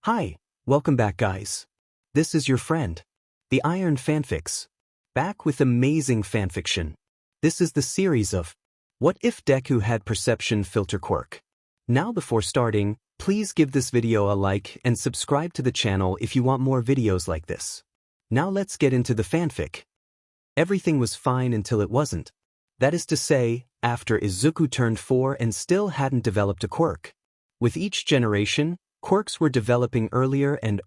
Hi, welcome back guys. This is your friend, the Iron Fanfics, back with amazing fanfiction. This is the series of What If Deku Had Perception Filter Quirk. Now before starting, please give this video a like and subscribe to the channel if you want more videos like this. Now let's get into the fanfic. Everything was fine until it wasn't. That is to say, after Izuku turned 4 and still hadn't developed a quirk. With each generation, quirks were developing earlier and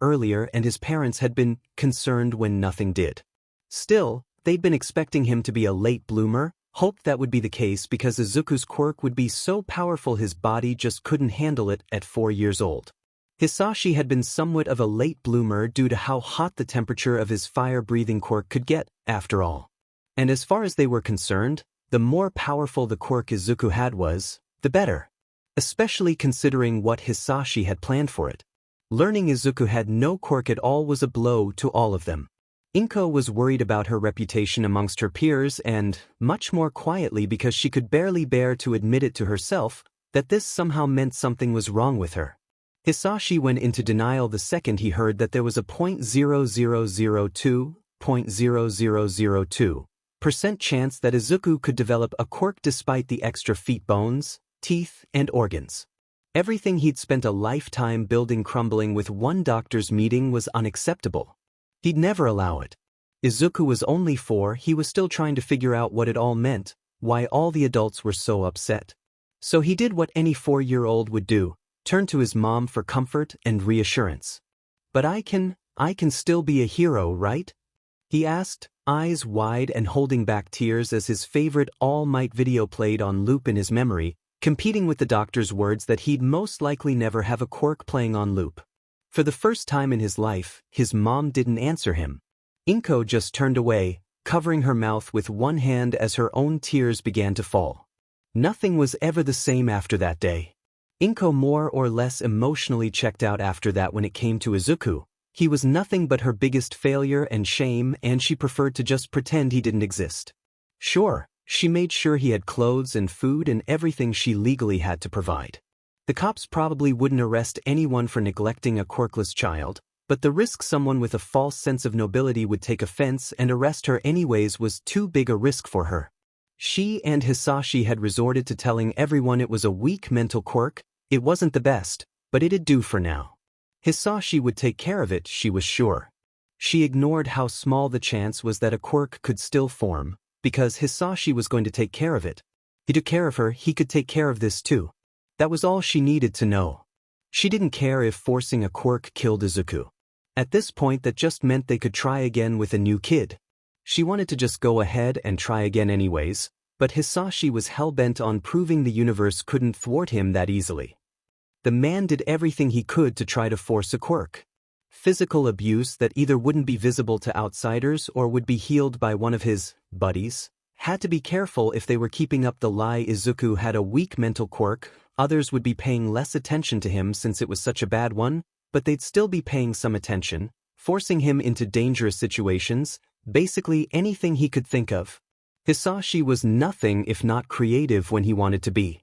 his parents had been concerned when nothing did. Still, they'd been expecting him to be a late bloomer, hoped that would be the case because Izuku's quirk would be so powerful his body just couldn't handle it at 4 years old. Hisashi had been somewhat of a late bloomer due to how hot the temperature of his fire-breathing quirk could get, after all. And as far as they were concerned, the more powerful the quirk Izuku had was, the better. Especially considering what Hisashi had planned for it. Learning Izuku had no quirk at all was a blow to all of them. Inko was worried about her reputation amongst her peers and, much more quietly because she could barely bear to admit it to herself, that this somehow meant something was wrong with her. Hisashi went into denial the second he heard that there was a 0.0002% chance that Izuku could develop a quirk despite the extra feet bones, teeth, and organs. Everything he'd spent a lifetime building crumbling with one doctor's meeting was unacceptable. He'd never allow it. Izuku was only 4, he was still trying to figure out what it all meant, why all the adults were so upset. So he did what any 4-year-old would do, turn to his mom for comfort and reassurance. But I can still be a hero, right? He asked, eyes wide and holding back tears as his favorite All Might video played on loop in his memory, competing with the doctor's words that he'd most likely never have a quirk playing on loop. For the first time in his life, his mom didn't answer him. Inko just turned away, covering her mouth with one hand as her own tears began to fall. Nothing was ever the same after that day. Inko more or less emotionally checked out after that when it came to Izuku. He was nothing but her biggest failure and shame, and she preferred to just pretend he didn't exist. Sure, she made sure he had clothes and food and everything she legally had to provide. The cops probably wouldn't arrest anyone for neglecting a quirkless child, but the risk someone with a false sense of nobility would take offense and arrest her anyways was too big a risk for her. She and Hisashi had resorted to telling everyone it was a weak mental quirk. It wasn't the best, but it'd do for now. Hisashi would take care of it, she was sure. She ignored how small the chance was that a quirk could still form, because Hisashi was going to take care of it. He took care of her, he could take care of this too. That was all she needed to know. She didn't care if forcing a quirk killed Izuku. At this point that just meant they could try again with a new kid. She wanted to just go ahead and try again anyways, but Hisashi was hell-bent on proving the universe couldn't thwart him that easily. The man did everything he could to try to force a quirk. Physical abuse that either wouldn't be visible to outsiders or would be healed by one of his buddies. Had to be careful if they were keeping up the lie Izuku had a weak mental quirk, others would be paying less attention to him since it was such a bad one, but they'd still be paying some attention, forcing him into dangerous situations, basically anything he could think of. Hisashi was nothing if not creative when he wanted to be.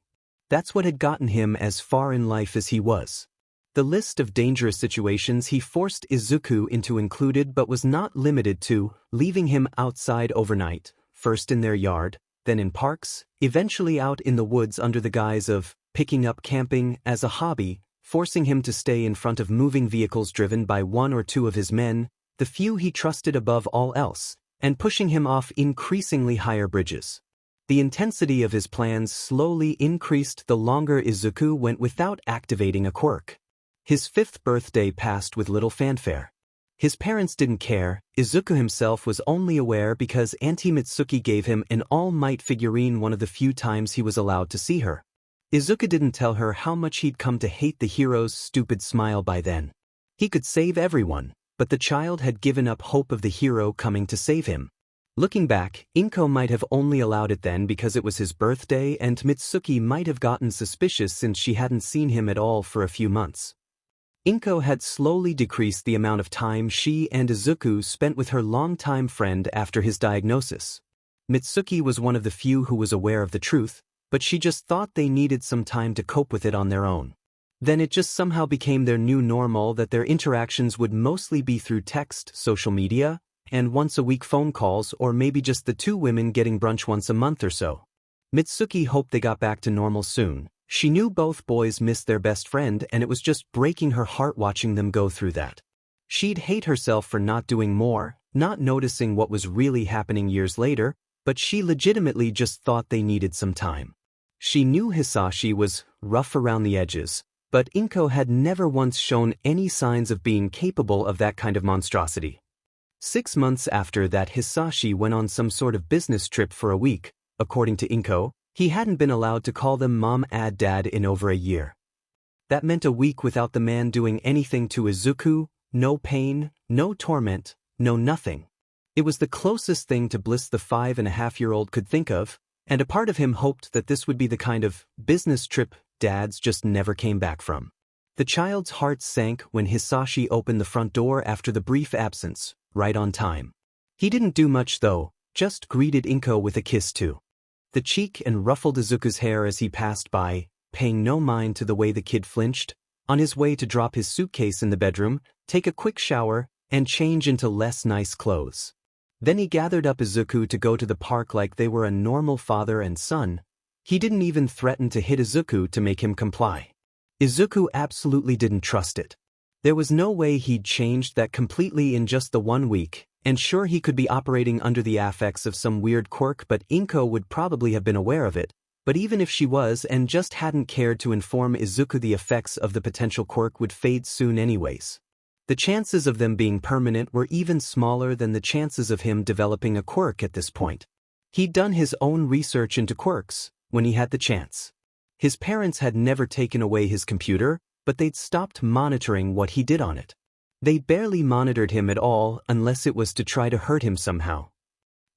That's what had gotten him as far in life as he was. The list of dangerous situations he forced Izuku into included but was not limited to leaving him outside overnight, first in their yard, then in parks, eventually out in the woods under the guise of picking up camping as a hobby, forcing him to stay in front of moving vehicles driven by 1 or 2 of his men, the few he trusted above all else, and pushing him off increasingly higher bridges. The intensity of his plans slowly increased the longer Izuku went without activating a quirk. His 5th birthday passed with little fanfare. His parents didn't care, Izuku himself was only aware because Auntie Mitsuki gave him an All Might figurine one of the few times he was allowed to see her. Izuku didn't tell her how much he'd come to hate the hero's stupid smile by then. He could save everyone, but the child had given up hope of the hero coming to save him. Looking back, Inko might have only allowed it then because it was his birthday and Mitsuki might have gotten suspicious since she hadn't seen him at all for a few months. Inko had slowly decreased the amount of time she and Izuku spent with her longtime friend after his diagnosis. Mitsuki was one of the few who was aware of the truth, but she just thought they needed some time to cope with it on their own. Then it just somehow became their new normal that their interactions would mostly be through text, social media, and once-a-week phone calls, or maybe just the two women getting brunch once a month or so. Mitsuki hoped they got back to normal soon. She knew both boys missed their best friend, and it was just breaking her heart watching them go through that. She'd hate herself for not doing more, not noticing what was really happening years later, but she legitimately just thought they needed some time. She knew Hisashi was rough around the edges, but Inko had never once shown any signs of being capable of that kind of monstrosity. 6 months after that, Hisashi went on some sort of business trip for a week. According to Inko, he hadn't been allowed to call them mom and dad in over a year. That meant a week without the man doing anything to Izuku, no pain, no torment, no nothing. It was the closest thing to bliss the 5.5-year-old could think of, and a part of him hoped that this would be the kind of business trip dads just never came back from. The child's heart sank when Hisashi opened the front door after the brief absence, right on time. He didn't do much though, just greeted Inko with a kiss too. The cheek and ruffled Izuku's hair as he passed by, paying no mind to the way the kid flinched, on his way to drop his suitcase in the bedroom, take a quick shower, and change into less nice clothes. Then he gathered up Izuku to go to the park like they were a normal father and son. He didn't even threaten to hit Izuku to make him comply. Izuku absolutely didn't trust it. There was no way he'd changed that completely in just the 1 week, and sure, he could be operating under the affects of some weird quirk, but Inko would probably have been aware of it. But even if she was and just hadn't cared to inform Izuku, the effects of the potential quirk would fade soon anyways. The chances of them being permanent were even smaller than the chances of him developing a quirk at this point. He'd done his own research into quirks when he had the chance. His parents had never taken away his computer, but they'd stopped monitoring what he did on it. They barely monitored him at all unless it was to try to hurt him somehow.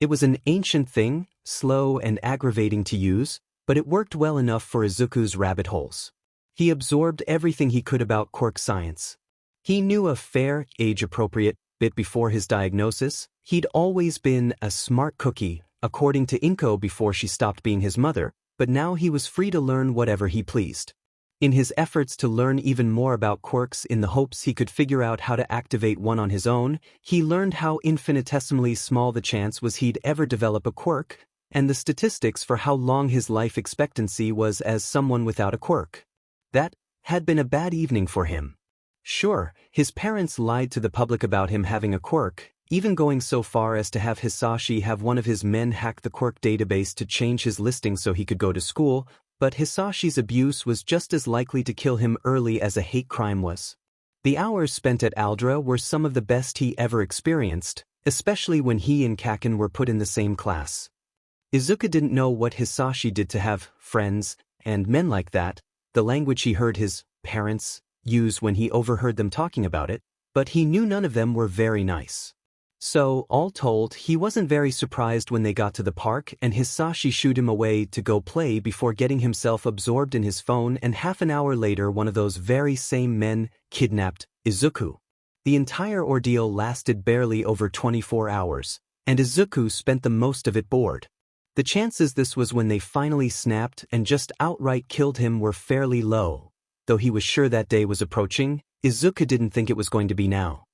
It was an ancient thing, slow and aggravating to use, but it worked well enough for Izuku's rabbit holes. He absorbed everything he could about quirk science. He knew a fair, age-appropriate bit before his diagnosis. He'd always been a smart cookie, according to Inko before she stopped being his mother, but now he was free to learn whatever he pleased. In his efforts to learn even more about quirks in the hopes he could figure out how to activate one on his own, he learned how infinitesimally small the chance was he'd ever develop a quirk, and the statistics for how long his life expectancy was as someone without a quirk. That had been a bad evening for him. Sure, his parents lied to the public about him having a quirk, even going so far as to have Hisashi have one of his men hack the quirk database to change his listing so he could go to school, but Hisashi's abuse was just as likely to kill him early as a hate crime was. The hours spent at Aldra were some of the best he ever experienced, especially when he and Kaken were put in the same class. Izuku didn't know what Hisashi did to have friends and men like that, the language he heard his parents use when he overheard them talking about it, but he knew none of them were very nice. So, all told, he wasn't very surprised when they got to the park and Hisashi shooed him away to go play before getting himself absorbed in his phone, and half an hour later one of those very same men kidnapped Izuku. The entire ordeal lasted barely over 24 hours, and Izuku spent the most of it bored. The chances this was when they finally snapped and just outright killed him were fairly low. Though he was sure that day was approaching, Izuku didn't think it was going to be now.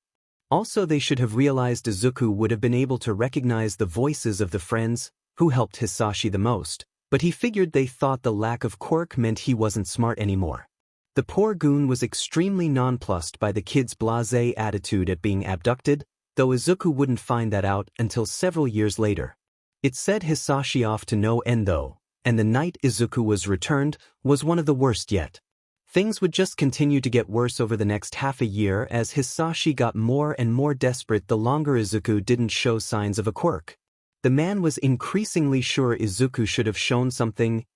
Also, they should have realized Izuku would have been able to recognize the voices of the friends who helped Hisashi the most, but he figured they thought the lack of quirk meant he wasn't smart anymore. The poor goon was extremely nonplussed by the kid's blasé attitude at being abducted, though Izuku wouldn't find that out until several years later. It set Hisashi off to no end though, and the night Izuku was returned was one of the worst yet. Things would just continue to get worse over the next half a year as Hisashi got more and more desperate the longer Izuku didn't show signs of a quirk. The man was increasingly sure Izuku should have shown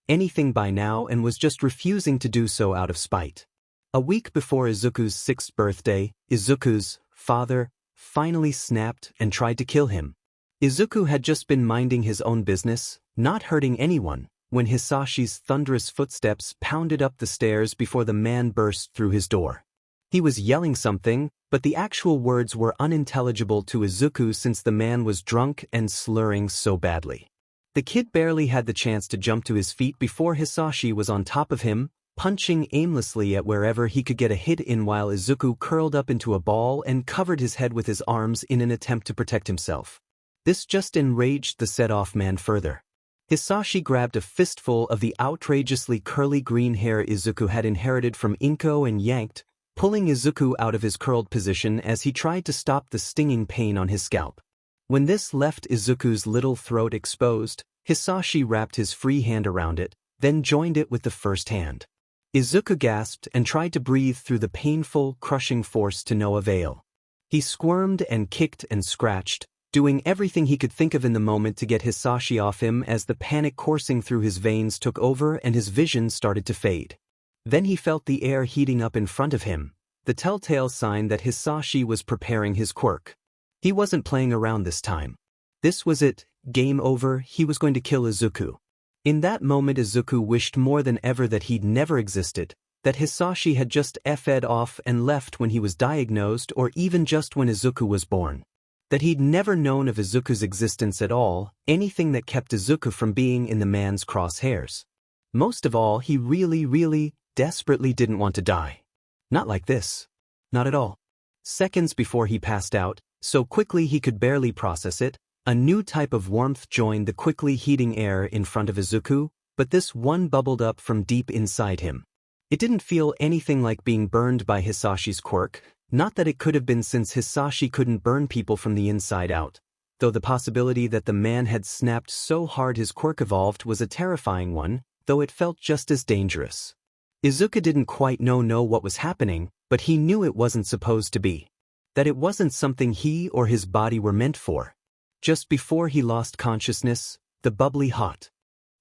anything by now, and was just refusing to do so out of spite. A week before Izuku's 6th birthday, Izuku's father finally snapped and tried to kill him. Izuku had just been minding his own business, not hurting anyone, when Hisashi's thunderous footsteps pounded up the stairs before the man burst through his door. He was yelling something, but the actual words were unintelligible to Izuku since the man was drunk and slurring so badly. The kid barely had the chance to jump to his feet before Hisashi was on top of him, punching aimlessly at wherever he could get a hit in while Izuku curled up into a ball and covered his head with his arms in an attempt to protect himself. This just enraged the set-off man further. Hisashi grabbed a fistful of the outrageously curly green hair Izuku had inherited from Inko and yanked, pulling Izuku out of his curled position as he tried to stop the stinging pain on his scalp. When this left Izuku's little throat exposed, Hisashi wrapped his free hand around it, then joined it with the first hand. Izuku gasped and tried to breathe through the painful, crushing force to no avail. He squirmed and kicked and scratched, doing everything he could think of in the moment to get Hisashi off him as the panic coursing through his veins took over and his vision started to fade. Then he felt the air heating up in front of him, the telltale sign that Hisashi was preparing his quirk. He wasn't playing around this time. This was it, game over, he was going to kill Izuku. In that moment Izuku wished more than ever that he'd never existed, that Hisashi had just F'd off and left when he was diagnosed or even just when Izuku was born. That he'd never known of Izuku's existence at all, anything that kept Izuku from being in the man's crosshairs. Most of all, he really, desperately didn't want to die. Not like this. Not at all. Seconds before he passed out, so quickly he could barely process it, a new type of warmth joined the quickly heating air in front of Izuku, but this one bubbled up from deep inside him. It didn't feel anything like being burned by Hisashi's quirk, not that it could have been since Hisashi couldn't burn people from the inside out, though the possibility that the man had snapped so hard his quirk evolved was a terrifying one, though it felt just as dangerous. Izuku didn't quite know what was happening, but he knew it wasn't supposed to be. That it wasn't something he or his body were meant for. Just before he lost consciousness, the bubbly hot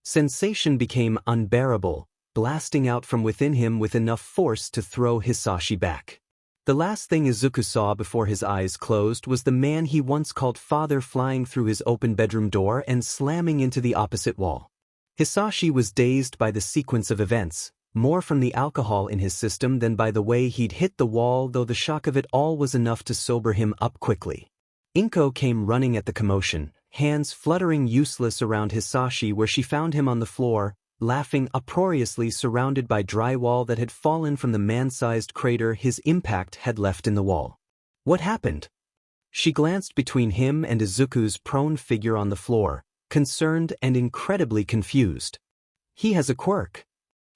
sensation became unbearable, blasting out from within him with enough force to throw Hisashi back. The last thing Izuku saw before his eyes closed was the man he once called father flying through his open bedroom door and slamming into the opposite wall. Hisashi was dazed by the sequence of events, more from the alcohol in his system than by the way he'd hit the wall, though the shock of it all was enough to sober him up quickly. Inko came running at the commotion, hands fluttering useless around Hisashi where she found him on the floor, laughing uproariously surrounded by drywall that had fallen from the man-sized crater his impact had left in the wall. What happened? She glanced between him and Izuku's prone figure on the floor, concerned and incredibly confused. He has a quirk.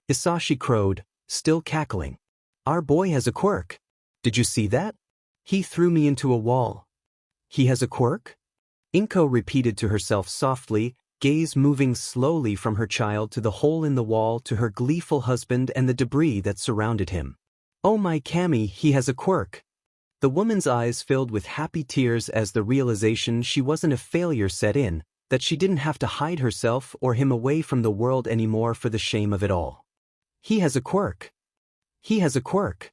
Hisashi crowed, still cackling. Our boy has a quirk. Did you see that? He threw me into a wall. He has a quirk? Inko repeated to herself softly, gaze moving slowly from her child to the hole in the wall to her gleeful husband and the debris that surrounded him. Oh my Kami, he has a quirk. The woman's eyes filled with happy tears as the realization she wasn't a failure set in, that she didn't have to hide herself or him away from the world anymore for the shame of it all. He has a quirk. He has a quirk.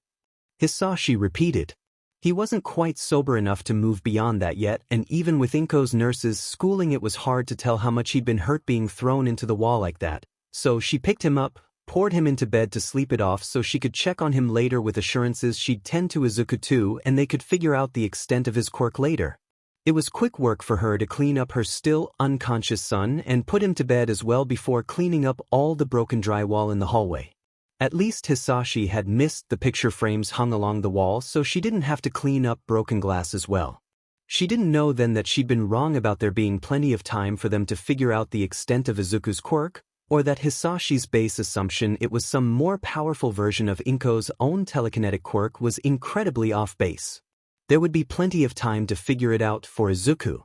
Hisashi repeated. He wasn't quite sober enough to move beyond that yet, and even with Inko's nurses schooling it was hard to tell how much he'd been hurt being thrown into the wall like that, so she picked him up, poured him into bed to sleep it off so she could check on him later with assurances she'd tend to Izuku too and they could figure out the extent of his quirk later. It was quick work for her to clean up her still unconscious son and put him to bed as well before cleaning up all the broken drywall in the hallway. At least Hisashi had missed the picture frames hung along the wall so she didn't have to clean up broken glass as well. She didn't know then that she'd been wrong about there being plenty of time for them to figure out the extent of Izuku's quirk, or that Hisashi's base assumption it was some more powerful version of Inko's own telekinetic quirk was incredibly off base. There would be plenty of time to figure it out for Izuku.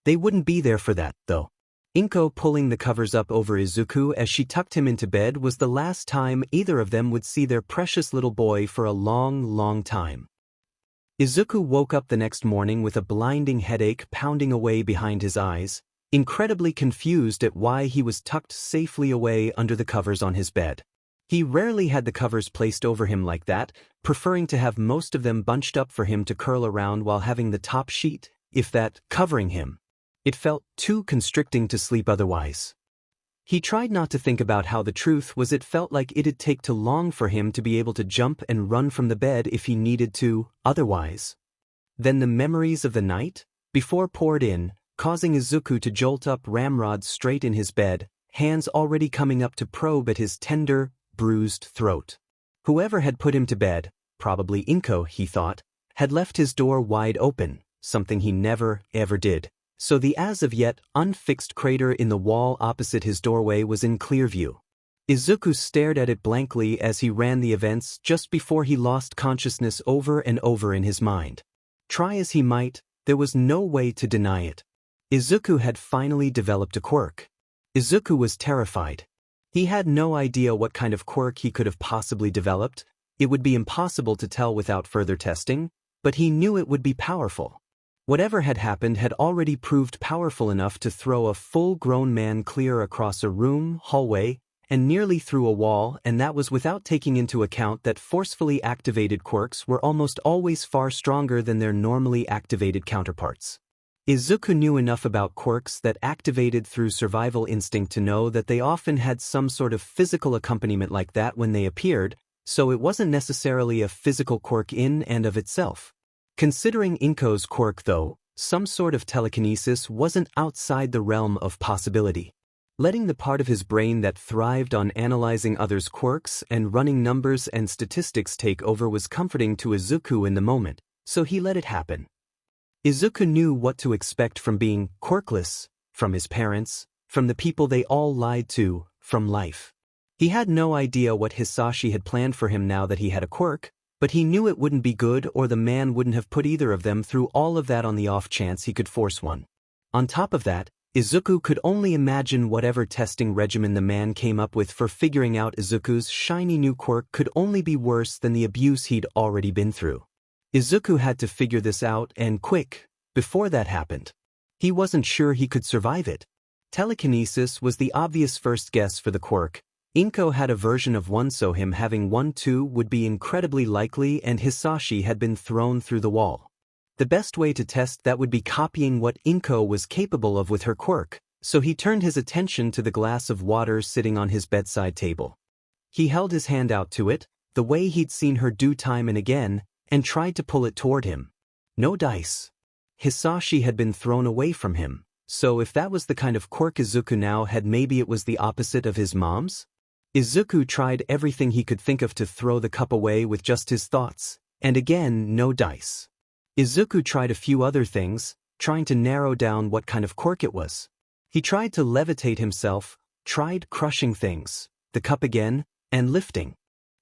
They wouldn't be there for that, though. Inko pulling the covers up over Izuku as she tucked him into bed was the last time either of them would see their precious little boy for a long time. Izuku woke up the next morning with a blinding headache pounding away behind his eyes, incredibly confused at why he was tucked safely away under the covers on his bed. He rarely had the covers placed over him like that, preferring to have most of them bunched up for him to curl around while having the top sheet, if that, covering him. It felt too constricting to sleep otherwise. He tried not to think about how the truth was it felt like it'd take too long for him to be able to jump and run from the bed if he needed to, otherwise. Then the memories of the night before poured in, causing Izuku to jolt up ramrods straight in his bed, hands already coming up to probe at his tender, bruised throat. Whoever had put him to bed, probably Inko, he thought, had left his door wide open, something he never, ever did, so the as-of-yet unfixed crater in the wall opposite his doorway was in clear view. Izuku stared at it blankly as he ran the events just before he lost consciousness over and over in his mind. Try as he might, there was no way to deny it. Izuku had finally developed a quirk. Izuku was terrified. He had no idea what kind of quirk he could have possibly developed. It would be impossible to tell without further testing, but he knew it would be powerful. Whatever had happened had already proved powerful enough to throw a full-grown man clear across a room, hallway, and nearly through a wall, and that was without taking into account that forcefully activated quirks were almost always far stronger than their normally activated counterparts. Izuku knew enough about quirks that activated through survival instinct to know that they often had some sort of physical accompaniment like that when they appeared, so it wasn't necessarily a physical quirk in and of itself. Considering Inko's quirk though, some sort of telekinesis wasn't outside the realm of possibility. Letting the part of his brain that thrived on analyzing others' quirks and running numbers and statistics take over was comforting to Izuku in the moment, so he let it happen. Izuku knew what to expect from being quirkless, from his parents, from the people they all lied to, from life. He had no idea what Hisashi had planned for him now that he had a quirk, but he knew it wouldn't be good or the man wouldn't have put either of them through all of that on the off chance he could force one. On top of that, Izuku could only imagine whatever testing regimen the man came up with for figuring out Izuku's shiny new quirk could only be worse than the abuse he'd already been through. Izuku had to figure this out and quick, before that happened. He wasn't sure he could survive it. Telekinesis was the obvious first guess for the quirk. Inko had a version of one, so him having one too would be incredibly likely, and Hisashi had been thrown through the wall. The best way to test that would be copying what Inko was capable of with her quirk, so he turned his attention to the glass of water sitting on his bedside table. He held his hand out to it, the way he'd seen her do time and again, and tried to pull it toward him. No dice. Hisashi had been thrown away from him, so if that was the kind of quirk Izuku now had, maybe it was the opposite of his mom's? Izuku tried everything he could think of to throw the cup away with just his thoughts, and again no dice. Izuku tried a few other things, trying to narrow down what kind of quirk it was. He tried to levitate himself, tried crushing things, the cup again, and lifting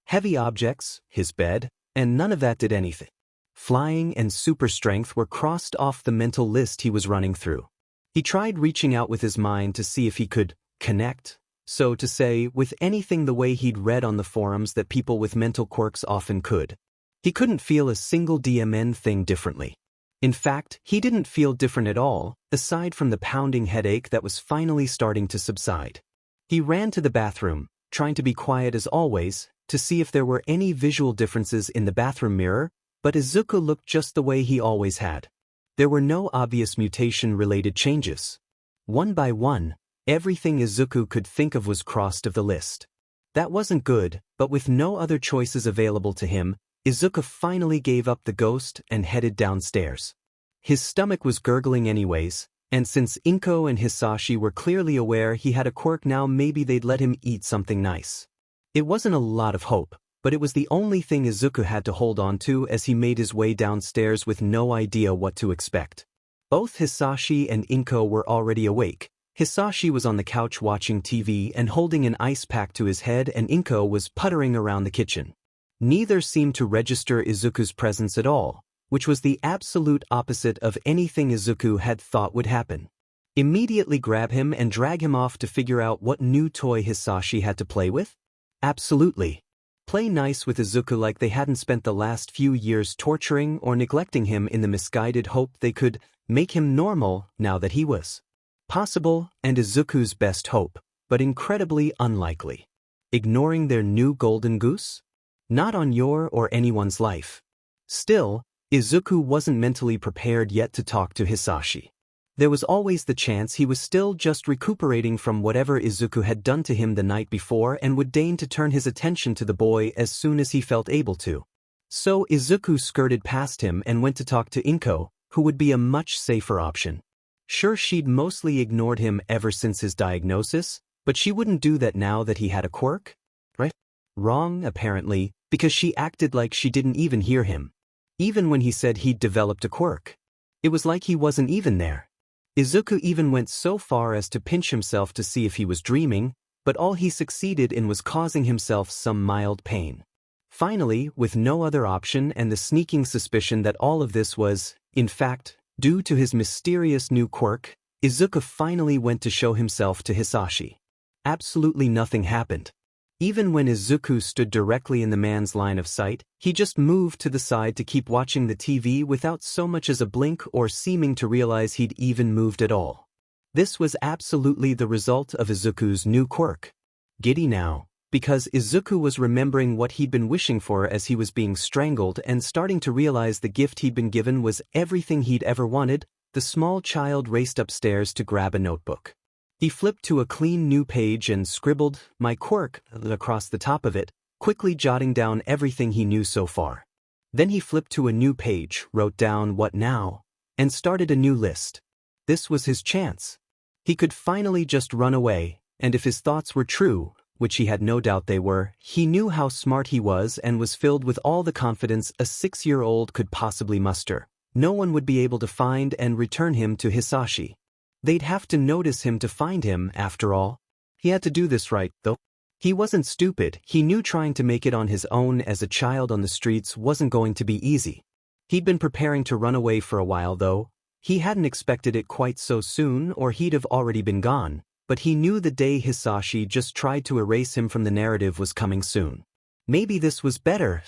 heavy objects, his bed, and none of that did anything. Flying and super strength were crossed off the mental list he was running through. He tried reaching out with his mind to see if he could connect, so to say, with anything the way he'd read on the forums that people with mental quirks often could. He couldn't feel a single DMN thing differently. In fact, he didn't feel different at all, aside from the pounding headache that was finally starting to subside. He ran to the bathroom, trying to be quiet as always, to see if there were any visual differences in the bathroom mirror, but Izuku looked just the way he always had. There were no obvious mutation-related changes. One by one, everything Izuku could think of was crossed off the list. That wasn't good, but with no other choices available to him, Izuku finally gave up the ghost and headed downstairs. His stomach was gurgling anyways, and since Inko and Hisashi were clearly aware he had a quirk now, maybe they'd let him eat something nice. It wasn't a lot of hope, but it was the only thing Izuku had to hold on to as he made his way downstairs with no idea what to expect. Both Hisashi and Inko were already awake. Hisashi was on the couch watching TV and holding an ice pack to his head, and Inko was puttering around the kitchen. Neither seemed to register Izuku's presence at all, which was the absolute opposite of anything Izuku had thought would happen. Immediately grab him and drag him off to figure out what new toy Hisashi had to play with? Absolutely. Play nice with Izuku like they hadn't spent the last few years torturing or neglecting him in the misguided hope they could make him normal now that he was possible and Izuku's best hope, but incredibly unlikely. Ignoring their new golden goose? Not on your or anyone's life. Still, Izuku wasn't mentally prepared yet to talk to Hisashi. There was always the chance he was still just recuperating from whatever Izuku had done to him the night before and would deign to turn his attention to the boy as soon as he felt able to. So Izuku skirted past him and went to talk to Inko, who would be a much safer option. Sure, she'd mostly ignored him ever since his diagnosis, but she wouldn't do that now that he had a quirk, right? Wrong, apparently, because she acted like she didn't even hear him. Even when he said he'd developed a quirk. It was like he wasn't even there. Izuku even went so far as to pinch himself to see if he was dreaming, but all he succeeded in was causing himself some mild pain. Finally, with no other option and the sneaking suspicion that all of this was, in fact, due to his mysterious new quirk, Izuku finally went to show himself to Hisashi. Absolutely nothing happened. Even when Izuku stood directly in the man's line of sight, he just moved to the side to keep watching the TV without so much as a blink or seeming to realize he'd even moved at all. This was absolutely the result of Izuku's new quirk. Giddy now, because Izuku was remembering what he'd been wishing for as he was being strangled and starting to realize the gift he'd been given was everything he'd ever wanted, the small child raced upstairs to grab a notebook. He flipped to a clean new page and scribbled, "My quirk," across the top of it, quickly jotting down everything he knew so far. Then he flipped to a new page, wrote down "What now?" and started a new list. This was his chance. He could finally just run away, and if his thoughts were true, which he had no doubt they were, he knew how smart he was and was filled with all the confidence a 6-year-old could possibly muster. No one would be able to find and return him to Hisashi. They'd have to notice him to find him, after all. He had to do this right, though. He wasn't stupid. He knew trying to make it on his own as a child on the streets wasn't going to be easy. He'd been preparing to run away for a while, though. He hadn't expected it quite so soon, or he'd have already been gone, but he knew the day Hisashi just tried to erase him from the narrative was coming soon. Maybe this was better.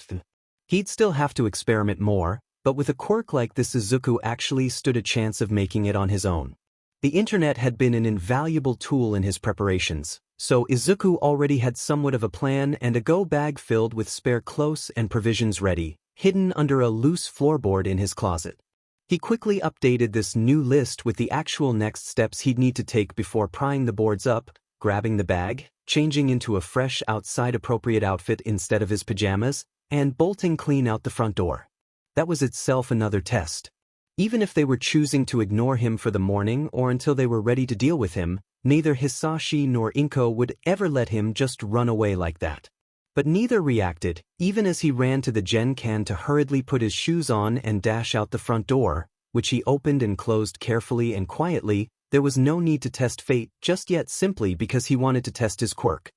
He'd still have to experiment more, but with a quirk like this, Izuku actually stood a chance of making it on his own. The internet had been an invaluable tool in his preparations, so Izuku already had somewhat of a plan and a go bag filled with spare clothes and provisions ready, hidden under a loose floorboard in his closet. He quickly updated this new list with the actual next steps he'd need to take before prying the boards up, grabbing the bag, changing into a fresh outside-appropriate outfit instead of his pajamas, and bolting clean out the front door. That was itself another test. Even if they were choosing to ignore him for the morning or until they were ready to deal with him, neither Hisashi nor Inko would ever let him just run away like that. But neither reacted, even as he ran to the gen-can to hurriedly put his shoes on and dash out the front door, which he opened and closed carefully and quietly. There was no need to test fate just yet, simply because he wanted to test his quirk.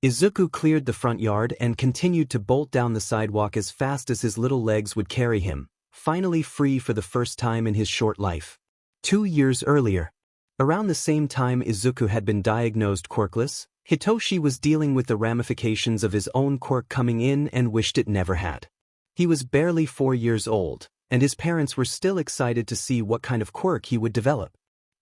Izuku cleared the front yard and continued to bolt down the sidewalk as fast as his little legs would carry him, finally free for the first time in his short life. 2 years earlier, around the same time Izuku had been diagnosed quirkless, Hitoshi was dealing with the ramifications of his own quirk coming in and wished it never had. He was barely 4 years old, and his parents were still excited to see what kind of quirk he would develop.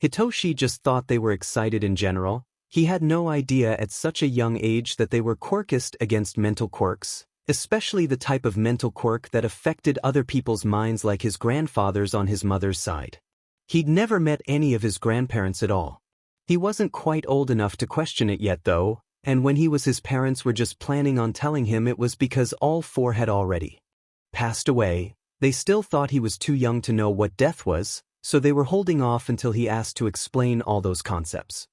Hitoshi just thought they were excited in general. He had no idea at such a young age that they were quirkist against mental quirks, especially the type of mental quirk that affected other people's minds like his grandfather's on his mother's side. He'd never met any of his grandparents at all. He wasn't quite old enough to question it yet, though, and when his parents were just planning on telling him, it was because all 4 had already passed away. They still thought he was too young to know what death was, so they were holding off until he asked to explain all those concepts.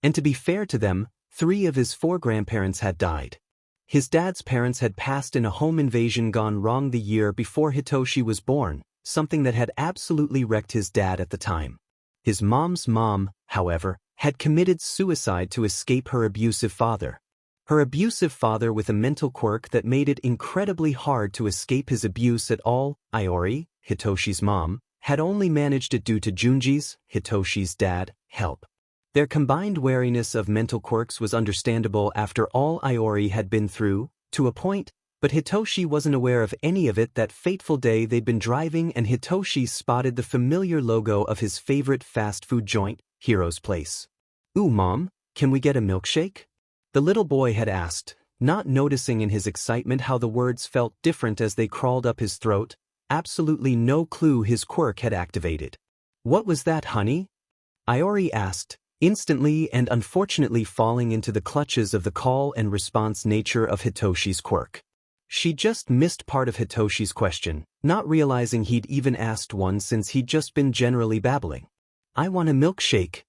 And to be fair to them, 3 of his 4 grandparents had died. His dad's parents had passed in a home invasion gone wrong the year before Hitoshi was born, something that had absolutely wrecked his dad at the time. His mom's mom, however, had committed suicide to escape her abusive father. Her abusive father with a mental quirk that made it incredibly hard to escape his abuse at all. Iori, Hitoshi's mom, had only managed it due to Junji's, Hitoshi's dad, help. Their combined wariness of mental quirks was understandable after all Iori had been through, to a point, but Hitoshi wasn't aware of any of it that fateful day they'd been driving and Hitoshi spotted the familiar logo of his favorite fast food joint, Hero's Place. "Ooh, Mom, can we get a milkshake?" The little boy had asked, not noticing in his excitement how the words felt different as they crawled up his throat, absolutely no clue his quirk had activated. "What was that, honey?" Iori asked, instantly and unfortunately falling into the clutches of the call and response nature of Hitoshi's quirk. She just missed part of Hitoshi's question, not realizing he'd even asked one since he'd just been generally babbling. "I want a milkshake,"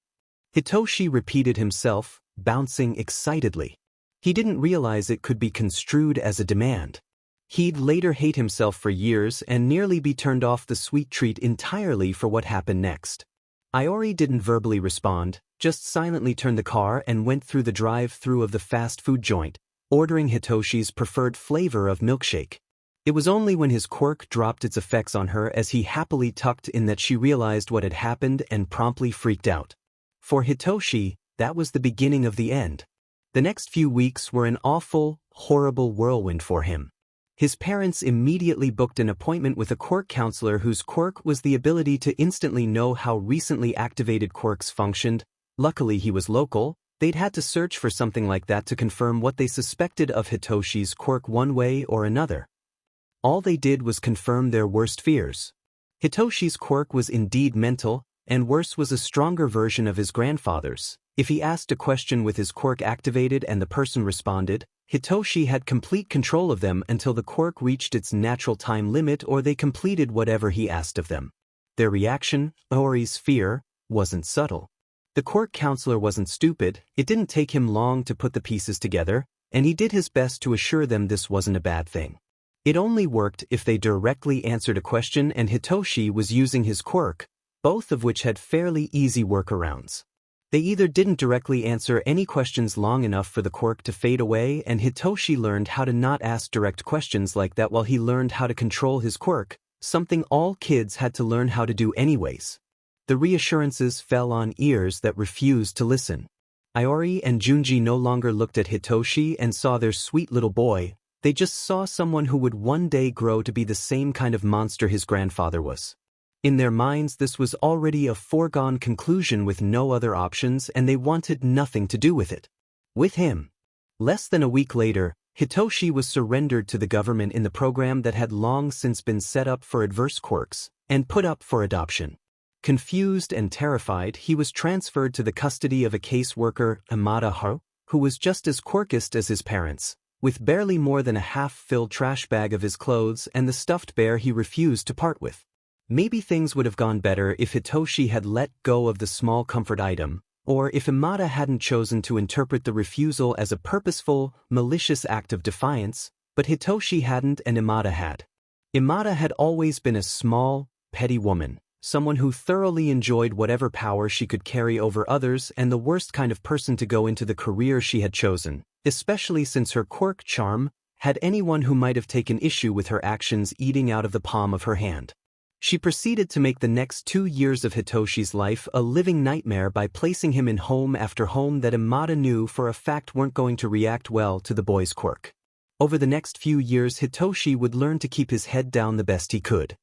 Hitoshi repeated himself, bouncing excitedly. He didn't realize it could be construed as a demand. He'd later hate himself for years and nearly be turned off the sweet treat entirely for what happened next. Iori didn't verbally respond, just silently turned the car and went through the drive-thru of the fast food joint, ordering Hitoshi's preferred flavor of milkshake. It was only when his quirk dropped its effects on her as he happily tucked in that she realized what had happened and promptly freaked out. For Hitoshi, that was the beginning of the end. The next few weeks were an awful, horrible whirlwind for him. His parents immediately booked an appointment with a quirk counselor whose quirk was the ability to instantly know how recently activated quirks functioned. Luckily he was local. They'd had to search for something like that to confirm what they suspected of Hitoshi's quirk one way or another. All they did was confirm their worst fears. Hitoshi's quirk was indeed mental, and worse was a stronger version of his grandfather's. If he asked a question with his quirk activated and the person responded, Hitoshi had complete control of them until the quirk reached its natural time limit or they completed whatever he asked of them. Their reaction, Iori's fear, wasn't subtle. The quirk counselor wasn't stupid. It didn't take him long to put the pieces together, and he did his best to assure them this wasn't a bad thing. It only worked if they directly answered a question and Hitoshi was using his quirk, both of which had fairly easy workarounds. They either didn't directly answer any questions long enough for the quirk to fade away, and Hitoshi learned how to not ask direct questions like that while he learned how to control his quirk, something all kids had to learn how to do anyways. The reassurances fell on ears that refused to listen. Iori and Junji no longer looked at Hitoshi and saw their sweet little boy. They just saw someone who would one day grow to be the same kind of monster his grandfather was. In their minds this was already a foregone conclusion with no other options, and they wanted nothing to do with it. With him. Less than a week later, Hitoshi was surrendered to the government in the program that had long since been set up for adverse quirks, and put up for adoption. Confused and terrified, he was transferred to the custody of a caseworker, Imada Haru, who was just as quirkist as his parents, with barely more than a half-filled trash bag of his clothes and the stuffed bear he refused to part with. Maybe things would have gone better if Hitoshi had let go of the small comfort item, or if Imada hadn't chosen to interpret the refusal as a purposeful, malicious act of defiance, but Hitoshi hadn't and Imada had. Imada had always been a small, petty woman, someone who thoroughly enjoyed whatever power she could carry over others and the worst kind of person to go into the career she had chosen, especially since her quirk charm had anyone who might have taken issue with her actions eating out of the palm of her hand. She proceeded to make the next 2 years of Hitoshi's life a living nightmare by placing him in home after home that Imada knew for a fact weren't going to react well to the boy's quirk. Over the next few years Hitoshi would learn to keep his head down the best he could.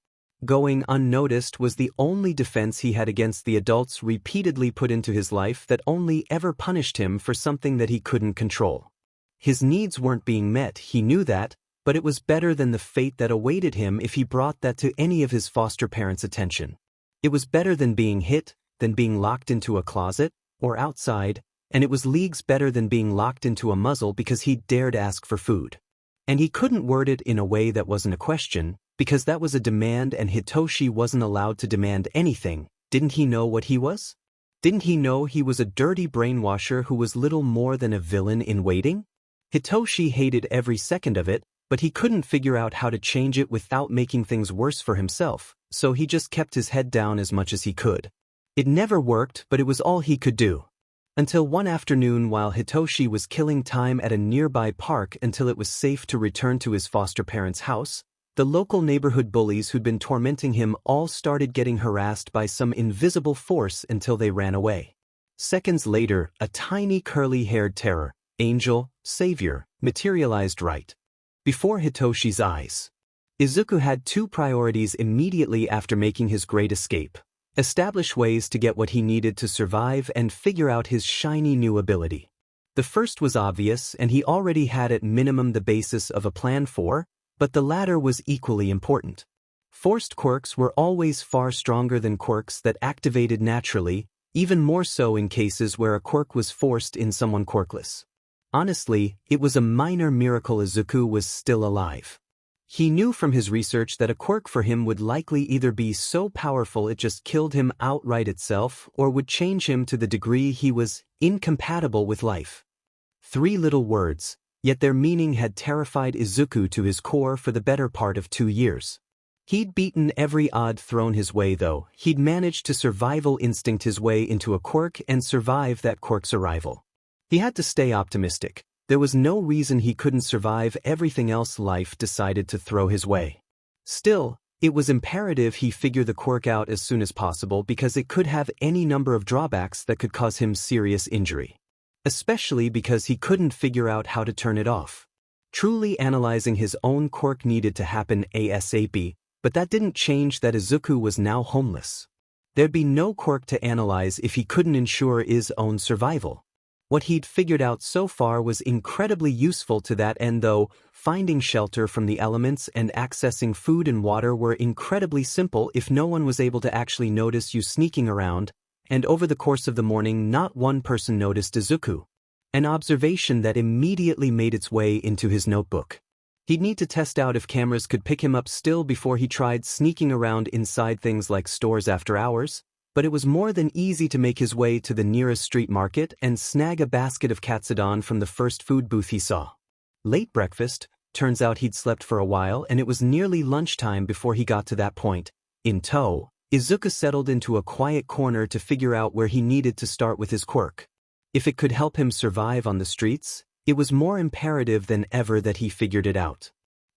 Going unnoticed was the only defense he had against the adults repeatedly put into his life that only ever punished him for something that he couldn't control. His needs weren't being met, he knew that, but it was better than the fate that awaited him if he brought that to any of his foster parents' attention. It was better than being hit, than being locked into a closet, or outside, and it was leagues better than being locked into a muzzle because he dared ask for food. And he couldn't word it in a way that wasn't a question, because that was a demand and Hitoshi wasn't allowed to demand anything. Didn't he know what he was? Didn't he know he was a dirty brainwasher who was little more than a villain in waiting? Hitoshi hated every second of it, but he couldn't figure out how to change it without making things worse for himself, so he just kept his head down as much as he could. It never worked, but it was all he could do. Until one afternoon while Hitoshi was killing time at a nearby park until it was safe to return to his foster parents' house, the local neighborhood bullies who'd been tormenting him all started getting harassed by some invisible force until they ran away. Seconds later, a tiny curly-haired terror, angel, savior, materialized right before Hitoshi's eyes. Izuku had 2 priorities immediately after making his great escape: establish ways to get what he needed to survive and figure out his shiny new ability. The first was obvious, and he already had at minimum the basis of a plan for, but the latter was equally important. Forced quirks were always far stronger than quirks that activated naturally, even more so in cases where a quirk was forced in someone quirkless. Honestly, it was a minor miracle Izuku was still alive. He knew from his research that a quirk for him would likely either be so powerful it just killed him outright itself or would change him to the degree he was incompatible with life. 3 little words, yet their meaning had terrified Izuku to his core for the better part of 2 years. He'd beaten every odd thrown his way though. He'd managed to survival instinct his way into a quirk and survive that quirk's arrival. He had to stay optimistic. There was no reason he couldn't survive everything else life decided to throw his way. Still, it was imperative he figure the quirk out as soon as possible because it could have any number of drawbacks that could cause him serious injury. Especially because he couldn't figure out how to turn it off. Truly analyzing his own quirk needed to happen ASAP, but that didn't change that Izuku was now homeless. There'd be no quirk to analyze if he couldn't ensure his own survival. What he'd figured out so far was incredibly useful to that end though. Finding shelter from the elements and accessing food and water were incredibly simple if no one was able to actually notice you sneaking around, and over the course of the morning not one person noticed Izuku. An observation that immediately made its way into his notebook. He'd need to test out if cameras could pick him up still before he tried sneaking around inside things like stores after hours, but it was more than easy to make his way to the nearest street market and snag a basket of katsudon from the first food booth he saw. Late breakfast, turns out he'd slept for a while and it was nearly lunchtime before he got to that point. In tow, Izuku settled into a quiet corner to figure out where he needed to start with his quirk. If it could help him survive on the streets, it was more imperative than ever that he figured it out.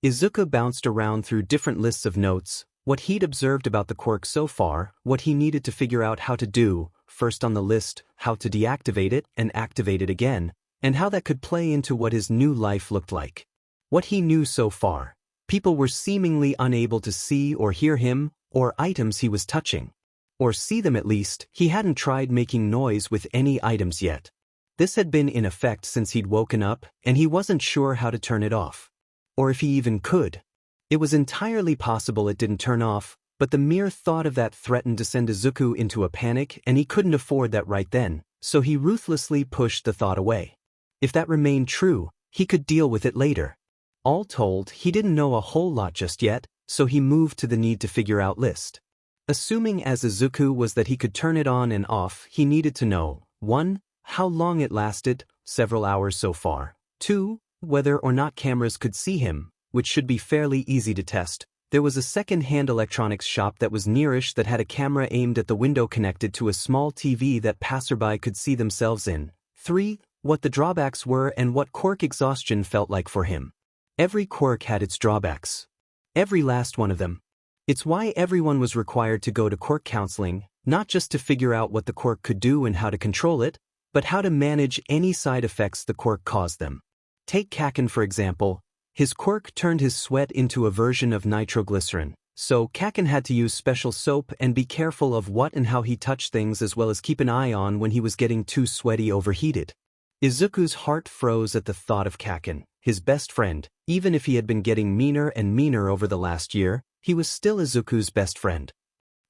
Izuku bounced around through different lists of notes, what he'd observed about the quirk so far, what he needed to figure out how to do, first on the list, how to deactivate it and activate it again, and how that could play into what his new life looked like. What he knew so far, people were seemingly unable to see or hear him, or items he was touching. Or see them at least. He hadn't tried making noise with any items yet. This had been in effect since he'd woken up, and he wasn't sure how to turn it off. Or if he even could. It was entirely possible it didn't turn off, but the mere thought of that threatened to send Izuku into a panic and he couldn't afford that right then, so he ruthlessly pushed the thought away. If that remained true, he could deal with it later. All told, he didn't know a whole lot just yet, so he moved to the need to figure out list. Assuming as Izuku was that he could turn it on and off, he needed to know 1. How long it lasted, several hours so far. 2. Whether or not cameras could see him, which should be fairly easy to test. There was a second-hand electronics shop that was nearish that had a camera aimed at the window connected to a small TV that passerby could see themselves in. 3. What the drawbacks were and what quirk exhaustion felt like for him. Every quirk had its drawbacks. Every last one of them. It's why everyone was required to go to quirk counseling, not just to figure out what the quirk could do and how to control it, but how to manage any side effects the quirk caused them. Take Kaken for example. His quirk turned his sweat into a version of nitroglycerin, so Kaken had to use special soap and be careful of what and how he touched things as well as keep an eye on when he was getting too sweaty overheated. Izuku's heart froze at the thought of Kaken, his best friend. Even if he had been getting meaner and meaner over the last year, he was still Izuku's best friend.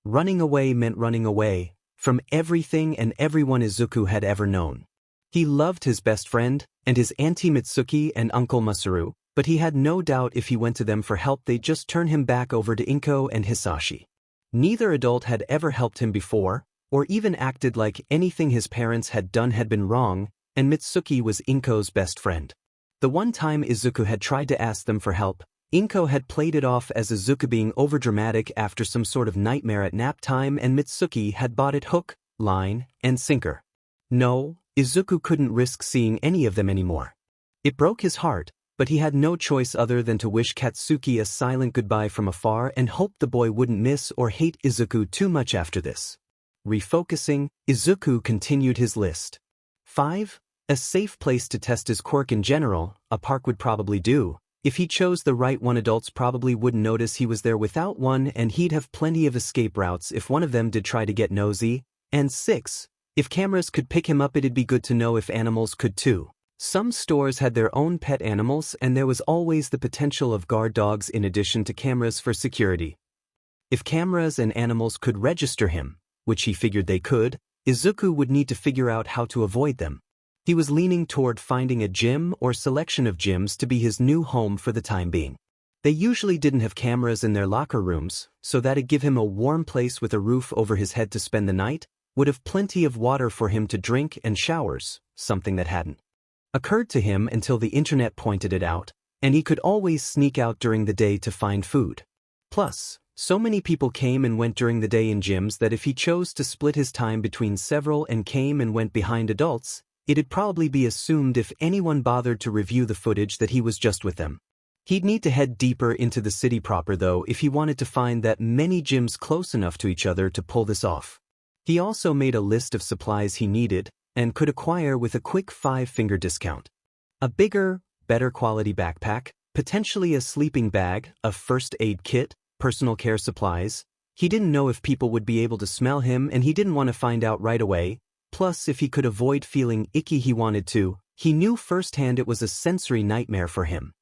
Running away meant running away from everything and everyone Izuku had ever known. He loved his best friend, and his Auntie Mitsuki and Uncle Masaru, but he had no doubt if he went to them for help they'd just turn him back over to Inko and Hisashi. Neither adult had ever helped him before, or even acted like anything his parents had done had been wrong, and Mitsuki was Inko's best friend. The one time Izuku had tried to ask them for help, Inko had played it off as Izuku being overdramatic after some sort of nightmare at nap time, and Mitsuki had bought it hook, line, and sinker. No, Izuku couldn't risk seeing any of them anymore. It broke his heart, but he had no choice other than to wish Katsuki a silent goodbye from afar and hope the boy wouldn't miss or hate Izuku too much after this. Refocusing, Izuku continued his list. 5. A safe place to test his quirk in general. A park would probably do. If he chose the right one, adults probably wouldn't notice he was there without one, and he'd have plenty of escape routes if one of them did try to get nosy. And 6. If cameras could pick him up, it'd be good to know if animals could too. Some stores had their own pet animals, and there was always the potential of guard dogs in addition to cameras for security. If cameras and animals could register him, which he figured they could, Izuku would need to figure out how to avoid them. He was leaning toward finding a gym or selection of gyms to be his new home for the time being. They usually didn't have cameras in their locker rooms, so that'd give him a warm place with a roof over his head to spend the night, would have plenty of water for him to drink and showers, something that hadn't. occurred to him until the internet pointed it out, and he could always sneak out during the day to find food. Plus, so many people came and went during the day in gyms that if he chose to split his time between several and came and went behind adults, it'd probably be assumed if anyone bothered to review the footage that he was just with them. He'd need to head deeper into the city proper though if he wanted to find that many gyms close enough to each other to pull this off. He also made a list of supplies he needed and could acquire with a quick 5-finger discount. A bigger, better quality backpack, potentially a sleeping bag, a first aid kit, personal care supplies. He didn't know if people would be able to smell him and he didn't want to find out right away. Plus, if he could avoid feeling icky he wanted to, he knew firsthand it was a sensory nightmare for him.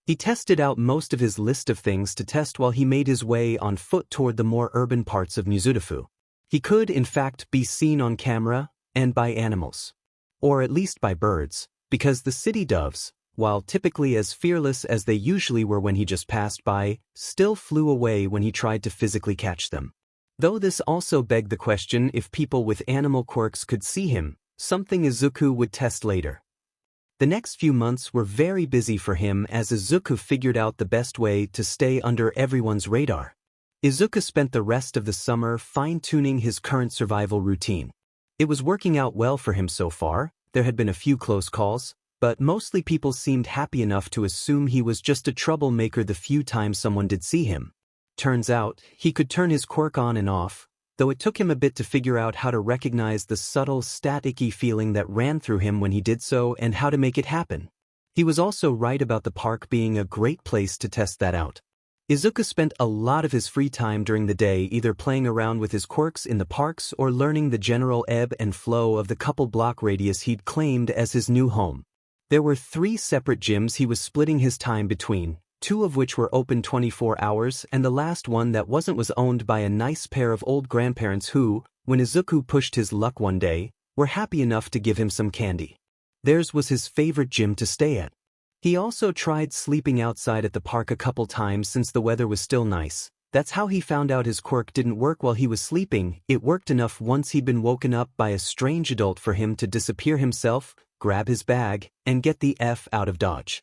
He tested out most of his list of things to test while he made his way on foot toward the more urban parts of Mizurufu. He could, in fact, be seen on camera, and by animals. Or at least by birds, because the city doves, while typically as fearless as they usually were when he just passed by, still flew away when he tried to physically catch them. Though this also begged the question if people with animal quirks could see him, something Izuku would test later. The next few months were very busy for him as Izuku figured out the best way to stay under everyone's radar. Izuku spent the rest of the summer fine-tuning his current survival routine. It was working out well for him so far. There had been a few close calls, but mostly people seemed happy enough to assume he was just a troublemaker the few times someone did see him. Turns out, he could turn his quirk on and off, though it took him a bit to figure out how to recognize the subtle staticky feeling that ran through him when he did so and how to make it happen. He was also right about the park being a great place to test that out. Izuku spent a lot of his free time during the day either playing around with his quirks in the parks or learning the general ebb and flow of the couple block radius he'd claimed as his new home. There were 3 separate gyms he was splitting his time between, 2 of which were open 24 hours and the last one that wasn't was owned by a nice pair of old grandparents who, when Izuku pushed his luck one day, were happy enough to give him some candy. Theirs was his favorite gym to stay at. He also tried sleeping outside at the park a couple times since the weather was still nice. That's how he found out his quirk didn't work while he was sleeping. It worked enough once he'd been woken up by a strange adult for him to disappear himself, grab his bag, and get the F out of Dodge.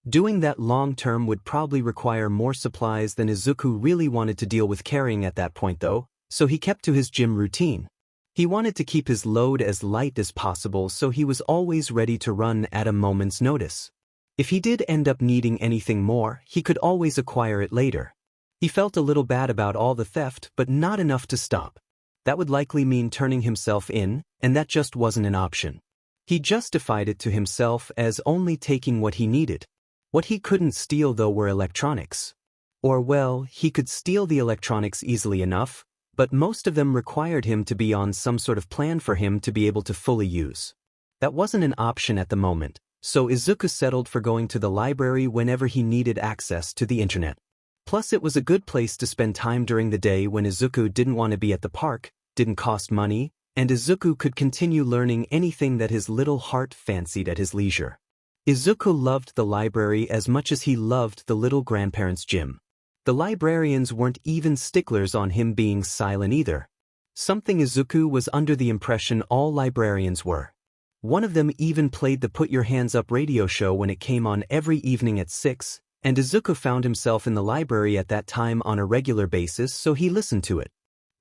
Doing that long term would probably require more supplies than Izuku really wanted to deal with carrying at that point though, so he kept to his gym routine. He wanted to keep his load as light as possible so he was always ready to run at a moment's notice. If he did end up needing anything more, he could always acquire it later. He felt a little bad about all the theft but not enough to stop. That would likely mean turning himself in, and that just wasn't an option. He justified it to himself as only taking what he needed. What he couldn't steal though were electronics. Or well, he could steal the electronics easily enough, but most of them required him to be on some sort of plan for him to be able to fully use. That wasn't an option at the moment. So Izuku settled for going to the library whenever he needed access to the internet. Plus it was a good place to spend time during the day when Izuku didn't want to be at the park, didn't cost money, and Izuku could continue learning anything that his little heart fancied at his leisure. Izuku loved the library as much as he loved the little grandparents' gym. The librarians weren't even sticklers on him being silent either. Something Izuku was under the impression all librarians were. One of them even played the Put Your Hands Up radio show when it came on every evening at 6, and Izuku found himself in the library at that time on a regular basis so he listened to it.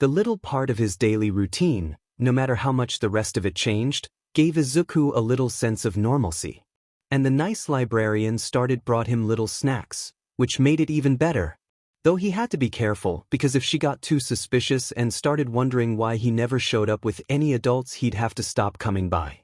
The little part of his daily routine, no matter how much the rest of it changed, gave Izuku a little sense of normalcy. And the nice librarian brought him little snacks, which made it even better. Though he had to be careful because if she got too suspicious and started wondering why he never showed up with any adults he'd have to stop coming by.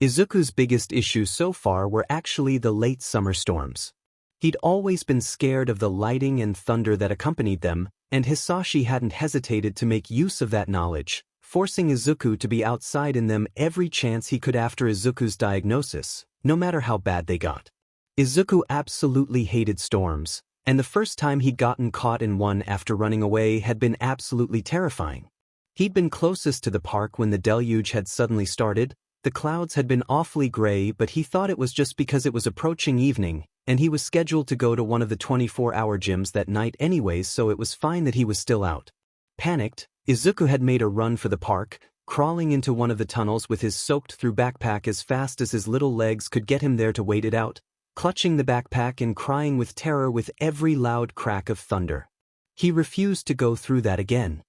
Izuku's biggest issues so far were actually the late summer storms. He'd always been scared of the lightning and thunder that accompanied them, and Hisashi hadn't hesitated to make use of that knowledge, forcing Izuku to be outside in them every chance he could after Izuku's diagnosis, no matter how bad they got. Izuku absolutely hated storms, and the first time he'd gotten caught in one after running away had been absolutely terrifying. He'd been closest to the park when the deluge had suddenly started. The clouds had been awfully gray, but he thought it was just because it was approaching evening, and he was scheduled to go to one of the 24-hour gyms that night anyways, so it was fine that he was still out. Panicked, Izuku had made a run for the park, crawling into one of the tunnels with his soaked-through backpack as fast as his little legs could get him there to wait it out, clutching the backpack and crying with terror with every loud crack of thunder. He refused to go through that again.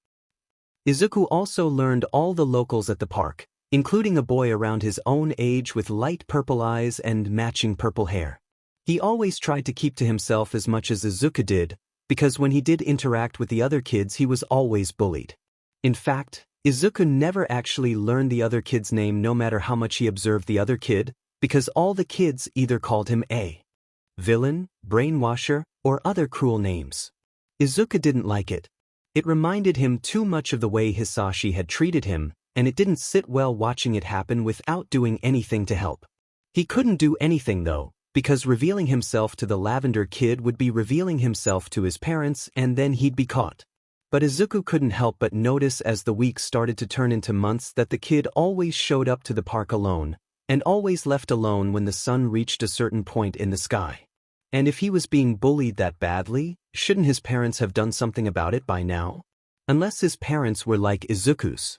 Izuku also learned all the locals at the park, including a boy around his own age with light purple eyes and matching purple hair. He always tried to keep to himself as much as Izuku did, because when he did interact with the other kids he was always bullied. In fact, Izuku never actually learned the other kid's name no matter how much he observed the other kid, because all the kids either called him a villain, brainwasher, or other cruel names. Izuku didn't like it. It reminded him too much of the way Hisashi had treated him, and it didn't sit well watching it happen without doing anything to help. He couldn't do anything though, because revealing himself to the Lavender Kid would be revealing himself to his parents and then he'd be caught. But Izuku couldn't help but notice as the weeks started to turn into months that the kid always showed up to the park alone, and always left alone when the sun reached a certain point in the sky. And if he was being bullied that badly, shouldn't his parents have done something about it by now? Unless his parents were like Izuku's.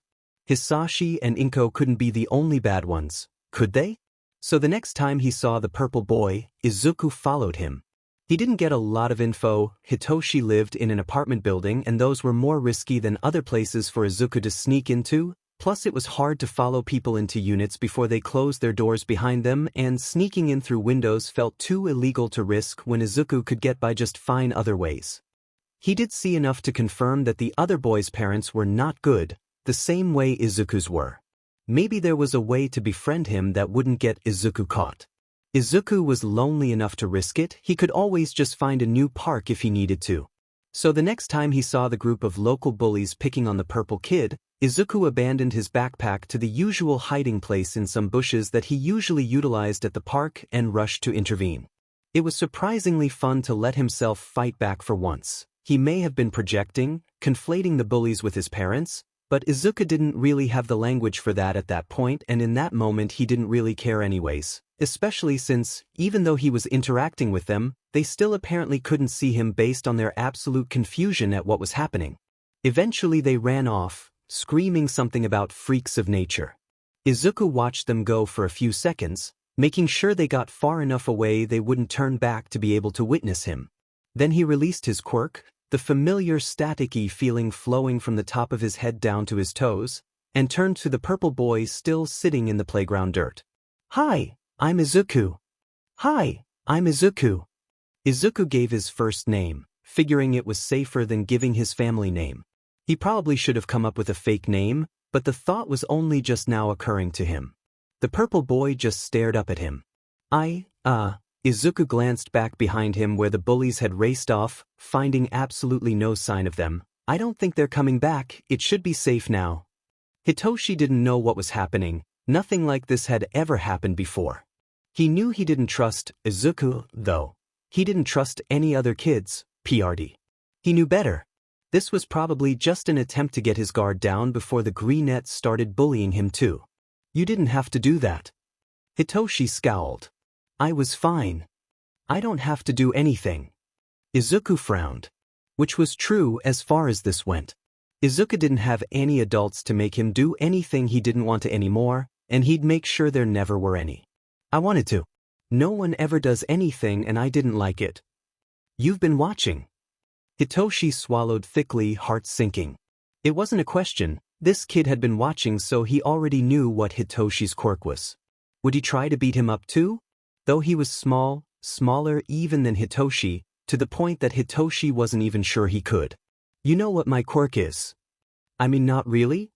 Hisashi and Inko couldn't be the only bad ones, could they? So the next time he saw the purple boy, Izuku followed him. He didn't get a lot of info. Hitoshi lived in an apartment building and those were more risky than other places for Izuku to sneak into, plus it was hard to follow people into units before they closed their doors behind them, and sneaking in through windows felt too illegal to risk when Izuku could get by just fine other ways. He did see enough to confirm that the other boy's parents were not good, the same way Izuku's were. Maybe there was a way to befriend him that wouldn't get Izuku caught. Izuku was lonely enough to risk it. He could always just find a new park if he needed to. So the next time he saw the group of local bullies picking on the purple kid, Izuku abandoned his backpack to the usual hiding place in some bushes that he usually utilized at the park and rushed to intervene. It was surprisingly fun to let himself fight back for once. He may have been projecting, conflating the bullies with his parents, but Izuku didn't really have the language for that at that point, and in that moment he didn't really care anyways, especially since, even though he was interacting with them, they still apparently couldn't see him based on their absolute confusion at what was happening. Eventually they ran off, screaming something about freaks of nature. Izuku watched them go for a few seconds, making sure they got far enough away they wouldn't turn back to be able to witness him. Then he released his quirk, the familiar static-y feeling flowing from the top of his head down to his toes, and turned to the purple boy still sitting in the playground dirt. "Hi, I'm Izuku." "Hi, I'm Izuku." Izuku gave his first name, figuring it was safer than giving his family name. He probably should have come up with a fake name, but the thought was only just now occurring to him. The purple boy just stared up at him. Izuku glanced back behind him where the bullies had raced off, finding absolutely no sign of them. "I don't think they're coming back. It should be safe now." Hitoshi didn't know what was happening. Nothing like this had ever happened before. He knew he didn't trust Izuku, though. He didn't trust any other kids, PRD. He knew better. This was probably just an attempt to get his guard down before the greenettes started bullying him too. "You didn't have to do that." Hitoshi scowled. "I was fine. I don't have to do anything." Izuku frowned. Which was true as far as this went. Izuku didn't have any adults to make him do anything he didn't want to anymore, and he'd make sure there never were any. "I wanted to. No one ever does anything and I didn't like it." "You've been watching." Hitoshi swallowed thickly, heart sinking. It wasn't a question. This kid had been watching, so he already knew what Hitoshi's quirk was. Would he try to beat him up too? Though he was small, smaller even than Hitoshi, to the point that Hitoshi wasn't even sure he could. "You know what my quirk is?" "I mean, not really?"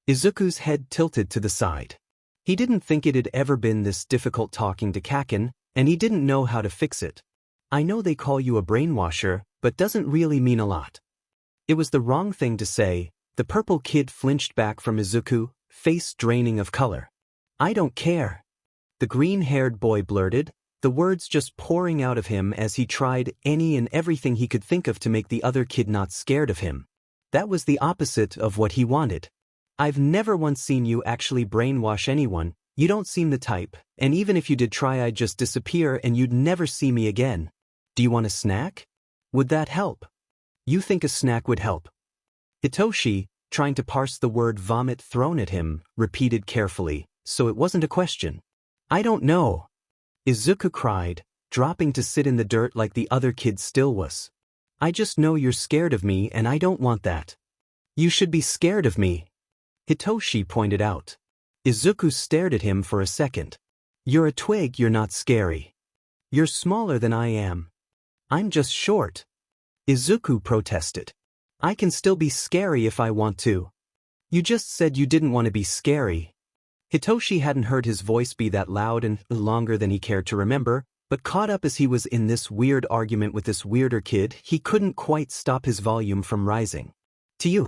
Izuku's head tilted to the side. He didn't think it had ever been this difficult talking to Kaken, and he didn't know how to fix it. "I know they call you a brainwasher, but doesn't really mean a lot." It was the wrong thing to say. The purple kid flinched back from Izuku, face draining of color. "I don't care." The green-haired boy blurted, the words just pouring out of him as he tried any and everything he could think of to make the other kid not scared of him. That was the opposite of what he wanted. "I've never once seen you actually brainwash anyone. You don't seem the type, and even if you did try I'd just disappear and you'd never see me again. Do you want a snack? Would that help?" "You think a snack would help?" Hitoshi, trying to parse the word vomit thrown at him, repeated carefully, so it wasn't a question. I don't know. Izuku cried, dropping to sit in the dirt like the other kid still was. I just know you're scared of me and I don't want that. You should be scared of me, Hitoshi pointed out. Izuku stared at him for a second. You're a twig, you're not scary. You're smaller than I am. I'm just short. Izuku protested. I can still be scary if I want to. You just said you didn't want to be scary. Hitoshi hadn't heard his voice be that loud and longer than he cared to remember, but caught up as he was in this weird argument with this weirder kid, he couldn't quite stop his volume from rising. To you.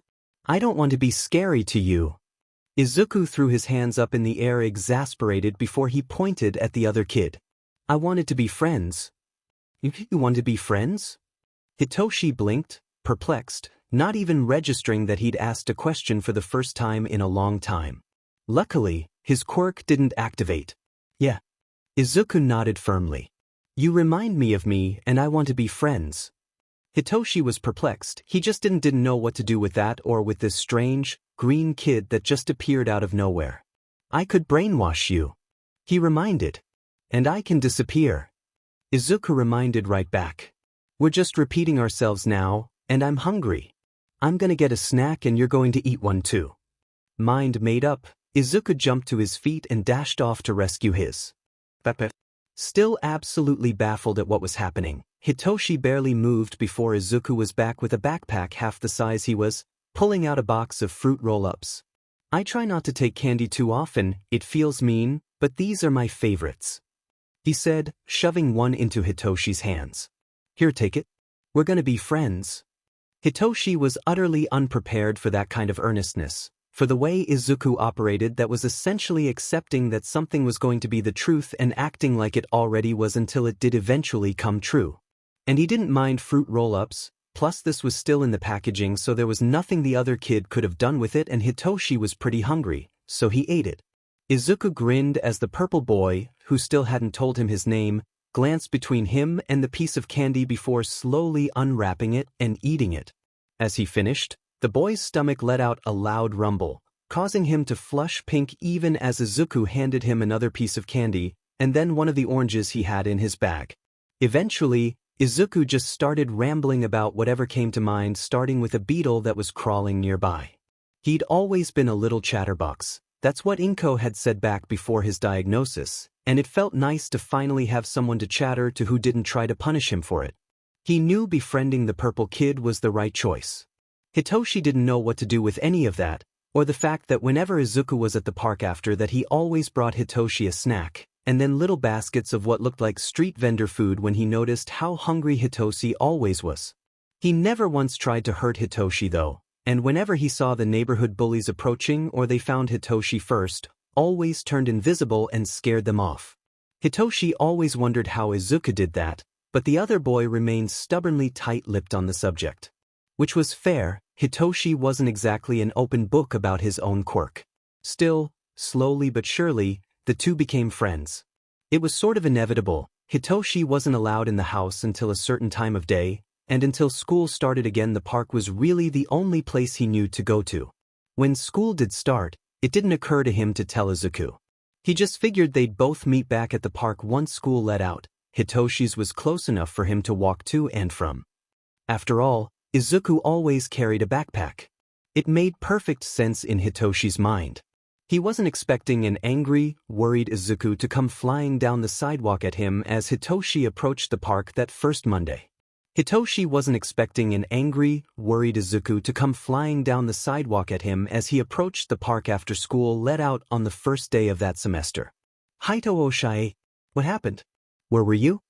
I don't want to be scary to you. Izuku threw his hands up in the air exasperated before he pointed at the other kid. I wanted to be friends. You want to be friends? Hitoshi blinked, perplexed, not even registering that he'd asked a question for the first time in a long time. Luckily, his quirk didn't activate. Yeah. Izuku nodded firmly. You remind me of me and I want to be friends. Hitoshi was perplexed. He just didn't know what to do with that or with this strange, green kid that just appeared out of nowhere. I could brainwash you. He reminded. And I can disappear. Izuku reminded right back. We're just repeating ourselves now, and I'm hungry. I'm gonna get a snack and you're going to eat one too. Mind made up, Izuku jumped to his feet and dashed off to rescue his. Still absolutely baffled at what was happening, Hitoshi barely moved before Izuku was back with a backpack half the size he was, pulling out a box of fruit roll-ups. I try not to take candy too often, it feels mean, but these are my favorites, he said, shoving one into Hitoshi's hands. Here, take it. We're gonna be friends. Hitoshi was utterly unprepared for that kind of earnestness, for the way Izuku operated that was essentially accepting that something was going to be the truth and acting like it already was until it did eventually come true. And he didn't mind fruit roll-ups, plus this was still in the packaging so there was nothing the other kid could have done with it and Hitoshi was pretty hungry, so he ate it. Izuku grinned as the purple boy, who still hadn't told him his name, glanced between him and the piece of candy before slowly unwrapping it and eating it. As he finished, the boy's stomach let out a loud rumble, causing him to flush pink even as Izuku handed him another piece of candy, and then one of the oranges he had in his bag. Eventually, Izuku just started rambling about whatever came to mind, starting with a beetle that was crawling nearby. He'd always been a little chatterbox. That's what Inko had said back before his diagnosis, and it felt nice to finally have someone to chatter to who didn't try to punish him for it. He knew befriending the purple kid was the right choice. Hitoshi didn't know what to do with any of that, or the fact that whenever Izuku was at the park after that he always brought Hitoshi a snack, and then little baskets of what looked like street vendor food when he noticed how hungry Hitoshi always was. He never once tried to hurt Hitoshi though, and whenever he saw the neighborhood bullies approaching or they found Hitoshi first, always turned invisible and scared them off. Hitoshi always wondered how Izuku did that, but the other boy remained stubbornly tight-lipped on the subject. Which was fair, Hitoshi wasn't exactly an open book about his own quirk. Still, slowly but surely, the two became friends. It was sort of inevitable. Hitoshi wasn't allowed in the house until a certain time of day, and until school started again the park was really the only place he knew to go to. When school did start, it didn't occur to him to tell Izuku. He just figured they'd both meet back at the park once school let out. Hitoshi's was close enough for him to walk to and from. After all, Izuku always carried a backpack. It made perfect sense in Hitoshi's mind. He wasn't expecting an angry, worried Izuku to come flying down the sidewalk at him as Hitoshi approached the park that first Monday. Hitoshi wasn't expecting an angry, worried Izuku to come flying down the sidewalk at him as he approached the park after school let out on the first day of that semester. Haito Oshai, what happened? Where were you?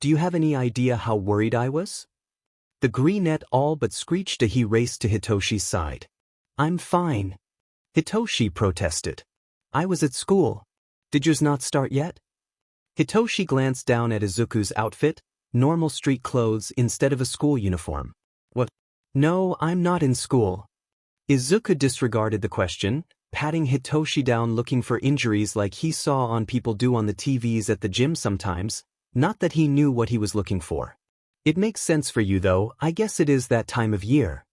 Do you have any idea how worried I was? The greenette all but screeched as he raced to Hitoshi's side. I'm fine. Hitoshi protested. I was at school. Did yours not start yet? Hitoshi glanced down at Izuku's outfit, normal street clothes instead of a school uniform. What? No, I'm not in school. Izuku disregarded the question, patting Hitoshi down looking for injuries like he saw on people do on the TVs at the gym sometimes, not that he knew what he was looking for. It makes sense for you though, I guess it is that time of year.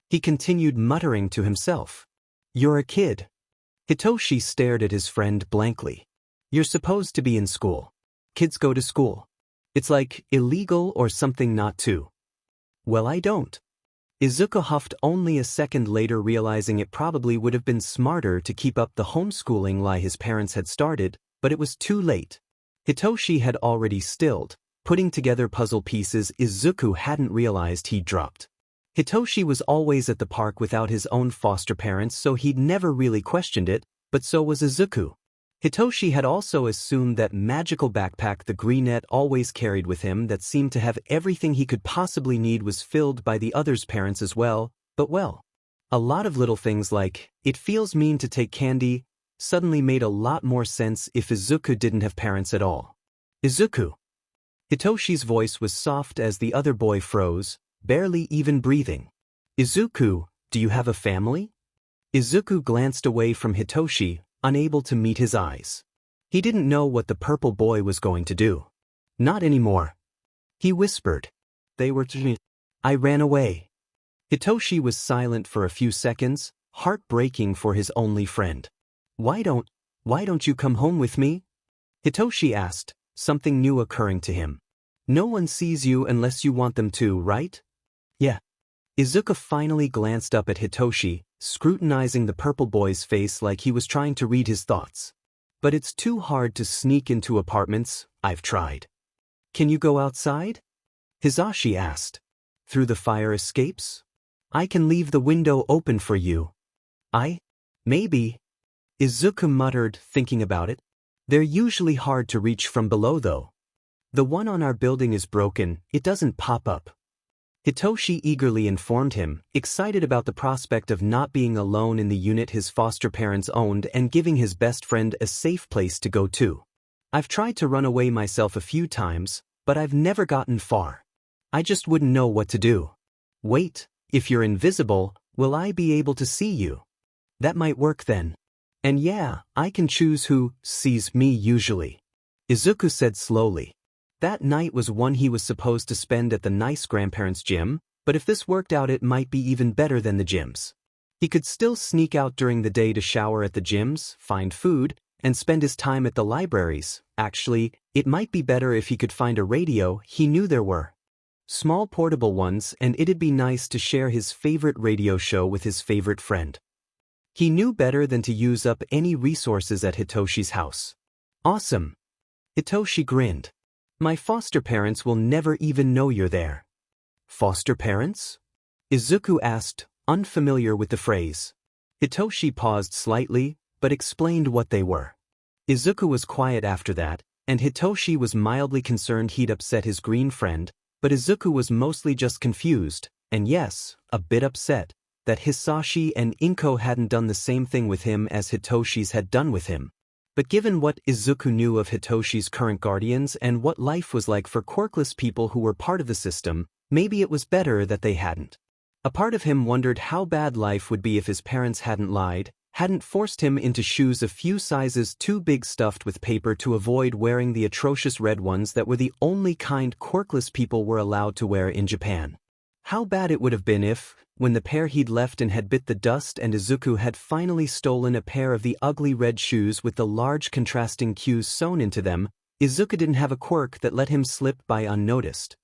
He continued muttering to himself. You're a kid. Hitoshi stared at his friend blankly. You're supposed to be in school. Kids go to school. It's like illegal or something not to. Well, I don't. Izuku huffed only a second later, realizing it probably would have been smarter to keep up the homeschooling lie his parents had started, but it was too late. Hitoshi had already stilled, putting together puzzle pieces Izuku hadn't realized he'd dropped. Hitoshi was always at the park without his own foster parents, so he'd never really questioned it, but so was Izuku. Hitoshi had also assumed that magical backpack the greenette always carried with him that seemed to have everything he could possibly need was filled by the others' parents as well, but well. A lot of little things like, it feels mean to take candy, suddenly made a lot more sense if Izuku didn't have parents at all. Izuku. Hitoshi's voice was soft as the other boy froze, barely even breathing. Izuku, do you have a family? Izuku glanced away from Hitoshi, unable to meet his eyes. He didn't know what the purple boy was going to do. Not anymore. He whispered. They were to me. I ran away. Hitoshi was silent for a few seconds, heartbreaking for his only friend. Why don't you come home with me? Hitoshi asked, something new occurring to him. No one sees you unless you want them to, right? Yeah. Izuku finally glanced up at Hitoshi, scrutinizing the purple boy's face like he was trying to read his thoughts. But it's too hard to sneak into apartments, I've tried. Can you go outside? Hisashi asked. Through the fire escapes? I can leave the window open for you. Maybe. Izuku muttered, thinking about it. They're usually hard to reach from below though. The one on our building is broken, it doesn't pop up. Hitoshi eagerly informed him, excited about the prospect of not being alone in the unit his foster parents owned and giving his best friend a safe place to go to. I've tried to run away myself a few times, but I've never gotten far. I just wouldn't know what to do. Wait, if you're invisible, will I be able to see you? That might work then. And yeah, I can choose who sees me usually. Izuku said slowly. That night was one he was supposed to spend at the nice grandparents' gym, but if this worked out it might be even better than the gyms. He could still sneak out during the day to shower at the gyms, find food, and spend his time at the libraries. Actually, it might be better if he could find a radio. He knew there were small portable ones, and it'd be nice to share his favorite radio show with his favorite friend. He knew better than to use up any resources at Hitoshi's house. Awesome. Hitoshi grinned. My foster parents will never even know you're there. Foster parents? Izuku asked, unfamiliar with the phrase. Hitoshi paused slightly, but explained what they were. Izuku was quiet after that, and Hitoshi was mildly concerned he'd upset his green friend, but Izuku was mostly just confused, and yes, a bit upset, that Hisashi and Inko hadn't done the same thing with him as Hitoshi's had done with him. But given what Izuku knew of Hitoshi's current guardians and what life was like for quirkless people who were part of the system, maybe it was better that they hadn't. A part of him wondered how bad life would be if his parents hadn't lied, hadn't forced him into shoes a few sizes too big stuffed with paper to avoid wearing the atrocious red ones that were the only kind quirkless people were allowed to wear in Japan. How bad it would have been if, when the pair he'd left in had bit the dust and Izuku had finally stolen a pair of the ugly red shoes with the large contrasting cues sewn into them, Izuku didn't have a quirk that let him slip by unnoticed.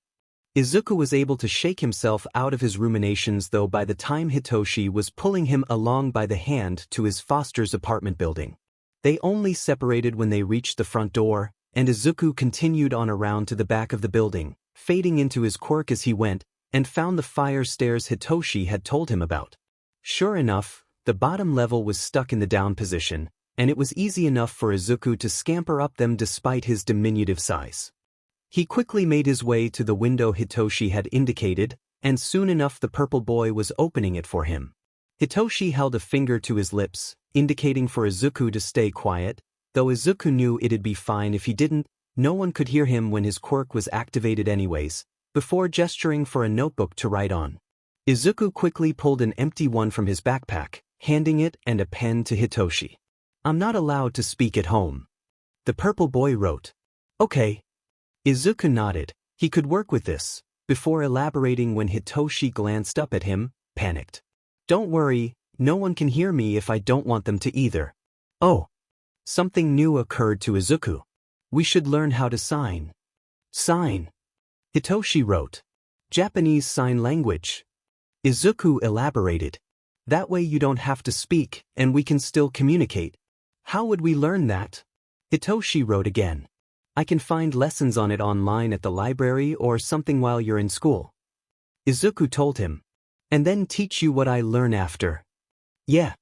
Izuku was able to shake himself out of his ruminations though by the time Hitoshi was pulling him along by the hand to his foster's apartment building. They only separated when they reached the front door, and Izuku continued on around to the back of the building, fading into his quirk as he went, and found the fire stairs Hitoshi had told him about. Sure enough, the bottom level was stuck in the down position, and it was easy enough for Izuku to scamper up them despite his diminutive size. He quickly made his way to the window Hitoshi had indicated, and soon enough the purple boy was opening it for him. Hitoshi held a finger to his lips, indicating for Izuku to stay quiet, though Izuku knew it'd be fine if he didn't. No one could hear him when his quirk was activated anyways, before gesturing for a notebook to write on. Izuku quickly pulled an empty one from his backpack, handing it and a pen to Hitoshi. I'm not allowed to speak at home. The purple boy wrote. Okay. Izuku nodded. He could work with this, before elaborating when Hitoshi glanced up at him, panicked. Don't worry, no one can hear me if I don't want them to either. Oh. Something new occurred to Izuku. We should learn how to sign. Sign. Hitoshi wrote. Japanese sign language. Izuku elaborated. That way you don't have to speak, and we can still communicate. How would we learn that? Hitoshi wrote again. I can find lessons on it online at the library or something while you're in school. Izuku told him. And then teach you what I learn after. Yeah.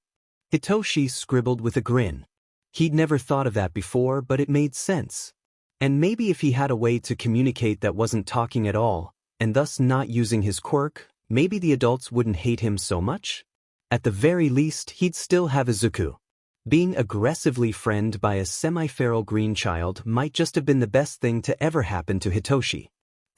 Hitoshi scribbled with a grin. He'd never thought of that before, but it made sense. And maybe if he had a way to communicate that wasn't talking at all, and thus not using his quirk, maybe the adults wouldn't hate him so much? At the very least, he'd still have Izuku. Being aggressively friended by a semi-feral green child might just have been the best thing to ever happen to Hitoshi.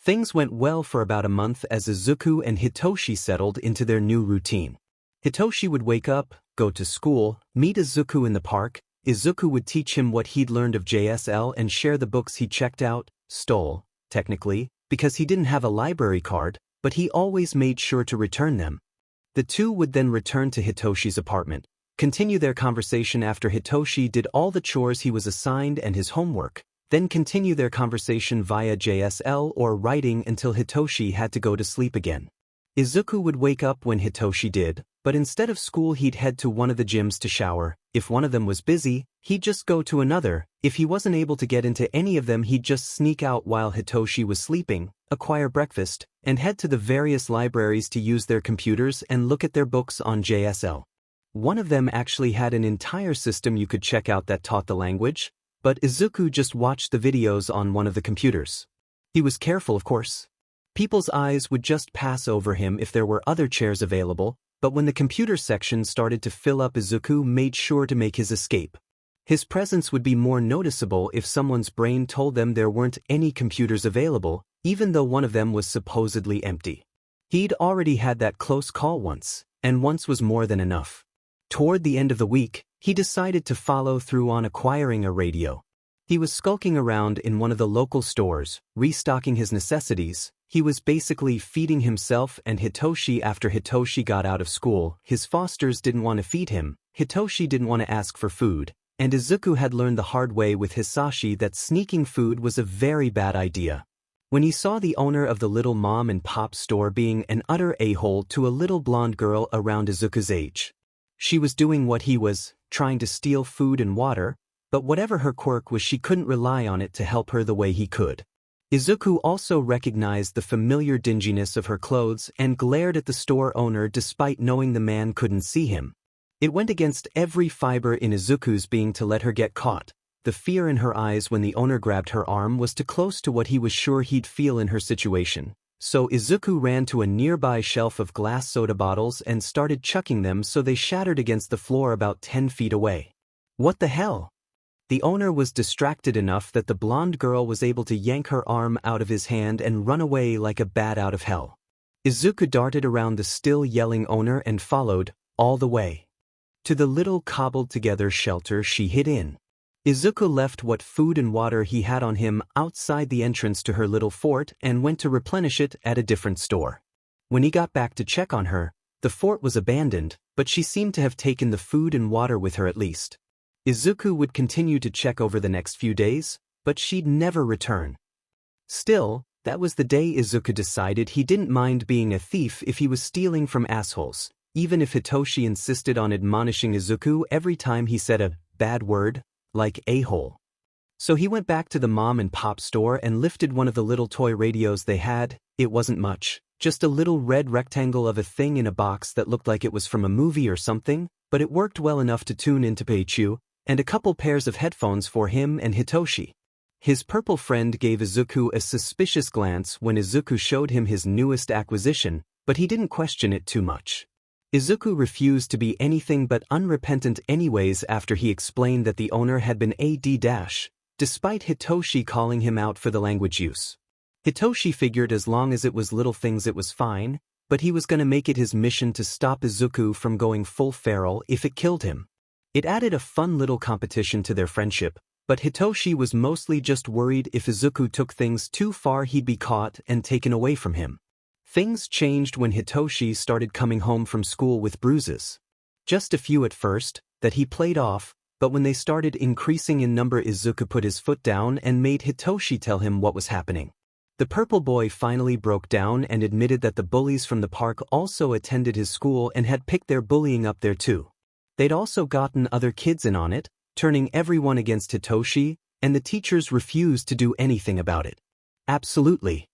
Things went well for about a month as Izuku and Hitoshi settled into their new routine. Hitoshi would wake up, go to school, meet Izuku in the park. Izuku would teach him what he'd learned of JSL and share the books he checked out, stole, technically, because he didn't have a library card, but he always made sure to return them. The two would then return to Hitoshi's apartment, continue their conversation after Hitoshi did all the chores he was assigned and his homework, then continue their conversation via JSL or writing until Hitoshi had to go to sleep again. Izuku would wake up when Hitoshi did, but instead of school he'd head to one of the gyms to shower. If one of them was busy, he'd just go to another. If he wasn't able to get into any of them, he'd just sneak out while Hitoshi was sleeping, acquire breakfast, and head to the various libraries to use their computers and look at their books on JSL. One of them actually had an entire system you could check out that taught the language, but Izuku just watched the videos on one of the computers. He was careful, of course. People's eyes would just pass over him if there were other chairs available, but when the computer section started to fill up, Izuku made sure to make his escape. His presence would be more noticeable if someone's brain told them there weren't any computers available, even though one of them was supposedly empty. He'd already had that close call once, and once was more than enough. Toward the end of the week, he decided to follow through on acquiring a radio. He was skulking around in one of the local stores, restocking his necessities. He was basically feeding himself and Hitoshi after Hitoshi got out of school. His fosters didn't want to feed him, Hitoshi didn't want to ask for food, and Izuku had learned the hard way with Hisashi that sneaking food was a very bad idea. When he saw the owner of the little mom-and-pop store being an utter a-hole to a little blonde girl around Izuku's age. She was doing what he was, trying to steal food and water, but whatever her quirk was, she couldn't rely on it to help her the way he could. Izuku also recognized the familiar dinginess of her clothes and glared at the store owner despite knowing the man couldn't see him. It went against every fiber in Izuku's being to let her get caught. The fear in her eyes when the owner grabbed her arm was too close to what he was sure he'd feel in her situation. So Izuku ran to a nearby shelf of glass soda bottles and started chucking them so they shattered against the floor about 10 feet away. What the hell? The owner was distracted enough that the blonde girl was able to yank her arm out of his hand and run away like a bat out of hell. Izuku darted around the still yelling owner and followed, all the way, to the little cobbled-together shelter she hid in. Izuku left what food and water he had on him outside the entrance to her little fort and went to replenish it at a different store. When he got back to check on her, the fort was abandoned, but she seemed to have taken the food and water with her at least. Izuku would continue to check over the next few days, but she'd never return. Still, that was the day Izuku decided he didn't mind being a thief if he was stealing from assholes, even if Hitoshi insisted on admonishing Izuku every time he said a bad word, like a-hole. So he went back to the mom-and-pop store and lifted one of the little toy radios they had. It wasn't much, just a little red rectangle of a thing in a box that looked like it was from a movie or something, but it worked well enough to tune into Peichu, and a couple pairs of headphones for him and Hitoshi. His purple friend gave Izuku a suspicious glance when Izuku showed him his newest acquisition, but he didn't question it too much. Izuku refused to be anything but unrepentant anyways after he explained that the owner had been despite Hitoshi calling him out for the language use. Hitoshi figured as long as it was little things it was fine, but he was going to make it his mission to stop Izuku from going full feral if it killed him. It added a fun little competition to their friendship, but Hitoshi was mostly just worried if Izuku took things too far he'd be caught and taken away from him. Things changed when Hitoshi started coming home from school with bruises. Just a few at first, that he played off, but when they started increasing in number, Izuku put his foot down and made Hitoshi tell him what was happening. The purple boy finally broke down and admitted that the bullies from the park also attended his school and had picked their bullying up there too. They'd also gotten other kids in on it, turning everyone against Hitoshi, and the teachers refused to do anything about it. Absolutely.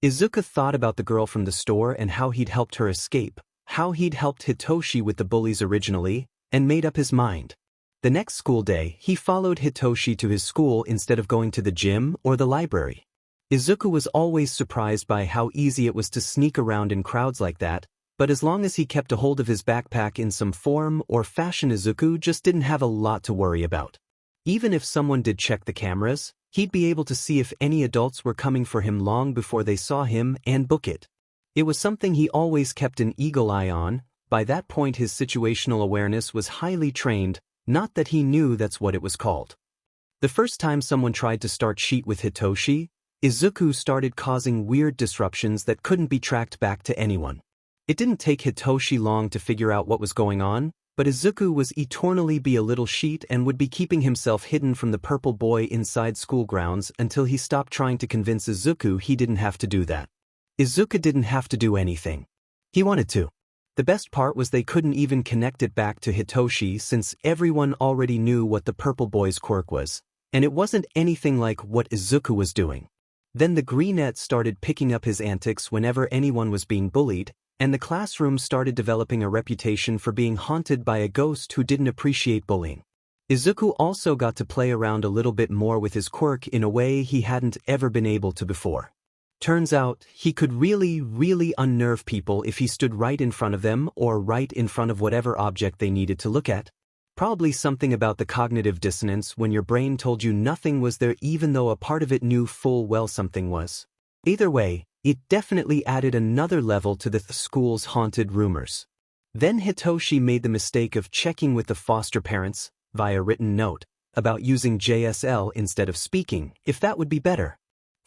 Izuku thought about the girl from the store and how he'd helped her escape, how he'd helped Hitoshi with the bullies originally, and made up his mind. The next school day, he followed Hitoshi to his school instead of going to the gym or the library. Izuku was always surprised by how easy it was to sneak around in crowds like that, but as long as he kept a hold of his backpack in some form or fashion, Izuku just didn't have a lot to worry about. Even if someone did check the cameras, he'd be able to see if any adults were coming for him long before they saw him and book it. It was something he always kept an eagle eye on. By that point his situational awareness was highly trained, not that he knew that's what it was called. The first time someone tried to start cheat with Hitoshi, Izuku started causing weird disruptions that couldn't be tracked back to anyone. It didn't take Hitoshi long to figure out what was going on, but Izuku was eternally be a little sheet and would be keeping himself hidden from the purple boy inside school grounds until he stopped trying to convince Izuku he didn't have to do that. Izuku didn't have to do anything. He wanted to. The best part was they couldn't even connect it back to Hitoshi since everyone already knew what the purple boy's quirk was, and it wasn't anything like what Izuku was doing. Then the greenette started picking up his antics whenever anyone was being bullied, and the classroom started developing a reputation for being haunted by a ghost who didn't appreciate bullying. Izuku also got to play around a little bit more with his quirk in a way he hadn't ever been able to before. Turns out, he could really unnerve people if he stood right in front of them or right in front of whatever object they needed to look at. Probably something about the cognitive dissonance when your brain told you nothing was there even though a part of it knew full well something was. Either way, it definitely added another level to the school's haunted rumors. Then Hitoshi made the mistake of checking with the foster parents, via written note, about using JSL instead of speaking, if that would be better.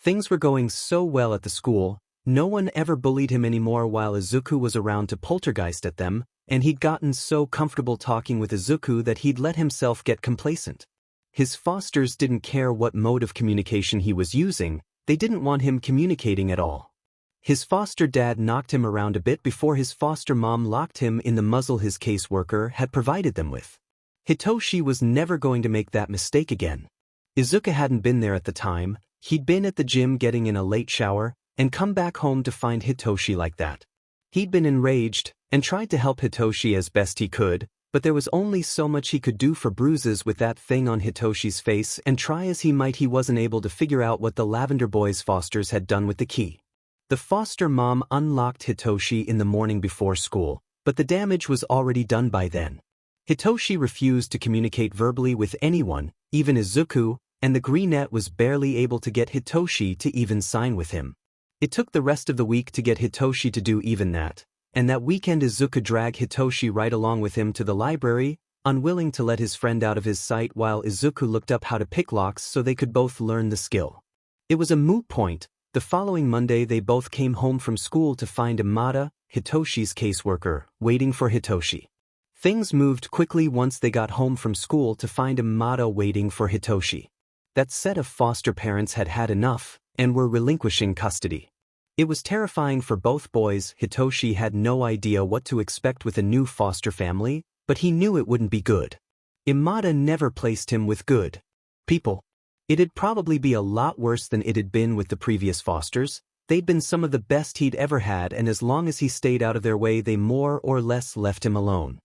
Things were going so well at the school, no one ever bullied him anymore while Izuku was around to poltergeist at them, and he'd gotten so comfortable talking with Izuku that he'd let himself get complacent. His fosters didn't care what mode of communication he was using, they didn't want him communicating at all. His foster dad knocked him around a bit before his foster mom locked him in the muzzle his caseworker had provided them with. Hitoshi was never going to make that mistake again. Izuku hadn't been there at the time, he'd been at the gym getting in a late shower, and come back home to find Hitoshi like that. He'd been enraged, and tried to help Hitoshi as best he could, but there was only so much he could do for bruises with that thing on Hitoshi's face, and try as he might he wasn't able to figure out what the Lavender Boy's fosters had done with the key. The foster mom unlocked Hitoshi in the morning before school, but the damage was already done by then. Hitoshi refused to communicate verbally with anyone, even Izuku, and the greenette was barely able to get Hitoshi to even sign with him. It took the rest of the week to get Hitoshi to do even that, and that weekend Izuku dragged Hitoshi right along with him to the library, unwilling to let his friend out of his sight while Izuku looked up how to pick locks so they could both learn the skill. It was a moot point. The following Monday they both came home from school to find Imada, Hitoshi's caseworker, waiting for Hitoshi. Things moved quickly once they got home from school to find Imada waiting for Hitoshi. That set of foster parents had had enough, and were relinquishing custody. It was terrifying for both boys. Hitoshi had no idea what to expect with a new foster family, but he knew it wouldn't be good. Imada never placed him with good people. It'd probably be a lot worse than it had been with the previous fosters. They'd been some of the best he'd ever had, and as long as he stayed out of their way they more or less left him alone.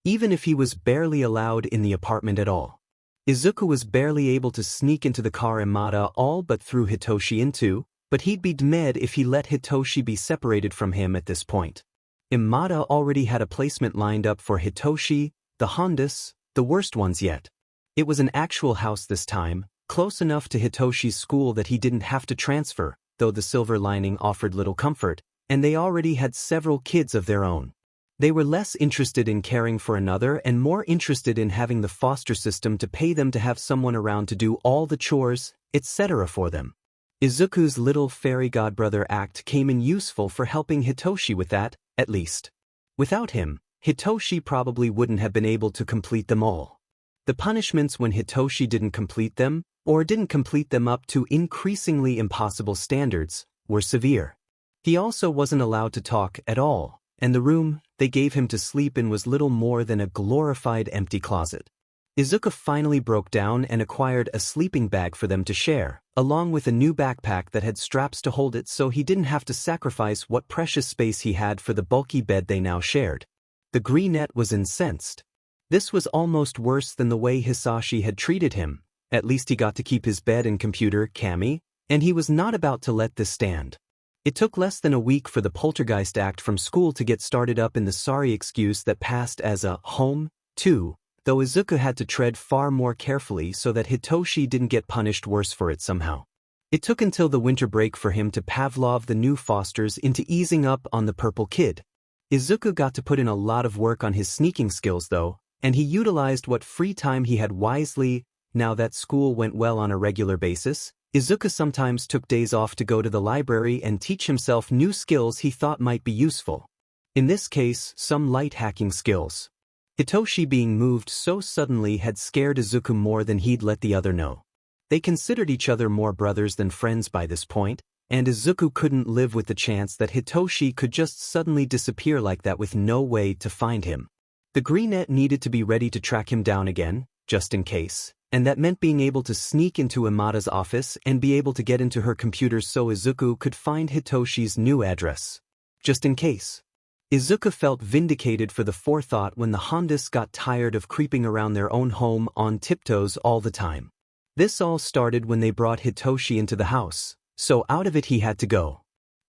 Even if he was barely allowed in the apartment at all. Izuku was barely able to sneak into the car Imada all but threw Hitoshi into, but he'd be dead if he let Hitoshi be separated from him at this point. Imada already had a placement lined up for Hitoshi, the Hondas, the worst ones yet. It was an actual house this time, close enough to Hitoshi's school that he didn't have to transfer, though the silver lining offered little comfort, and they already had several kids of their own. They were less interested in caring for another and more interested in having the foster system to pay them to have someone around to do all the chores, etc. for them. Izuku's little fairy godbrother act came in useful for helping Hitoshi with that, at least. Without him, Hitoshi probably wouldn't have been able to complete them all. The punishments when Hitoshi didn't complete them, or didn't complete them up to increasingly impossible standards, were severe. He also wasn't allowed to talk at all, and the room they gave him to sleep in was little more than a glorified empty closet. Izuku finally broke down and acquired a sleeping bag for them to share, along with a new backpack that had straps to hold it so he didn't have to sacrifice what precious space he had for the bulky bed they now shared. The Greenette was incensed. This was almost worse than the way Hisashi had treated him. At least he got to keep his bed and computer, Kami, and he was not about to let this stand. It took less than a week for the poltergeist act from school to get started up in the sorry excuse that passed as a home, too, though Izuku had to tread far more carefully so that Hitoshi didn't get punished worse for it somehow. It took until the winter break for him to Pavlov the new Fosters into easing up on the purple kid. Izuku got to put in a lot of work on his sneaking skills though, and he utilized what free time he had wisely. Now that school went well on a regular basis, Izuku sometimes took days off to go to the library and teach himself new skills he thought might be useful. In this case, some light hacking skills. Hitoshi being moved so suddenly had scared Izuku more than he'd let the other know. They considered each other more brothers than friends by this point, and Izuku couldn't live with the chance that Hitoshi could just suddenly disappear like that with no way to find him. The Greenette needed to be ready to track him down again, just in case, and that meant being able to sneak into Imada's office and be able to get into her computer so Izuku could find Hitoshi's new address. Just in case. Izuku felt vindicated for the forethought when the Hondas got tired of creeping around their own home on tiptoes all the time. This all started when they brought Hitoshi into the house, so out of it he had to go.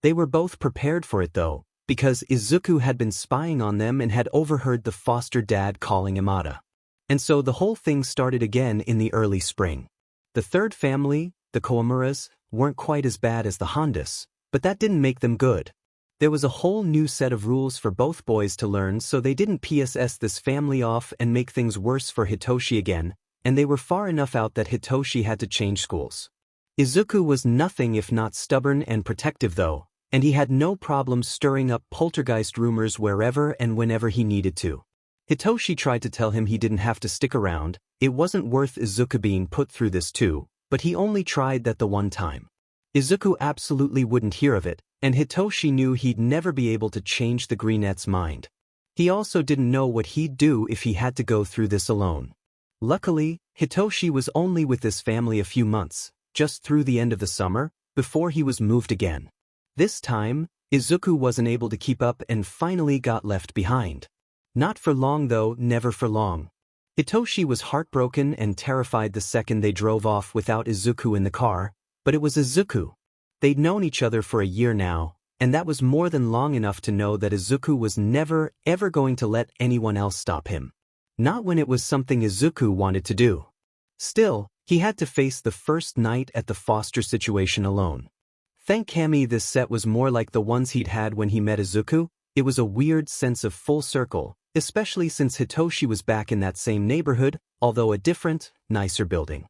They were both prepared for it though, because Izuku had been spying on them and had overheard the foster dad calling Imada. And so the whole thing started again in the early spring. The third family, the Koamuras, weren't quite as bad as the Hondas, but that didn't make them good. There was a whole new set of rules for both boys to learn so they didn't PSS this family off and make things worse for Hitoshi again, and they were far enough out that Hitoshi had to change schools. Izuku was nothing if not stubborn and protective though, and he had no problem stirring up poltergeist rumors wherever and whenever he needed to. Hitoshi tried to tell him he didn't have to stick around, it wasn't worth Izuku being put through this too, but he only tried that the one time. Izuku absolutely wouldn't hear of it, and Hitoshi knew he'd never be able to change the Greenette's mind. He also didn't know what he'd do if he had to go through this alone. Luckily, Hitoshi was only with this family a few months, just through the end of the summer, before he was moved again. This time, Izuku wasn't able to keep up and finally got left behind. Not for long though, never for long. Hitoshi was heartbroken and terrified the second they drove off without Izuku in the car, but it was Izuku. They'd known each other for a year now, and that was more than long enough to know that Izuku was never, ever going to let anyone else stop him. Not when it was something Izuku wanted to do. Still, he had to face the first night at the foster situation alone. Thank Kami this set was more like the ones he'd had when he met Izuku. It was a weird sense of full circle, especially since Hitoshi was back in that same neighborhood, although a different, nicer building.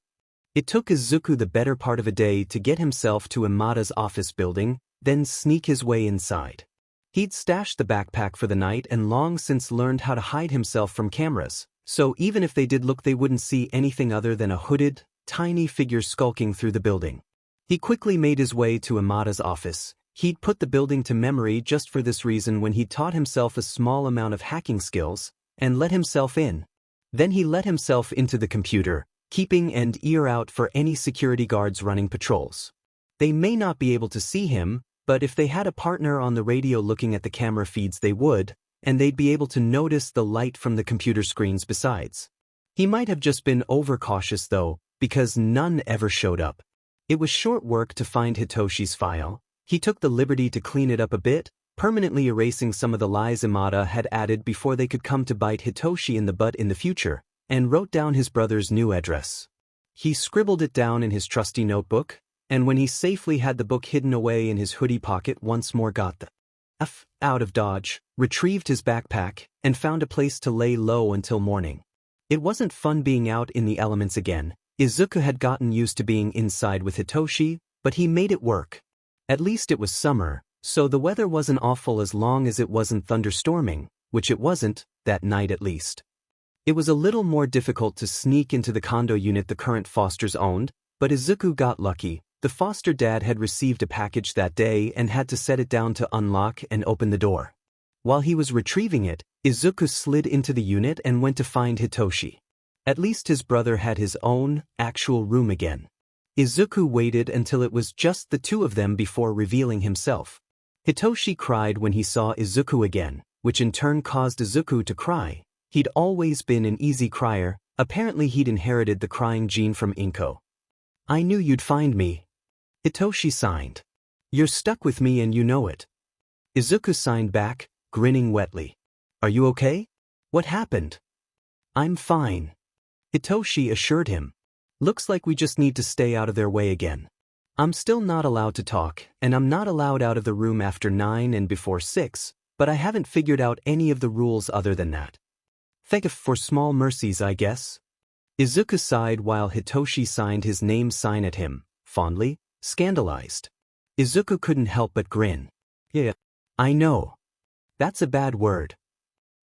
It took Izuku the better part of a day to get himself to Imada's office building, then sneak his way inside. He'd stashed the backpack for the night and long since learned how to hide himself from cameras, so even if they did look they wouldn't see anything other than a hooded, tiny figure skulking through the building. He quickly made his way to Imada's office. He'd put the building to memory just for this reason when he taught himself a small amount of hacking skills, and let himself in. Then he let himself into the computer, keeping an ear out for any security guards running patrols. They may not be able to see him, but if they had a partner on the radio looking at the camera feeds they would, and they'd be able to notice the light from the computer screens besides. He might have just been overcautious though, because none ever showed up. It was short work to find Hitoshi's file. He took the liberty to clean it up a bit, permanently erasing some of the lies Imada had added before they could come to bite Hitoshi in the butt in the future, and wrote down his brother's new address. He scribbled it down in his trusty notebook, and when he safely had the book hidden away in his hoodie pocket once more got the F out of Dodge, retrieved his backpack, and found a place to lay low until morning. It wasn't fun being out in the elements again. Izuku had gotten used to being inside with Hitoshi, But he made it work. At least it was summer, so the weather wasn't awful as long as it wasn't thunderstorming, which it wasn't, that night at least. It was a little more difficult to sneak into the condo unit the current Fosters owned, but Izuku got lucky. The foster dad had received a package that day and had to set it down to unlock and open the door. While he was retrieving it, Izuku slid into the unit and went to find Hitoshi. At least his brother had his own, actual room again. Izuku waited until it was just the two of them before revealing himself. Hitoshi cried when he saw Izuku again, which in turn caused Izuku to cry. He'd always been an easy crier, apparently he'd inherited the crying gene from Inko. "I knew you'd find me." Hitoshi signed. "You're stuck with me and you know it." Izuku signed back, grinning wetly. "Are you okay? What happened?" "I'm fine," Hitoshi assured him. "Looks like we just need to stay out of their way again. I'm still not allowed to talk, and I'm not allowed out of the room after 9 and before 6, but I haven't figured out any of the rules other than that. Thank you for small mercies, I guess." Izuku sighed while Hitoshi signed his name sign at him, fondly, scandalized. Izuku couldn't help but grin. "Yeah, I know. That's a bad word."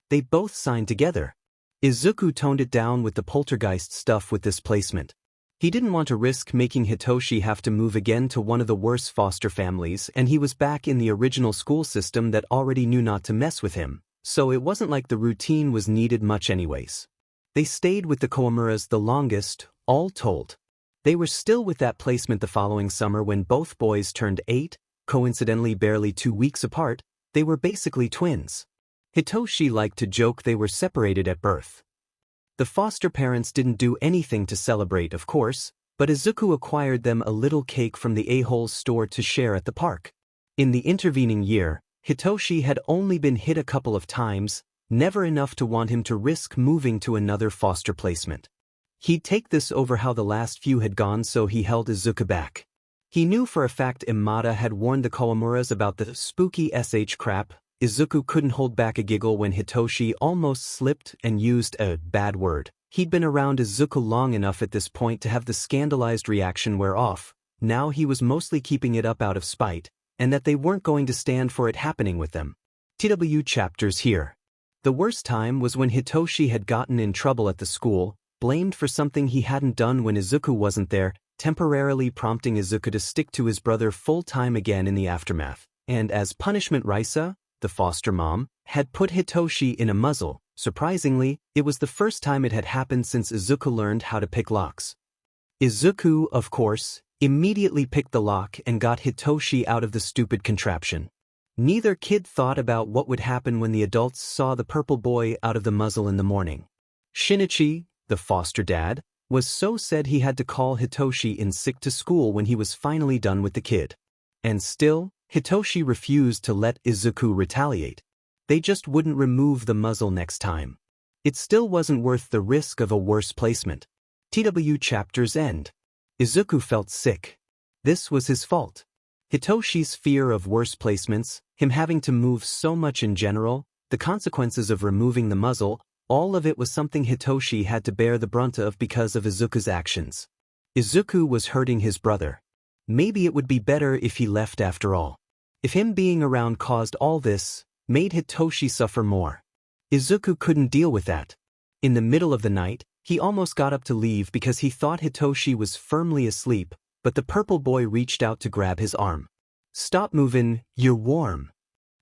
They both signed together. Izuku toned it down with the poltergeist stuff with this placement. He didn't want to risk making Hitoshi have to move again to one of the worst foster families, and he was back in the original school system that already knew not to mess with him, so it wasn't like the routine was needed much anyways. They stayed with the Koamuras the longest, all told. They were still with that placement the following summer when both boys turned 8, coincidentally barely 2 weeks apart. They were basically twins. Hitoshi liked to joke they were separated at birth. The foster parents didn't do anything to celebrate, of course, but Izuku acquired them a little cake from the A-Hole's store to share at the park. In the intervening year, Hitoshi had only been hit a couple of times, never enough to want him to risk moving to another foster placement. He'd take this over how the last few had gone, so he held Izuku back. He knew for a fact Imada had warned the Koamuras about the spooky SH crap. Izuku couldn't hold back a giggle when Hitoshi almost slipped and used a bad word. He'd been around Izuku long enough at this point to have the scandalized reaction wear off. Now he was mostly keeping it up out of spite, and that they weren't going to stand for it happening with them. TW chapters here. The worst time was when Hitoshi had gotten in trouble at the school, blamed for something he hadn't done when Izuku wasn't there, temporarily prompting Izuku to stick to his brother full-time again in the aftermath. And as punishment, Risa, the foster mom, had put Hitoshi in a muzzle. Surprisingly, it was the first time it had happened since Izuku learned how to pick locks. Izuku, of course, immediately picked the lock and got Hitoshi out of the stupid contraption. Neither kid thought about what would happen when the adults saw the purple boy out of the muzzle in the morning. Shinichi, the foster dad, was so sad he had to call Hitoshi in sick to school when he was finally done with the kid. And still, Hitoshi refused to let Izuku retaliate. They just wouldn't remove the muzzle next time. It still wasn't worth the risk of a worse placement. TW chapter's end. Izuku felt sick. This was his fault. Hitoshi's fear of worse placements, him having to move so much in general, the consequences of removing the muzzle, all of it was something Hitoshi had to bear the brunt of because of Izuku's actions. Izuku was hurting his brother. Maybe it would be better if he left after all. If him being around caused all this, made Hitoshi suffer more. Izuku couldn't deal with that. In the middle of the night, he almost got up to leave because he thought Hitoshi was firmly asleep, but the purple boy reached out to grab his arm. "Stop movin', you're warm,"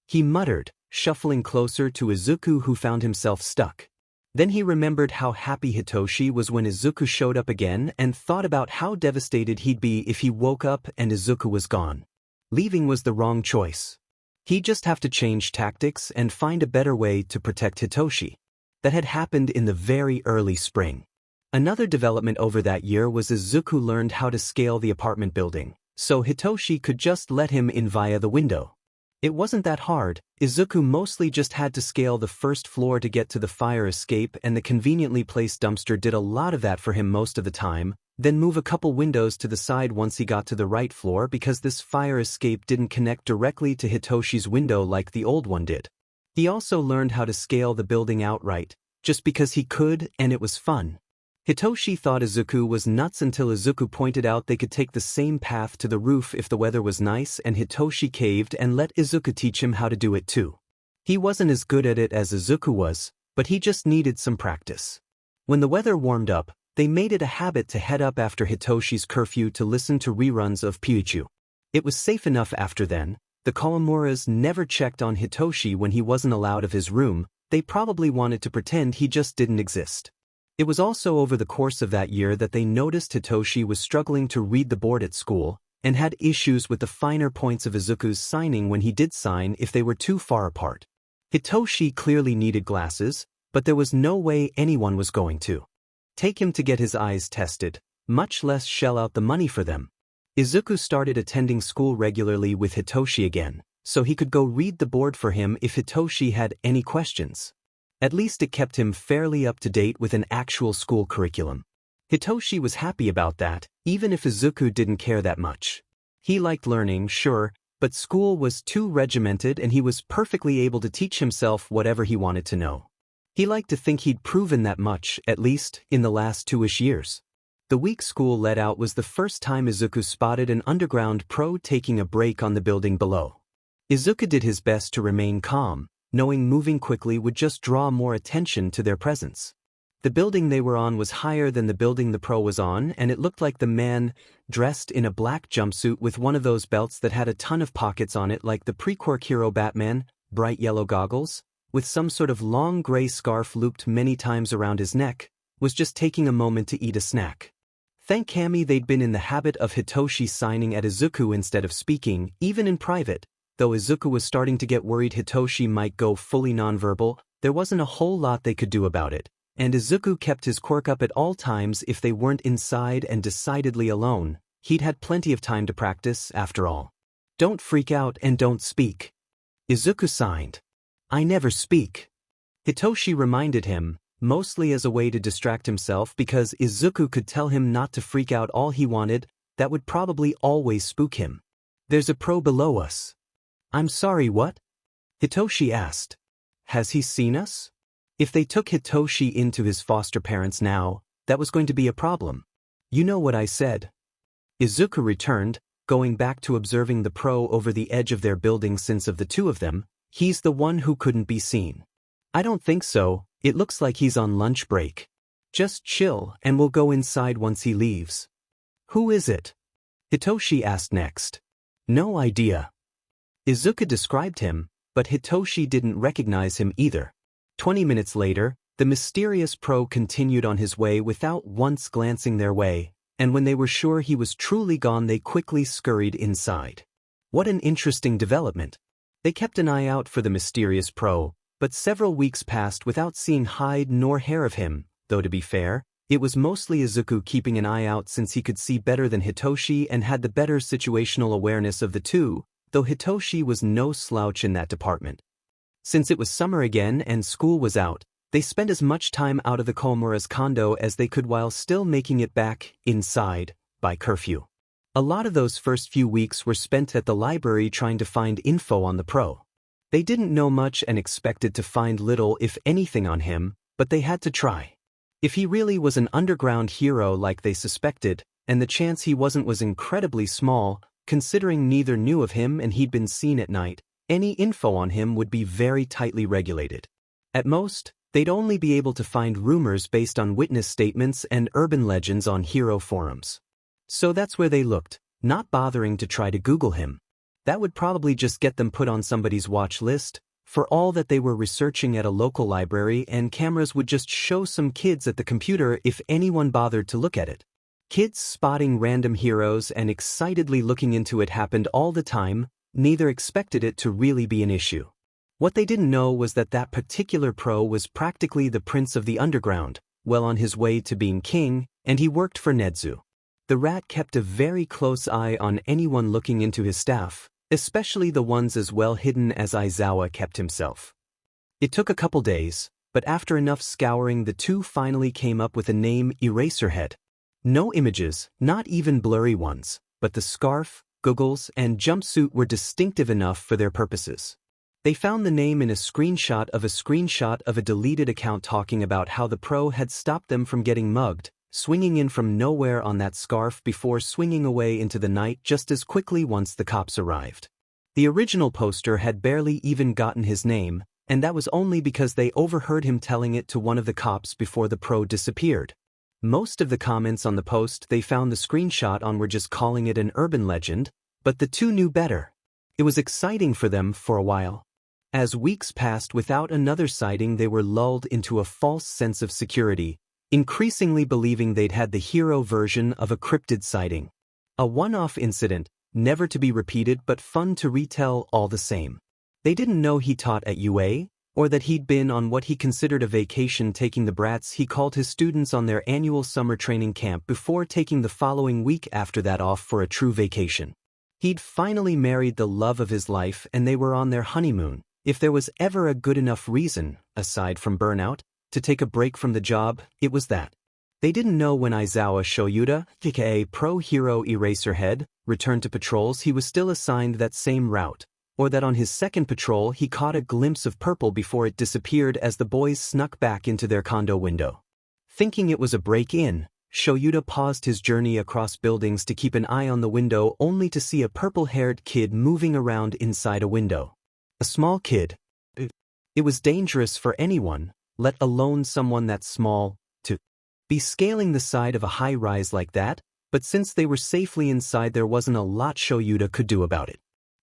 he muttered, shuffling closer to Izuku, who found himself stuck. Then he remembered how happy Hitoshi was when Izuku showed up again and thought about how devastated he'd be if he woke up and Izuku was gone. Leaving was the wrong choice. He'd just have to change tactics and find a better way to protect Hitoshi. That had happened in the very early spring. Another development over that year was Izuku learned how to scale the apartment building, so Hitoshi could just let him in via the window. It wasn't that hard. Izuku mostly just had to scale the first floor to get to the fire escape, and the conveniently placed dumpster did a lot of that for him most of the time, then move a couple windows to the side once he got to the right floor because this fire escape didn't connect directly to Hitoshi's window like the old one did. He also learned how to scale the building outright, just because he could and it was fun. Hitoshi thought Izuku was nuts until Izuku pointed out they could take the same path to the roof if the weather was nice, and Hitoshi caved and let Izuku teach him how to do it too. He wasn't as good at it as Izuku was, but he just needed some practice. When the weather warmed up, they made it a habit to head up after Hitoshi's curfew to listen to reruns of Pikachu. It was safe enough after then. The Kawamuras never checked on Hitoshi when he wasn't allowed of his room. They probably wanted to pretend he just didn't exist. It was also over the course of that year that they noticed Hitoshi was struggling to read the board at school, and had issues with the finer points of Izuku's signing when he did sign if they were too far apart. Hitoshi clearly needed glasses, but there was no way anyone was going to take him to get his eyes tested, much less shell out the money for them. Izuku started attending school regularly with Hitoshi again, so he could go read the board for him if Hitoshi had any questions. At least it kept him fairly up to date with an actual school curriculum. Hitoshi was happy about that, even if Izuku didn't care that much. He liked learning, sure, but school was too regimented and he was perfectly able to teach himself whatever he wanted to know. He liked to think he'd proven that much, at least, in the last 2-ish years. The week school let out was the first time Izuku spotted an underground pro taking a break on the building below. Izuku did his best to remain calm, knowing moving quickly would just draw more attention to their presence. The building they were on was higher than the building the pro was on, and it looked like the man, dressed in a black jumpsuit with one of those belts that had a ton of pockets on it like the pre-Quirk hero Batman, bright yellow goggles, with some sort of long gray scarf looped many times around his neck, was just taking a moment to eat a snack. Thank Kami they'd been in the habit of Hitoshi signing at Izuku instead of speaking, even in private. Though Izuku was starting to get worried Hitoshi might go fully nonverbal, there wasn't a whole lot they could do about it, and Izuku kept his quirk up at all times if they weren't inside and decidedly alone. He'd had plenty of time to practice, after all. Don't freak out and don't speak. Izuku signed. I never speak. Hitoshi reminded him, mostly as a way to distract himself because Izuku could tell him not to freak out all he wanted. That would probably always spook him. There's a pro below us. I'm sorry, what? Hitoshi asked. Has he seen us? If they took Hitoshi into his foster parents now, that was going to be a problem. You know what I said. Izuku returned, going back to observing the pro over the edge of their building since of the two of them, he's the one who couldn't be seen. I don't think so, it looks like he's on lunch break. Just chill and we'll go inside once he leaves. Who is it? Hitoshi asked next. No idea. Izuku described him, but Hitoshi didn't recognize him either. 20 minutes later, the mysterious pro continued on his way without once glancing their way, and when they were sure he was truly gone they quickly scurried inside. What an interesting development. They kept an eye out for the mysterious pro, but several weeks passed without seeing hide nor hair of him, though to be fair, it was mostly Izuku keeping an eye out since he could see better than Hitoshi and had the better situational awareness of the two, though Hitoshi was no slouch in that department. Since it was summer again and school was out, they spent as much time out of the Komura's condo as they could while still making it back inside by curfew. A lot of those first few weeks were spent at the library trying to find info on the pro. They didn't know much and expected to find little if anything on him, but they had to try. If he really was an underground hero like they suspected, and the chance he wasn't was incredibly small, considering neither knew of him and he'd been seen at night, any info on him would be very tightly regulated. At most, they'd only be able to find rumors based on witness statements and urban legends on hero forums. So that's where they looked, not bothering to try to Google him. That would probably just get them put on somebody's watch list, for all that they were researching at a local library and cameras would just show some kids at the computer if anyone bothered to look at it. Kids spotting random heroes and excitedly looking into it happened all the time. Neither expected it to really be an issue. What they didn't know was that that particular pro was practically the prince of the underground, well on his way to being king, and he worked for Nedzu. The rat kept a very close eye on anyone looking into his staff, especially the ones as well hidden as Aizawa kept himself. It took a couple days, but after enough scouring the two finally came up with a name: Eraserhead. No images, not even blurry ones, but the scarf, goggles, and jumpsuit were distinctive enough for their purposes. They found the name in a screenshot of a deleted account talking about how the pro had stopped them from getting mugged, swinging in from nowhere on that scarf before swinging away into the night just as quickly once the cops arrived. The original poster had barely even gotten his name, and that was only because they overheard him telling it to one of the cops before the pro disappeared. Most of the comments on the post they found the screenshot on were just calling it an urban legend, but the two knew better. It was exciting for them for a while. As weeks passed without another sighting, they were lulled into a false sense of security, increasingly believing they'd had the hero version of a cryptid sighting. A one-off incident, never to be repeated but fun to retell all the same. They didn't know he taught at UA, or that he'd been on what he considered a vacation taking the brats he called his students on their annual summer training camp before taking the following week after that off for a true vacation. He'd finally married the love of his life and they were on their honeymoon. If there was ever a good enough reason, aside from burnout, to take a break from the job, it was that. They didn't know when Aizawa Shoyuda, aka Pro Hero Eraserhead, returned to patrols he was still assigned that same route, or that on his second patrol he caught a glimpse of purple before it disappeared as the boys snuck back into their condo window. Thinking it was a break-in, Shoyuda paused his journey across buildings to keep an eye on the window only to see a purple-haired kid moving around inside a window. A small kid. It was dangerous for anyone, let alone someone that small, to be scaling the side of a high-rise like that, but since they were safely inside there wasn't a lot Shoyuda could do about it.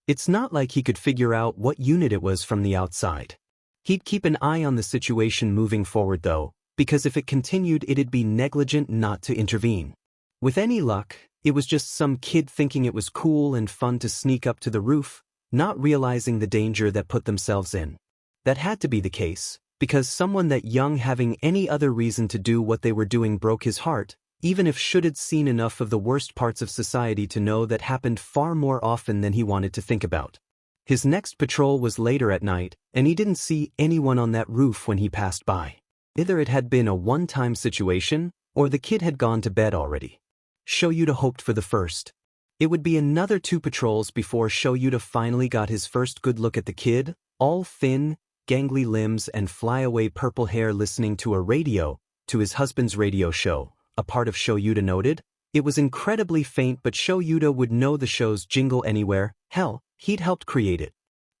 It's not like he could figure out what unit it was from the outside. He'd keep an eye on the situation moving forward though, because if it continued it'd be negligent not to intervene. With any luck, it was just some kid thinking it was cool and fun to sneak up to the roof, not realizing the danger that put themselves in. That had to be the case, because someone that young having any other reason to do what they were doing broke his heart, even if Should'd seen enough of the worst parts of society to know that happened far more often than he wanted to think about. His next patrol was later at night, and he didn't see anyone on that roof when he passed by. Either it had been a one-time situation, or the kid had gone to bed already. Shoyuda hoped for the first. It would be another 2 patrols before Shoyuda finally got his first good look at the kid, all thin, gangly limbs and flyaway purple hair listening to a radio, to his husband's radio show, a part of Shoyuda noted. It was incredibly faint but Shoyuda would know the show's jingle anywhere, hell, he'd helped create it.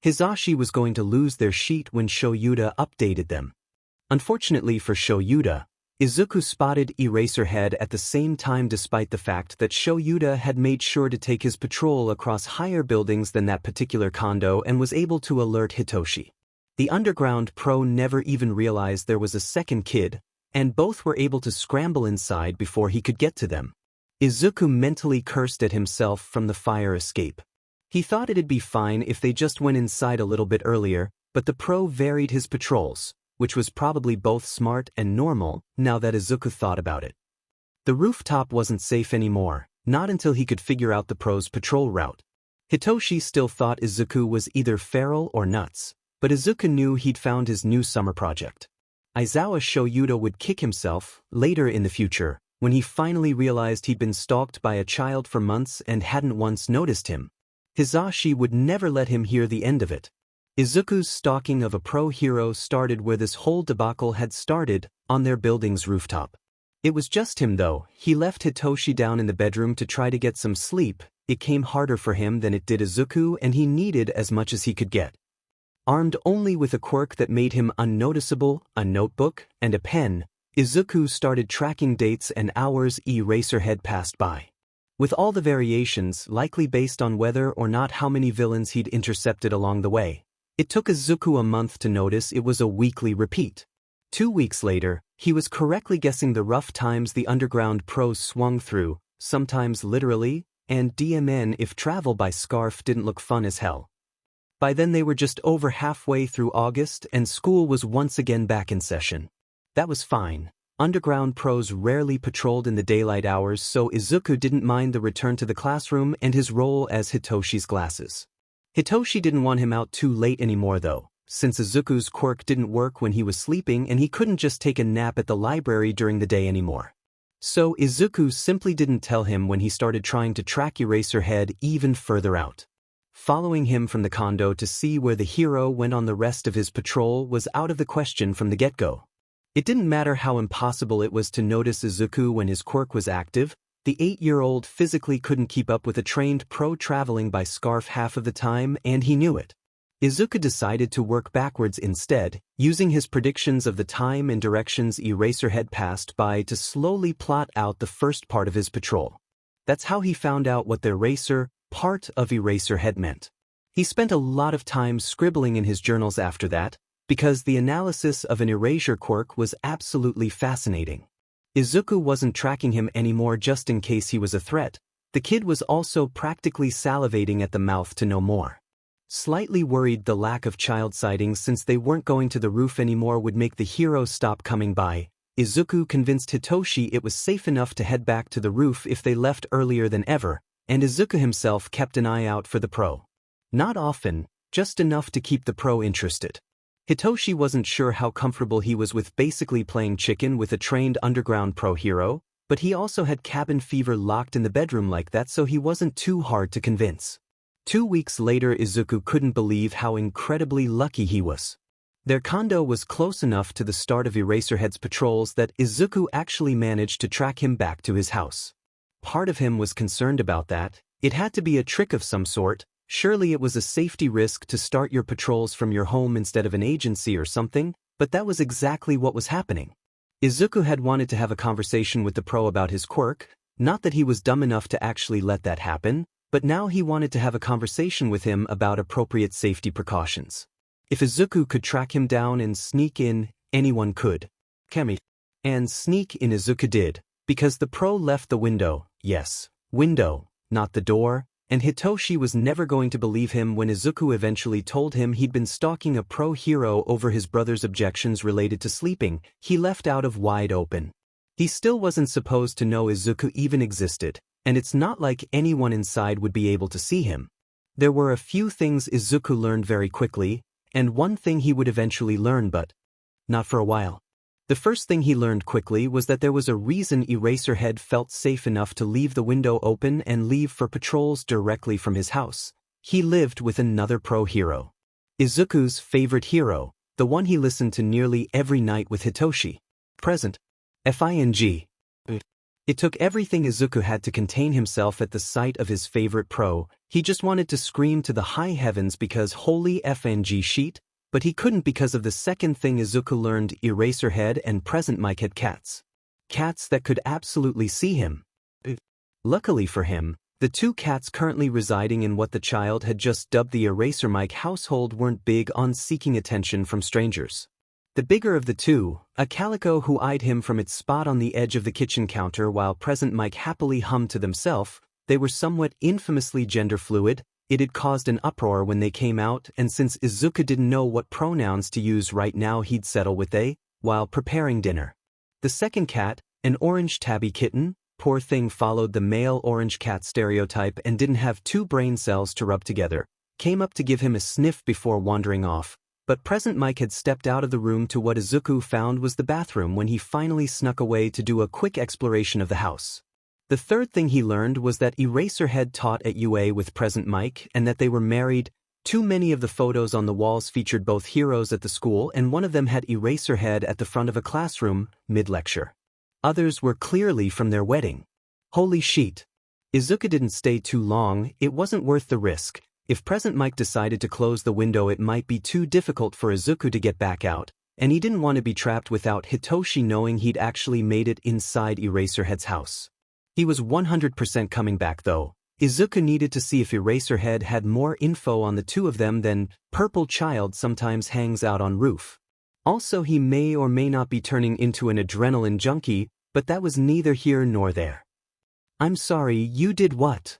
Hisashi was going to lose their sheet when Shoyuda updated them. Unfortunately for Shoyuda, Izuku spotted Eraserhead at the same time despite the fact that Shoyuda had made sure to take his patrol across higher buildings than that particular condo and was able to alert Hitoshi. The underground pro never even realized there was a second kid, and both were able to scramble inside before he could get to them. Izuku mentally cursed at himself from the fire escape. He thought it'd be fine if they just went inside a little bit earlier, but the pro varied his patrols, which was probably both smart and normal, now that Izuku thought about it. The rooftop wasn't safe anymore, not until he could figure out the pro's patrol route. Hitoshi still thought Izuku was either feral or nuts, but Izuku knew he'd found his new summer project. Aizawa Shoyuda would kick himself, later in the future, when he finally realized he'd been stalked by a child for months and hadn't once noticed him. Hisashi would never let him hear the end of it. Izuku's stalking of a pro hero started where this whole debacle had started, on their building's rooftop. It was just him though. He left Hitoshi down in the bedroom to try to get some sleep. It came harder for him than it did Izuku and he needed as much as he could get. Armed only with a quirk that made him unnoticeable, a notebook, and a pen, Izuku started tracking dates and hours Eraserhead passed by. With all the variations likely based on whether or not how many villains he'd intercepted along the way. It took Izuku a month to notice it was a weekly repeat. 2 weeks later, he was correctly guessing the rough times the underground pros swung through, sometimes literally, and DMN if travel by scarf didn't look fun as hell. By then they were just over halfway through August and school was once again back in session. That was fine. Underground pros rarely patrolled in the daylight hours, so Izuku didn't mind the return to the classroom and his role as Hitoshi's glasses. Hitoshi didn't want him out too late anymore though, since Izuku's quirk didn't work when he was sleeping and he couldn't just take a nap at the library during the day anymore. So Izuku simply didn't tell him when he started trying to track Eraserhead even further out. Following him from the condo to see where the hero went on the rest of his patrol was out of the question from the get-go. It didn't matter how impossible it was to notice Izuku when his quirk was active, the 8-year-old physically couldn't keep up with a trained pro traveling by scarf half of the time, and he knew it. Izuku decided to work backwards instead, using his predictions of the time and directions Eraserhead passed by to slowly plot out the first part of his patrol. That's how he found out what the eraser part of Eraserhead meant. He spent a lot of time scribbling in his journals after that, because the analysis of an erasure quirk was absolutely fascinating. Izuku wasn't tracking him anymore just in case he was a threat. The kid was also practically salivating at the mouth to know more. Slightly worried the lack of child sightings since they weren't going to the roof anymore would make the hero stop coming by, Izuku convinced Hitoshi it was safe enough to head back to the roof if they left earlier than ever, and Izuku himself kept an eye out for the pro. Not often, just enough to keep the pro interested. Hitoshi wasn't sure how comfortable he was with basically playing chicken with a trained underground pro hero, but he also had cabin fever locked in the bedroom like that, so he wasn't too hard to convince. 2 weeks later, Izuku couldn't believe how incredibly lucky he was. Their condo was close enough to the start of Eraserhead's patrols that Izuku actually managed to track him back to his house. Part of him was concerned about that. It had to be a trick of some sort. Surely it was a safety risk to start your patrols from your home instead of an agency or something, but that was exactly what was happening. Izuku had wanted to have a conversation with the pro about his quirk, not that he was dumb enough to actually let that happen, but now he wanted to have a conversation with him about appropriate safety precautions. If Izuku could track him down and sneak in, anyone could. And sneak in Izuku did, because the pro left the window, yes, window, not the door, and Hitoshi was never going to believe him when Izuku eventually told him he'd been stalking a pro hero over his brother's objections related to sleeping. He left out of wide open. He still wasn't supposed to know Izuku even existed, and it's not like anyone inside would be able to see him. There were a few things Izuku learned very quickly, and one thing he would eventually learn, but not for a while. The first thing he learned quickly was that there was a reason Eraserhead felt safe enough to leave the window open and leave for patrols directly from his house. He lived with another pro hero. Izuku's favorite hero, the one he listened to nearly every night with Hitoshi. Present. FING. It took everything Izuku had to contain himself at the sight of his favorite pro. He just wanted to scream to the high heavens because holy FNG sheet, but he couldn't because of the second thing Izuku learned: Eraserhead and Present Mike had cats. Cats that could absolutely see him. Luckily for him, the two cats currently residing in what the child had just dubbed the Eraser Mike household weren't big on seeking attention from strangers. The bigger of the two, a calico who eyed him from its spot on the edge of the kitchen counter while Present Mike happily hummed to themselves, they were somewhat infamously gender fluid. It had caused an uproar when they came out, and since Izuku didn't know what pronouns to use right now, he'd settle with they, while preparing dinner. The second cat, an orange tabby kitten, poor thing followed the male orange cat stereotype and didn't have two brain cells to rub together, came up to give him a sniff before wandering off. But Present Mike had stepped out of the room to what Izuku found was the bathroom when he finally snuck away to do a quick exploration of the house. The third thing he learned was that Eraserhead taught at UA with Present Mike and that they were married. Too many of the photos on the walls featured both heroes at the school, and one of them had Eraserhead at the front of a classroom, mid-lecture. Others were clearly from their wedding. Holy shit. Izuku didn't stay too long. It wasn't worth the risk. If Present Mike decided to close the window, it might be too difficult for Izuku to get back out, and he didn't want to be trapped without Hitoshi knowing he'd actually made it inside Eraserhead's house. He was 100% coming back though. Izuku needed to see if Eraserhead had more info on the two of them than purple child sometimes hangs out on roof. Also, he may or may not be turning into an adrenaline junkie, but that was neither here nor there. I'm sorry, you did what?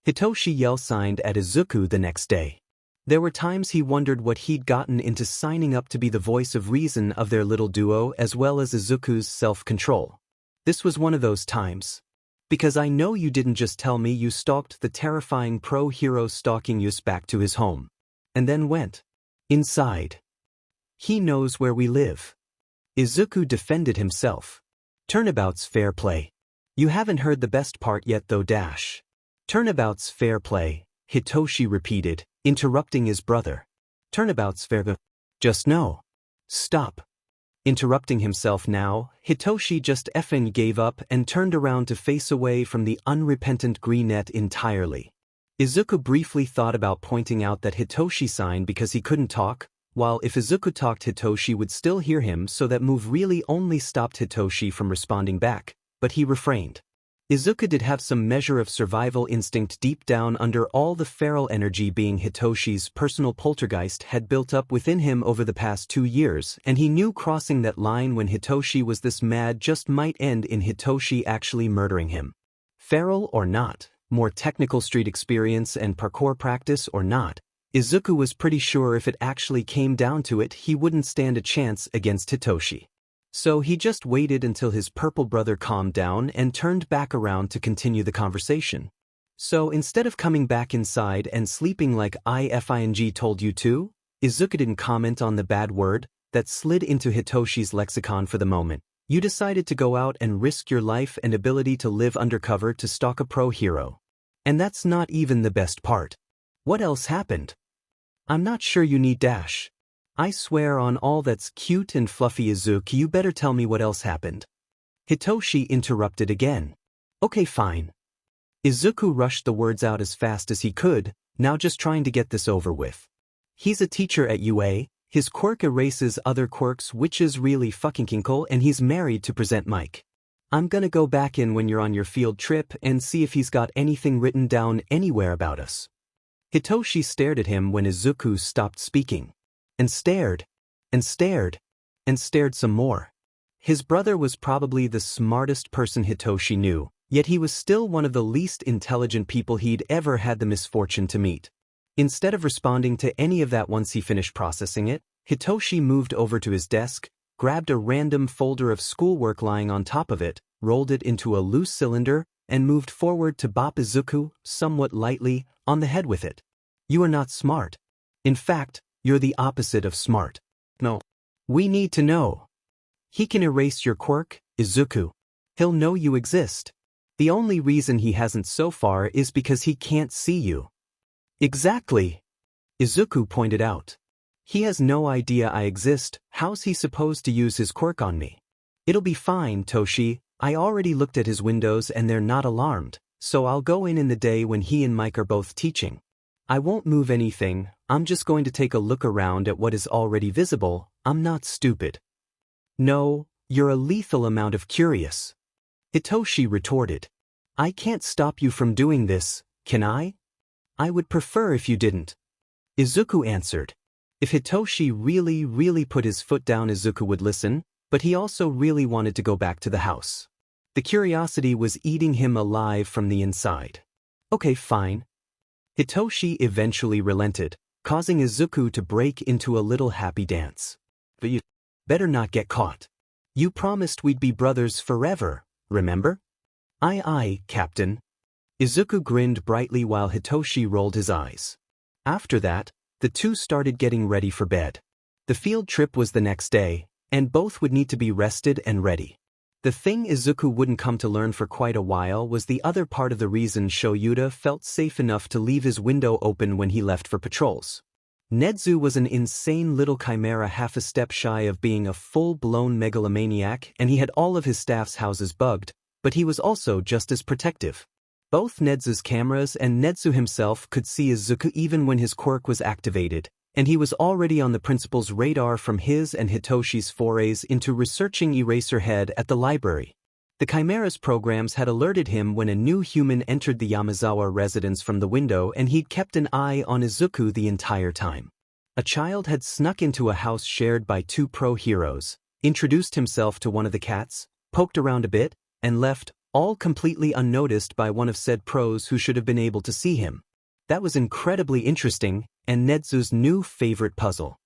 Hitoshi yell-signed at Izuku the next day. There were times he wondered what he'd gotten into signing up to be the voice of reason of their little duo as well as Izuku's self-control. This was one of those times. Because I know you didn't just tell me you stalked the terrifying pro-hero stalking us back to his home. And then went inside. He knows where we live. Izuku defended himself. Turnabout's fair play. You haven't heard the best part yet though. Turnabout's fair play. Hitoshi repeated, interrupting his brother. Turnabout's Verga. Just no. Stop. Interrupting himself now, Hitoshi just effing gave up and turned around to face away from the unrepentant greenette entirely. Izuku briefly thought about pointing out that Hitoshi signed because he couldn't talk, while if Izuku talked Hitoshi would still hear him, so that move really only stopped Hitoshi from responding back, but he refrained. Izuku did have some measure of survival instinct deep down under all the feral energy being Hitoshi's personal poltergeist had built up within him over the past 2 years, and he knew crossing that line when Hitoshi was this mad just might end in Hitoshi actually murdering him. Feral or not, more technical street experience and parkour practice or not, Izuku was pretty sure if it actually came down to it he wouldn't stand a chance against Hitoshi. So he just waited until his purple brother calmed down and turned back around to continue the conversation. So instead of coming back inside and sleeping like IFING told you to, Izuku didn't comment on the bad word that slid into Hitoshi's lexicon for the moment. You decided to go out and risk your life and ability to live undercover to stalk a pro hero. And that's not even the best part. What else happened? I'm not sure you need dash. I swear on all that's cute and fluffy Izuku, you better tell me what else happened. Hitoshi interrupted again. Okay, fine. Izuku rushed the words out as fast as he could, now just trying to get this over with. He's a teacher at UA, his quirk erases other quirks, which is really fucking kinkle, and he's married to Present Mike. I'm gonna go back in when you're on your field trip and see if he's got anything written down anywhere about us. Hitoshi stared at him when Izuku stopped speaking. And stared, and stared, and stared some more. His brother was probably the smartest person Hitoshi knew, yet he was still one of the least intelligent people he'd ever had the misfortune to meet. Instead of responding to any of that once he finished processing it, Hitoshi moved over to his desk, grabbed a random folder of schoolwork lying on top of it, rolled it into a loose cylinder, and moved forward to bop Izuku, somewhat lightly, on the head with it. You are not smart. In fact, you're the opposite of smart. No. We need to know. He can erase your quirk, Izuku. He'll know you exist. The only reason he hasn't so far is because he can't see you. Exactly. Izuku pointed out. He has no idea I exist, how's he supposed to use his quirk on me? It'll be fine, Toshi, I already looked at his windows and they're not alarmed, so I'll go in the day when he and Mike are both teaching. I won't move anything, I'm just going to take a look around at what is already visible, I'm not stupid. No, you're a lethal amount of curious. Hitoshi retorted. I can't stop you from doing this, can I? I would prefer if you didn't. Izuku answered. If Hitoshi really put his foot down, Izuku would listen, but he also really wanted to go back to the house. The curiosity was eating him alive from the inside. Okay, fine. Hitoshi eventually relented, causing Izuku to break into a little happy dance. But you better not get caught. You promised we'd be brothers forever, remember? Aye, Captain. Izuku grinned brightly while Hitoshi rolled his eyes. After that, the two started getting ready for bed. The field trip was the next day, and both would need to be rested and ready. The thing Izuku wouldn't come to learn for quite a while was the other part of the reason Shoyuta felt safe enough to leave his window open when he left for patrols. Nedzu was an insane little chimera, half a step shy of being a full-blown megalomaniac, and he had all of his staff's houses bugged, but he was also just as protective. Both Nedzu's cameras and Nedzu himself could see Izuku even when his quirk was activated, and he was already on the principal's radar from his and Hitoshi's forays into researching Eraserhead at the library. The Chimera's programs had alerted him when a new human entered the Yamazawa residence from the window, and he'd kept an eye on Izuku the entire time. A child had snuck into a house shared by two pro heroes, introduced himself to one of the cats, poked around a bit, and left, all completely unnoticed by one of said pros who should have been able to see him. That was incredibly interesting, and Nedzu's new favorite puzzle.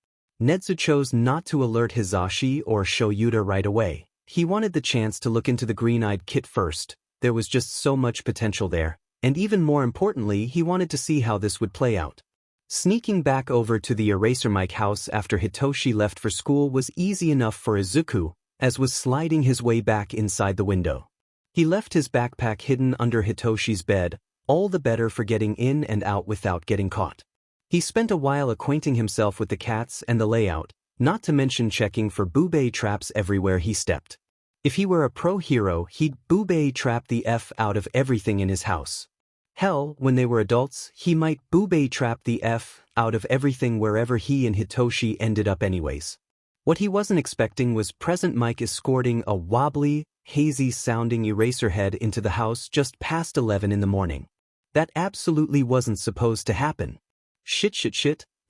Nedzu chose not to alert Hisashi or Shoyuta right away. He wanted the chance to look into the green-eyed kit first. There was just so much potential there, and even more importantly, he wanted to see how this would play out. Sneaking back over to the Eraser Mike house after Hitoshi left for school was easy enough for Izuku, as was sliding his way back inside the window. He left his backpack hidden under Hitoshi's bed, all the better for getting in and out without getting caught. He spent a while acquainting himself with the cats and the layout, not to mention checking for boobay traps everywhere he stepped. If he were a pro hero, he'd boobay trap the F out of everything in his house. Hell, when they were adults, he might boobay trap the F out of everything wherever he and Hitoshi ended up anyways. What he wasn't expecting was Present Mike escorting a wobbly, hazy-sounding Eraserhead into the house just past 11 in the morning. That absolutely wasn't supposed to happen. Shit,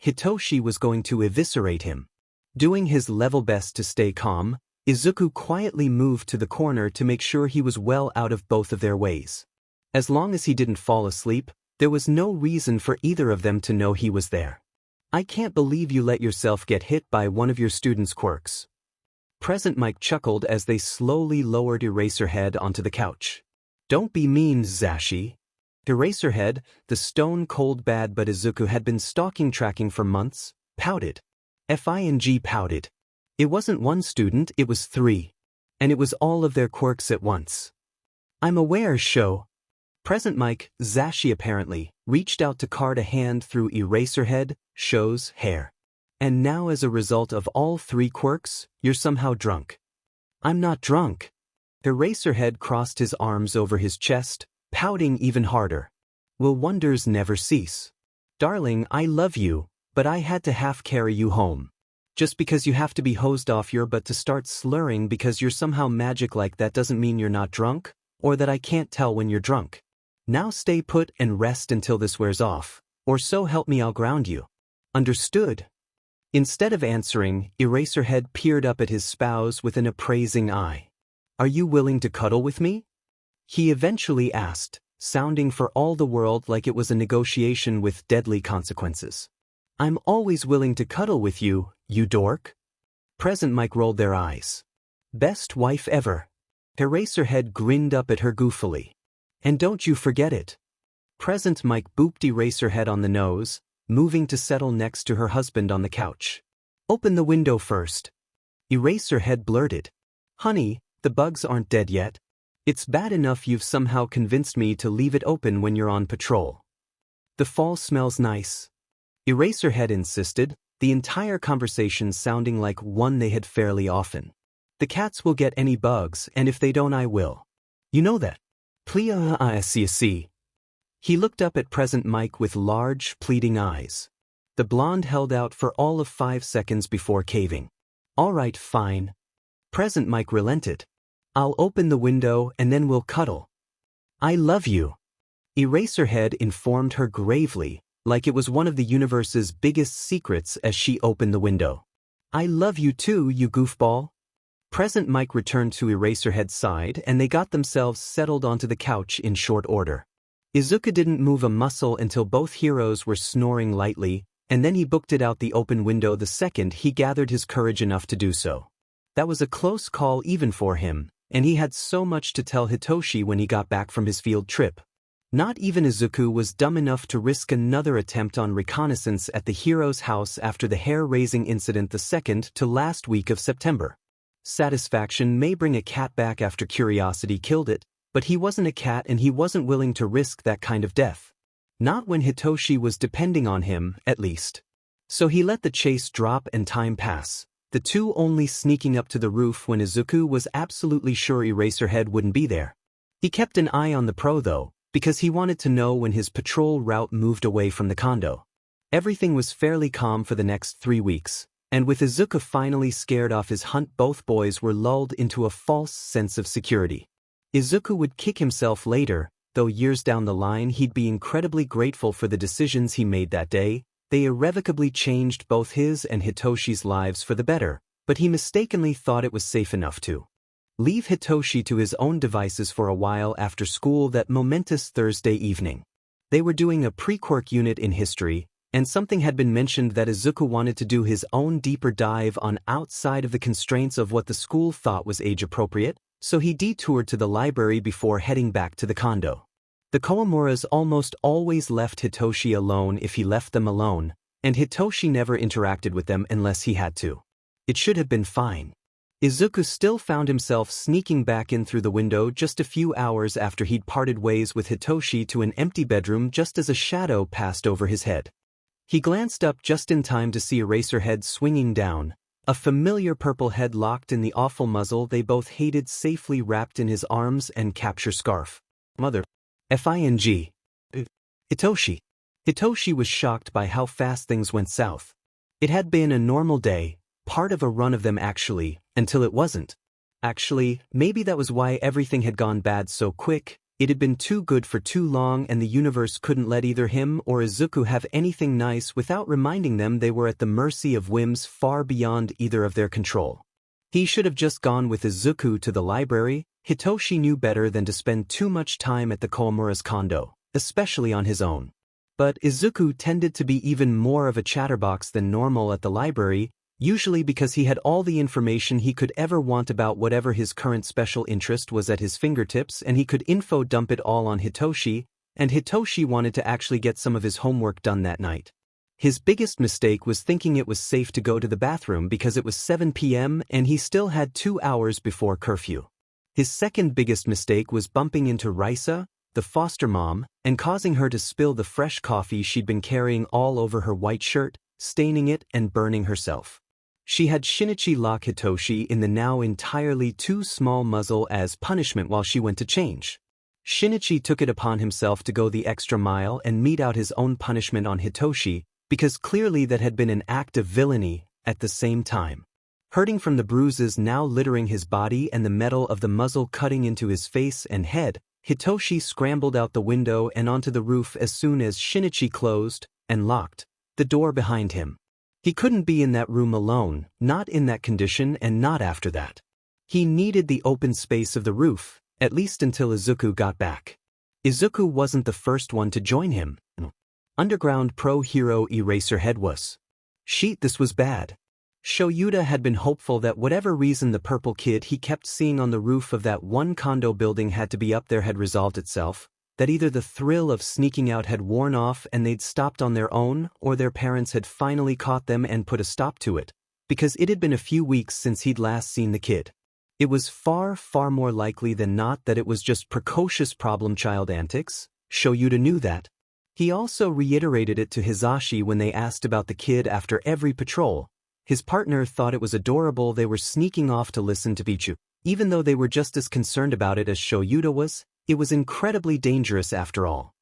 Hitoshi was going to eviscerate him. Doing his level best to stay calm, Izuku quietly moved to the corner to make sure he was well out of both of their ways. As long as he didn't fall asleep, there was no reason for either of them to know he was there. I can't believe you let yourself get hit by one of your students' quirks. Present Mike chuckled as they slowly lowered Eraserhead onto the couch. Don't be mean, Zashi. Eraserhead, the stone-cold bad but Izuku had been stalking tracking for months, pouted. Pouted. It wasn't one student, it was 3. And it was all of their quirks at once. I'm aware, Sho. Present Mike, Zashi apparently, reached out to card a hand through Eraserhead, Sho's hair. And now as a result of all 3 quirks, you're somehow drunk. I'm not drunk. Eraserhead crossed his arms over his chest, pouting even harder. Will wonders never cease? Darling, I love you, but I had to half carry you home. Just because you have to be hosed off your butt to start slurring because you're somehow magic like that doesn't mean you're not drunk, or that I can't tell when you're drunk. Now stay put and rest until this wears off, or so help me I'll ground you. Understood? Instead of answering, Eraserhead peered up at his spouse with an appraising eye. Are you willing to cuddle with me? He eventually asked, sounding for all the world like it was a negotiation with deadly consequences. I'm always willing to cuddle with you, you dork. Present Mike rolled their eyes. Best wife ever. Eraserhead grinned up at her goofily. And don't you forget it. Present Mike booped Eraserhead on the nose, moving to settle next to her husband on the couch. Open the window first. Eraserhead blurted. Honey, the bugs aren't dead yet. It's bad enough you've somehow convinced me to leave it open when you're on patrol. The fall smells nice. Eraserhead insisted, the entire conversation sounding like one they had fairly often. The cats will get any bugs, and if they don't I will. You know that. Please. He looked up at Present Mike with large, pleading eyes. The blonde held out for all of 5 seconds before caving. All right, fine. Present Mike relented. I'll open the window and then we'll cuddle. I love you. Eraserhead informed her gravely, like it was one of the universe's biggest secrets as she opened the window. I love you too, you goofball. Present Mike returned to Eraserhead's side and they got themselves settled onto the couch in short order. Izuku didn't move a muscle until both heroes were snoring lightly, and then he booked it out the open window the second he gathered his courage enough to do so. That was a close call even for him, and he had so much to tell Hitoshi when he got back from his field trip. Not even Izuku was dumb enough to risk another attempt on reconnaissance at the hero's house after the hair-raising incident the second to last week of September. Satisfaction may bring a cat back after curiosity killed it, but he wasn't a cat and he wasn't willing to risk that kind of death. Not when Hitoshi was depending on him, at least. So he let the chase drop and time pass, the two only sneaking up to the roof when Izuku was absolutely sure Eraserhead wouldn't be there. He kept an eye on the pro though, because he wanted to know when his patrol route moved away from the condo. Everything was fairly calm for the next 3 weeks. And with Izuku finally scared off his hunt, both boys were lulled into a false sense of security. Izuku would kick himself later, though years down the line he'd be incredibly grateful for the decisions he made that day. They irrevocably changed both his and Hitoshi's lives for the better, but he mistakenly thought it was safe enough to leave Hitoshi to his own devices for a while after school that momentous Thursday evening. They were doing a pre-quirk unit in history, and something had been mentioned that Izuku wanted to do his own deeper dive on outside of the constraints of what the school thought was age-appropriate, so he detoured to the library before heading back to the condo. The Kowamuras almost always left Hitoshi alone if he left them alone, and Hitoshi never interacted with them unless he had to. It should have been fine. Izuku still found himself sneaking back in through the window just a few hours after he'd parted ways with Hitoshi to an empty bedroom just as a shadow passed over his head. He glanced up just in time to see Eraserhead swinging down, a familiar purple head locked in the awful muzzle they both hated safely wrapped in his arms and capture scarf. Mother. F.I.N.G. Hitoshi. Hitoshi was shocked by how fast things went south. It had been a normal day, part of a run of them actually, until it wasn't. Actually, maybe that was why everything had gone bad so quick. It had been too good for too long and the universe couldn't let either him or Izuku have anything nice without reminding them they were at the mercy of whims far beyond either of their control. He should have just gone with Izuku to the library. Hitoshi knew better than to spend too much time at the Kawamura's condo, especially on his own. But Izuku tended to be even more of a chatterbox than normal at the library, usually because he had all the information he could ever want about whatever his current special interest was at his fingertips and he could info dump it all on Hitoshi, and Hitoshi wanted to actually get some of his homework done that night. His biggest mistake was thinking it was safe to go to the bathroom because it was 7 p.m. and he still had 2 hours before curfew. His second biggest mistake was bumping into Risa, the foster mom, and causing her to spill the fresh coffee she'd been carrying all over her white shirt, staining it and burning herself. She had Shinichi lock Hitoshi in the now entirely too small muzzle as punishment while she went to change. Shinichi took it upon himself to go the extra mile and mete out his own punishment on Hitoshi, because clearly that had been an act of villainy. At the same time, hurting from the bruises now littering his body and the metal of the muzzle cutting into his face and head, Hitoshi scrambled out the window and onto the roof as soon as Shinichi closed and locked the door behind him. He couldn't be in that room alone, not in that condition and not after that. He needed the open space of the roof, at least until Izuku got back. Izuku wasn't the first one to join him. Underground pro hero Eraserhead was. Shit, this was bad. Shoyuta had been hopeful that whatever reason the purple kid he kept seeing on the roof of that one condo building had to be up there had resolved itself, that either the thrill of sneaking out had worn off and they'd stopped on their own, or their parents had finally caught them and put a stop to it, because it had been a few weeks since he'd last seen the kid. It was far, far more likely than not that it was just precocious problem child antics. Shoyuta knew that. He also reiterated it to Hisashi when they asked about the kid after every patrol. His partner thought it was adorable they were sneaking off to listen to Pichu. Even though they were just as concerned about it as Shoyuta was, it was incredibly dangerous after all.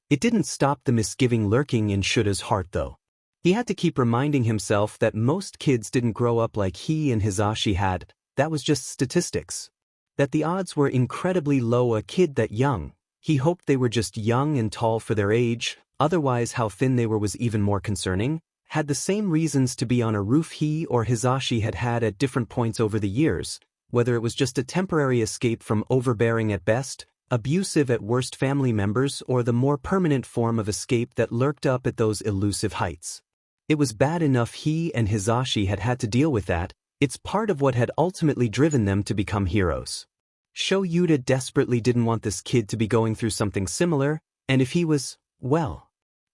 It didn't stop the misgiving lurking in Shuta's heart though. He had to keep reminding himself that most kids didn't grow up like he and Hisashi had. That was just statistics. That the odds were incredibly low a kid that young. He hoped they were just young and tall for their age, otherwise how thin they were was even more concerning. Had the same reasons to be on a roof he or Hisashi had had at different points over the years, whether it was just a temporary escape from overbearing at best, abusive at worst family members, or the more permanent form of escape that lurked up at those elusive heights. It was bad enough he and Hisashi had had to deal with that. It's part of what had ultimately driven them to become heroes. Shoyuta desperately didn't want this kid to be going through something similar, and if he was, well.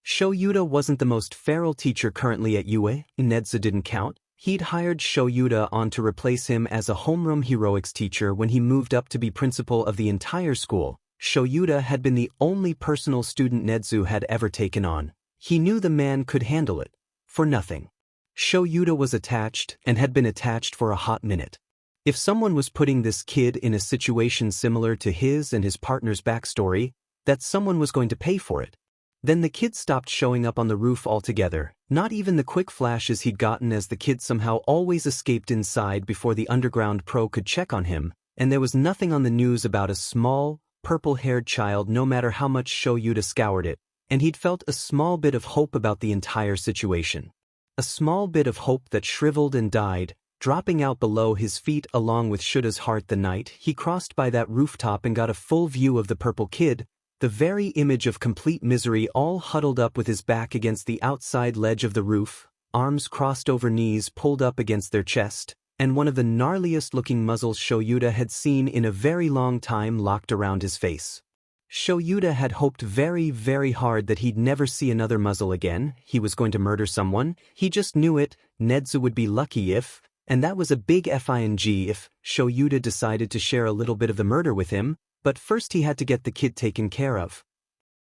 Shoyuta wasn't the most feral teacher currently at UA, Nedza didn't count. He'd hired Shoyuta on to replace him as a homeroom heroics teacher when he moved up to be principal of the entire school. Shoyuta had been the only personal student Nedzu had ever taken on. He knew the man could handle it. For nothing. Shoyuta was attached and had been attached for a hot minute. If someone was putting this kid in a situation similar to his and his partner's backstory, that someone was going to pay for it. Then the kid stopped showing up on the roof altogether, not even the quick flashes he'd gotten as the kid somehow always escaped inside before the underground pro could check on him, and there was nothing on the news about a small, purple-haired child no matter how much Shoyuta scoured it, and he'd felt a small bit of hope about the entire situation. A small bit of hope that shriveled and died, dropping out below his feet along with Shuta's heart the night he crossed by that rooftop and got a full view of the purple kid, the very image of complete misery all huddled up with his back against the outside ledge of the roof, arms crossed over knees pulled up against their chest, and one of the gnarliest-looking muzzles Shoyuta had seen in a very long time locked around his face. Shoyuta had hoped very, very hard that he'd never see another muzzle again. He was going to murder someone. He just knew it. Nedzu would be lucky if, And that was a big FING if Shoyuta decided to share a little bit of the murder with him, but first he had to get the kid taken care of.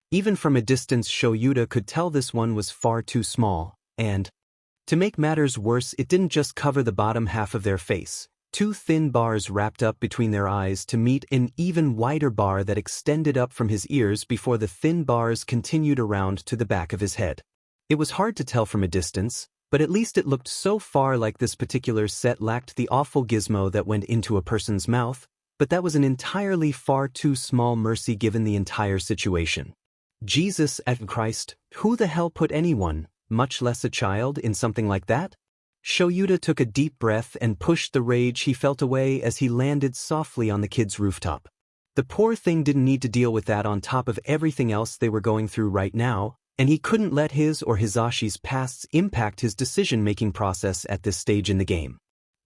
Even from a distance Shoyuta could tell this one was far too small, and to make matters worse it didn't just cover the bottom half of their face. 2 thin bars wrapped up between their eyes to meet an even wider bar that extended up from his ears before the thin bars continued around to the back of his head. It was hard to tell from a distance, but at least it looked so far like this particular set lacked the awful gizmo that went into a person's mouth, but that was an entirely far too small mercy given the entire situation. Jesus and Christ, who the hell put anyone, much less a child, in something like that? Shoyuta took a deep breath and pushed the rage he felt away as he landed softly on the kid's rooftop. The poor thing didn't need to deal with that on top of everything else they were going through right now, and he couldn't let his or Hisashi's pasts impact his decision-making process at this stage in the game.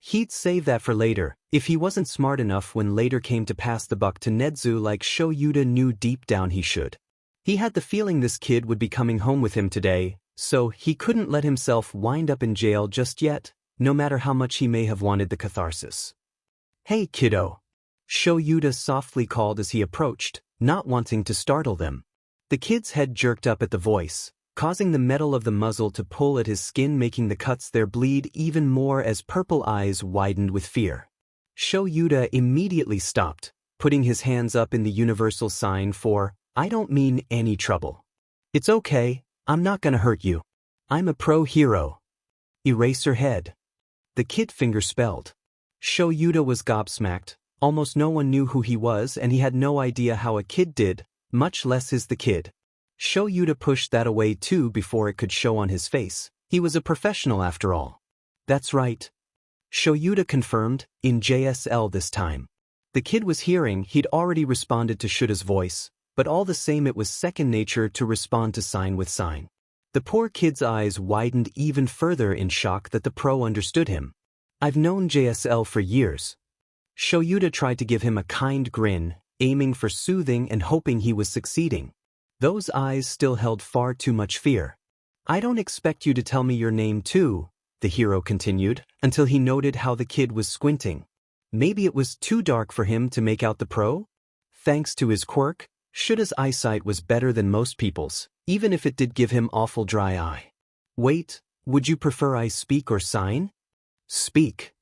He'd save that for later, if he wasn't smart enough when later came to pass the buck to Nezu like Shoyuta knew deep down he should. He had the feeling this kid would be coming home with him today, so he couldn't let himself wind up in jail just yet, no matter how much he may have wanted the catharsis. "Hey, kiddo," Shoyuta softly called as he approached, not wanting to startle them. The kid's head jerked up at the voice, causing the metal of the muzzle to pull at his skin, making the cuts there bleed even more as purple eyes widened with fear. Shoyuta immediately stopped, putting his hands up in the universal sign for, "I don't mean any trouble. It's okay. I'm not gonna hurt you. I'm a pro hero." Eraser head. The kid finger spelled. Shoyuta was gobsmacked. Almost no one knew who he was and he had no idea how a kid did, much less is the kid. Shoyuta pushed that away too before it could show on his face. He was a professional after all. "That's right," Shoyuta confirmed, in JSL this time. The kid was hearing he'd already responded to Shuta's voice, but all the same it was second nature to respond to sign with sign. The poor kid's eyes widened even further in shock that the pro understood him. "I've known JSL for years." Shoyuta tried to give him a kind grin, aiming for soothing and hoping he was succeeding. Those eyes still held far too much fear. "I don't expect you to tell me your name too," the hero continued, until he noted how the kid was squinting. Maybe it was too dark for him to make out the pro? Thanks to his quirk, Shuta's eyesight was better than most people's, even if it did give him awful dry eye. "Wait, would you prefer I speak or sign?" "Speak,"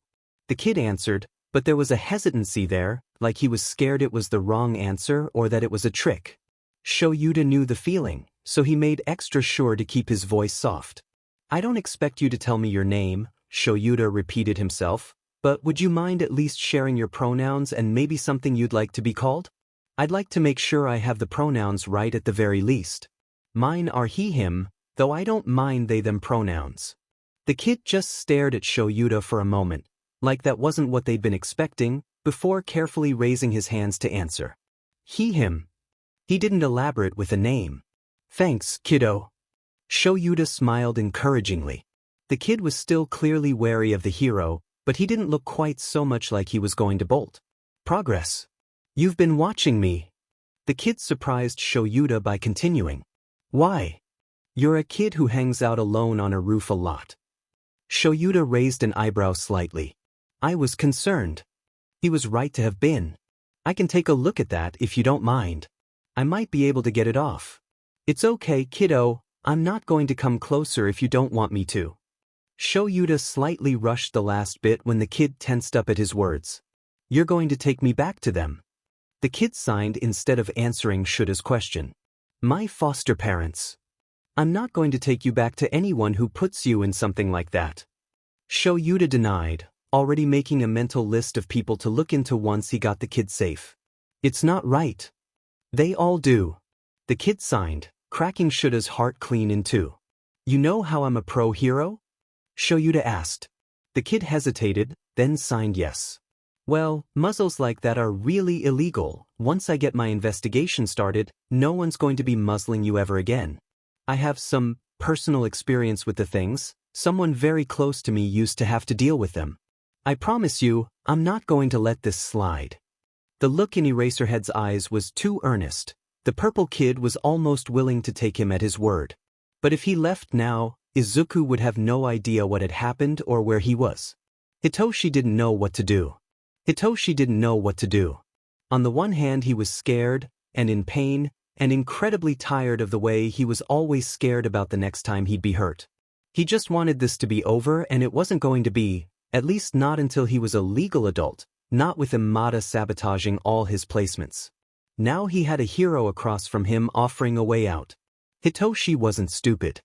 the kid answered, but there was a hesitancy there, like he was scared it was the wrong answer or that it was a trick. Shoyuta knew the feeling, so he made extra sure to keep his voice soft. "I don't expect you to tell me your name," Shoyuta repeated himself, "but would you mind at least sharing your pronouns and maybe something you'd like to be called? I'd like to make sure I have the pronouns right at the very least. Mine are he, him, though I don't mind they, them pronouns." The kid just stared at Shoyuta for a moment, like that wasn't what they'd been expecting, before carefully raising his hands to answer. "He, him." He didn't elaborate with a name. "Thanks, kiddo." Shoyuta smiled encouragingly. The kid was still clearly wary of the hero, but he didn't look quite so much like he was going to bolt. "Progress. You've been watching me." The kid surprised Shoyuta by continuing. "Why? You're a kid who hangs out alone on a roof a lot." Shoyuta raised an eyebrow slightly. "I was concerned." He was right to have been. "I can take a look at that if you don't mind. I might be able to get it off." "It's okay, kiddo, I'm not going to come closer if you don't want me to." Shoyuta slightly rushed the last bit when the kid tensed up at his words. "You're going to take me back to them?" The kid signed instead of answering Shuta's question. "My foster parents. I'm not going to take you back to anyone who puts you in something like that." Shoyuta denied, already making a mental list of people to look into once he got the kid safe. "It's not right." "They all do." The kid signed, cracking Shuta's heart clean in two. "You know how I'm a pro hero?" Shoyuta asked. The kid hesitated, then signed yes. "Well, muzzles like that are really illegal. Once I get my investigation started, no one's going to be muzzling you ever again. I have some personal experience with the things. Someone very close to me used to have to deal with them. I promise you, I'm not going to let this slide." The look in Eraserhead's eyes was too earnest. The purple kid was almost willing to take him at his word. But if he left now, Izuku would have no idea what had happened or where he was. Hitoshi didn't know what to do. Hitoshi didn't know what to do. On the one hand, he was scared, and in pain, and incredibly tired of the way he was always scared about the next time he'd be hurt. He just wanted this to be over, and it wasn't going to be, at least not until he was a legal adult, not with Imada sabotaging all his placements. Now he had a hero across from him offering a way out. Hitoshi wasn't stupid.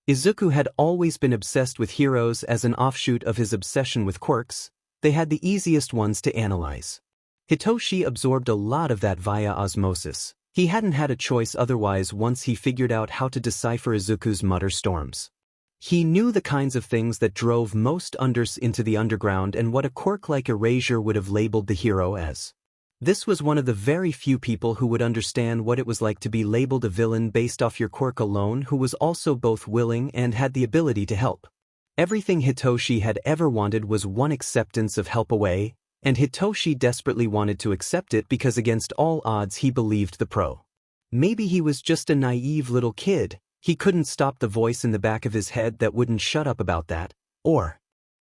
Izuku had always been obsessed with heroes as an offshoot of his obsession with quirks. They had the easiest ones to analyze. Hitoshi absorbed a lot of that via osmosis. He hadn't had a choice otherwise once he figured out how to decipher Izuku's mutter storms. He knew the kinds of things that drove most unders into the underground and what a quirk like erasure would have labeled the hero as. This was one of the very few people who would understand what it was like to be labeled a villain based off your quirk alone, who was also both willing and had the ability to help. Everything Hitoshi had ever wanted was one acceptance of help away, and Hitoshi desperately wanted to accept it because against all odds he believed the pro. Maybe he was just a naive little kid. He couldn't stop the voice in the back of his head that wouldn't shut up about that. Or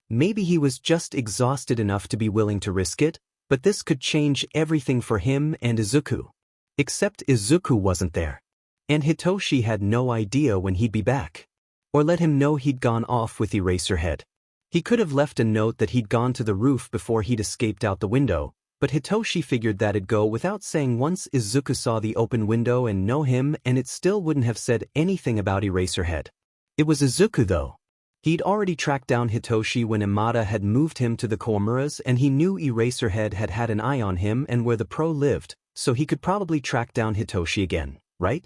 maybe he was just exhausted enough to be willing to risk it, but this could change everything for him and Izuku. Except Izuku wasn't there. And Hitoshi had no idea when he'd be back. Or let him know he'd gone off with Eraserhead. He could have left a note that he'd gone to the roof before he'd escaped out the window, but Hitoshi figured that'd go without saying once Izuku saw the open window and know him, and it still wouldn't have said anything about Eraserhead. It was Izuku though. He'd already tracked down Hitoshi when Imada had moved him to the Komuras, and he knew Eraserhead had had an eye on him and where the pro lived, so he could probably track down Hitoshi again, right?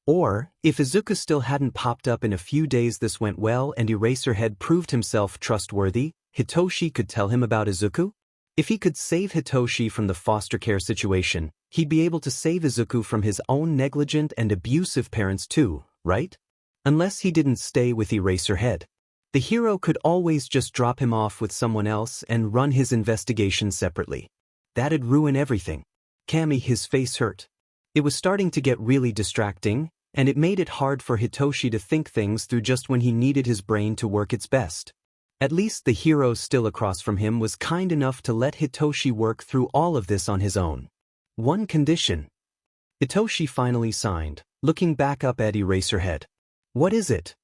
Or, if Izuku still hadn't popped up in a few days, this went well and Eraserhead proved himself trustworthy, Hitoshi could tell him about Izuku? If he could save Hitoshi from the foster care situation, he'd be able to save Izuku from his own negligent and abusive parents too, right? Unless he didn't stay with Eraserhead. The hero could always just drop him off with someone else and run his investigation separately. That'd ruin everything. Kami, his face hurt. It was starting to get really distracting, and it made it hard for Hitoshi to think things through just when he needed his brain to work its best. At least the hero still across from him was kind enough to let Hitoshi work through all of this on his own. One condition. Hitoshi finally signed, looking back up at Eraserhead. What is it?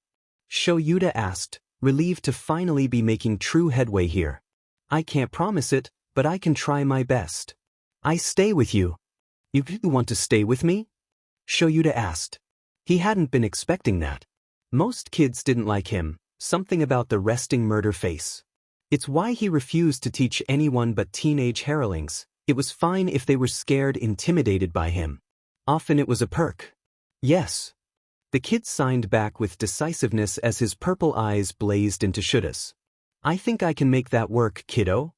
Shoyuta asked, relieved to finally be making true headway here. I can't promise it, but I can try my best. I stay with you. You want to stay with me? Shoyuta asked. He hadn't been expecting that. Most kids didn't like him, something about the resting murder face. It's why he refused to teach anyone but teenage hirelings. It was fine if they were scared, intimidated by him. Often it was a perk. Yes. The kid signed back with decisiveness as his purple eyes blazed into Shuta's. I think I can make that work, kiddo.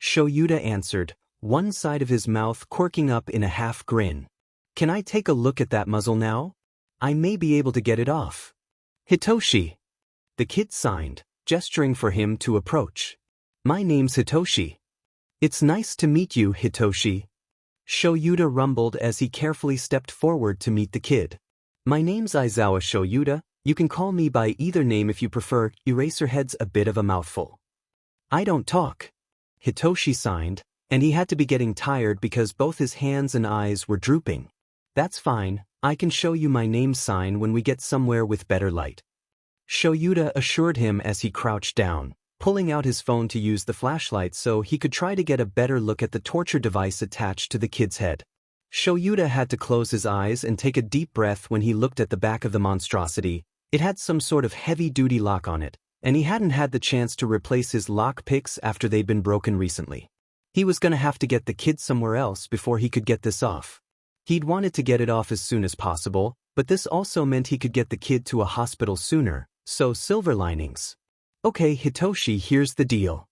Shoyuta answered, one side of his mouth quirking up in a half grin. Can I take a look at that muzzle now? I may be able to get it off. Hitoshi. The kid signed, gesturing for him to approach. My name's Hitoshi. It's nice to meet you, Hitoshi. Shoyuta rumbled as he carefully stepped forward to meet the kid. My name's Aizawa Shoyuta. You can call me by either name if you prefer. Eraserhead's a bit of a mouthful. I don't talk. Hitoshi signed, and he had to be getting tired because both his hands and eyes were drooping. That's fine, I can show you my name sign when we get somewhere with better light. Shoyuta assured him as he crouched down, pulling out his phone to use the flashlight so he could try to get a better look at the torture device attached to the kid's head. Shoyuta had to close his eyes and take a deep breath when he looked at the back of the monstrosity. It had some sort of heavy-duty lock on it, and he hadn't had the chance to replace his lock picks after they'd been broken recently. He was gonna have to get the kid somewhere else before he could get this off. He'd wanted to get it off as soon as possible, but this also meant he could get the kid to a hospital sooner, so silver linings. Okay, Hitoshi, here's the deal.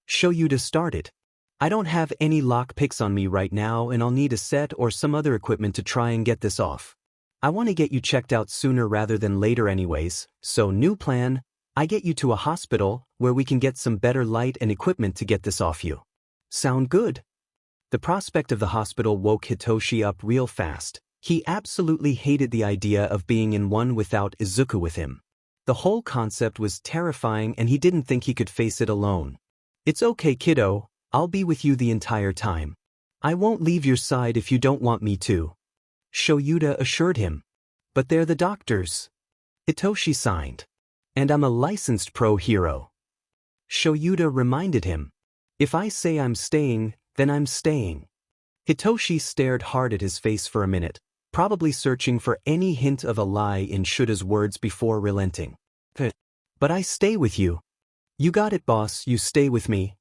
Shoyuta started. I don't have any lock picks on me right now, and I'll need a set or some other equipment to try and get this off. I want to get you checked out sooner rather than later anyways, so new plan, I get you to a hospital where we can get some better light and equipment to get this off you. Sound good? The prospect of the hospital woke Hitoshi up real fast. He absolutely hated the idea of being in one without Izuku with him. The whole concept was terrifying and he didn't think he could face it alone. It's okay, kiddo, I'll be with you the entire time. I won't leave your side if you don't want me to, Shoyuta assured him. But they're the doctors. Hitoshi signed. And I'm a licensed pro-hero. Shoyuta reminded him. If I say I'm staying, then I'm staying. Hitoshi stared hard at his face for a minute, probably searching for any hint of a lie in Shuta's words before relenting. But I stay with you. You got it, boss, you stay with me.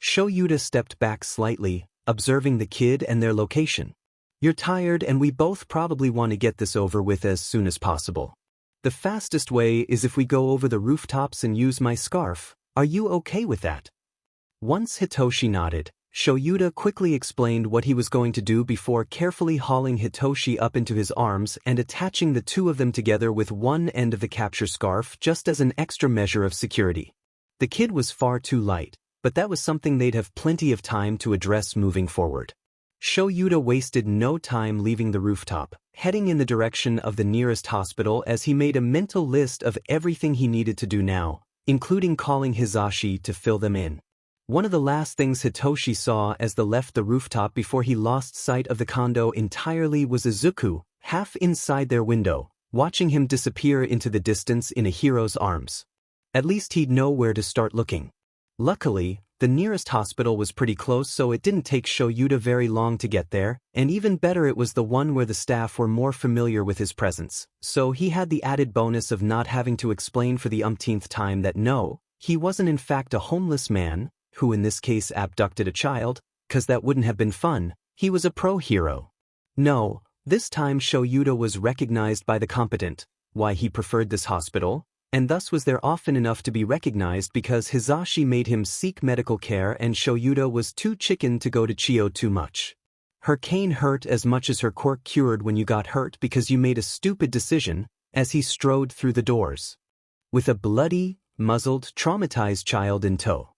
Shoyuta stepped back slightly, observing the kid and their location. You're tired and we both probably want to get this over with as soon as possible. The fastest way is if we go over the rooftops and use my scarf. Are you okay with that? Once Hitoshi nodded, Shoyuta quickly explained what he was going to do before carefully hauling Hitoshi up into his arms and attaching the two of them together with one end of the capture scarf just as an extra measure of security. The kid was far too light, but that was something they'd have plenty of time to address moving forward. Shoyuta wasted no time leaving the rooftop, heading in the direction of the nearest hospital as he made a mental list of everything he needed to do now, including calling Hisashi to fill them in. One of the last things Hitoshi saw as they left the rooftop before he lost sight of the condo entirely was Izuku, half inside their window, watching him disappear into the distance in a hero's arms. At least he'd know where to start looking. Luckily, the nearest hospital was pretty close, so it didn't take Shoyuta very long to get there, and even better, it was the one where the staff were more familiar with his presence, so he had the added bonus of not having to explain for the umpteenth time that no, he wasn't in fact a homeless man, who in this case abducted a child, 'cause that wouldn't have been fun. He was a pro-hero. No, this time Shoyuta was recognized by the competent, why he preferred this hospital, and thus was there often enough to be recognized because Hisashi made him seek medical care and Shoyuta was too chicken to go to Chio too much. Her cane hurt as much as her quirk cured when you got hurt because you made a stupid decision, as he strode through the doors. With a bloody, muzzled, traumatized child in tow.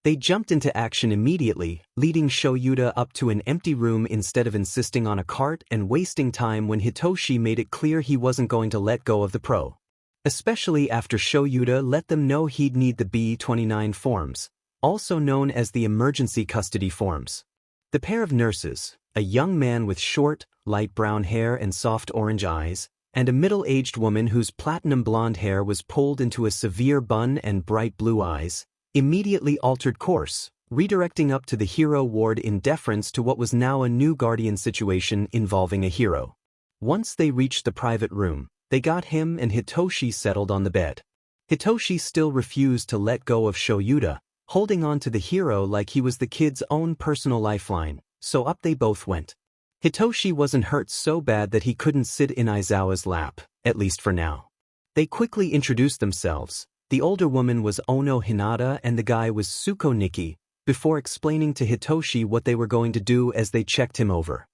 They jumped into action immediately, leading Shoyuta up to an empty room instead of insisting on a cart and wasting time when Hitoshi made it clear he wasn't going to let go of the pro. Especially after Shoyuta let them know he'd need the B-29 forms, also known as the emergency custody forms. The pair of nurses, a young man with short, light brown hair and soft orange eyes, and a middle-aged woman whose platinum blonde hair was pulled into a severe bun and bright blue eyes, immediately altered course, redirecting up to the hero ward in deference to what was now a new Guardian situation involving a hero. Once they reached the private room, they got him and Hitoshi settled on the bed. Hitoshi still refused to let go of Shoyuta, holding on to the hero like he was the kid's own personal lifeline, so up they both went. Hitoshi wasn't hurt so bad that he couldn't sit in Aizawa's lap, at least for now. They quickly introduced themselves. The older woman was Ono Hinata and the guy was Tsuko Nikki, before explaining to Hitoshi what they were going to do as they checked him over.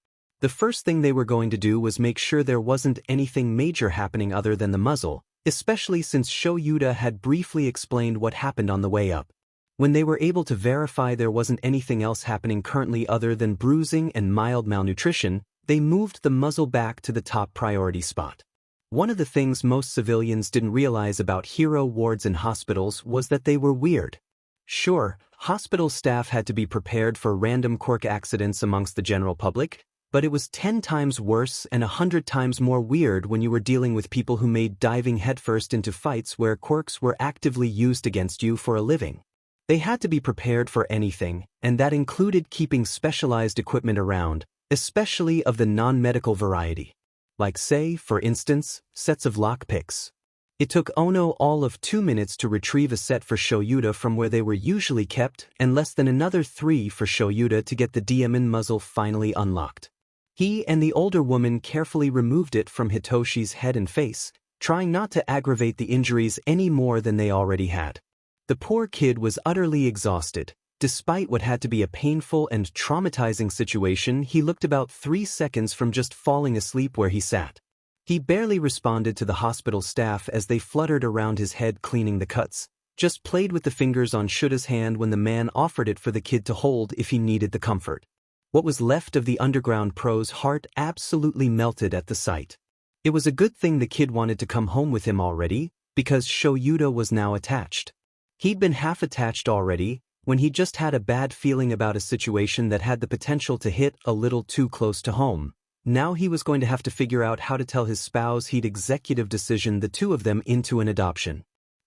The first thing they were going to do was make sure there wasn't anything major happening other than the muzzle, especially since Shoyuta had briefly explained what happened on the way up. When they were able to verify there wasn't anything else happening currently other than bruising and mild malnutrition, they moved the muzzle back to the top priority spot. One of the things most civilians didn't realize about hero wards in hospitals was that they were weird. Sure, hospital staff had to be prepared for random quirk accidents amongst the general public, but it was 10 times worse and 100 times more weird when you were dealing with people who made diving headfirst into fights where quirks were actively used against you for a living. They had to be prepared for anything, and that included keeping specialized equipment around, especially of the non-medical variety. Like say, for instance, sets of lockpicks. It took Ono all of 2 minutes to retrieve a set for Shoyuta from where they were usually kept, and less than another 3 for Shoyuta to get the diamond muzzle finally unlocked. He and the older woman carefully removed it from Hitoshi's head and face, trying not to aggravate the injuries any more than they already had. The poor kid was utterly exhausted. Despite what had to be a painful and traumatizing situation, he looked about 3 seconds from just falling asleep where he sat. He barely responded to the hospital staff as they fluttered around his head cleaning the cuts, just played with the fingers on Shuta's hand when the man offered it for the kid to hold if he needed the comfort. What was left of the underground pro's heart absolutely melted at the sight. It was a good thing the kid wanted to come home with him already, because Shoyuta was now attached. He'd been half attached already, when he just had a bad feeling about a situation that had the potential to hit a little too close to home. Now he was going to have to figure out how to tell his spouse he'd executive decisioned the two of them into an adoption.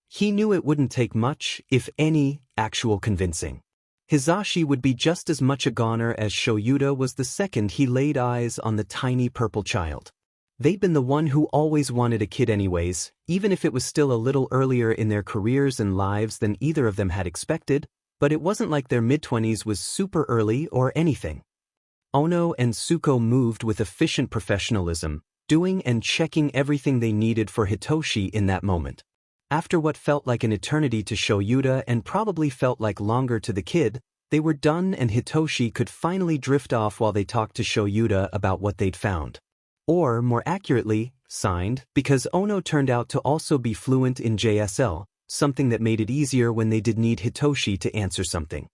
He knew it wouldn't take much, if any, actual convincing. Hisashi would be just as much a goner as Shoyuta was the second he laid eyes on the tiny purple child. They'd been the one who always wanted a kid anyways, even if it was still a little earlier in their careers and lives than either of them had expected, but it wasn't like their mid-20s was super early or anything. Ono and Tsuko moved with efficient professionalism, doing and checking everything they needed for Hitoshi in that moment. After what felt like an eternity to Shoyuta and probably felt like longer to the kid, they were done and Hitoshi could finally drift off while they talked to Shoyuta about what they'd found. Or, more accurately, signed, because Ono turned out to also be fluent in JSL, something that made it easier when they did need Hitoshi to answer something.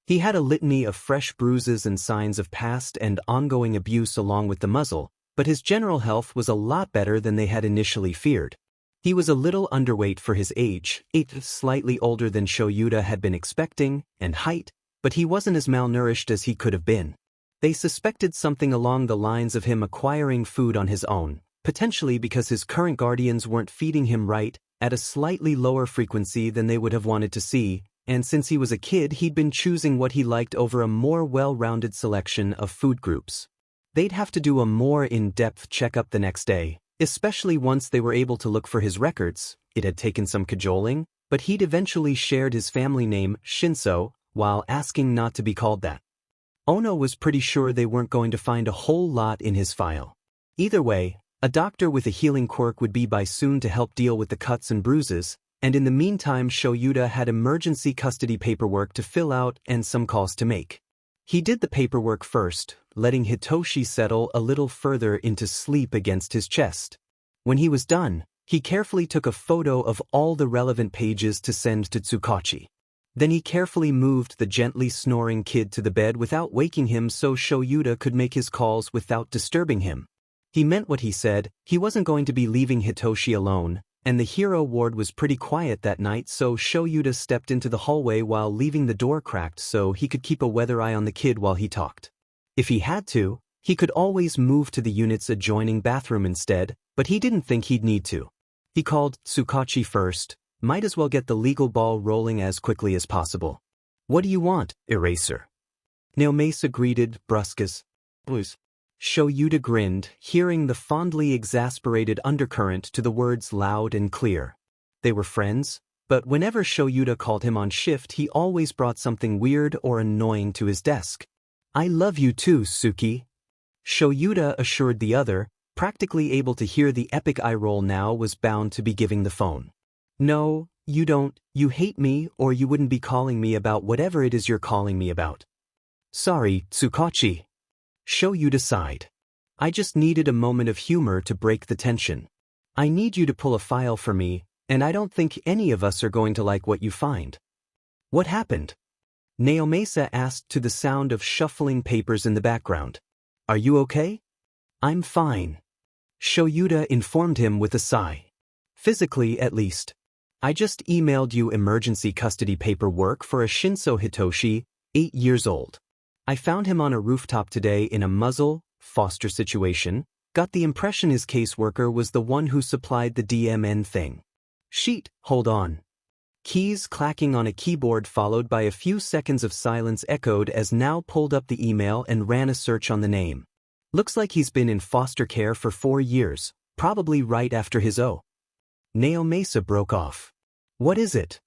He had a litany of fresh bruises and signs of past and ongoing abuse along with the muzzle, but his general health was a lot better than they had initially feared. He was a little underweight for his age, slightly older than Shoyuta had been expecting, and height, but he wasn't as malnourished as he could have been. They suspected something along the lines of him acquiring food on his own, potentially because his current guardians weren't feeding him right, at a slightly lower frequency than they would have wanted to see, and since he was a kid he'd been choosing what he liked over a more well-rounded selection of food groups. They'd have to do a more in-depth checkup the next day, especially once they were able to look for his records. It had taken some cajoling, but he'd eventually shared his family name, Shinso, while asking not to be called that. Ono was pretty sure they weren't going to find a whole lot in his file. Either way, a doctor with a healing quirk would be by soon to help deal with the cuts and bruises, and in the meantime Shoyuta had emergency custody paperwork to fill out and some calls to make. He did the paperwork first, letting Hitoshi settle a little further into sleep against his chest. When he was done, he carefully took a photo of all the relevant pages to send to Tsukachi. Then he carefully moved the gently snoring kid to the bed without waking him so Shoyuta could make his calls without disturbing him. He meant what he said, he wasn't going to be leaving Hitoshi alone, and the hero ward was pretty quiet that night so Shoyuta stepped into the hallway while leaving the door cracked so he could keep a weather eye on the kid while he talked. If he had to, he could always move to the unit's adjoining bathroom instead, but he didn't think he'd need to. He called Tsukachi first. Might as well get the legal ball rolling as quickly as possible. What do you want, Eraser? Naomasa greeted, brusque as blues. Shoyuta grinned, hearing the fondly exasperated undercurrent to the words loud and clear. They were friends, but whenever Shoyuta called him on shift he always brought something weird or annoying to his desk. I love you too, Suki. Shoyuta assured the other, practically able to hear the epic eye roll now was bound to be giving the phone. No, you don't, you hate me or you wouldn't be calling me about whatever it is you're calling me about. Sorry, Tsukachi. Shoyuta sighed. I just needed a moment of humor to break the tension. I need you to pull a file for me, and I don't think any of us are going to like what you find. What happened? Naomasa asked to the sound of shuffling papers in the background. Are you okay? I'm fine. Shoyuta informed him with a sigh. Physically, at least. I just emailed you emergency custody paperwork for a Shinso Hitoshi, 8 years old. I found him on a rooftop today in a muzzle, foster situation, got the impression his caseworker was the one who supplied the DMN thing. Sheet, hold on. Keys clacking on a keyboard followed by a few seconds of silence echoed as Now pulled up the email and ran a search on the name. Looks like he's been in foster care for 4 years, probably right after his O. Naomasa broke off. What is it?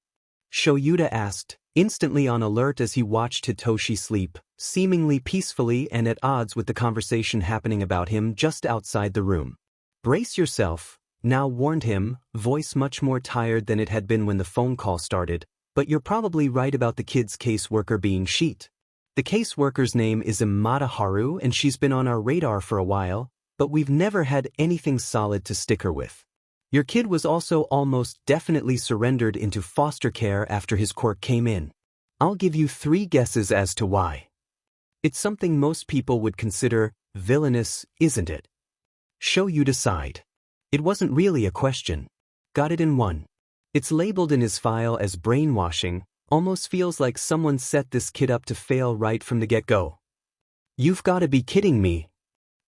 Shoyuta asked, instantly on alert as he watched Hitoshi sleep, seemingly peacefully and at odds with the conversation happening about him just outside the room. Brace yourself, Now warned him, voice much more tired than it had been when the phone call started, but you're probably right about the kid's caseworker being Sheet. The caseworker's name is Imada Haru and she's been on our radar for a while, but we've never had anything solid to stick her with. Your kid was also almost definitely surrendered into foster care after his quirk came in. I'll give you 3 guesses as to why. It's something most people would consider villainous, isn't it? Shoyuta sighed. It wasn't really a question. Got it in one. It's labeled in his file as brainwashing, Almost feels like someone set this kid up to fail right from the get-go. You've gotta be kidding me.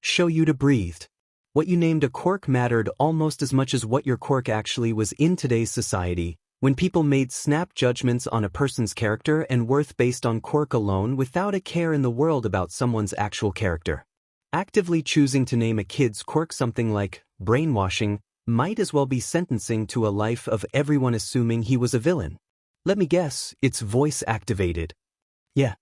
Shoyuta breathed. What you named a quirk mattered almost as much as what your quirk actually was in today's society, when people made snap judgments on a person's character and worth based on quirk alone without a care in the world about someone's actual character. Actively choosing to name a kid's quirk something like brainwashing might as well be sentencing to a life of everyone assuming he was a villain. Let me guess, it's voice-activated. Yeah.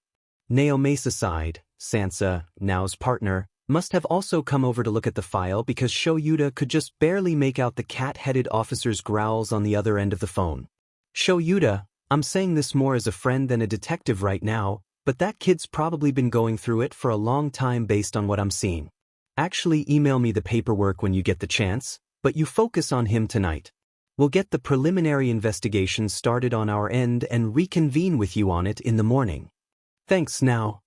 Naome's side, Sansa, Nao's partner, must have also come over to look at the file because Shoyuta could just barely make out the cat-headed officer's growls on the other end of the phone. Shoyuta, I'm saying this more as a friend than a detective right now, but that kid's probably been going through it for a long time based on what I'm seeing. Actually, email me the paperwork when you get the chance, but you focus on him tonight. We'll get the preliminary investigation started on our end and reconvene with you on it in the morning. Thanks now.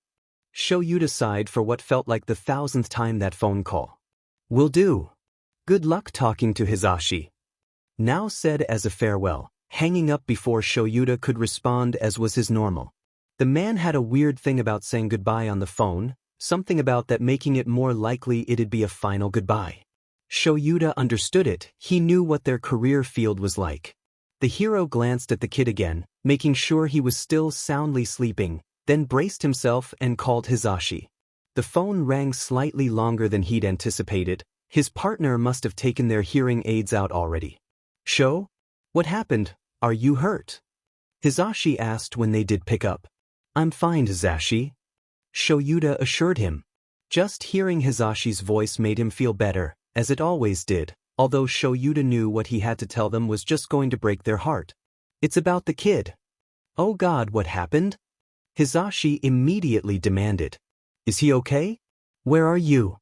Shoyuta sighed for what felt like the 1,000th time that phone call. Will do. Good luck talking to Hisashi. Nao said as a farewell, hanging up before Shoyuta could respond as was his normal. The man had a weird thing about saying goodbye on the phone, something about that making it more likely it'd be a final goodbye. Shoyuta understood it, he knew what their career field was like. The hero glanced at the kid again, making sure he was still soundly sleeping, then braced himself and called Hisashi. The phone rang slightly longer than he'd anticipated. His partner must have taken their hearing aids out already. Sho? What happened? Are you hurt? Hisashi asked when they did pick up. I'm fine, Hisashi. Shoyuta assured him. Just hearing Hisashi's voice made him feel better, as it always did, although Shoyuta knew what he had to tell them was just going to break their heart. It's about the kid. Oh God, what happened? Hisashi immediately demanded. Is he okay? Where are you?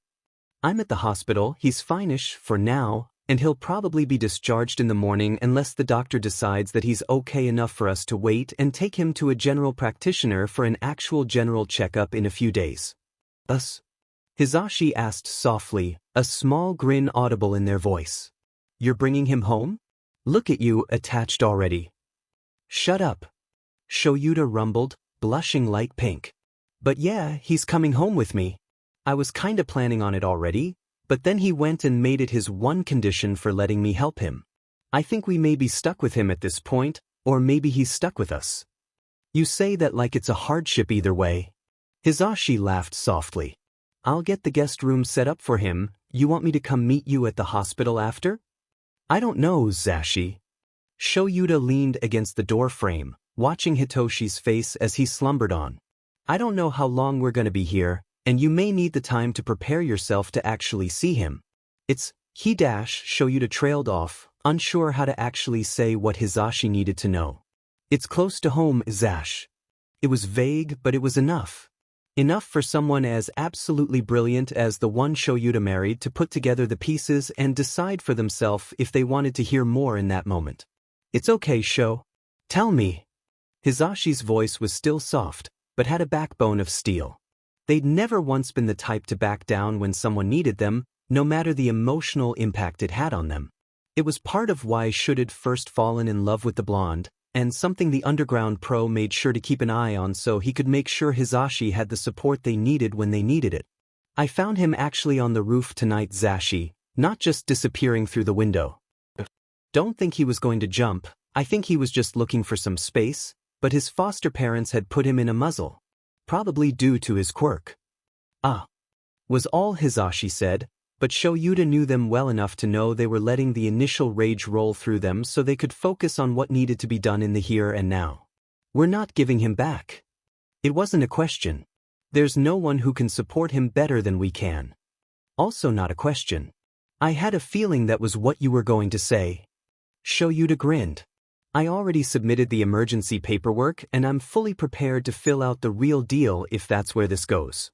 I'm at the hospital, he's fine-ish for now, and he'll probably be discharged in the morning unless the doctor decides that he's okay enough for us to wait and take him to a general practitioner for an actual general checkup in a few days. Us? Hisashi asked softly, a small grin audible in their voice. You're bringing him home? Look at you, attached already. Shut up. Shoyuta rumbled, blushing light pink. But yeah, he's coming home with me. I was kinda planning on it already, but then he went and made it his one condition for letting me help him. I think we may be stuck with him at this point, or maybe he's stuck with us. You say that like it's a hardship either way. Hisashi laughed softly. I'll get the guest room set up for him. You want me to come meet you at the hospital after? I don't know, Zashi. Shoyuta leaned against the door frame, watching Hitoshi's face as he slumbered on. I don't know how long we're gonna be here, and you may need the time to prepare yourself to actually see him. Shoyuta trailed off, unsure how to actually say what Hisashi needed to know. It's close to home, Zash. It was vague, but it was enough. Enough for someone as absolutely brilliant as the one Shoyuta married to put together the pieces and decide for themselves if they wanted to hear more in that moment. It's okay, Sho. Tell me. Hisashi's voice was still soft, but had a backbone of steel. They'd never once been the type to back down when someone needed them, no matter the emotional impact it had on them. It was part of why Shud'd first fallen in love with the blonde, and something the underground pro made sure to keep an eye on so he could make sure Hisashi had the support they needed when they needed it. I found him actually on the roof tonight, Zashi, not just disappearing through the window. Don't think he was going to jump, I think he was just looking for some space, but his foster parents had put him in a muzzle. Probably due to his quirk. Ah. Was all Hisashi said, but Shoyuta knew them well enough to know they were letting the initial rage roll through them so they could focus on what needed to be done in the here and now. We're not giving him back. It wasn't a question. There's no one who can support him better than we can. Also not a question. I had a feeling that was what you were going to say. Shoyuta grinned. I already submitted the emergency paperwork and I'm fully prepared to fill out the real deal if that's where this goes.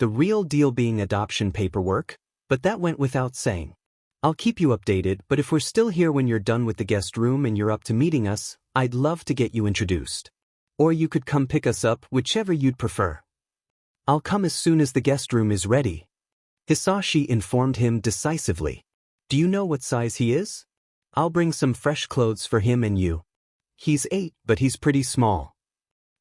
The real deal being adoption paperwork, but that went without saying. I'll keep you updated, but if we're still here when you're done with the guest room and you're up to meeting us, I'd love to get you introduced. Or you could come pick us up, whichever you'd prefer. I'll come as soon as the guest room is ready. Hisashi informed him decisively. Do you know what size he is? I'll bring some fresh clothes for him and you. He's 8, but he's pretty small.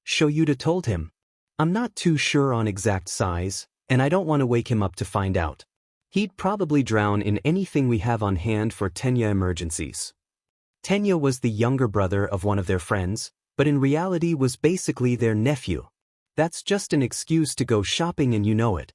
Shoyuta told him. I'm not too sure on exact size, and I don't want to wake him up to find out. He'd probably drown in anything we have on hand for Tenya emergencies. Tenya was the younger brother of one of their friends, but in reality was basically their nephew. That's just an excuse to go shopping and you know it.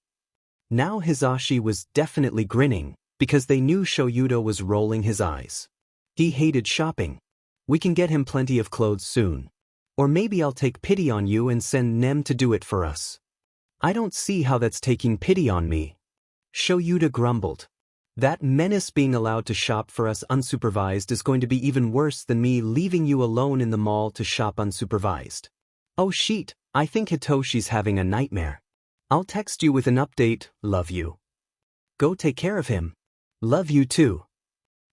Now Hisashi was definitely grinning, because they knew Shoyuta was rolling his eyes. He hated shopping. We can get him plenty of clothes soon. Or maybe I'll take pity on you and send Nem to do it for us. I don't see how that's taking pity on me. Shoyuta grumbled. That menace being allowed to shop for us unsupervised is going to be even worse than me leaving you alone in the mall to shop unsupervised. Oh shit, I think Hitoshi's having a nightmare. I'll text you with an update, love you. Go take care of him. Love you too.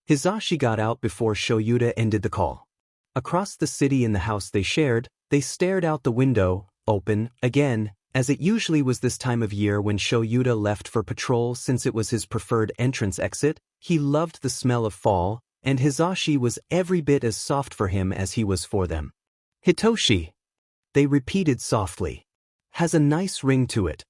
Hisashi got out before Shoyuta ended the call. Across the city in the house they shared, they stared out the window, open, again, as it usually was this time of year when Shoyuta left for patrol since it was his preferred entrance exit. He loved the smell of fall, and Hisashi was every bit as soft for him as he was for them. Hitoshi, they repeated softly. Has a nice ring to it.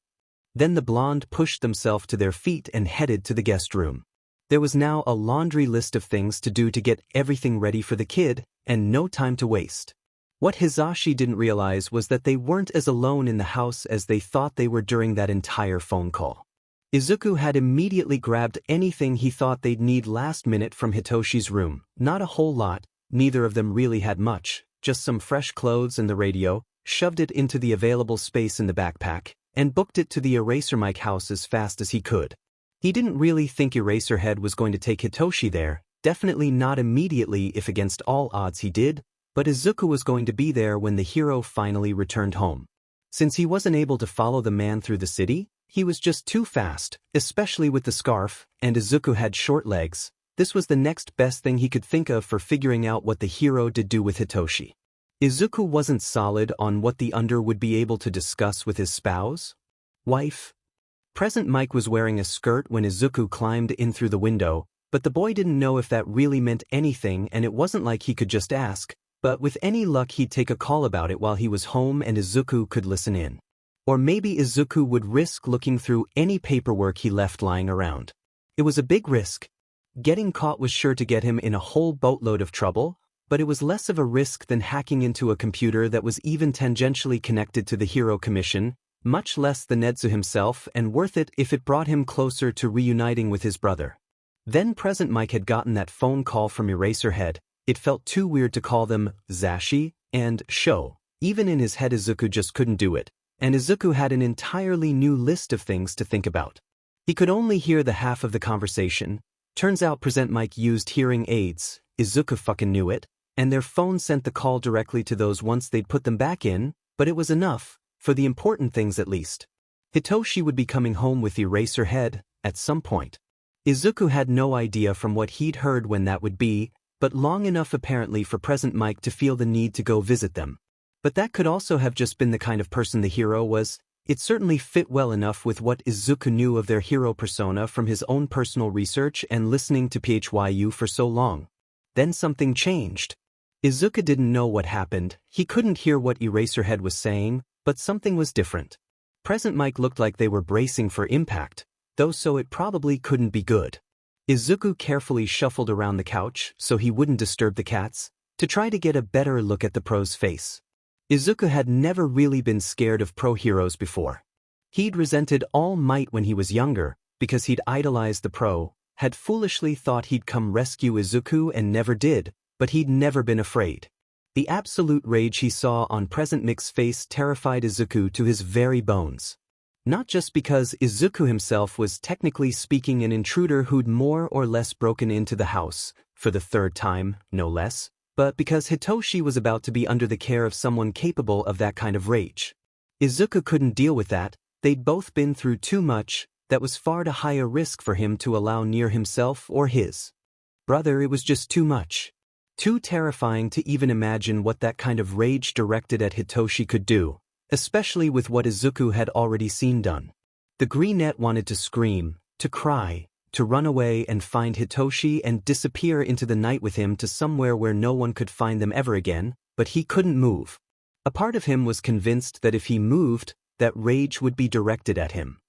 Then the blonde pushed themselves to their feet and headed to the guest room. There was now a laundry list of things to do to get everything ready for the kid, and no time to waste. What Hisashi didn't realize was that they weren't as alone in the house as they thought they were during that entire phone call. Izuku had immediately grabbed anything he thought they'd need last minute from Hitoshi's room. Not a whole lot, neither of them really had much, just some fresh clothes and the radio, shoved it into the available space in the backpack, and booked it to the Erasermike house as fast as he could. He didn't really think Eraserhead was going to take Hitoshi there, definitely not immediately if against all odds he did, but Izuku was going to be there when the hero finally returned home. Since he wasn't able to follow the man through the city, he was just too fast, especially with the scarf, and Izuku had short legs. This was the next best thing he could think of for figuring out what the hero did do with Hitoshi. Izuku wasn't solid on what the under would be able to discuss with his spouse. Wife. Present Mike was wearing a skirt when Izuku climbed in through the window, but the boy didn't know if that really meant anything and it wasn't like he could just ask, but with any luck he'd take a call about it while he was home and Izuku could listen in. Or maybe Izuku would risk looking through any paperwork he left lying around. It was a big risk. Getting caught was sure to get him in a whole boatload of trouble, but it was less of a risk than hacking into a computer that was even tangentially connected to the Hero Commission, much less than Netsu himself, and worth it if it brought him closer to reuniting with his brother. Then Present Mike had gotten that phone call from Eraserhead. It felt too weird to call them Zashi and Sho. Even in his head Izuku just couldn't do it, and Izuku had an entirely new list of things to think about. He could only hear the half of the conversation. Turns out Present Mike used hearing aids, Izuku fucking knew it, and their phone sent the call directly to those once they'd put them back in, but it was enough, for the important things at least. Hitoshi would be coming home with Eraserhead, at some point. Izuku had no idea from what he'd heard when that would be, but long enough apparently for Present Mike to feel the need to go visit them. But that could also have just been the kind of person the hero was. It certainly fit well enough with what Izuku knew of their hero persona from his own personal research and listening to PHYU for so long. Then something changed. Izuku didn't know what happened, he couldn't hear what Eraserhead was saying, but something was different. Present Mike looked like they were bracing for impact, though so it probably couldn't be good. Izuku carefully shuffled around the couch so he wouldn't disturb the cats, to try to get a better look at the pro's face. Izuku had never really been scared of pro heroes before. He'd resented All Might when he was younger, because he'd idolized the pro, had foolishly thought he'd come rescue Izuku and never did, but he'd never been afraid. The absolute rage he saw on Present Mike's face terrified Izuku to his very bones. Not just because Izuku himself was technically speaking an intruder who'd more or less broken into the house, for the third time, no less, but because Hitoshi was about to be under the care of someone capable of that kind of rage. Izuku couldn't deal with that, they'd both been through too much, that was far too high a risk for him to allow near himself or his brother. It was just too much. Too terrifying to even imagine what that kind of rage directed at Hitoshi could do, especially with what Izuku had already seen done. The Greenette wanted to scream, to cry, to run away and find Hitoshi and disappear into the night with him to somewhere where no one could find them ever again, but he couldn't move. A part of him was convinced that if he moved, that rage would be directed at him.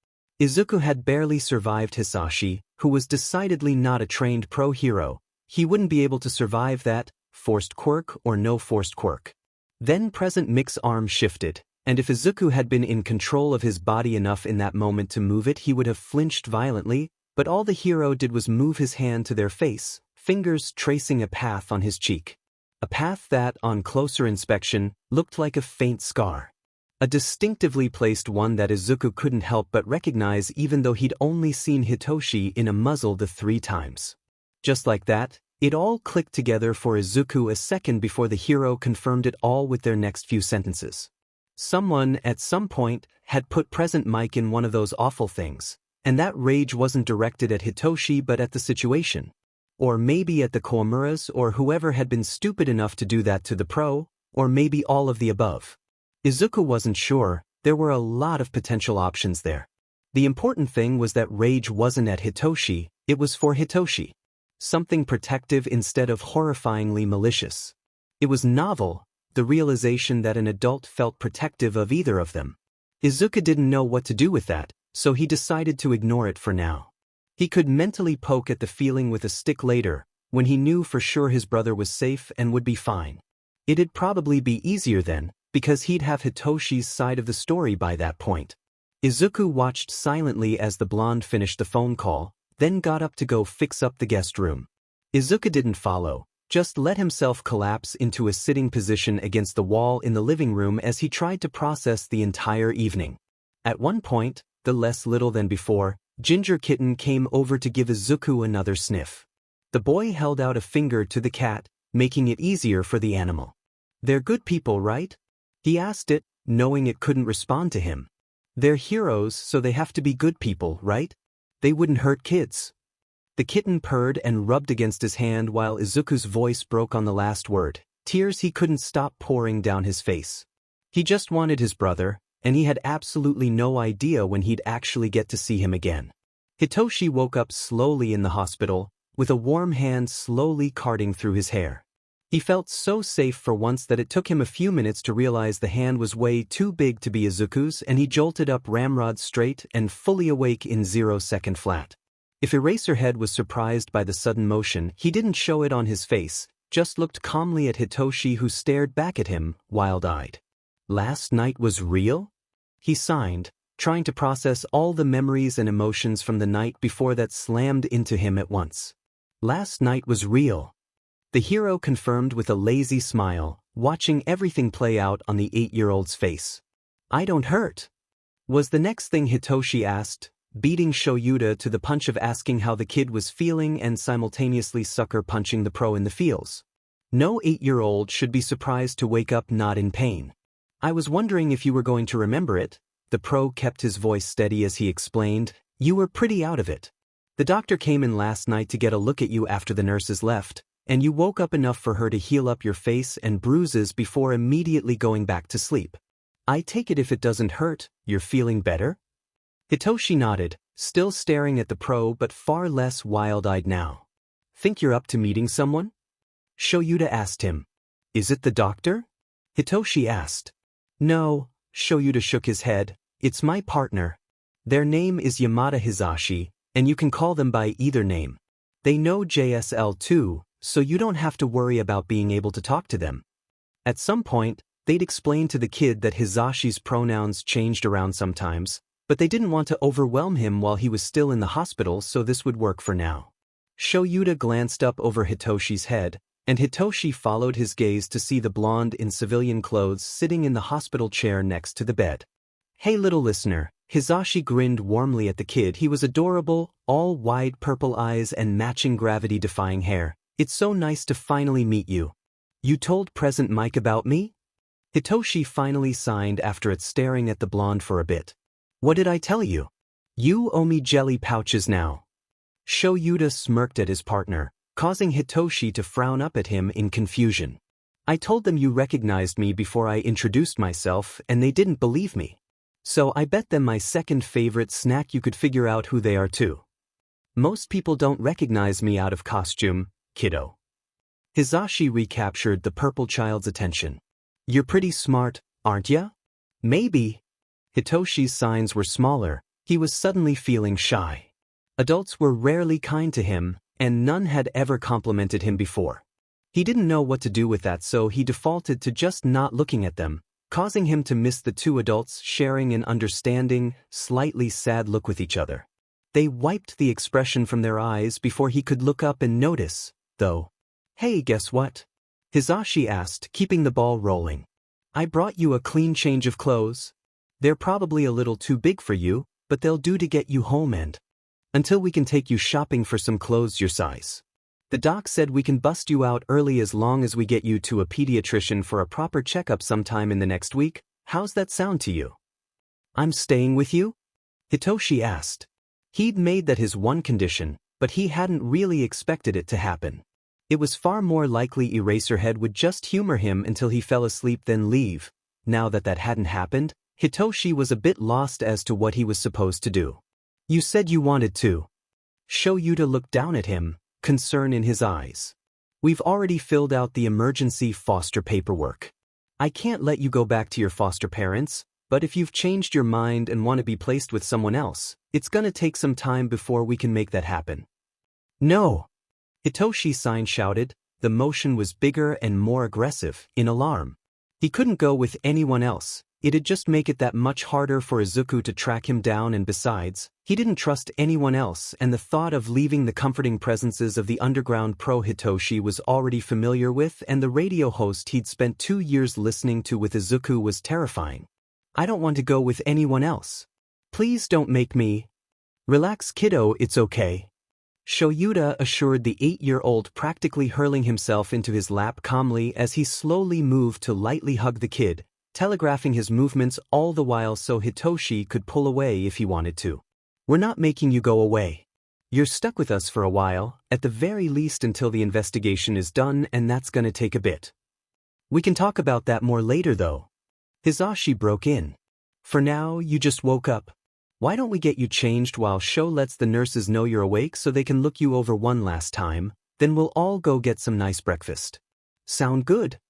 Izuku had barely survived Hisashi, who was decidedly not a trained pro hero. He wouldn't be able to survive that, forced quirk or no forced quirk. Then present Mick's arm shifted, and if Izuku had been in control of his body enough in that moment to move it, he would have flinched violently, but all the hero did was move his hand to their face, fingers tracing a path on his cheek. A path that, on closer inspection, looked like a faint scar. A distinctively placed one that Izuku couldn't help but recognize even though he'd only seen Hitoshi in a muzzle the 3 times. Just like that, it all clicked together for Izuku a second before the hero confirmed it all with their next few sentences. Someone, at some point, had put present Mike in one of those awful things, and that rage wasn't directed at Hitoshi but at the situation. Or maybe at the Komuras or whoever had been stupid enough to do that to the pro, or maybe all of the above. Izuku wasn't sure, there were a lot of potential options there. The important thing was that rage wasn't at Hitoshi, it was for Hitoshi. Something protective instead of horrifyingly malicious. It was novel, the realization that an adult felt protective of either of them. Izuku didn't know what to do with that, so he decided to ignore it for now. He could mentally poke at the feeling with a stick later, when he knew for sure his brother was safe and would be fine. It'd probably be easier then, because he'd have Hitoshi's side of the story by that point. Izuku watched silently as the blonde finished the phone call, then got up to go fix up the guest room. Izuku didn't follow, just let himself collapse into a sitting position against the wall in the living room as he tried to process the entire evening. At one point, the less little than before, Ginger Kitten came over to give Izuku another sniff. The boy held out a finger to the cat, making it easier for the animal. "They're good people, right?" He asked it, knowing it couldn't respond to him. "They're heroes, so they have to be good people, right? They wouldn't hurt kids." The kitten purred and rubbed against his hand while Izuku's voice broke on the last word, tears he couldn't stop pouring down his face. He just wanted his brother, and he had absolutely no idea when he'd actually get to see him again. Hitoshi woke up slowly in the hospital, with a warm hand slowly carting through his hair. He felt so safe for once that it took him a few minutes to realize the hand was way too big to be Izuku's, and he jolted up ramrod straight and fully awake in 0 second flat. If Eraserhead was surprised by the sudden motion, he didn't show it on his face, just looked calmly at Hitoshi who stared back at him, wild-eyed. "Last night was real?" He signed, trying to process all the memories and emotions from the night before that slammed into him at once. "Last night was real," the hero confirmed with a lazy smile, watching everything play out on the 8-year-old's face. "I don't hurt," was the next thing Hitoshi asked, beating Shoyuta to the punch of asking how the kid was feeling and simultaneously sucker punching the pro in the feels. No 8-year-old should be surprised to wake up not in pain. "I was wondering if you were going to remember it." The pro kept his voice steady as he explained, "You were pretty out of it. The doctor came in last night to get a look at you after the nurses left, and you woke up enough for her to heal up your face and bruises before immediately going back to sleep. I take it if it doesn't hurt, you're feeling better?" Hitoshi nodded, still staring at the pro but far less wild-eyed now. "Think you're up to meeting someone?" Shoyuta asked him. "Is it the doctor?" Hitoshi asked. "No," Shoyuta shook his head, "it's my partner. Their name is Yamada Hisashi, and you can call them by either name. They know JSL too, so you don't have to worry about being able to talk to them." At some point, they'd explained to the kid that Hisashi's pronouns changed around sometimes, but they didn't want to overwhelm him while he was still in the hospital, so this would work for now. Shoyuta glanced up over Hitoshi's head, and Hitoshi followed his gaze to see the blonde in civilian clothes sitting in the hospital chair next to the bed. "Hey little listener," Hisashi grinned warmly at the kid. He was adorable, all wide purple eyes and matching gravity-defying hair. "It's so nice to finally meet you. You told present Mike about me?" Hitoshi finally signed after it staring at the blonde for a bit. "What did I tell you? You owe me jelly pouches now." Shoyuta smirked at his partner, causing Hitoshi to frown up at him in confusion. "I told them you recognized me before I introduced myself and they didn't believe me. So I bet them my second favorite snack you could figure out who they are too. Most people don't recognize me out of costume, kiddo." Hisashi recaptured the purple child's attention. You're pretty smart, aren't ya? Maybe. Hitoshi's signs were smaller, he was suddenly feeling shy. Adults were rarely kind to him, and none had ever complimented him before. He didn't know what to do with that, so he defaulted to just not looking at them, causing him to miss the two adults sharing an understanding, slightly sad look with each other. They wiped the expression from their eyes before he could look up and notice, though. Hey, guess what? Hisashi asked, keeping the ball rolling. I brought you a clean change of clothes. They're probably a little too big for you, but they'll do to get you home and until we can take you shopping for some clothes your size. The doc said we can bust you out early as long as we get you to a pediatrician for a proper checkup sometime in the next week. How's that sound to you? I'm staying with you? Hitoshi asked. He'd made that his one condition, but he hadn't really expected it to happen. It was far more likely Eraserhead would just humor him until he fell asleep then leave. Now that that hadn't happened, Hitoshi was a bit lost as to what he was supposed to do. You said you wanted to. Shoyuta looked down at him, concern in his eyes. We've already filled out the emergency foster paperwork. I can't let you go back to your foster parents, but if you've changed your mind and want to be placed with someone else, it's gonna take some time before we can make that happen. No! Hitoshi-san shouted, the motion was bigger and more aggressive, in alarm. He couldn't go with anyone else. It'd just make it that much harder for Izuku to track him down, and besides, he didn't trust anyone else, and the thought of leaving the comforting presences of the underground pro Hitoshi was already familiar with, and the radio host he'd spent 2 years listening to with Izuku was terrifying. I don't want to go with anyone else. Please don't make me. Relax, kiddo, it's okay. Shoyuta assured the 8-year-old, practically hurling himself into his lap calmly as he slowly moved to lightly hug the kid, telegraphing his movements all the while so Hitoshi could pull away if he wanted to. We're not making you go away. You're stuck with us for a while, at the very least until the investigation is done, and that's gonna take a bit. We can talk about that more later though. Hisashi broke in. For now, you just woke up. Why don't we get you changed while Sho lets the nurses know you're awake so they can look you over one last time, then we'll all go get some nice breakfast. Sound good?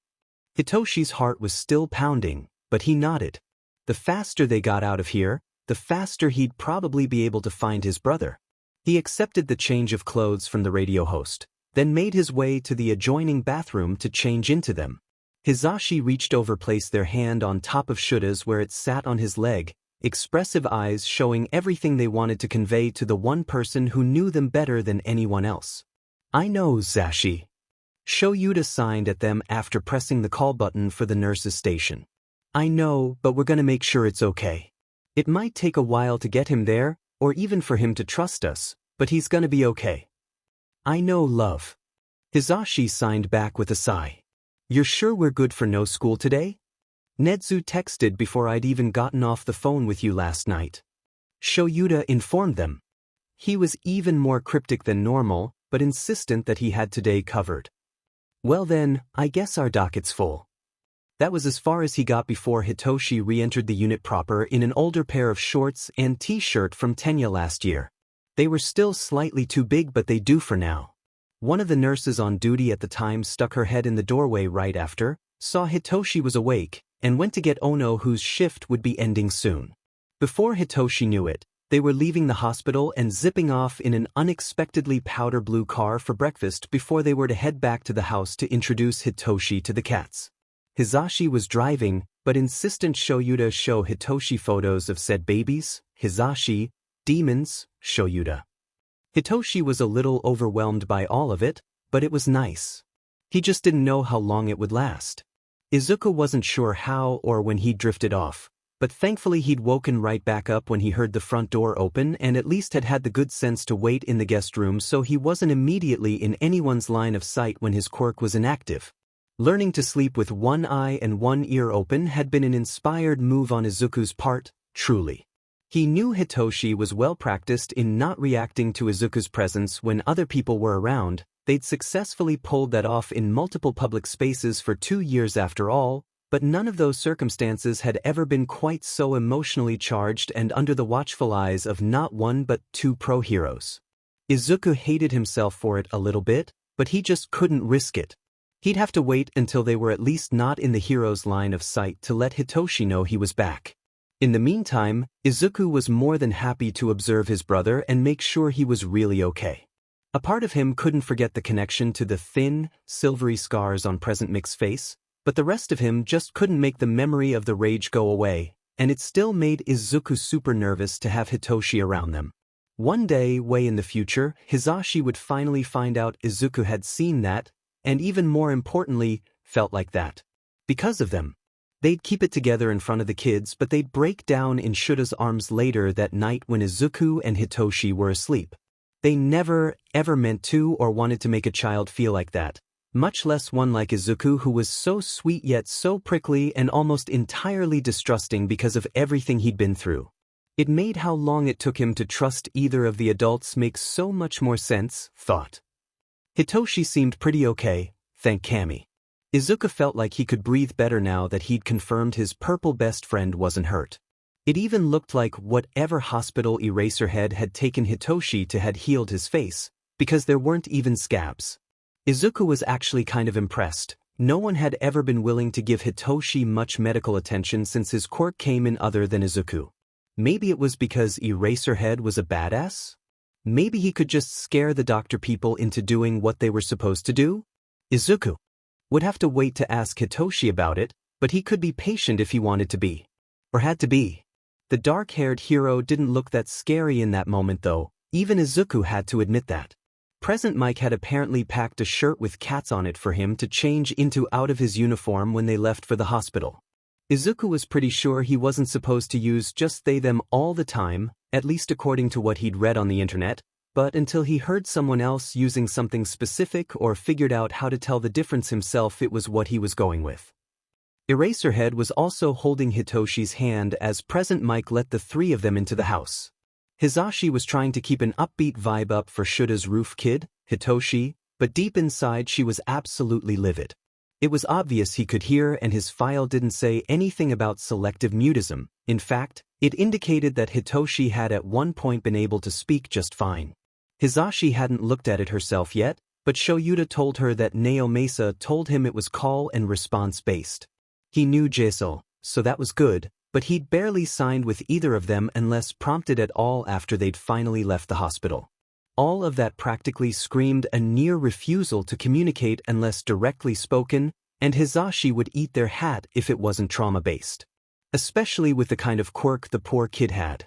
Hitoshi's heart was still pounding, but he nodded. The faster they got out of here, the faster he'd probably be able to find his brother. He accepted the change of clothes from the radio host, then made his way to the adjoining bathroom to change into them. Hisashi reached over, placed their hand on top of Shuta's where it sat on his leg, expressive eyes showing everything they wanted to convey to the one person who knew them better than anyone else. I know, Zashi. Shoyuta signed at them after pressing the call button for the nurse's station. I know, but we're gonna make sure it's okay. It might take a while to get him there, or even for him to trust us, but he's gonna be okay. I know, love. Hisashi signed back with a sigh. You're sure we're good for no school today? Netsu texted before I'd even gotten off the phone with you last night. Shoyuta informed them. He was even more cryptic than normal, but insistent that he had today covered. Well then, I guess our docket's full. That was as far as he got before Hitoshi re-entered the unit proper in an older pair of shorts and t-shirt from Tenya last year. They were still slightly too big, but they do for now. One of the nurses on duty at the time stuck her head in the doorway right after, saw Hitoshi was awake, and went to get Ono, whose shift would be ending soon. Before Hitoshi knew it, they were leaving the hospital and zipping off in an unexpectedly powder blue car for breakfast before they were to head back to the house to introduce Hitoshi to the cats. Hisashi was driving, but insistent Shoyuta show Hitoshi photos of said babies. Hisashi, demons, Shoyuta. Hitoshi was a little overwhelmed by all of it, but it was nice. He just didn't know how long it would last. Izuku wasn't sure how or when he'd drifted off, but thankfully he'd woken right back up when he heard the front door open and at least had had the good sense to wait in the guest room so he wasn't immediately in anyone's line of sight when his quirk was inactive. Learning to sleep with one eye and one ear open had been an inspired move on Izuku's part, truly. He knew Hitoshi was well practiced in not reacting to Izuku's presence when other people were around. They'd successfully pulled that off in multiple public spaces for 2 years after all, but none of those circumstances had ever been quite so emotionally charged and under the watchful eyes of not one but 2 pro-heroes. Izuku hated himself for it a little bit, but he just couldn't risk it. He'd have to wait until they were at least not in the hero's line of sight to let Hitoshi know he was back. In the meantime, Izuku was more than happy to observe his brother and make sure he was really okay. A part of him couldn't forget the connection to the thin, silvery scars on Present Mic's face, but the rest of him just couldn't make the memory of the rage go away, and it still made Izuku super nervous to have Hitoshi around them. One day, way in the future, Hisashi would finally find out Izuku had seen that, and even more importantly, felt like that. Because of them. They'd keep it together in front of the kids, but they'd break down in Shura's arms later that night when Izuku and Hitoshi were asleep. They never, ever meant to or wanted to make a child feel like that, much less one like Izuku who was so sweet yet so prickly and almost entirely distrusting because of everything he'd been through. It made how long it took him to trust either of the adults make so much more sense, thought. Hitoshi seemed pretty okay, thank Kami. Izuku felt like he could breathe better now that he'd confirmed his purple best friend wasn't hurt. It even looked like whatever hospital Eraserhead had taken Hitoshi to had healed his face, because there weren't even scabs. Izuku was actually kind of impressed. No one had ever been willing to give Hitoshi much medical attention since his quirk came in other than Izuku. Maybe it was because Eraserhead was a badass? Maybe he could just scare the doctor people into doing what they were supposed to do? Izuku would have to wait to ask Hitoshi about it, but he could be patient if he wanted to be. Or had to be. The dark-haired hero didn't look that scary in that moment though, even Izuku had to admit that. Present Mike had apparently packed a shirt with cats on it for him to change into out of his uniform when they left for the hospital. Izuku was pretty sure he wasn't supposed to use just they/them all the time, at least according to what he'd read on the internet, but until he heard someone else using something specific or figured out how to tell the difference himself, it was what he was going with. Eraserhead was also holding Hitoshi's hand as Present Mike let the three of them into the house. Hisashi was trying to keep an upbeat vibe up for Shura's roof kid, Hitoshi, but deep inside she was absolutely livid. It was obvious he could hear, and his file didn't say anything about selective mutism. In fact, it indicated that Hitoshi had at one point been able to speak just fine. Hisashi hadn't looked at it herself yet, but Shoyuta told her that Naomasa told him it was call and response based. He knew JSL, so that was good, but he'd barely signed with either of them unless prompted at all after they'd finally left the hospital. All of that practically screamed a near refusal to communicate unless directly spoken, and Hisashi would eat their hat if it wasn't trauma-based. Especially with the kind of quirk the poor kid had.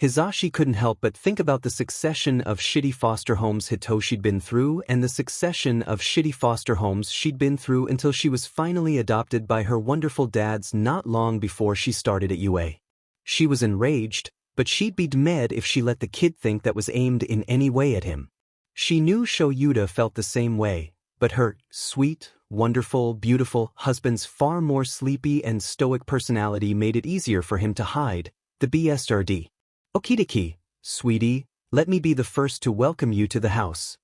Hisashi couldn't help but think about the succession of shitty foster homes Hitoshi'd been through and the succession of shitty foster homes she'd been through until she was finally adopted by her wonderful dads not long before she started at UA. She was enraged, but she'd be mad if she let the kid think that was aimed in any way at him. She knew Shoyuta felt the same way, but her sweet, wonderful, beautiful husband's far more sleepy and stoic personality made it easier for him to hide the BSRD. Okidaki, sweetie, let me be the first to welcome you to the house.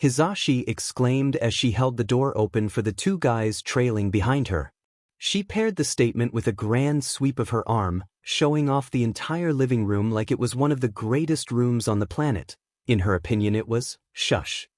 Hisashi exclaimed as she held the door open for the two guys trailing behind her. She paired the statement with a grand sweep of her arm, showing off the entire living room like it was one of the greatest rooms on the planet. In her opinion it was, shush.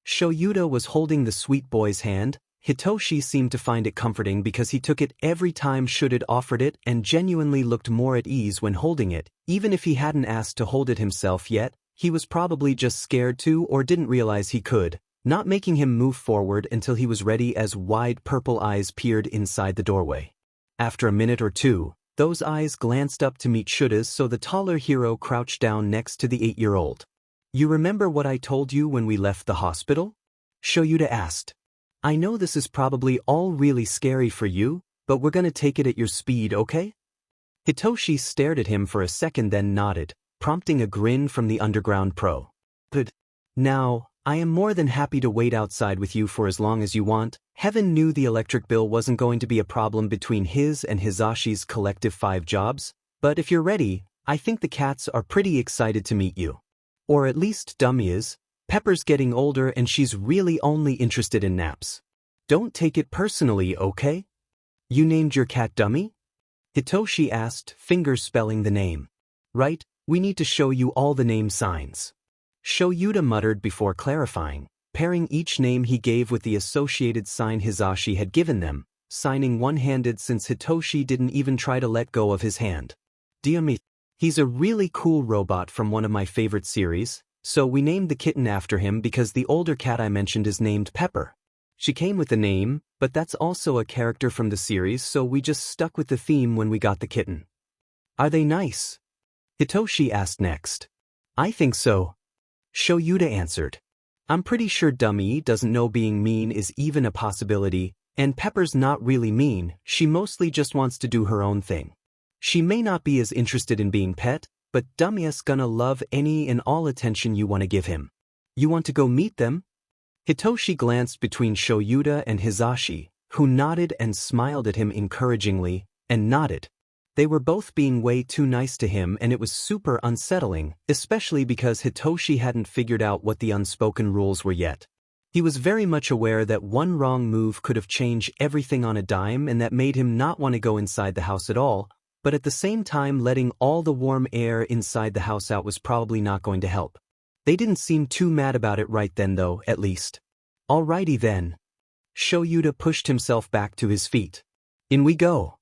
Shoyuta was holding the sweet boy's hand. Hitoshi seemed to find it comforting because he took it every time Shura'd offered it and genuinely looked more at ease when holding it. Even if he hadn't asked to hold it himself yet, he was probably just scared to or didn't realize he could, not making him move forward until he was ready as wide purple eyes peered inside the doorway. After a minute or two, those eyes glanced up to meet Shura's, so the taller hero crouched down next to the 8-year-old. You remember what I told you when we left the hospital? Shoyuta asked. I know this is probably all really scary for you, but we're gonna take it at your speed, okay? Hitoshi stared at him for a second then nodded, prompting a grin from the underground pro. Good. Now, I am more than happy to wait outside with you for as long as you want. Heaven knew the electric bill wasn't going to be a problem between his and Hisashi's collective 5 jobs, but if you're ready, I think the cats are pretty excited to meet you. Or at least Dummy is. Pepper's getting older and she's really only interested in naps. Don't take it personally, okay? You named your cat Dummy? Hitoshi asked, fingers spelling the name. Right, we need to show you all the name signs. Shoyuta muttered before clarifying. pairing each name he gave with the associated sign Hisashi had given them, signing one-handed since Hitoshi didn't even try to let go of his hand. Diami. He's a really cool robot from one of my favorite series, so we named the kitten after him because the older cat I mentioned is named Pepper. She came with the name, but that's also a character from the series, so we just stuck with the theme when we got the kitten. Are they nice? Hitoshi asked next. I think so. Shoyuta answered. I'm pretty sure Dummy doesn't know being mean is even a possibility, and Pepper's not really mean, she mostly just wants to do her own thing. She may not be as interested in being pet, but Dummy's gonna love any and all attention you want to give him. You want to go meet them? Hitoshi glanced between Shoyuta and Hisashi, who nodded and smiled at him encouragingly, and nodded. They were both being way too nice to him, and it was super unsettling, especially because Hitoshi hadn't figured out what the unspoken rules were yet. He was very much aware that one wrong move could have changed everything on a dime, and that made him not want to go inside the house at all, but at the same time letting all the warm air inside the house out was probably not going to help. They didn't seem too mad about it right then though, at least. Alrighty then. Shoyuta pushed himself back to his feet. In we go.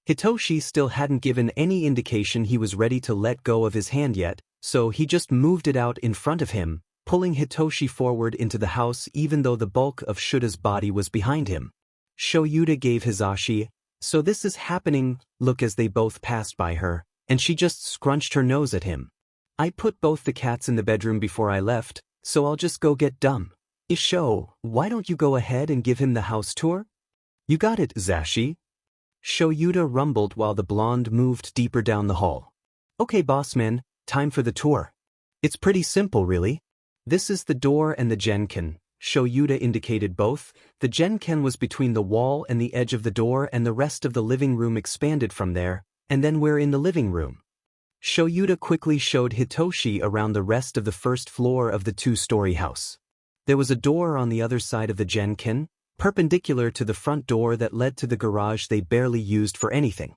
Hitoshi still hadn't given any indication he was ready to let go of his hand yet, so he just moved it out in front of him, pulling Hitoshi forward into the house even though the bulk of Shuta's body was behind him. Shoyuta gave Hisashi, "So this is happening," look as they both passed by her, and she just scrunched her nose at him. I put both the cats in the bedroom before I left, so I'll just go get dumb. Isho, why don't you go ahead and give him the house tour? You got it, Zashi. Shoyuta rumbled while the blonde moved deeper down the hall. Okay bossman, time for the tour. It's pretty simple really. This is the door and the Genken. Shoyuta indicated both. The Genken was between the wall and the edge of the door, and the rest of the living room expanded from there, and then we're in the living room. Shoyuta quickly showed Hitoshi around the rest of the first floor of the two-story house. There was a door on the other side of the Genken, perpendicular to the front door that led to the garage they barely used for anything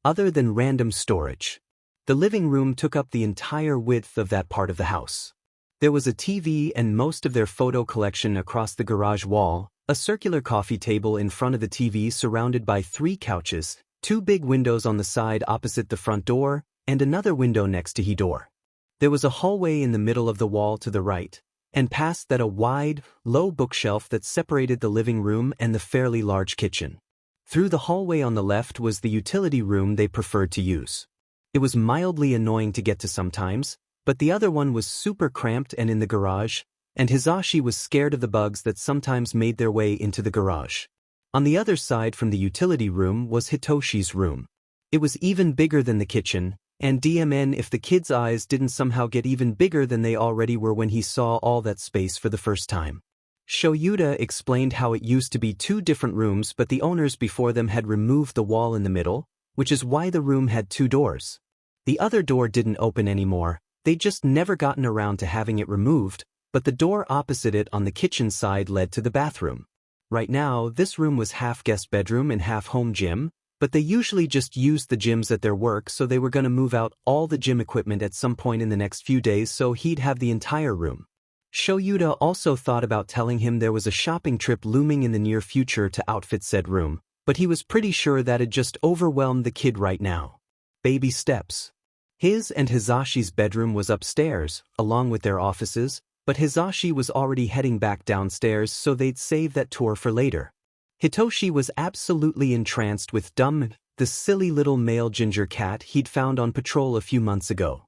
other than random storage. The living room took up the entire width of that part of the house. There was a TV and most of their photo collection across the garage wall, a circular coffee table in front of the TV surrounded by 3 couches, 2 big windows on the side opposite the front door, and another window next to his door. There was a hallway in the middle of the wall to the right, and past that a wide, low bookshelf that separated the living room and the fairly large kitchen. Through the hallway on the left was the utility room they preferred to use. It was mildly annoying to get to sometimes, but the other one was super cramped and in the garage, and Hisashi was scared of the bugs that sometimes made their way into the garage. On the other side from the utility room was Hitoshi's room. It was even bigger than the kitchen, and DMN if the kid's eyes didn't somehow get even bigger than they already were when he saw all that space for the first time. Shoyuta explained how it used to be 2 different rooms, but the owners before them had removed the wall in the middle, which is why the room had 2 doors. The other door didn't open anymore. They'd just never gotten around to having it removed, but the door opposite it on the kitchen side led to the bathroom. Right now, this room was half guest bedroom and half home gym, but they usually just used the gyms at their work, so they were going to move out all the gym equipment at some point in the next few days, so he'd have the entire room. Shoyuta also thought about telling him there was a shopping trip looming in the near future to outfit said room, but he was pretty sure that'd just overwhelm the kid right now. Baby steps. His and Hisashi's bedroom was upstairs, along with their offices, but Hisashi was already heading back downstairs, so they'd save that tour for later. Hitoshi was absolutely entranced with Dumb, the silly little male ginger cat he'd found on patrol a few months ago.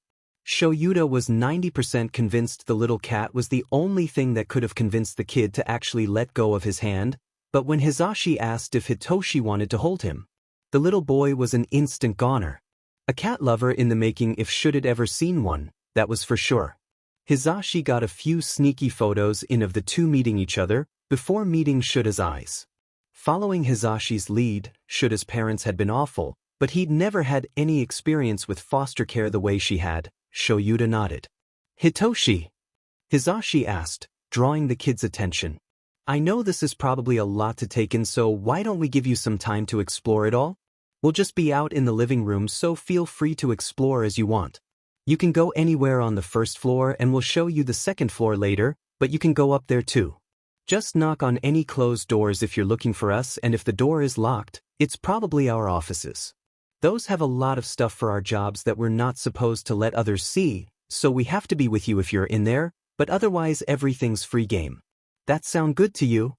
Shoyuta was 90% convinced the little cat was the only thing that could have convinced the kid to actually let go of his hand, but when Hisashi asked if Hitoshi wanted to hold him, the little boy was an instant goner. A cat lover in the making if Shuta'd ever seen one, that was for sure. Hisashi got a few sneaky photos in of the two meeting each other, before meeting Shuta''s eyes. Following Hisashi's lead, Shuta''s parents had been awful, but he'd never had any experience with foster care the way she had. Shoyuta nodded. Hitoshi? Hisashi asked, drawing the kid's attention. I know this is probably a lot to take in, so why don't we give you some time to explore it all? We'll just be out in the living room, so feel free to explore as you want. You can go anywhere on the first floor and we'll show you the second floor later, but you can go up there too. Just knock on any closed doors if you're looking for us, and if the door is locked, it's probably our offices. Those have a lot of stuff for our jobs that we're not supposed to let others see, so we have to be with you if you're in there, but otherwise everything's free game. That sound good to you?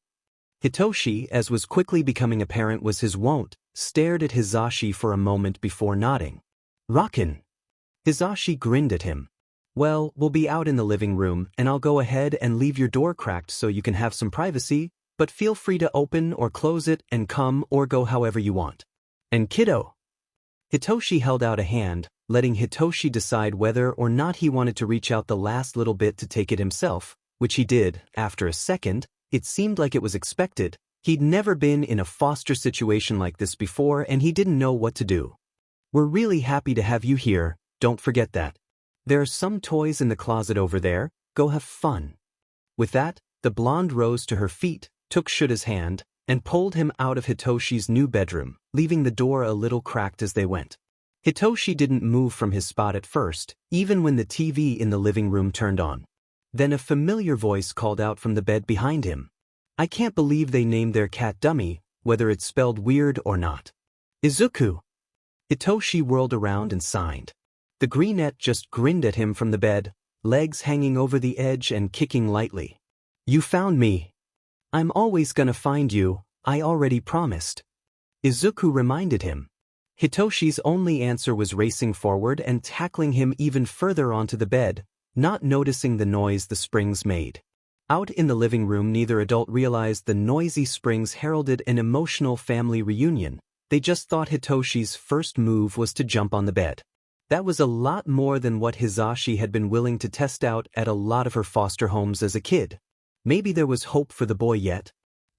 Hitoshi, as was quickly becoming apparent was his wont, stared at Hisashi for a moment before nodding. Rockin'. Hisashi grinned at him. Well, we'll be out in the living room, and I'll go ahead and leave your door cracked so you can have some privacy, but feel free to open or close it and come or go however you want. And kiddo. Hitoshi held out a hand, letting Hitoshi decide whether or not he wanted to reach out the last little bit to take it himself, which he did. After a second, it seemed like it was expected. He'd never been in a foster situation like this before and he didn't know what to do. We're really happy to have you here, don't forget that. There are some toys in the closet over there, go have fun. With that, the blonde rose to her feet, took Shuta's hand, and pulled him out of Hitoshi's new bedroom, leaving the door a little cracked as they went. Hitoshi didn't move from his spot at first, even when the TV in the living room turned on. Then a familiar voice called out from the bed behind him. I can't believe they named their cat Dummy, whether it's spelled weird or not. Izuku. Hitoshi whirled around and signed. The greenette just grinned at him from the bed, legs hanging over the edge and kicking lightly. You found me. I'm always gonna find you, I already promised. Izuku reminded him. Hitoshi's only answer was racing forward and tackling him even further onto the bed, not noticing the noise the springs made. Out in the living room, neither adult realized the noisy springs heralded an emotional family reunion. They just thought Hitoshi's first move was to jump on the bed. That was a lot more than what Hisashi had been willing to test out at a lot of her foster homes as a kid. Maybe there was hope for the boy yet.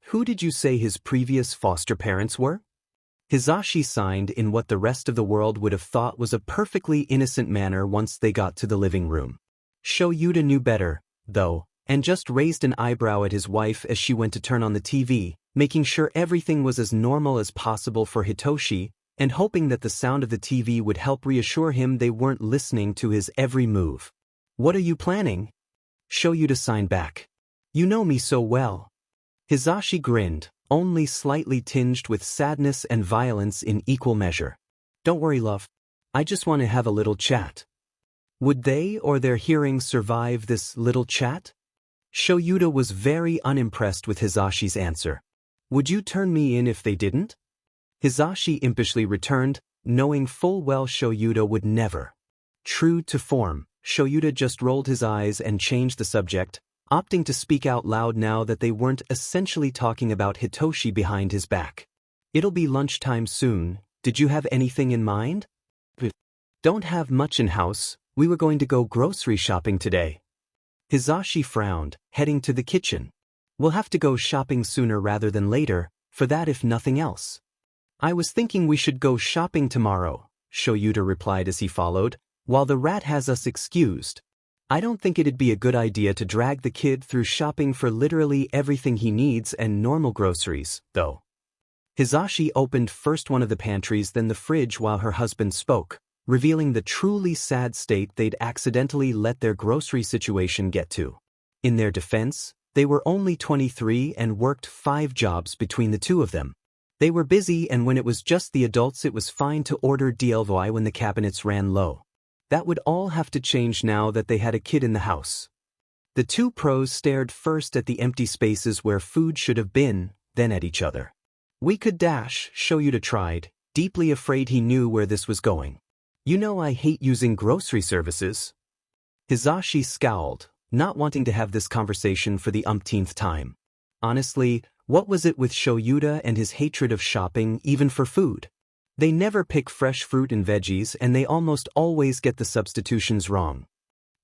Who did you say his previous foster parents were? Hisashi signed in what the rest of the world would have thought was a perfectly innocent manner once they got to the living room. Shoyuta knew better, though, and just raised an eyebrow at his wife as she went to turn on the TV, making sure everything was as normal as possible for Hitoshi, and hoping that the sound of the TV would help reassure him they weren't listening to his every move. What are you planning? Shoyuta signed back. You know me so well. Hisashi grinned, only slightly tinged with sadness and violence in equal measure. Don't worry, love. I just want to have a little chat. Would they or their hearing survive this little chat? Shoyuta was very unimpressed with Hisashi's answer. Would you turn me in if they didn't? Hisashi impishly returned, knowing full well Shoyuta would never. True to form, Shoyuta just rolled his eyes and changed the subject, opting to speak out loud now that they weren't essentially talking about Hitoshi behind his back. It'll be lunchtime soon, did you have anything in mind? Don't have much in-house, we were going to go grocery shopping today. Hisashi frowned, heading to the kitchen. We'll have to go shopping sooner rather than later, for that if nothing else. I was thinking we should go shopping tomorrow, Shoyuta replied as he followed, while the rat has us excused. I don't think it'd be a good idea to drag the kid through shopping for literally everything he needs and normal groceries, though. Hisashi opened first one of the pantries then the fridge while her husband spoke, revealing the truly sad state they'd accidentally let their grocery situation get to. In their defense, they were only 23 and worked 5 jobs between the two of them. They were busy, and when it was just the adults it was fine to order DLVI when the cabinets ran low. That would all have to change now that they had a kid in the house. The two pros stared first at the empty spaces where food should have been, then at each other. We could dash, Shoyuta tried, deeply afraid he knew where this was going. You know I hate using grocery services. Hisashi scowled, not wanting to have this conversation for the umpteenth time. Honestly, what was it with Shoyuta and his hatred of shopping even for food? They never pick fresh fruit and veggies and they almost always get the substitutions wrong.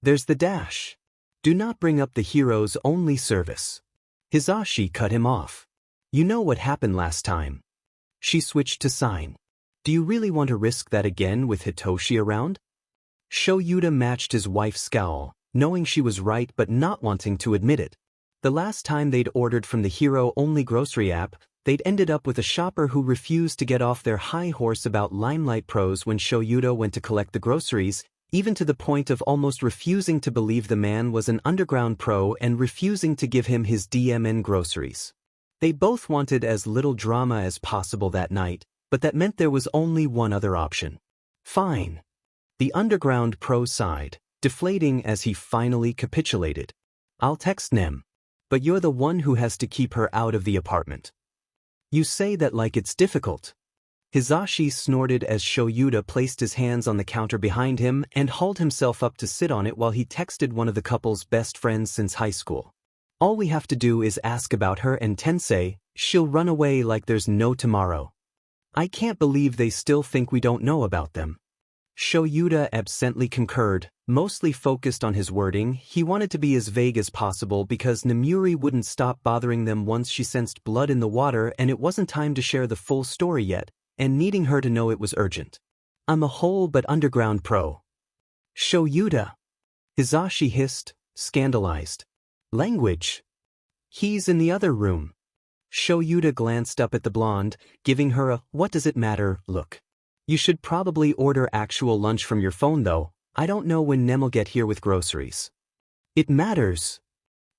There's the dash. Do not bring up the hero's only service. Hisashi cut him off. You know what happened last time. She switched to sign. Do you really want to risk that again with Hitoshi around? Shoyuta matched his wife's scowl, knowing she was right but not wanting to admit it. The last time they'd ordered from the hero-only grocery app, they'd ended up with a shopper who refused to get off their high horse about Limelight Pros when Shoyuta went to collect the groceries, even to the point of almost refusing to believe the man was an underground pro and refusing to give him his DMN groceries. They both wanted as little drama as possible that night, but that meant there was only one other option. Fine. The underground pro sighed, deflating as he finally capitulated. I'll text Nem. But you're the one who has to keep her out of the apartment. You say that like it's difficult. Hisashi snorted as Shoyuta placed his hands on the counter behind him and hauled himself up to sit on it while he texted one of the couple's best friends since high school. All we have to do is ask about her and Tensei, she'll run away like there's no tomorrow. I can't believe they still think we don't know about them. Shoyuta absently concurred, mostly focused on his wording. He wanted to be as vague as possible because Namuri wouldn't stop bothering them once she sensed blood in the water and it wasn't time to share the full story yet, and needing her to know it was urgent. I'm a whole but underground pro. Shoyuta. Hisashi hissed, scandalized. Language. He's in the other room. Shoyuta glanced up at the blonde, giving her a what does it matter look. You should probably order actual lunch from your phone though. I don't know when Nem'll get here with groceries. It matters.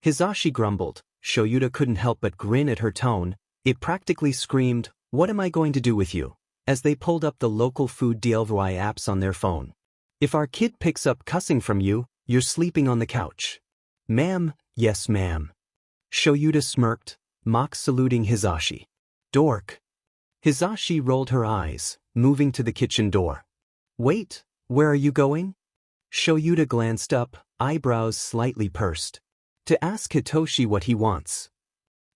Hisashi grumbled. Shoyuta couldn't help but grin at her tone. It practically screamed, what am I going to do with you? As they pulled up the local food delivery apps on their phone. If our kid picks up cussing from you, you're sleeping on the couch. Ma'am, yes ma'am. Shoyuta smirked, mock saluting Hisashi. Dork. Hisashi rolled her eyes, moving to the kitchen door. Wait, where are you going? Shoyuta glanced up, eyebrows slightly pursed. To ask Hitoshi what he wants.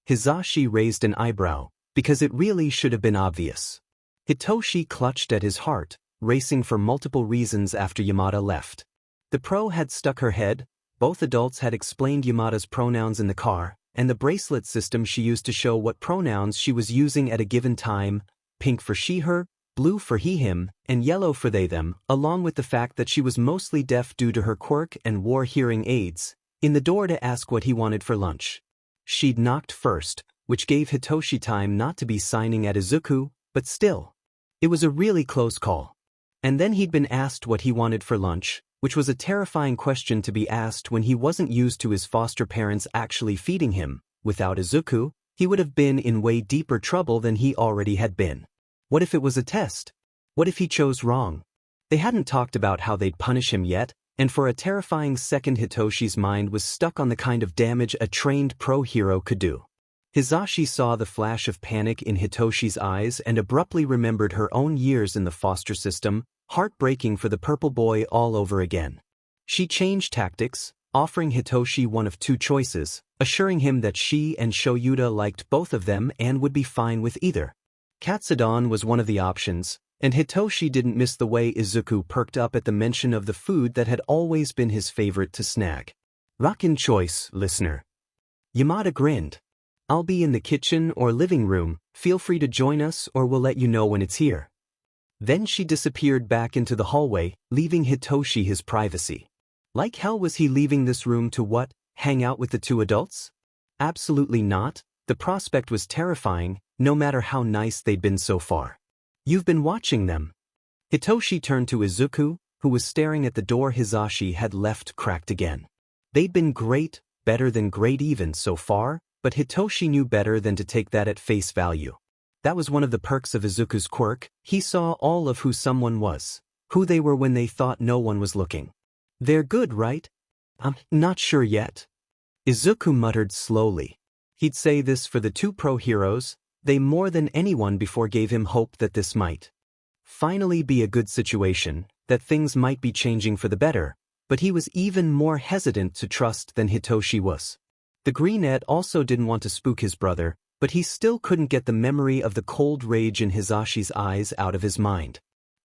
Hisashi raised an eyebrow, because it really should have been obvious. Hitoshi clutched at his heart, racing for multiple reasons after Yamada left. The pro had stuck her head, both adults had explained Yamada's pronouns in the car, and the bracelet system she used to show what pronouns she was using at a given time, pink for she-her, blue for he-him, and yellow for they-them, along with the fact that she was mostly deaf due to her quirk and wore hearing aids, in the door to ask what he wanted for lunch. She'd knocked first, which gave Hitoshi time not to be signing at Izuku, but still. It was a really close call. And then he'd been asked what he wanted for lunch, which was a terrifying question to be asked when he wasn't used to his foster parents actually feeding him. Without Izuku, he would have been in way deeper trouble than he already had been. What if it was a test? What if he chose wrong? They hadn't talked about how they'd punish him yet, and for a terrifying second Hitoshi's mind was stuck on the kind of damage a trained pro-hero could do. Hisashi saw the flash of panic in Hitoshi's eyes and abruptly remembered her own years in the foster system, heartbreaking for the purple boy all over again. She changed tactics, offering Hitoshi one of two choices, assuring him that she and Shoyuta liked both of them and would be fine with either. Katsudon was one of the options, and Hitoshi didn't miss the way Izuku perked up at the mention of the food that had always been his favorite to snag. Rockin' choice, listener. Yamada grinned. I'll be in the kitchen or living room, feel free to join us or we'll let you know when it's here. Then she disappeared back into the hallway, leaving Hitoshi his privacy. Like hell was he leaving this room to what, hang out with the two adults? Absolutely not, the prospect was terrifying, no matter how nice they'd been so far. You've been watching them. Hitoshi turned to Izuku, who was staring at the door Hisashi had left cracked again. They'd been great, better than great even so far, but Hitoshi knew better than to take that at face value. That was one of the perks of Izuku's quirk, he saw all of who someone was, who they were when they thought no one was looking. They're good, right? I'm not sure yet. Izuku muttered slowly. He'd say this for the two pro-heroes, they more than anyone before gave him hope that this might finally be a good situation, that things might be changing for the better, but he was even more hesitant to trust than Hitoshi was. The greenette also didn't want to spook his brother, but he still couldn't get the memory of the cold rage in Hisashi's eyes out of his mind.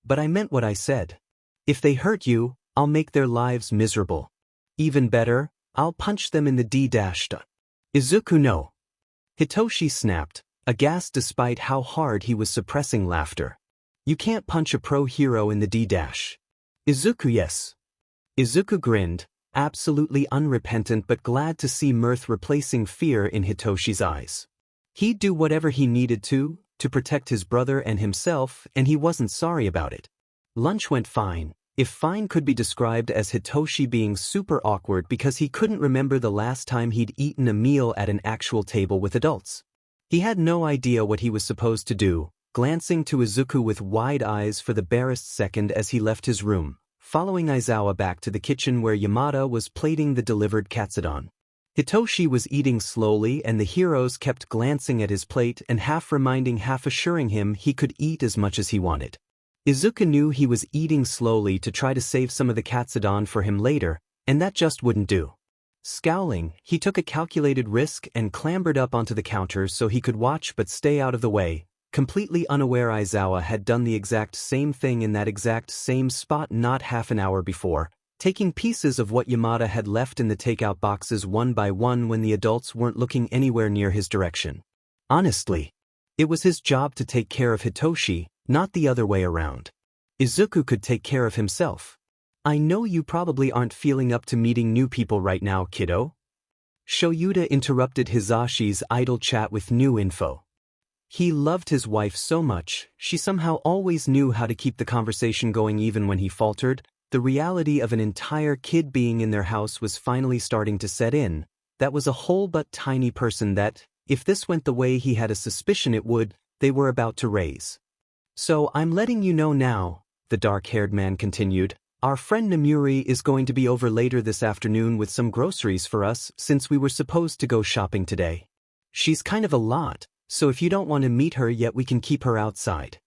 But I meant what I said. If they hurt you, I'll make their lives miserable. Even better, I'll punch them in the d-dashed. Izuku no. Hitoshi snapped, aghast despite how hard he was suppressing laughter. You can't punch a pro-hero in the d-dash. Izuku yes. Izuku grinned, absolutely unrepentant but glad to see mirth replacing fear in Hitoshi's eyes. He'd do whatever he needed to protect his brother and himself, and he wasn't sorry about it. Lunch went fine. If fine could be described as Hitoshi being super awkward because he couldn't remember the last time he'd eaten a meal at an actual table with adults. He had no idea what he was supposed to do, glancing to Izuku with wide eyes for the barest second as he left his room, following Aizawa back to the kitchen where Yamada was plating the delivered katsudon. Hitoshi was eating slowly and the heroes kept glancing at his plate and half reminding, half assuring him he could eat as much as he wanted. Izuku knew he was eating slowly to try to save some of the katsudon for him later, and that just wouldn't do. Scowling, he took a calculated risk and clambered up onto the counter so he could watch but stay out of the way, completely unaware Aizawa had done the exact same thing in that exact same spot not half an hour before, taking pieces of what Yamada had left in the takeout boxes one by one when the adults weren't looking anywhere near his direction. Honestly, it was his job to take care of Hitoshi, not the other way around. Izuku could take care of himself. I know you probably aren't feeling up to meeting new people right now, kiddo. Shoyuta interrupted Hisashi's idle chat with new info. He loved his wife so much, she somehow always knew how to keep the conversation going even when he faltered. The reality of an entire kid being in their house was finally starting to set in. That was a whole but tiny person that, if this went the way he had a suspicion it would, they were about to raise. So I'm letting you know now, the dark-haired man continued, our friend Namuri is going to be over later this afternoon with some groceries for us since we were supposed to go shopping today. She's kind of a lot, so if you don't want to meet her yet we can keep her outside.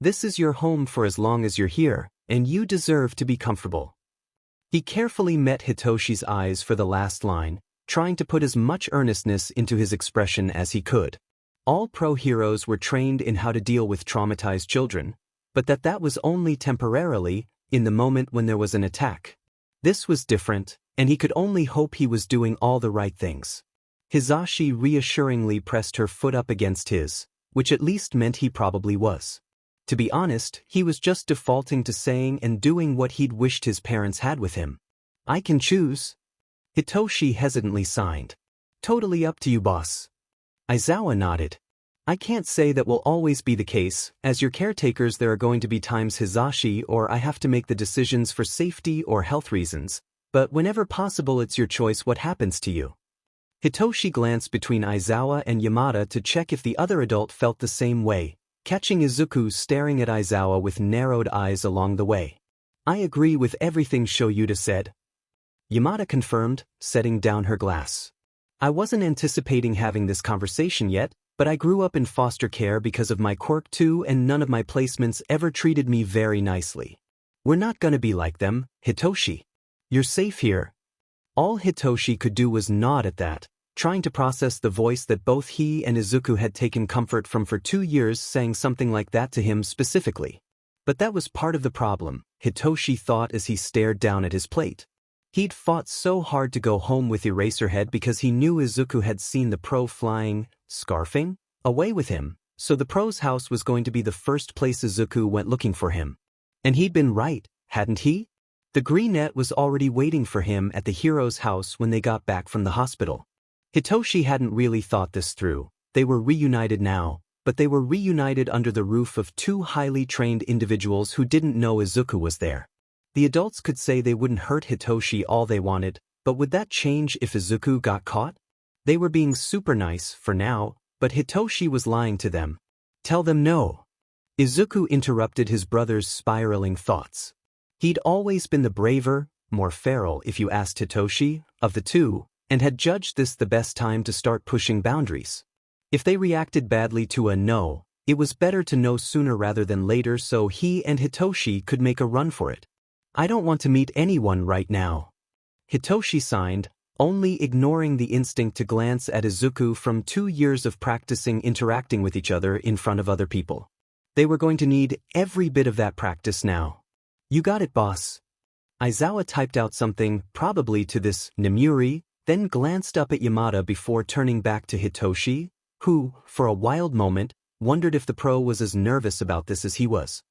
This is your home for as long as you're here, and you deserve to be comfortable. He carefully met Hitoshi's eyes for the last line, trying to put as much earnestness into his expression as he could. All pro heroes were trained in how to deal with traumatized children, but that was only temporarily, in the moment when there was an attack. This was different, and he could only hope he was doing all the right things. Hisashi reassuringly pressed her foot up against his, which at least meant he probably was. To be honest, he was just defaulting to saying and doing what he'd wished his parents had with him. I can choose. Hitoshi hesitantly signed. Totally up to you, boss. Aizawa nodded. I can't say that will always be the case. As your caretakers there are going to be times Hisashi or I have to make the decisions for safety or health reasons, but whenever possible it's your choice what happens to you. Hitoshi glanced between Aizawa and Yamada to check if the other adult felt the same way, catching Izuku staring at Aizawa with narrowed eyes along the way. I agree with everything Shoyuta said. Yamada confirmed, setting down her glass. I wasn't anticipating having this conversation yet, but I grew up in foster care because of my quirk too and none of my placements ever treated me very nicely. We're not gonna be like them, Hitoshi. You're safe here. All Hitoshi could do was nod at that, trying to process the voice that both he and Izuku had taken comfort from for 2 years saying something like that to him specifically. But that was part of the problem, Hitoshi thought as he stared down at his plate. He'd fought so hard to go home with Eraserhead because he knew Izuku had seen the pro flying, scarfing, away with him, so the pro's house was going to be the first place Izuku went looking for him. And he'd been right, hadn't he? The greenette was already waiting for him at the hero's house when they got back from the hospital. Hitoshi hadn't really thought this through. They were reunited now, but they were reunited under the roof of 2 highly trained individuals who didn't know Izuku was there. The adults could say they wouldn't hurt Hitoshi all they wanted, but would that change if Izuku got caught? They were being super nice for now, but Hitoshi was lying to them. Tell them no. Izuku interrupted his brother's spiraling thoughts. He'd always been the braver, more feral if you asked Hitoshi, of the two, and had judged this the best time to start pushing boundaries. If they reacted badly to a no, it was better to know sooner rather than later so he and Hitoshi could make a run for it. I don't want to meet anyone right now. Hitoshi signed, only ignoring the instinct to glance at Izuku from 2 years of practicing interacting with each other in front of other people. They were going to need every bit of that practice now. You got it, boss. Aizawa typed out something, probably to this Namuri, then glanced up at Yamada before turning back to Hitoshi, who, for a wild moment, wondered if the pro was as nervous about this as he was.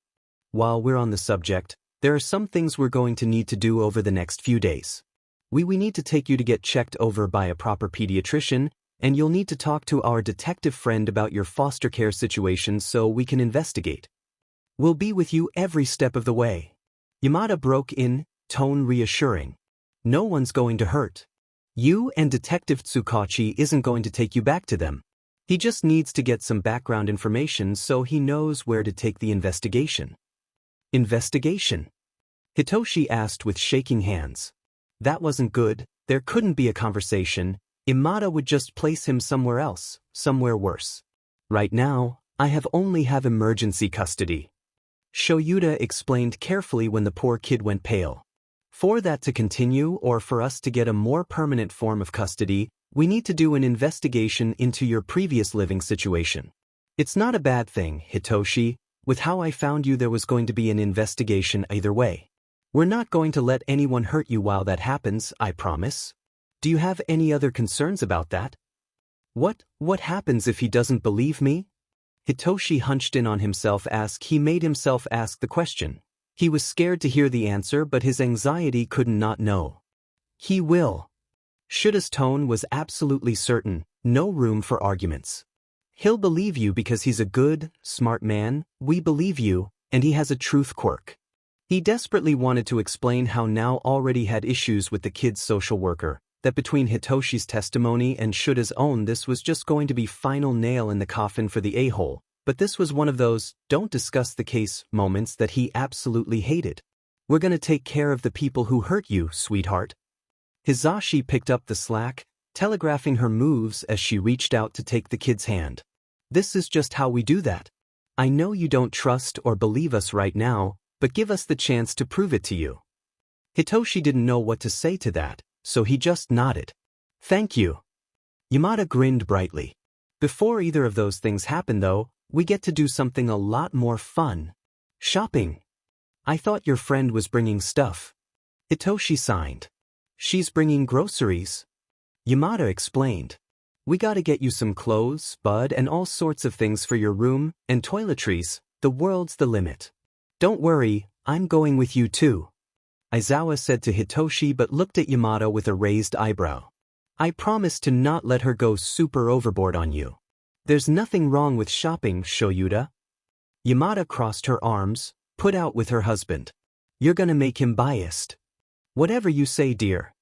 While we're on the subject, there are some things we're going to need to do over the next few days. We need to take you to get checked over by a proper pediatrician, and you'll need to talk to our detective friend about your foster care situation so we can investigate. We'll be with you every step of the way. Yamada broke in, tone reassuring. No one's going to hurt you, and Detective Tsukachi isn't going to take you back to them. He just needs to get some background information so he knows where to take the investigation. Investigation? Hitoshi asked with shaking hands. That wasn't good. There couldn't be a conversation. Yamada would just place him somewhere else, somewhere worse. Right now, I only have emergency custody. Shoyuta explained carefully when the poor kid went pale. For that to continue, or for us to get a more permanent form of custody, we need to do an investigation into your previous living situation. It's not a bad thing, Hitoshi. With how I found you, there was going to be an investigation either way. We're not going to let anyone hurt you while that happens, I promise. Do you have any other concerns about that? What happens if he doesn't believe me? Hitoshi hunched in on himself as he made himself ask the question. He was scared to hear the answer, but his anxiety could not know. He will. Shuta's tone was absolutely certain, no room for arguments. He'll believe you because he's a good, smart man, we believe you, and he has a truth quirk. He desperately wanted to explain how now already had issues with the kid's social worker, that between Hitoshi's testimony and Shuta's own this was just going to be final nail in the coffin for the a-hole. But this was one of those don't discuss the case moments that he absolutely hated. We're gonna take care of the people who hurt you, sweetheart. Hisashi picked up the slack, telegraphing her moves as she reached out to take the kid's hand. This is just how we do that. I know you don't trust or believe us right now, but give us the chance to prove it to you. Hitoshi didn't know what to say to that, so he just nodded. Thank you. Yamada grinned brightly. Before either of those things happen though, we get to do something a lot more fun. Shopping. I thought your friend was bringing stuff. Hitoshi signed. She's bringing groceries. Yamada explained. We gotta get you some clothes, bud, and all sorts of things for your room, and toiletries. The world's the limit. Don't worry, I'm going with you too. Aizawa said to Hitoshi but looked at Yamada with a raised eyebrow. I promise to not let her go super overboard on you. There's nothing wrong with shopping, Shoyuta. Yamada crossed her arms, put out with her husband. You're gonna make him biased. Whatever you say, dear.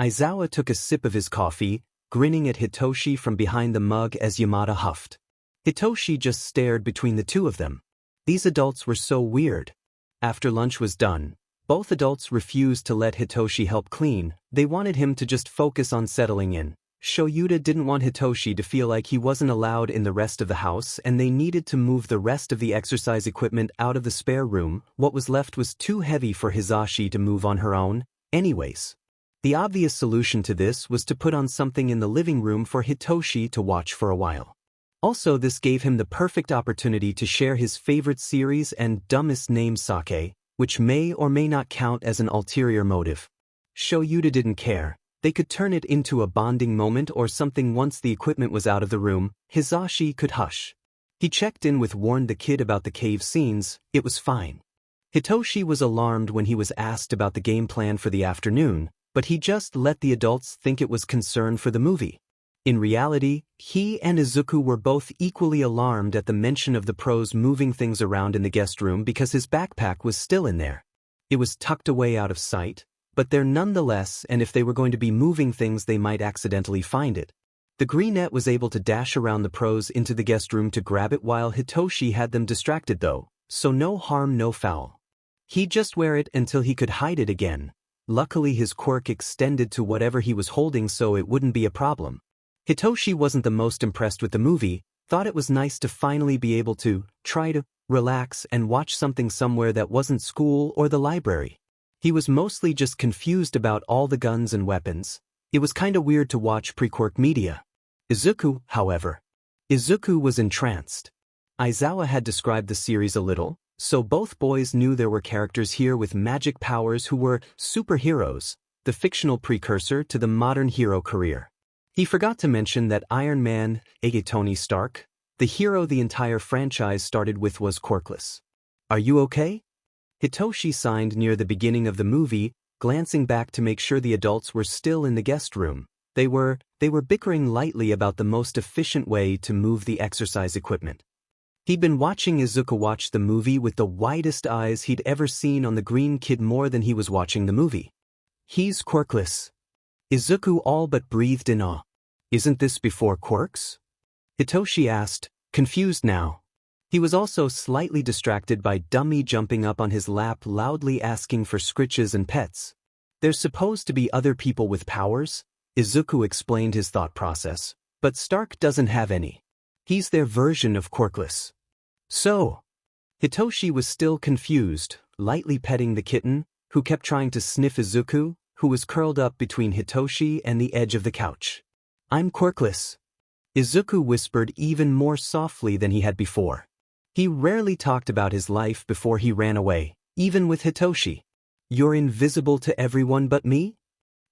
Aizawa took a sip of his coffee, grinning at Hitoshi from behind the mug as Yamada huffed. Hitoshi just stared between the two of them. These adults were so weird. After lunch was done, both adults refused to let Hitoshi help clean. They wanted him to just focus on settling in. Shoyuta didn't want Hitoshi to feel like he wasn't allowed in the rest of the house, and they needed to move the rest of the exercise equipment out of the spare room. What was left was too heavy for Hisashi to move on her own. Anyways, the obvious solution to this was to put on something in the living room for Hitoshi to watch for a while. Also, this gave him the perfect opportunity to share his favorite series and dumbest name sake, which may or may not count as an ulterior motive. Shoyuta didn't care. They could turn it into a bonding moment or something once the equipment was out of the room. Hisashi could hush. He checked in with warned the kid about the cave scenes. It was fine. Hitoshi was alarmed when he was asked about the game plan for the afternoon, but he just let the adults think it was concern for the movie. In reality, he and Izuku were both equally alarmed at the mention of the pros moving things around in the guest room because his backpack was still in there. It was tucked away out of sight, but there nonetheless, and if they were going to be moving things they might accidentally find it. The greenette was able to dash around the pros into the guest room to grab it while Hitoshi had them distracted though, so no harm no foul. He'd just wear it until he could hide it again. Luckily his quirk extended to whatever he was holding so it wouldn't be a problem. Hitoshi wasn't the most impressed with the movie, thought it was nice to finally be able to try to relax and watch something somewhere that wasn't school or the library. He was mostly just confused about all the guns and weapons. It was kinda weird to watch pre-Quirk media. Izuku, however. Izuku was entranced. Aizawa had described the series a little, so both boys knew there were characters here with magic powers who were superheroes, the fictional precursor to the modern hero career. He forgot to mention that Iron Man, aka Tony Stark, the hero the entire franchise started with, was quirkless. Are you okay? Hitoshi signed near the beginning of the movie, glancing back to make sure the adults were still in the guest room. They were bickering lightly about the most efficient way to move the exercise equipment. He'd been watching Izuku watch the movie with the widest eyes he'd ever seen on the green kid more than he was watching the movie. He's quirkless. Izuku all but breathed in awe. Isn't this before quirks? Hitoshi asked, confused now. He was also slightly distracted by Dummy jumping up on his lap loudly asking for scritches and pets. There's supposed to be other people with powers, Izuku explained his thought process, but Stark doesn't have any. He's their version of quirkless. So, Hitoshi was still confused, lightly petting the kitten, who kept trying to sniff Izuku, who was curled up between Hitoshi and the edge of the couch. I'm quirkless. Izuku whispered even more softly than he had before. He rarely talked about his life before he ran away, even with Hitoshi. You're invisible to everyone but me?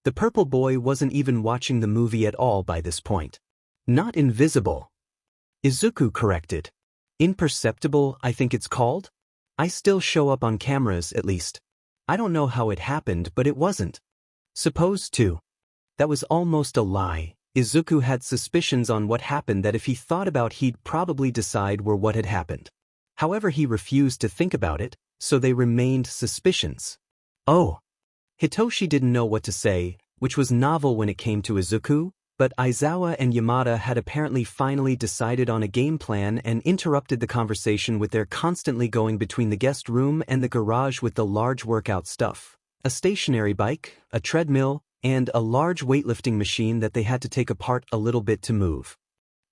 The purple boy wasn't even watching the movie at all by this point. Not invisible. Izuku corrected. Imperceptible, I think it's called? I still show up on cameras, at least. I don't know how it happened, but it wasn't. Supposed to. That was almost a lie. Izuku had suspicions on what happened that if he thought about he'd probably decide were what had happened. However, he refused to think about it, so they remained suspicions. Oh. Hitoshi didn't know what to say, which was novel when it came to Izuku, but Aizawa and Yamada had apparently finally decided on a game plan and interrupted the conversation with their constantly going between the guest room and the garage with the large workout stuff. A stationary bike, a treadmill, and a large weightlifting machine that they had to take apart a little bit to move.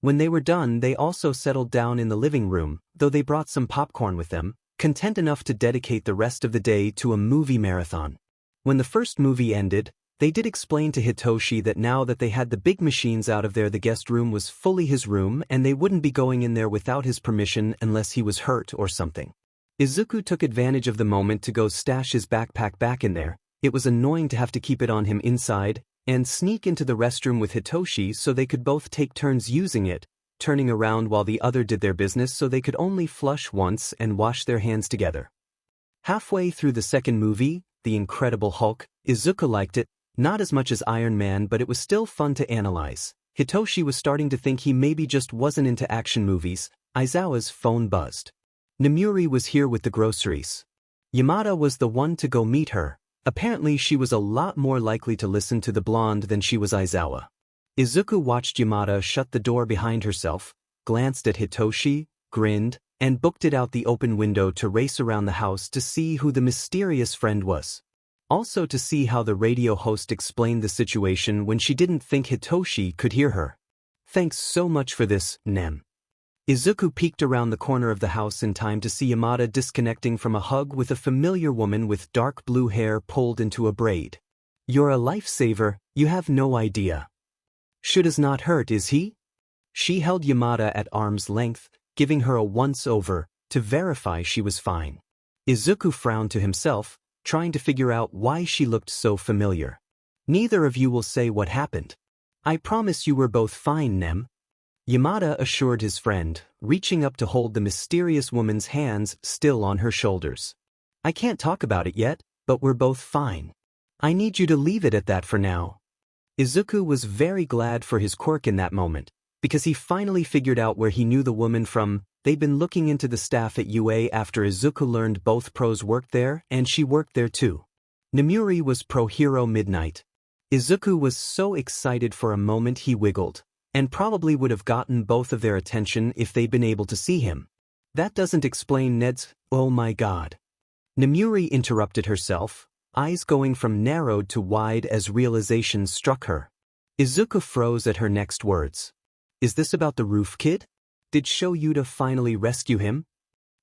When they were done, they also settled down in the living room, though they brought some popcorn with them, content enough to dedicate the rest of the day to a movie marathon. When the first movie ended, they did explain to Hitoshi that now that they had the big machines out of there, the guest room was fully his room and they wouldn't be going in there without his permission unless he was hurt or something. Izuku took advantage of the moment to go stash his backpack back in there. It was annoying to have to keep it on him inside, and sneak into the restroom with Hitoshi so they could both take turns using it, turning around while the other did their business so they could only flush once and wash their hands together. Halfway through the second movie, The Incredible Hulk, Izuku liked it, not as much as Iron Man, but it was still fun to analyze. Hitoshi was starting to think he maybe just wasn't into action movies. Aizawa's phone buzzed. Namuri was here with the groceries. Yamada was the one to go meet her. Apparently she was a lot more likely to listen to the blonde than she was Aizawa. Izuku watched Yamada shut the door behind herself, glanced at Hitoshi, grinned, and booked it out the open window to race around the house to see who the mysterious friend was. Also to see how the radio host explained the situation when she didn't think Hitoshi could hear her. Thanks so much for this, Nem. Izuku peeked around the corner of the house in time to see Yamada disconnecting from a hug with a familiar woman with dark blue hair pulled into a braid. You're a lifesaver, you have no idea. Should not hurt, is he? She held Yamada at arm's length, giving her a once-over, to verify she was fine. Izuku frowned to himself, trying to figure out why she looked so familiar. Neither of you will say what happened. I promise you were both fine, Nem. Yamada assured his friend, reaching up to hold the mysterious woman's hands still on her shoulders. I can't talk about it yet, but we're both fine. I need you to leave it at that for now. Izuku was very glad for his quirk in that moment, because he finally figured out where he knew the woman from. They'd been looking into the staff at UA after Izuku learned both pros worked there and she worked there too. Namuri was Pro Hero Midnight. Izuku was so excited for a moment he wiggled, and probably would have gotten both of their attention if they'd been able to see him. That doesn't explain Ned's, oh my god. Namuri interrupted herself, eyes going from narrowed to wide as realization struck her. Izuku froze at her next words. Is this about the roof kid? Did Shoyuta finally rescue him?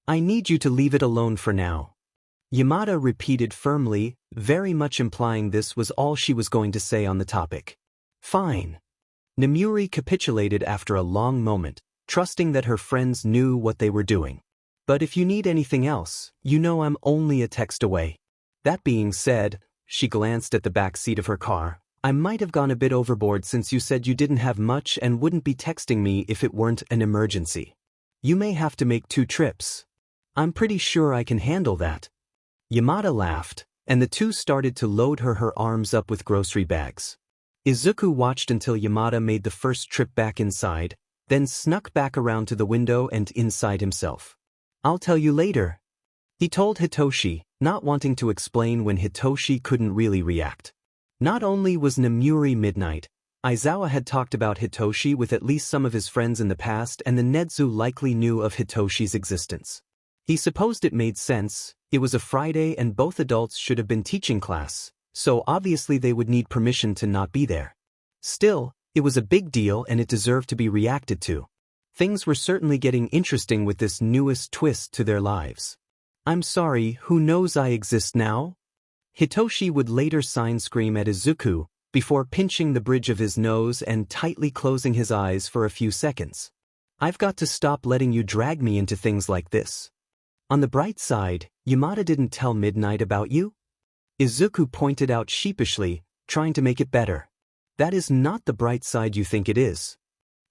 I need you to leave it alone for now. Yamada repeated firmly, very much implying this was all she was going to say on the topic. Fine. Namuri capitulated after a long moment, trusting that her friends knew what they were doing. But if you need anything else, you know I'm only a text away. That being said, she glanced at the back seat of her car. I might have gone a bit overboard since you said you didn't have much and wouldn't be texting me if it weren't an emergency. You may have to make 2 trips. I'm pretty sure I can handle that. Yamada laughed, and the two started to load her arms up with grocery bags. Izuku watched until Yamada made the first trip back inside, then snuck back around to the window and inside himself. "I'll tell you later," he told Hitoshi, not wanting to explain when Hitoshi couldn't really react. Not only was Nemuri midnight, Aizawa had talked about Hitoshi with at least some of his friends in the past, and the Netsu likely knew of Hitoshi's existence. He supposed it made sense. It was a Friday and both adults should have been teaching class, so obviously they would need permission to not be there. Still, it was a big deal and it deserved to be reacted to. Things were certainly getting interesting with this newest twist to their lives. "I'm sorry, who knows I exist now?" Hitoshi would later scream at Izuku, before pinching the bridge of his nose and tightly closing his eyes for a few seconds. "I've got to stop letting you drag me into things like this." "On the bright side, Yamada didn't tell Midnight about you?" Izuku pointed out sheepishly, trying to make it better. "That is not the bright side you think it is,"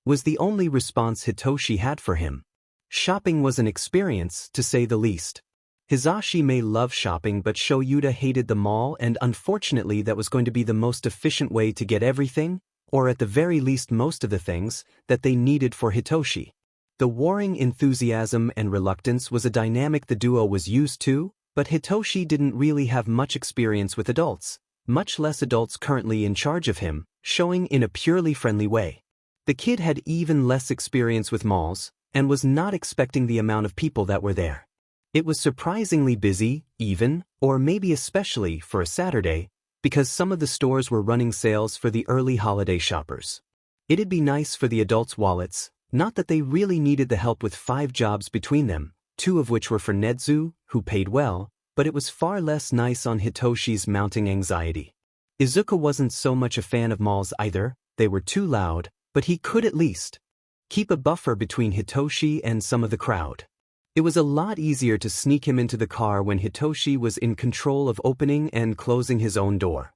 was the only response Hitoshi had for him. Shopping was an experience, to say the least. Hisashi may love shopping, but Shoyuta hated the mall, and unfortunately that was going to be the most efficient way to get everything, or at the very least most of the things, that they needed for Hitoshi. The warring enthusiasm and reluctance was a dynamic the duo was used to, but Hitoshi didn't really have much experience with adults, much less adults currently in charge of him, showing in a purely friendly way. The kid had even less experience with malls, and was not expecting the amount of people that were there. It was surprisingly busy, even, or maybe especially for a Saturday, because some of the stores were running sales for the early holiday shoppers. It'd be nice for the adults' wallets, not that they really needed the help with 5 jobs between them, 2 of which were for Netsu, who paid well, but it was far less nice on Hitoshi's mounting anxiety. Izuku wasn't so much a fan of malls either, they were too loud, but he could at least keep a buffer between Hitoshi and some of the crowd. It was a lot easier to sneak him into the car when Hitoshi was in control of opening and closing his own door.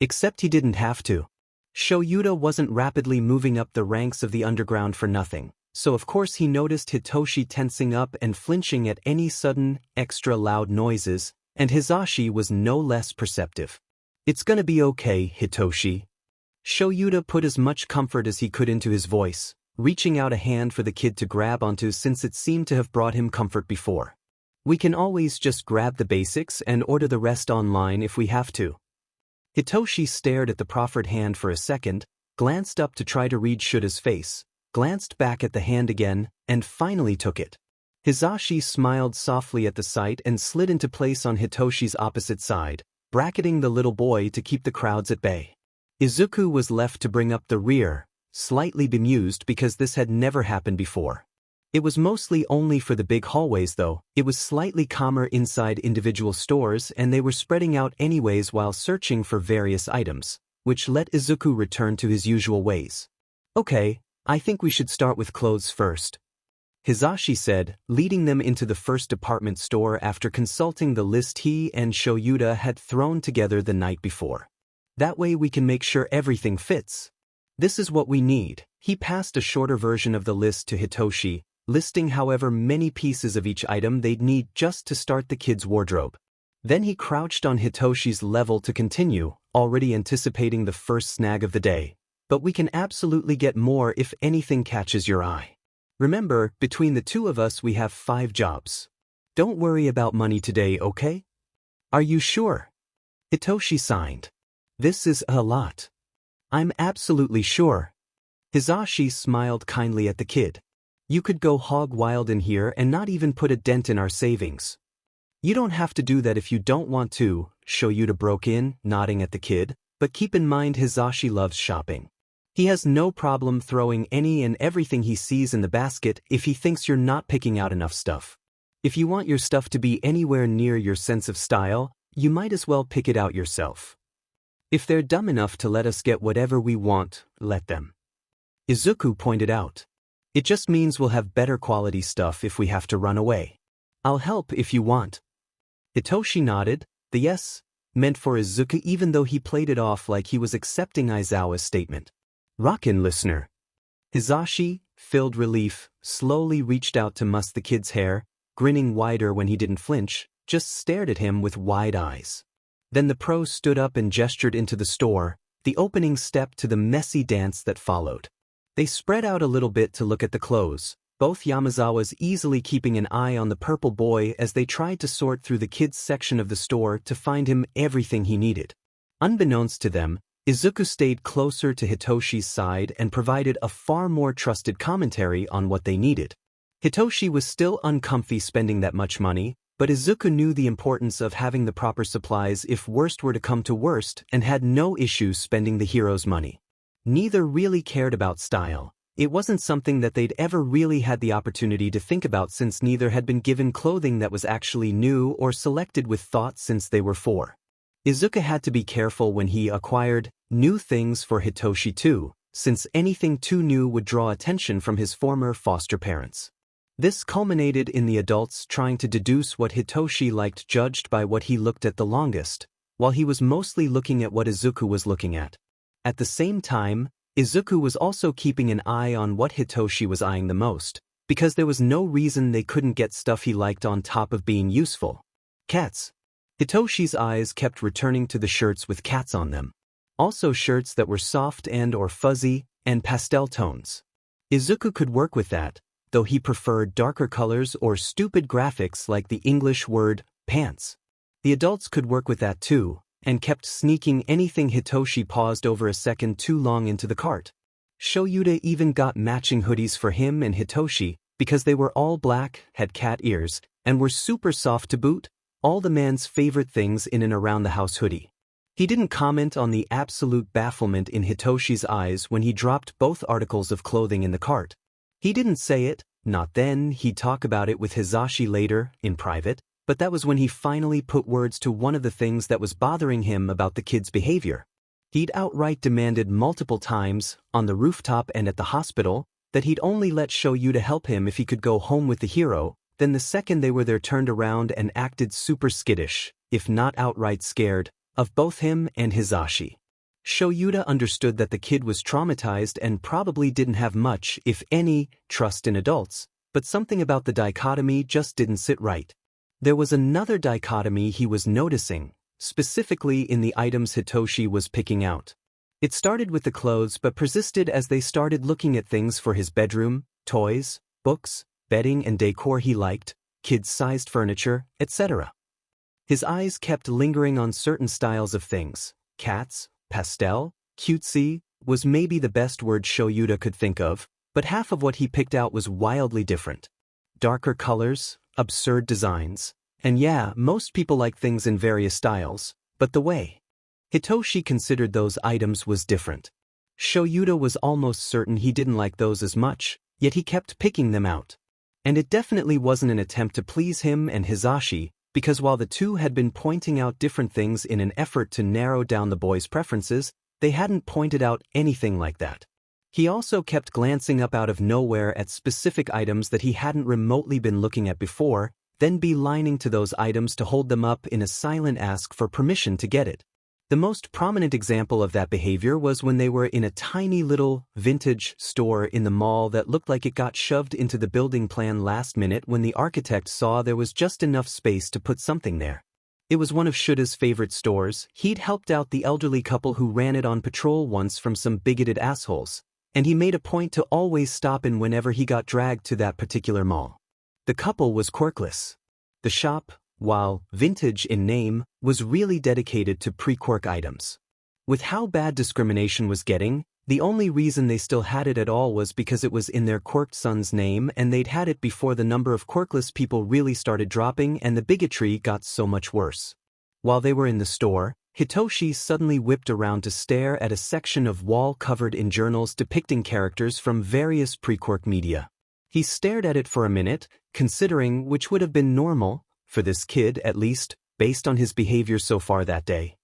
Except he didn't have to. Shoyuta wasn't rapidly moving up the ranks of the underground for nothing, so of course he noticed Hitoshi tensing up and flinching at any sudden, extra loud noises, and Hisashi was no less perceptive. "It's gonna be okay, Hitoshi." Shoyuta put as much comfort as he could into his voice, reaching out a hand for the kid to grab onto since it seemed to have brought him comfort before. "We can always just grab the basics and order the rest online if we have to." Hitoshi stared at the proffered hand for a second, glanced up to try to read Shuta's face, glanced back at the hand again, and finally took it. Hisashi smiled softly at the sight and slid into place on Hitoshi's opposite side, bracketing the little boy to keep the crowds at bay. Izuku was left to bring up the rear, slightly bemused because this had never happened before. It was mostly only for the big hallways though. It was slightly calmer inside individual stores and they were spreading out anyways while searching for various items, which let Izuku return to his usual ways. "Okay, I think we should start with clothes first," Hisashi said, leading them into the first department store after consulting the list he and Shoyuta had thrown together the night before. "That way we can make sure everything fits. This is what we need." He passed a shorter version of the list to Hitoshi, listing however many pieces of each item they'd need just to start the kid's wardrobe. Then he crouched on Hitoshi's level to continue, already anticipating the first snag of the day. "But we can absolutely get more if anything catches your eye. Remember, between the 2 of us we have 5 jobs. Don't worry about money today, okay?" "Are you sure?" Hitoshi signed. "This is a lot." "I'm absolutely sure." Hisashi smiled kindly at the kid. "You could go hog wild in here and not even put a dent in our savings." "You don't have to do that if you don't want to," Shoyuta broke in, nodding at the kid, "but keep in mind Hisashi loves shopping. He has no problem throwing any and everything he sees in the basket if he thinks you're not picking out enough stuff. If you want your stuff to be anywhere near your sense of style, you might as well pick it out yourself. If they're dumb enough to let us get whatever we want, let them." Izuku pointed out. "It just means we'll have better quality stuff if we have to run away. I'll help if you want." Hitoshi nodded. The yes meant for Izuku even though he played it off like he was accepting Aizawa's statement. "Rockin' listener." Hisashi, filled relief, slowly reached out to muss the kid's hair, grinning wider when he didn't flinch, just stared at him with wide eyes. Then the pro stood up and gestured into the store, the opening step to the messy dance that followed. They spread out a little bit to look at the clothes, both Yamazawas easily keeping an eye on the purple boy as they tried to sort through the kids' section of the store to find him everything he needed. Unbeknownst to them, Izuku stayed closer to Hitoshi's side and provided a far more trusted commentary on what they needed. Hitoshi was still uncomfy spending that much money, but Izuku knew the importance of having the proper supplies if worst were to come to worst and had no issues spending the hero's money. Neither really cared about style. It wasn't something that they'd ever really had the opportunity to think about since neither had been given clothing that was actually new or selected with thought since they were 4. Izuku had to be careful when he acquired new things for Hitoshi too, since anything too new would draw attention from his former foster parents. This culminated in the adults trying to deduce what Hitoshi liked judged by what he looked at the longest, while he was mostly looking at what Izuku was looking at. At the same time, Izuku was also keeping an eye on what Hitoshi was eyeing the most, because there was no reason they couldn't get stuff he liked on top of being useful. Cats. Hitoshi's eyes kept returning to the shirts with cats on them. Also shirts that were soft and/or fuzzy, and pastel tones. Izuku could work with that, though he preferred darker colors or stupid graphics like the English word, pants. The adults could work with that too, and kept sneaking anything Hitoshi paused over a second too long into the cart. Shoyuta even got matching hoodies for him and Hitoshi, because they were all black, had cat ears, and were super soft to boot, all the man's favorite things in an around-the-house hoodie. He didn't comment on the absolute bafflement in Hitoshi's eyes when he dropped both articles of clothing in the cart. He didn't say it, not then, he'd talk about it with Hisashi later, in private, but that was when he finally put words to one of the things that was bothering him about the kid's behavior. He'd outright demanded multiple times, on the rooftop and at the hospital, that he'd only let Shoyuta help him if he could go home with the hero. Then the second they were there turned around and acted super skittish, if not outright scared, of both him and Hisashi. Shoyuta understood that the kid was traumatized and probably didn't have much, if any, trust in adults, but something about the dichotomy just didn't sit right. There was another dichotomy he was noticing, specifically in the items Hitoshi was picking out. It started with the clothes but persisted as they started looking at things for his bedroom, toys, books, bedding and decor he liked, kids-sized furniture, etc. His eyes kept lingering on certain styles of things. Cats, pastel, cutesy, was maybe the best word Shoyuta could think of, but half of what he picked out was wildly different. Darker colors, absurd designs, and yeah, most people like things in various styles, but the way Hitoshi considered those items was different. Shoyuta was almost certain he didn't like those as much, yet he kept picking them out. And it definitely wasn't an attempt to please him and Hisashi, because while the two had been pointing out different things in an effort to narrow down the boy's preferences, they hadn't pointed out anything like that. He also kept glancing up out of nowhere at specific items that he hadn't remotely been looking at before, then beelining to those items to hold them up in a silent ask for permission to get it. The most prominent example of that behavior was when they were in a tiny little vintage store in the mall that looked like it got shoved into the building plan last minute when the architect saw there was just enough space to put something there. It was one of Shuta's favorite stores. He'd helped out the elderly couple who ran it on patrol once from some bigoted assholes, and he made a point to always stop in whenever he got dragged to that particular mall. The couple was quirkless. The shop, while vintage in name, was really dedicated to pre-Quirk items. With how bad discrimination was getting, the only reason they still had it at all was because it was in their quirked son's name and they'd had it before the number of quirkless people really started dropping and the bigotry got so much worse. While they were in the store, Hitoshi suddenly whipped around to stare at a section of wall covered in journals depicting characters from various pre-Quirk media. He stared at it for a minute, considering which would have been normal, for this kid at least, based on his behavior so far that day.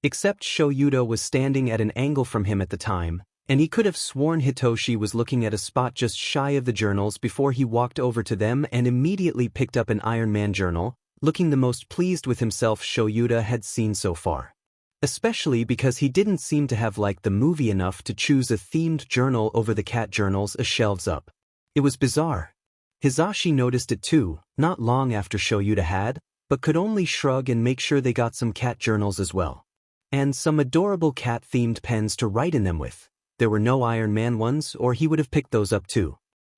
Except Shoyuta was standing at an angle from him at the time, and he could have sworn Hitoshi was looking at a spot just shy of the journals before he walked over to them and immediately picked up an Iron Man journal, looking the most pleased with himself Shoyuta had seen so far. Especially because he didn't seem to have liked the movie enough to choose a themed journal over the cat journals a shelves up. It was bizarre. Hisashi noticed it too, not long after Shoyuta had, but could only shrug and make sure they got some cat journals as well. And some adorable cat-themed pens to write in them with. There were no Iron Man ones, or he would have picked those up too.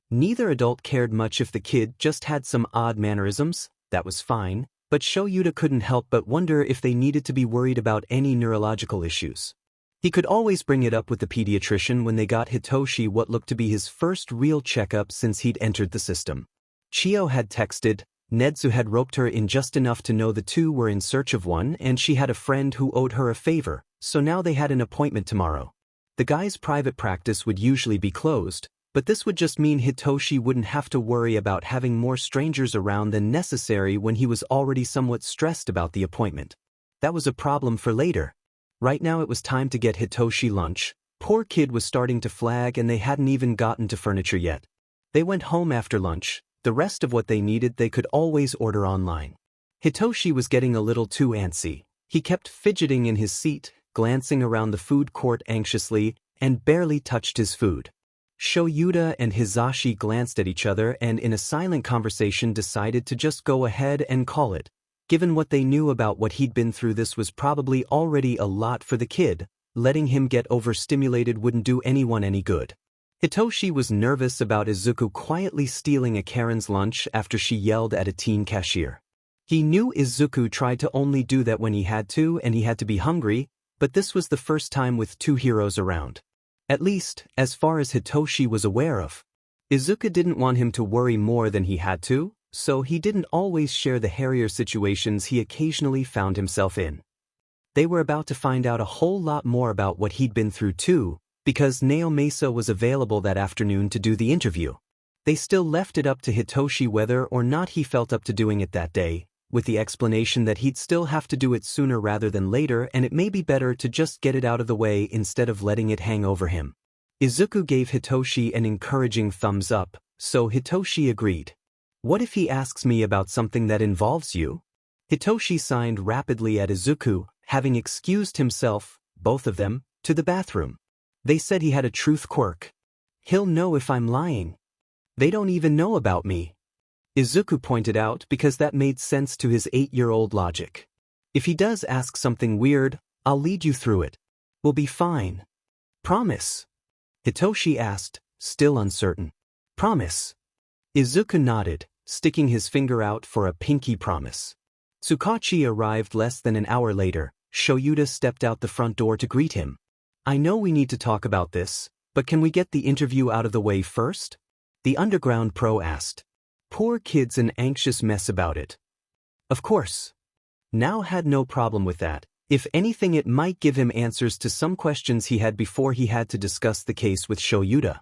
Neither adult cared much if the kid just had some odd mannerisms, that was fine, but Shoyuta couldn't help but wonder if they needed to be worried about any neurological issues. He could always bring it up with the pediatrician when they got Hitoshi what looked to be his first real checkup since he'd entered the system. Chio had texted, Netsu had roped her in just enough to know the two were in search of one, and she had a friend who owed her a favor, so now they had an appointment tomorrow. The guy's private practice would usually be closed, but this would just mean Hitoshi wouldn't have to worry about having more strangers around than necessary when he was already somewhat stressed about the appointment. That was a problem for later. Right now it was time to get Hitoshi lunch. Poor kid was starting to flag and they hadn't even gotten to furniture yet. They went home after lunch. The rest of what they needed they could always order online. Hitoshi was getting a little too antsy. He kept fidgeting in his seat, glancing around the food court anxiously, and barely touched his food. Shoyuta and Hisashi glanced at each other and in a silent conversation decided to just go ahead and call it. Given what they knew about what he'd been through, this was probably already a lot for the kid. Letting him get overstimulated wouldn't do anyone any good. Hitoshi was nervous about Izuku quietly stealing a Karen's lunch after she yelled at a teen cashier. He knew Izuku tried to only do that when he had to and he had to be hungry, but this was the first time with two heroes around. At least, as far as Hitoshi was aware of. Izuku didn't want him to worry more than he had to, so he didn't always share the hairier situations he occasionally found himself in. They were about to find out a whole lot more about what he'd been through too, because Naomasa was available that afternoon to do the interview. They still left it up to Hitoshi whether or not he felt up to doing it that day, with the explanation that he'd still have to do it sooner rather than later and it may be better to just get it out of the way instead of letting it hang over him. Izuku gave Hitoshi an encouraging thumbs up, so Hitoshi agreed. What if he asks me about something that involves you? Hitoshi signed rapidly at Izuku, having excused himself, both of them, to the bathroom. They said he had a truth quirk. He'll know if I'm lying. They don't even know about me. Izuku pointed out because that made sense to his 8-year-old logic. If he does ask something weird, I'll lead you through it. We'll be fine. Promise? Hitoshi asked, still uncertain. Promise. Izuku nodded, sticking his finger out for a pinky promise. Tsukachi arrived less than an hour later. Shoyuta stepped out the front door to greet him. I know we need to talk about this, but can we get the interview out of the way first? The underground pro asked. Poor kid's an anxious mess about it. Of course. Now had no problem with that. If anything, it might give him answers to some questions he had before he had to discuss the case with Shoyuta.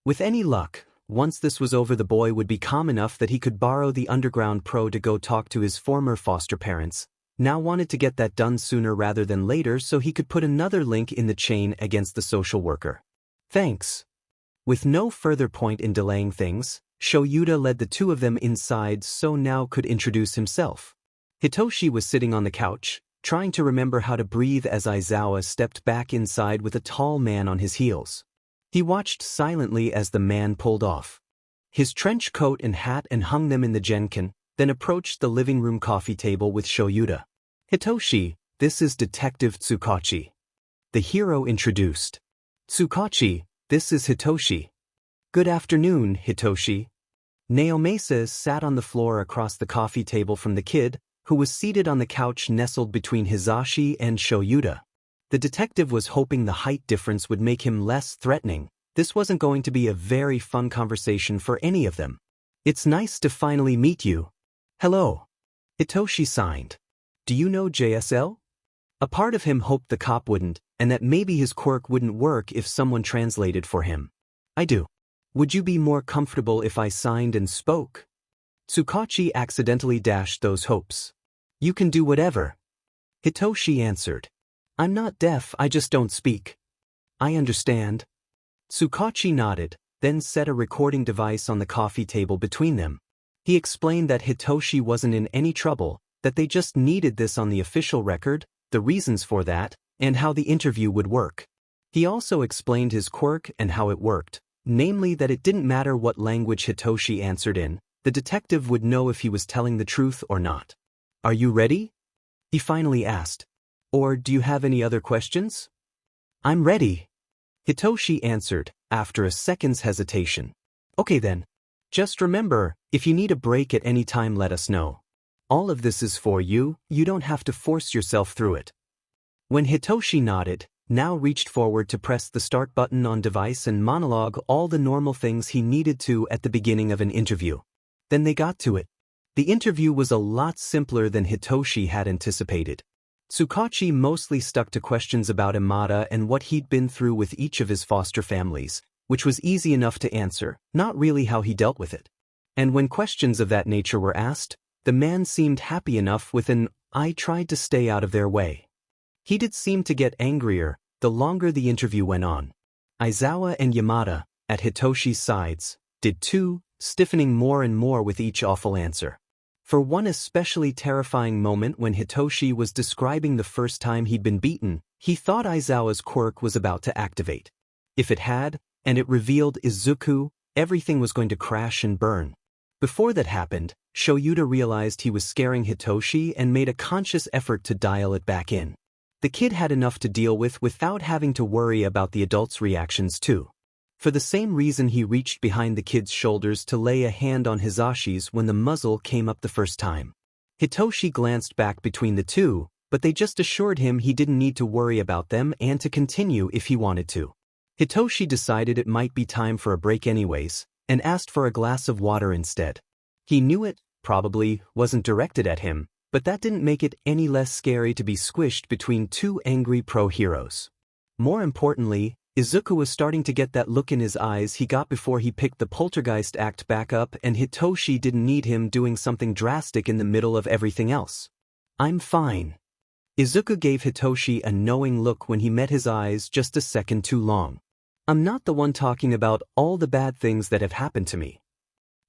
With any luck, once this was over the boy would be calm enough that he could borrow the underground pro to go talk to his former foster parents. Now wanted to get that done sooner rather than later so he could put another link in the chain against the social worker. Thanks. With no further point in delaying things, Shoyuta led the two of them inside so now could introduce himself. Hitoshi was sitting on the couch, trying to remember how to breathe as Aizawa stepped back inside with a tall man on his heels. He watched silently as the man pulled off his trench coat and hat and hung them in the genkan, then approached the living room coffee table with Shoyuta. Hitoshi, this is Detective Tsukachi. The hero introduced. Tsukachi, this is Hitoshi. Good afternoon, Hitoshi. Naomasa sat on the floor across the coffee table from the kid, who was seated on the couch nestled between Hisashi and Shoyuta. The detective was hoping the height difference would make him less threatening. This wasn't going to be a very fun conversation for any of them. It's nice to finally meet you. Hello. Hitoshi signed. Do you know JSL? A part of him hoped the cop wouldn't, and that maybe his quirk wouldn't work if someone translated for him. I do. Would you be more comfortable if I signed and spoke? Tsukachi accidentally dashed those hopes. You can do whatever. Hitoshi answered. I'm not deaf, I just don't speak. I understand. Tsukachi nodded, then set a recording device on the coffee table between them. He explained that Hitoshi wasn't in any trouble, that they just needed this on the official record, the reasons for that, and how the interview would work. He also explained his quirk and how it worked, namely that it didn't matter what language Hitoshi answered in, the detective would know if he was telling the truth or not. Are you ready? He finally asked. Or do you have any other questions? I'm ready. Hitoshi answered, after a second's hesitation. Okay then. Just remember, if you need a break at any time let us know. All of this is for you, you don't have to force yourself through it. When Hitoshi nodded, now reached forward to press the start button on device and monologue all the normal things he needed to at the beginning of an interview. Then they got to it. The interview was a lot simpler than Hitoshi had anticipated. Tsukachi mostly stuck to questions about Imada and what he'd been through with each of his foster families, which was easy enough to answer, not really how he dealt with it. And when questions of that nature were asked, the man seemed happy enough with an "I tried to stay out of their way." He did seem to get angrier the longer the interview went on. Aizawa and Yamada, at Hitoshi's sides, did too, stiffening more and more with each awful answer. For one especially terrifying moment when Hitoshi was describing the first time he'd been beaten, he thought Aizawa's quirk was about to activate. If it had, and it revealed Izuku, everything was going to crash and burn. Before that happened, Shoyuta realized he was scaring Hitoshi and made a conscious effort to dial it back in. The kid had enough to deal with without having to worry about the adults' reactions too. For the same reason he reached behind the kid's shoulders to lay a hand on Hisashi's when the muzzle came up the first time. Hitoshi glanced back between the two, but they just assured him he didn't need to worry about them and to continue if he wanted to. Hitoshi decided it might be time for a break anyways, and asked for a glass of water instead. He knew it, probably, wasn't directed at him, but that didn't make it any less scary to be squished between two angry pro-heroes. More importantly, Izuku was starting to get that look in his eyes he got before he picked the poltergeist act back up, and Hitoshi didn't need him doing something drastic in the middle of everything else. "I'm fine." Izuku gave Hitoshi a knowing look when he met his eyes just a second too long. "I'm not the one talking about all the bad things that have happened to me."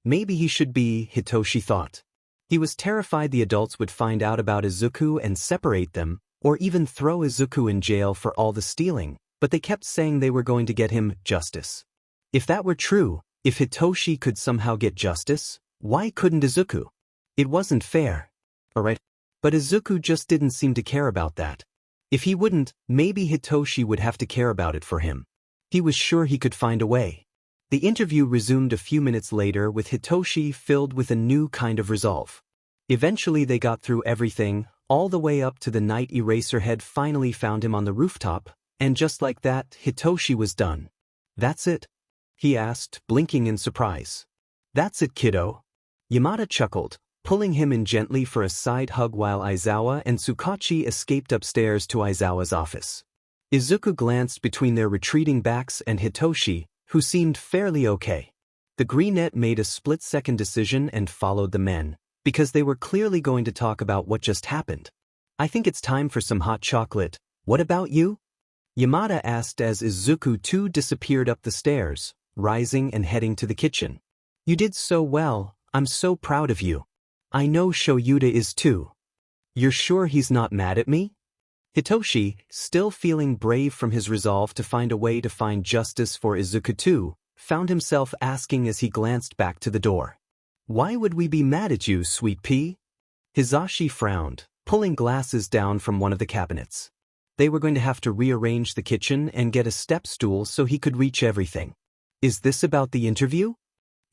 Maybe he should be, Hitoshi thought. He was terrified the adults would find out about Izuku and separate them, or even throw Izuku in jail for all the stealing. But they kept saying they were going to get him justice. If that were true, if Hitoshi could somehow get justice, why couldn't Izuku? It wasn't fair. Alright. But Izuku just didn't seem to care about that. If he wouldn't, maybe Hitoshi would have to care about it for him. He was sure he could find a way. The interview resumed a few minutes later with Hitoshi filled with a new kind of resolve. Eventually they got through everything, all the way up to the night Eraserhead finally found him on the rooftop. And just like that, Hitoshi was done. "That's it?" he asked, blinking in surprise. "That's it, kiddo." Yamada chuckled, pulling him in gently for a side hug while Aizawa and Tsukachi escaped upstairs to Aizawa's office. Izuku glanced between their retreating backs and Hitoshi, who seemed fairly okay. The greenette made a split-second decision and followed the men, because they were clearly going to talk about what just happened. "I think it's time for some hot chocolate. What about you?" Yamada asked as Izuku too disappeared up the stairs, rising and heading to the kitchen. "You did so well, I'm so proud of you. I know Shoyuta is too. You're sure he's not mad at me?" Hitoshi, still feeling brave from his resolve to find a way to find justice for Izuku too, found himself asking as he glanced back to the door. "Why would we be mad at you, sweet pea?" Hisashi frowned, pulling glasses down from one of the cabinets. They were going to have to rearrange the kitchen and get a step stool so he could reach everything. "Is this about the interview?"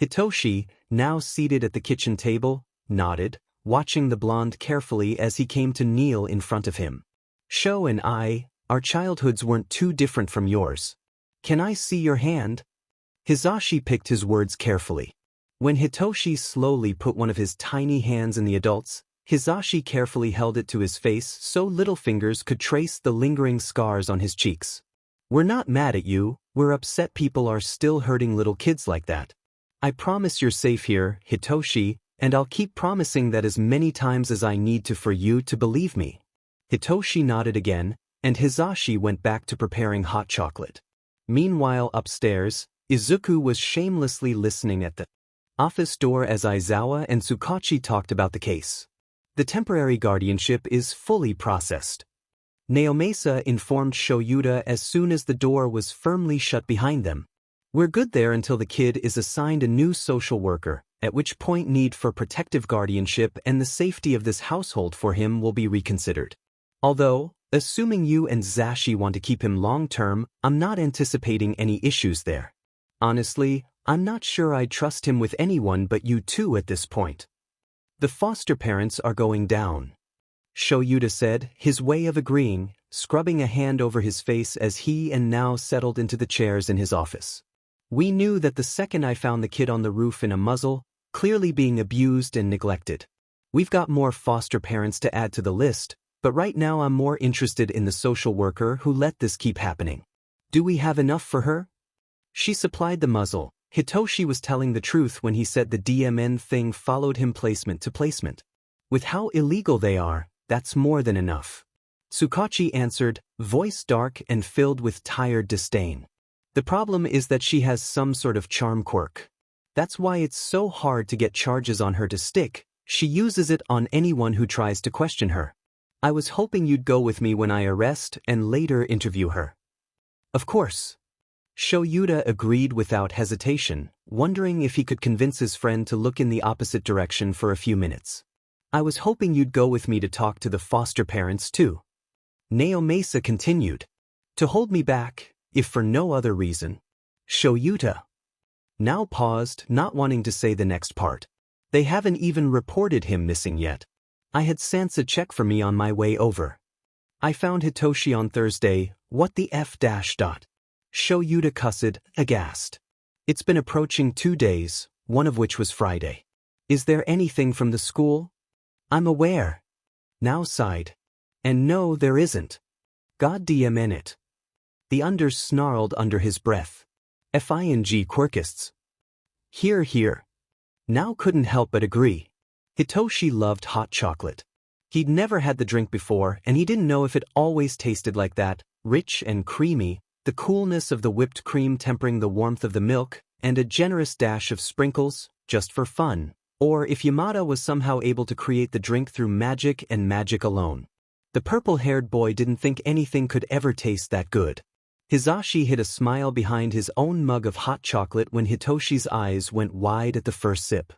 Hitoshi, now seated at the kitchen table, nodded, watching the blonde carefully as he came to kneel in front of him. "Sho and I, our childhoods weren't too different from yours. Can I see your hand?" Hisashi picked his words carefully. When Hitoshi slowly put one of his tiny hands in the adult's, Hisashi carefully held it to his face so little fingers could trace the lingering scars on his cheeks. "We're not mad at you, we're upset people are still hurting little kids like that. I promise you're safe here, Hitoshi, and I'll keep promising that as many times as I need to for you to believe me." Hitoshi nodded again, and Hisashi went back to preparing hot chocolate. Meanwhile upstairs, Izuku was shamelessly listening at the office door as Aizawa and Tsukachi talked about the case. The temporary guardianship is fully processed. Naomasa informed Shoyuta as soon as the door was firmly shut behind them. "We're good there until the kid is assigned a new social worker, at which point need for protective guardianship and the safety of this household for him will be reconsidered. Although, Assuming you and Zashi want to keep him long-term, I'm not anticipating any issues there. Honestly, I'm not sure I'd trust him with anyone but you two at this point. The foster parents are going down, Shoyuta said, his way of agreeing, scrubbing a hand over his face as he and Nao settled into the chairs in his office. We knew that the second I found the kid on the roof in a muzzle, clearly being abused and neglected. We've got more foster parents to add to the list, but right now I'm more interested in the social worker who let this keep happening. Do we have enough for her? She supplied the muzzle. Hitoshi was telling the truth when he said the DMN thing followed him placement to placement. With how illegal they are, that's more than enough. Tsukachi answered, voice dark and filled with tired disdain. The problem is that she has some sort of charm quirk. That's why it's so hard to get charges on her to stick. She uses it on anyone who tries to question her. I was hoping you'd go with me when I arrest and later interview her. Of course. Shoyuta agreed without hesitation, wondering if he could convince his friend to look in the opposite direction for a few minutes. I was hoping you'd go with me to talk to the foster parents too. Naomasa continued. To hold me back, if for no other reason. Shoyuta now paused, not wanting to say the next part. They haven't even reported him missing yet. I had Sansa check for me on my way over. I found Hitoshi on Thursday, what the F dash dot. Shoyuta cussed, aghast. It's been approaching 2 days, one of which was Friday. Is there anything from the school? I'm aware. Now sighed. And no, there isn't. God damn it. The unders snarled under his breath. Fing quirkists. Here. Now couldn't help but agree. Hitoshi loved hot chocolate. He'd never had the drink before and he didn't know if it always tasted like that, rich and creamy, the coolness of the whipped cream tempering the warmth of the milk, and a generous dash of sprinkles, just for fun, or if Yamada was somehow able to create the drink through magic and magic alone. The purple-haired boy didn't think anything could ever taste that good. Hisashi hid a smile behind his own mug of hot chocolate when Hitoshi's eyes went wide at the first sip.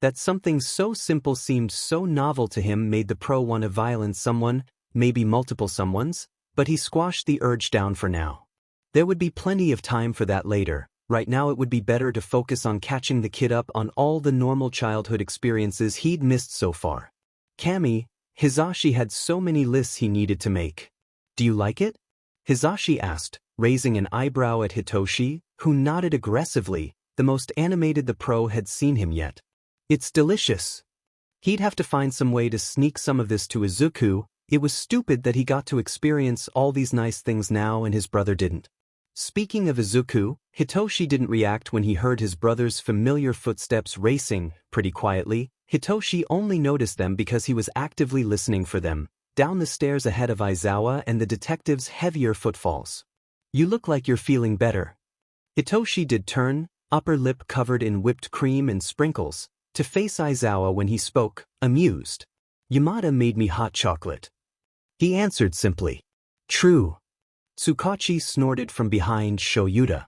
That something so simple seemed so novel to him made the pro want to violence someone, maybe multiple someones, but he squashed the urge down for now. There would be plenty of time for that later. Right now it would be better to focus on catching the kid up on all the normal childhood experiences he'd missed so far. Kami, Hisashi had so many lists he needed to make. Do you like it? Hisashi asked, raising an eyebrow at Hitoshi, who nodded aggressively, the most animated the pro had seen him yet. It's delicious. He'd have to find some way to sneak some of this to Izuku. It was stupid that he got to experience all these nice things now and his brother didn't. Speaking of Izuku, Hitoshi didn't react when he heard his brother's familiar footsteps racing, pretty quietly. Hitoshi only noticed them because he was actively listening for them, down the stairs ahead of Aizawa and the detective's heavier footfalls. You look like you're feeling better. Hitoshi did turn, upper lip covered in whipped cream and sprinkles, to face Aizawa when he spoke, amused. Yamada made me hot chocolate. He answered simply. True. Tsukachi snorted from behind Shoyuta.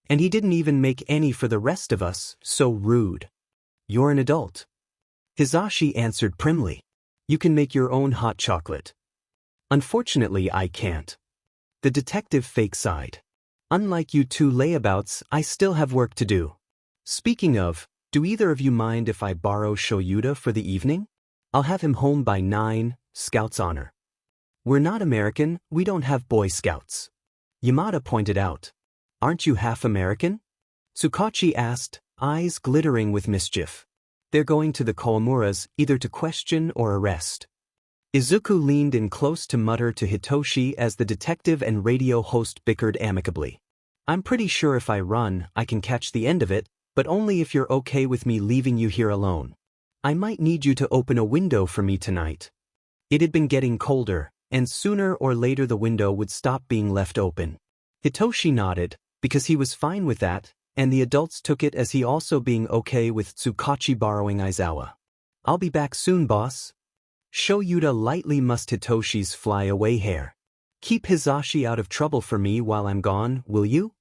And he didn't even make any for the rest of us, so rude. You're an adult. Hisashi answered primly. You can make your own hot chocolate. Unfortunately, I can't. The detective fake sighed. Unlike you two layabouts, I still have work to do. Speaking of, do either of you mind if I borrow Shoyuta for the evening? I'll have him home by 9, Scout's honor. We're not American, we don't have Boy Scouts. Yamada pointed out. Aren't you half American? Tsukachi asked, eyes glittering with mischief. They're going to the Koumuras, either to question or arrest. Izuku leaned in close to mutter to Hitoshi as the detective and radio host bickered amicably. I'm pretty sure if I run, I can catch the end of it, but only if you're okay with me leaving you here alone. I might need you to open a window for me tonight. It had been getting colder, and sooner or later the window would stop being left open. Hitoshi nodded, because he was fine with that, and the adults took it as he also being okay with Tsukachi borrowing Aizawa. I'll be back soon, boss. Shoyuta lightly mussed Hitoshi's fly-away hair. Keep Hisashi out of trouble for me while I'm gone, will you?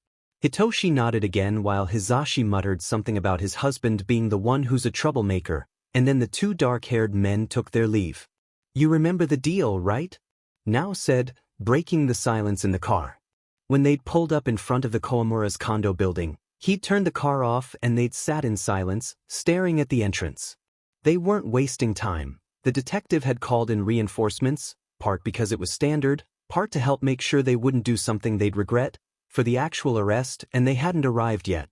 Hitoshi nodded again while Hisashi muttered something about his husband being the one who's a troublemaker, and then the two dark-haired men took their leave. You remember the deal, right? Now said, breaking the silence in the car. When they'd pulled up in front of the Koamura's condo building, he'd turned the car off and they'd sat in silence, staring at the entrance. They weren't wasting time. The detective had called in reinforcements, part because it was standard, part to help make sure they wouldn't do something they'd regret, for the actual arrest, and they hadn't arrived yet.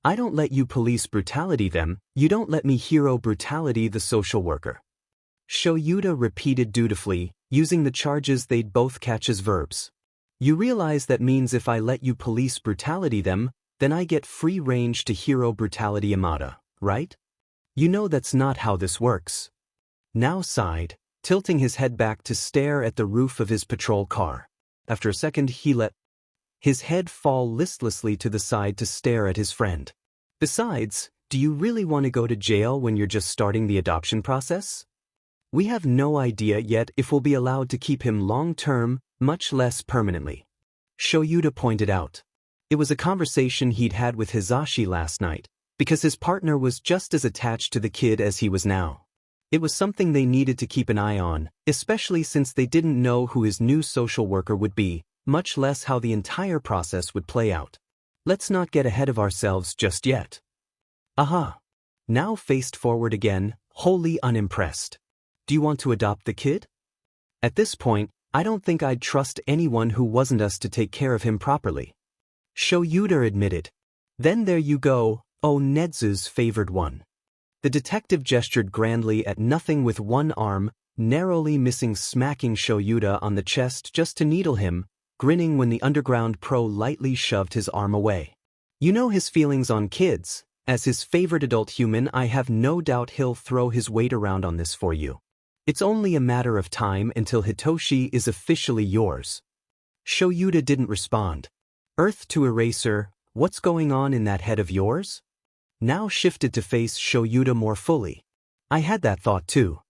I don't let you police brutality them, you don't let me hero brutality the social worker. Shoyuta repeated dutifully, using the charges they'd both catch as verbs. You realize that means if I let you police brutality them, then I get free range to hero brutality Amada, right? You know that's not how this works. Now sighed, tilting his head back to stare at the roof of his patrol car. After a second he let his head fall listlessly to the side to stare at his friend. Besides, do you really want to go to jail when you're just starting the adoption process? We have no idea yet if we'll be allowed to keep him long-term, much less permanently. Shoyuta pointed out. It was a conversation he'd had with Hisashi last night, because his partner was just as attached to the kid as he was now. It was something they needed to keep an eye on, especially since they didn't know who his new social worker would be, much less how the entire process would play out. Let's not get ahead of ourselves just yet. Aha! Now faced forward again, wholly unimpressed. Do you want to adopt the kid? At this point, I don't think I'd trust anyone who wasn't us to take care of him properly. Shoyuta admitted. Then there you go, oh Nedzu's favored one. The detective gestured grandly at nothing with one arm, narrowly missing smacking Shoyuta on the chest just to needle him, grinning when the underground pro lightly shoved his arm away. You know his feelings on kids. As his favorite adult human, I have no doubt he'll throw his weight around on this for you. It's only a matter of time until Hitoshi is officially yours. Shoyuta didn't respond. Earth to Eraser, what's going on in that head of yours? Now shifted to face Shoyuta more fully. I had that thought too.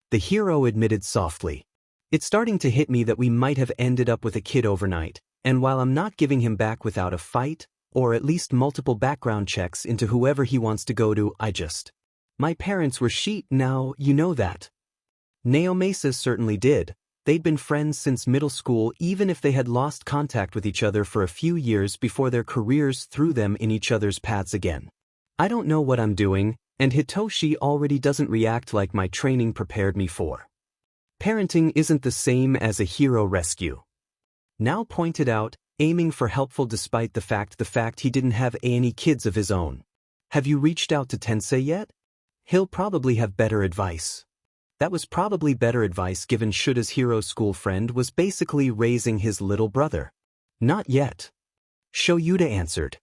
The hero admitted softly. It's starting to hit me that we might have ended up with a kid overnight, and while I'm not giving him back without a fight, or at least multiple background checks into whoever he wants to go to, my parents were now, you know that. Naomasa certainly did. They'd been friends since middle school even if they had lost contact with each other for a few years before their careers threw them in each other's paths again. I don't know what I'm doing, and Hitoshi already doesn't react like my training prepared me for. Parenting isn't the same as a hero rescue. Now pointed out, aiming for helpful despite the fact he didn't have any kids of his own. Have you reached out to Tensei yet? He'll probably have better advice. That was probably better advice given Shuta's hero school friend was basically raising his little brother. Not yet. Shoyuta answered.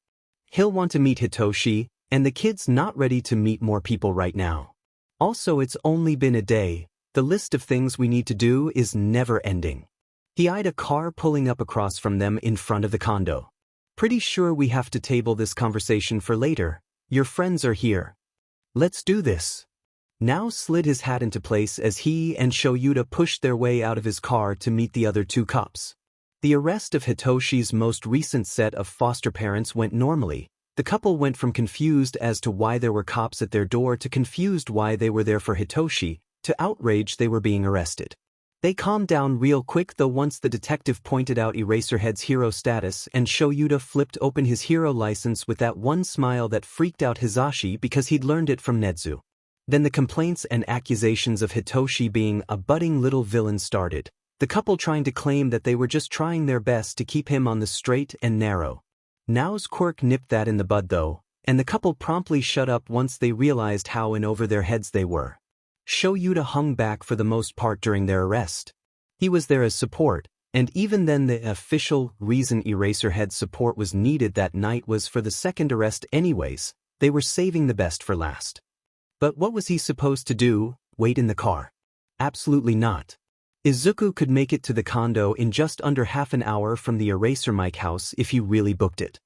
He'll want to meet Hitoshi, and the kid's not ready to meet more people right now. Also, it's only been a day. The list of things we need to do is never ending. He eyed a car pulling up across from them in front of the condo. Pretty sure we have to table this conversation for later. Your friends are here. Let's do this. Now slid his hat into place as he and Shoyuta pushed their way out of his car to meet the other two cops. The arrest of Hitoshi's most recent set of foster parents went normally. The couple went from confused as to why there were cops at their door to confused why they were there for Hitoshi, to outraged they were being arrested. They calmed down real quick though once the detective pointed out Eraserhead's hero status and Shoyuta flipped open his hero license with that one smile that freaked out Hisashi because he'd learned it from Nedzu. Then the complaints and accusations of Hitoshi being a budding little villain started, the couple trying to claim that they were just trying their best to keep him on the straight and narrow. Now's Quirk nipped that in the bud though, and the couple promptly shut up once they realized how in over their heads they were. Shoyuta hung back for the most part during their arrest. He was there as support, and even then the official reason Eraserhead's support was needed that night was for the second arrest anyways. They were saving the best for last. But what was he supposed to do, wait in the car? Absolutely not. Izuku could make it to the condo in just under half an hour from the Eraser Mike house if he really booked it.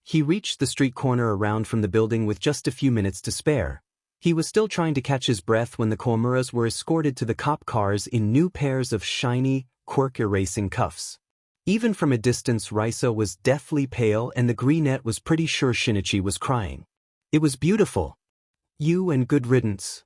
He reached the street corner around from the building with just a few minutes to spare. He was still trying to catch his breath when the Koamuras were escorted to the cop cars in new pairs of shiny, quirk-erasing cuffs. Even from a distance Risa was deathly pale and the greenette was pretty sure Shinichi was crying. It was beautiful. You and good riddance.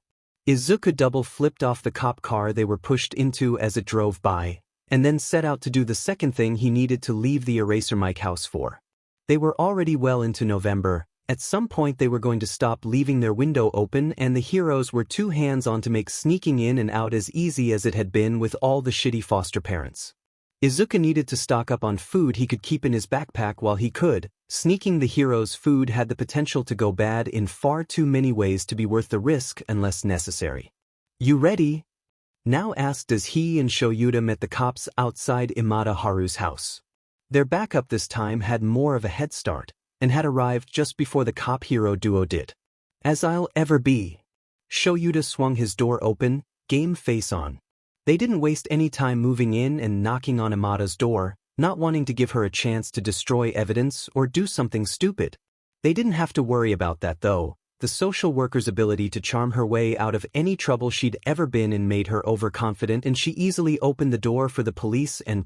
Izuku double-flipped off the cop car they were pushed into as it drove by. and then set out to do the second thing he needed to leave the Eraser Mike house for. They were already well into November. At some point they were going to stop leaving their window open, and the heroes were too hands-on to make sneaking in and out as easy as it had been with all the shitty foster parents. Izuku needed to stock up on food he could keep in his backpack while he could. Sneaking the heroes' food had the potential to go bad in far too many ways to be worth the risk unless necessary. "You ready?" now asked as he and Shoyuta met the cops outside Imada Haru's house. Their backup this time had more of a head start, and had arrived just before the cop-hero duo did. "As I'll ever be." Shoyuta swung his door open, game face on. They didn't waste any time moving in and knocking on Imada's door, not wanting to give her a chance to destroy evidence or do something stupid. They didn't have to worry about that though. The social worker's ability to charm her way out of any trouble she'd ever been in made her overconfident, and she easily opened the door for the police and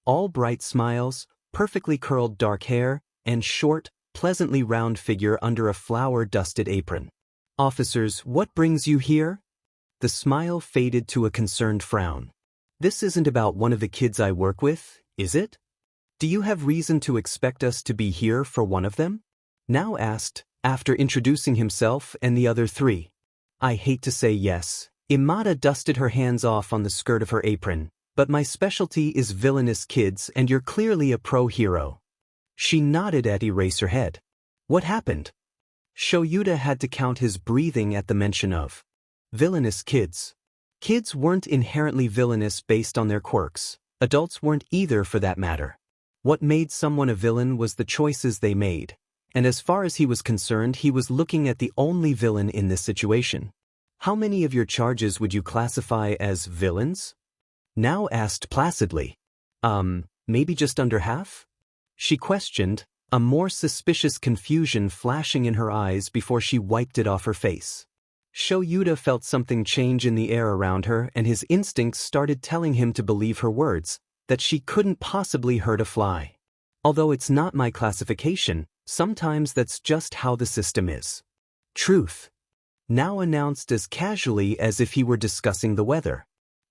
all bright smiles, perfectly curled dark hair, and short, pleasantly round figure under a flour-dusted apron. "Officers, what brings you here?" The smile faded to a concerned frown. "This isn't about one of the kids I work with, is it? Do you have reason to expect us to be here for one of them?" now asked, after introducing himself and the other three. "I hate to say yes." Imada dusted her hands off on the skirt of her apron, "but my specialty is villainous kids, and you're clearly a pro-hero." She nodded at Eraserhead. "What happened?" Shoyuta had to count his breathing at the mention of villainous kids. Kids weren't inherently villainous based on their quirks. Adults weren't either, for that matter. What made someone a villain was the choices they made. And as far as he was concerned, he was looking at the only villain in this situation. "How many of your charges would you classify as villains?" now asked placidly. Maybe just under half?" she questioned, a more suspicious confusion flashing in her eyes before she wiped it off her face. Shoyuta felt something change in the air around her, and his instincts started telling him to believe her words, that she couldn't possibly hurt a fly. "Although it's not my classification, sometimes that's just how the system is." "Truth," now announced as casually as if he were discussing the weather.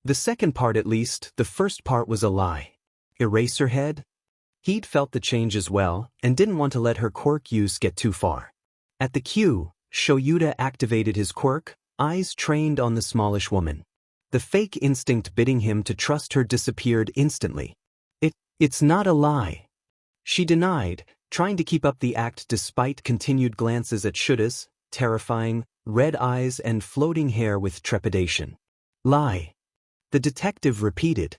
The second part, at least. The first part was a lie. Eraserhead? He'd felt the change as well, and didn't want to let her quirk use get too far. At the cue, Shoyuta activated his quirk, eyes trained on the smallish woman. The fake instinct bidding him to trust her disappeared instantly. It's not a lie," she denied, trying to keep up the act despite continued glances at Shuta's terrifying, red eyes and floating hair with trepidation. "Lie," the detective repeated.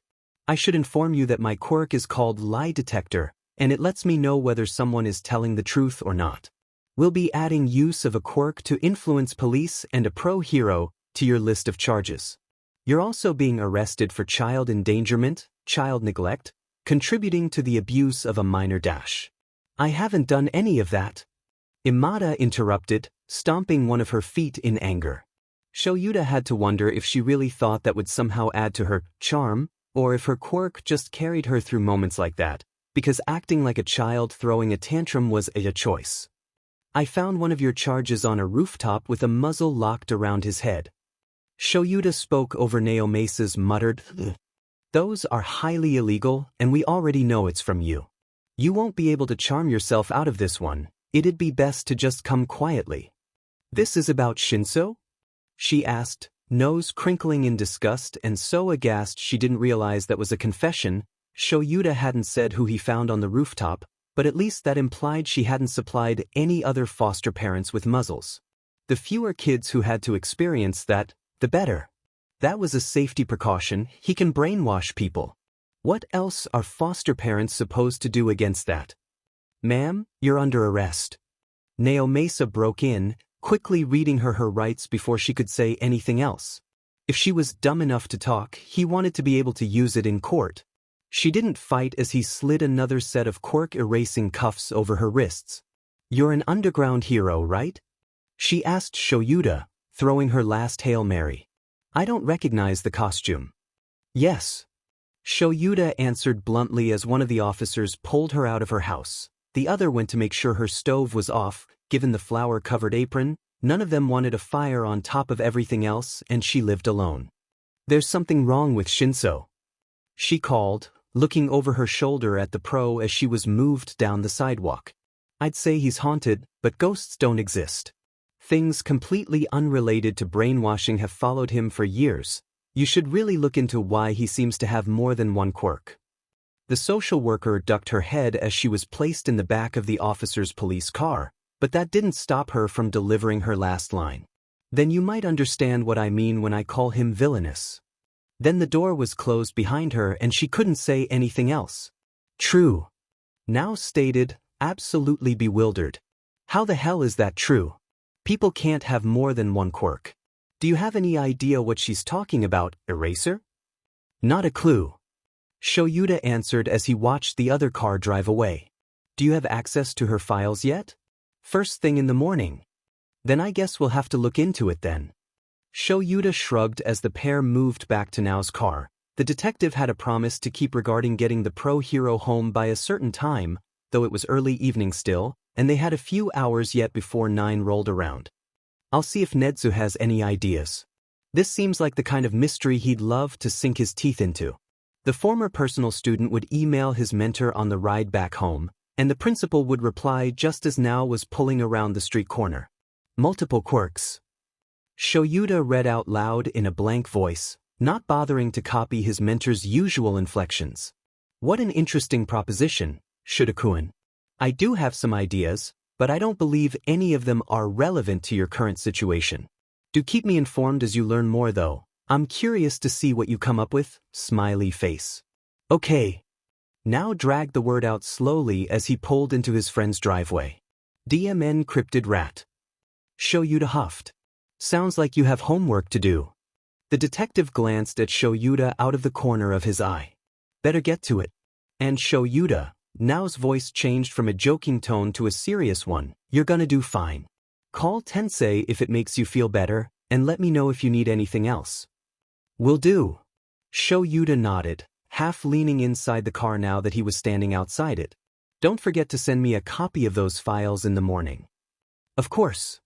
"I should inform you that my quirk is called Lie Detector, and it lets me know whether someone is telling the truth or not. We'll be adding use of a quirk to influence police and a pro-hero to your list of charges. You're also being arrested for child endangerment, child neglect, contributing to the abuse of a minor dash." "I haven't done any of that," Imada interrupted, stomping one of her feet in anger. Shoyuta had to wonder if she really thought that would somehow add to her charm, or if her quirk just carried her through moments like that, because acting like a child throwing a tantrum was a choice. "I found one of your charges on a rooftop with a muzzle locked around his head." Shoyuta spoke over Naomesa's muttered, "Ugh. Those are highly illegal, and we already know it's from you. You won't be able to charm yourself out of this one. It'd be best to just come quietly." "This is about Shinso?" she asked, nose crinkling in disgust and so aghast she didn't realize that was a confession. Shoyuta hadn't said who he found on the rooftop, but at least that implied she hadn't supplied any other foster parents with muzzles. The fewer kids who had to experience that, the better. That was a safety precaution. He can brainwash people. What else are foster parents supposed to do against that? "Ma'am, you're under arrest." Naomesa broke in, quickly reading her rights before she could say anything else. If she was dumb enough to talk, he wanted to be able to use it in court. She didn't fight as he slid another set of quirk-erasing cuffs over her wrists. "You're an underground hero, right?" she asked Shoyuta, throwing her last Hail Mary. "I don't recognize the costume." "Yes," Shoyuta answered bluntly as one of the officers pulled her out of her house. The other went to make sure her stove was off. Given the flour-covered apron, none of them wanted a fire on top of everything else, and she lived alone. "There's something wrong with Shinso," she called, looking over her shoulder at the pro as she was moved down the sidewalk. I'd say he's haunted, but ghosts don't exist. Things completely unrelated to brainwashing have followed him for years. You should really look into why he seems to have more than one quirk. The social worker ducked her head as she was placed in the back of the officer's police car, but that didn't stop her from delivering her last line. Then you might understand what I mean when I call him villainous. Then the door was closed behind her and she couldn't say anything else. True. Now stated, absolutely bewildered. How the hell is that true? People can't have more than one quirk. Do you have any idea what she's talking about, Eraser? Not a clue. Shoyuta answered as he watched the other car drive away. Do you have access to her files yet? First thing in the morning. Then I guess we'll have to look into it then. Shoyuta shrugged as the pair moved back to Nao's car. The detective had a promise to keep regarding getting the pro-hero home by a certain time, though it was early evening still, and they had a few hours yet before 9 rolled around. I'll see if Netsu has any ideas. This seems like the kind of mystery he'd love to sink his teeth into. The former personal student would email his mentor on the ride back home, and the principal would reply just as Nao was pulling around the street corner. Multiple quirks. Shoyuta read out loud in a blank voice, not bothering to copy his mentor's usual inflections. What an interesting proposition, Shudakuen. I do have some ideas, but I don't believe any of them are relevant to your current situation. Do keep me informed as you learn more though. I'm curious to see what you come up with, smiley face. Okay. Now dragged the word out slowly as he pulled into his friend's driveway. DMN cryptid rat. Shoyuta huffed. Sounds like you have homework to do. The detective glanced at Shoyuta out of the corner of his eye. Better get to it. And Shoyuta, Nao's voice changed from a joking tone to a serious one. You're gonna do fine. Call Tensei if it makes you feel better, and let me know if you need anything else. Will do. Shoyuta nodded, half leaning inside the car now that he was standing outside it. Don't forget to send me a copy of those files in the morning. Of course.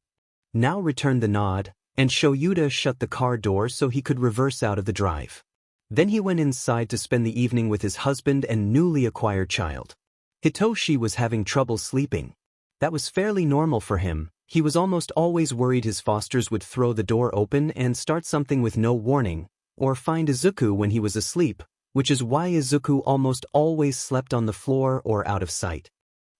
Nao returned the nod, and Shoyuta shut the car door so he could reverse out of the drive. Then he went inside to spend the evening with his husband and newly acquired child. Hitoshi was having trouble sleeping. That was fairly normal for him. He was almost always worried his fosters would throw the door open and start something with no warning, or find Izuku when he was asleep, which is why Izuku almost always slept on the floor or out of sight.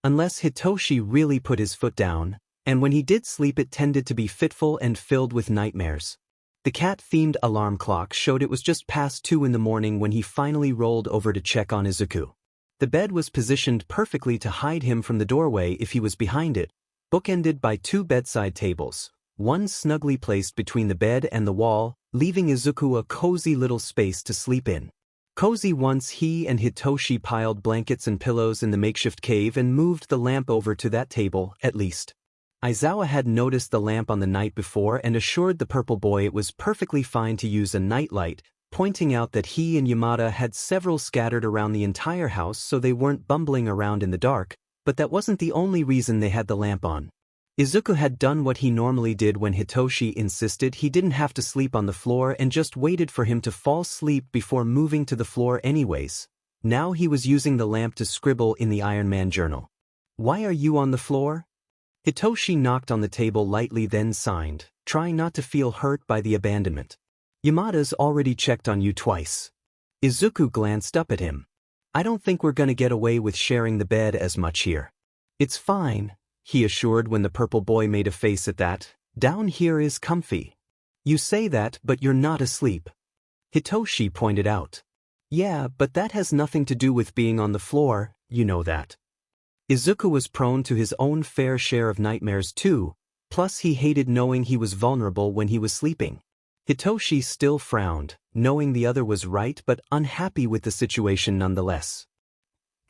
Unless Hitoshi really put his foot down, and when he did sleep it tended to be fitful and filled with nightmares. The cat-themed alarm clock showed it was just past 2 in the morning when he finally rolled over to check on Izuku. The bed was positioned perfectly to hide him from the doorway if he was behind it, bookended by 2 bedside tables, one snugly placed between the bed and the wall, leaving Izuku a cozy little space to sleep in. Cozy once he and Hitoshi piled blankets and pillows in the makeshift cave and moved the lamp over to that table, at least. Aizawa had noticed the lamp on the night before and assured the purple boy it was perfectly fine to use a nightlight, pointing out that he and Yamada had several scattered around the entire house so they weren't bumbling around in the dark, but that wasn't the only reason they had the lamp on. Izuku had done what he normally did when Hitoshi insisted he didn't have to sleep on the floor and just waited for him to fall asleep before moving to the floor anyways. Now he was using the lamp to scribble in the Iron Man journal. Why are you on the floor? Hitoshi knocked on the table lightly then signed, trying not to feel hurt by the abandonment. Yamada's already checked on you twice. Izuku glanced up at him. I don't think we're gonna get away with sharing the bed as much here. It's fine, he assured when the purple boy made a face at that. Down here is comfy. You say that, but you're not asleep. Hitoshi pointed out. Yeah, but that has nothing to do with being on the floor, you know that. Izuku was prone to his own fair share of nightmares too, plus he hated knowing he was vulnerable when he was sleeping. Hitoshi still frowned, knowing the other was right but unhappy with the situation nonetheless.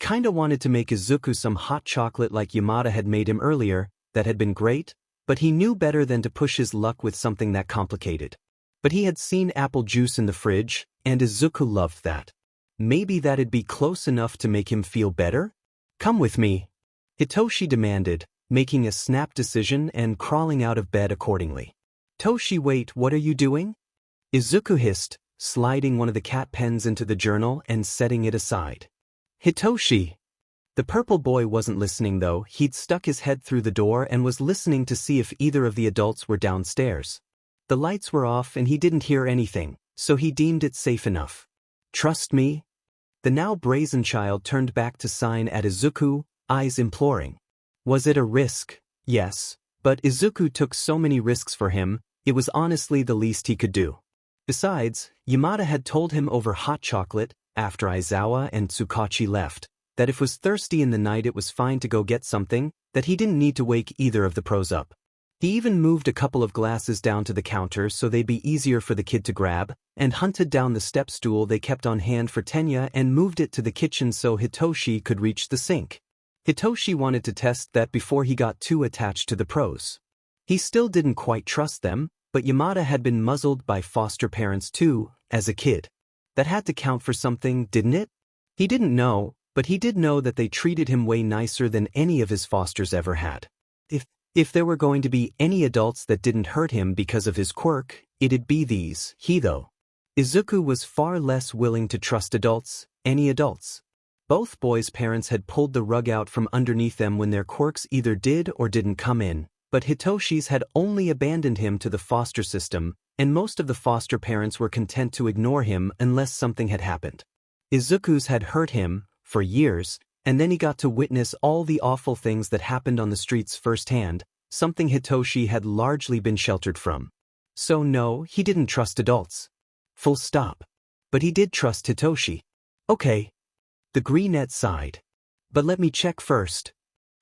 Kinda wanted to make Izuku some hot chocolate like Yamada had made him earlier, that had been great, but he knew better than to push his luck with something that complicated. But he had seen apple juice in the fridge, and Izuku loved that. Maybe that'd be close enough to make him feel better? Come with me, Hitoshi demanded, making a snap decision and crawling out of bed accordingly. Toshi, wait, what are you doing? Izuku hissed, sliding one of the cat pens into the journal and setting it aside. Hitoshi! The purple boy wasn't listening though. He'd stuck his head through the door and was listening to see if either of the adults were downstairs. The lights were off and he didn't hear anything, so he deemed it safe enough. Trust me? The now brazen child turned back to sign at Izuku, eyes imploring. Was it a risk? Yes, but Izuku took so many risks for him, it was honestly the least he could do. Besides, Yamada had told him over hot chocolate, after Aizawa and Tsukachi left, that if was thirsty in the night it was fine to go get something, that he didn't need to wake either of the pros up. He even moved a couple of glasses down to the counter so they'd be easier for the kid to grab, and hunted down the step stool they kept on hand for Tenya and moved it to the kitchen so Hitoshi could reach the sink. Hitoshi wanted to test that before he got too attached to the pros. He still didn't quite trust them, but Yamada had been muzzled by foster parents too, as a kid. That had to count for something, didn't it? He didn't know, but he did know that they treated him way nicer than any of his fosters ever had. If there were going to be any adults that didn't hurt him because of his quirk, it'd be these. Though. Izuku was far less willing to trust adults, any adults. Both boys' parents had pulled the rug out from underneath them when their quirks either did or didn't come in, but Hitoshi's had only abandoned him to the foster system, and most of the foster parents were content to ignore him unless something had happened. Izuku's had hurt him, for years, and then he got to witness all the awful things that happened on the streets firsthand, something Hitoshi had largely been sheltered from. So no, he didn't trust adults. Full stop. But he did trust Hitoshi. Okay. The greenette sighed. But let me check first.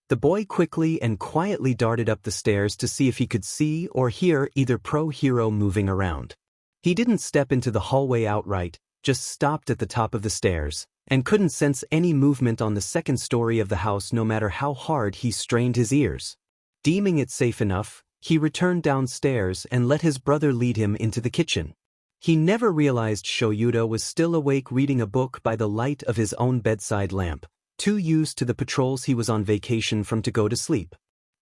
The boy quickly and quietly darted up the stairs to see if he could see or hear either pro-hero moving around. He didn't step into the hallway outright, just stopped at the top of the stairs, and couldn't sense any movement on the second story of the house no matter how hard he strained his ears. Deeming it safe enough, he returned downstairs and let his brother lead him into the kitchen. He never realized Shoyuta was still awake reading a book by the light of his own bedside lamp, too used to the patrols he was on vacation from to go to sleep.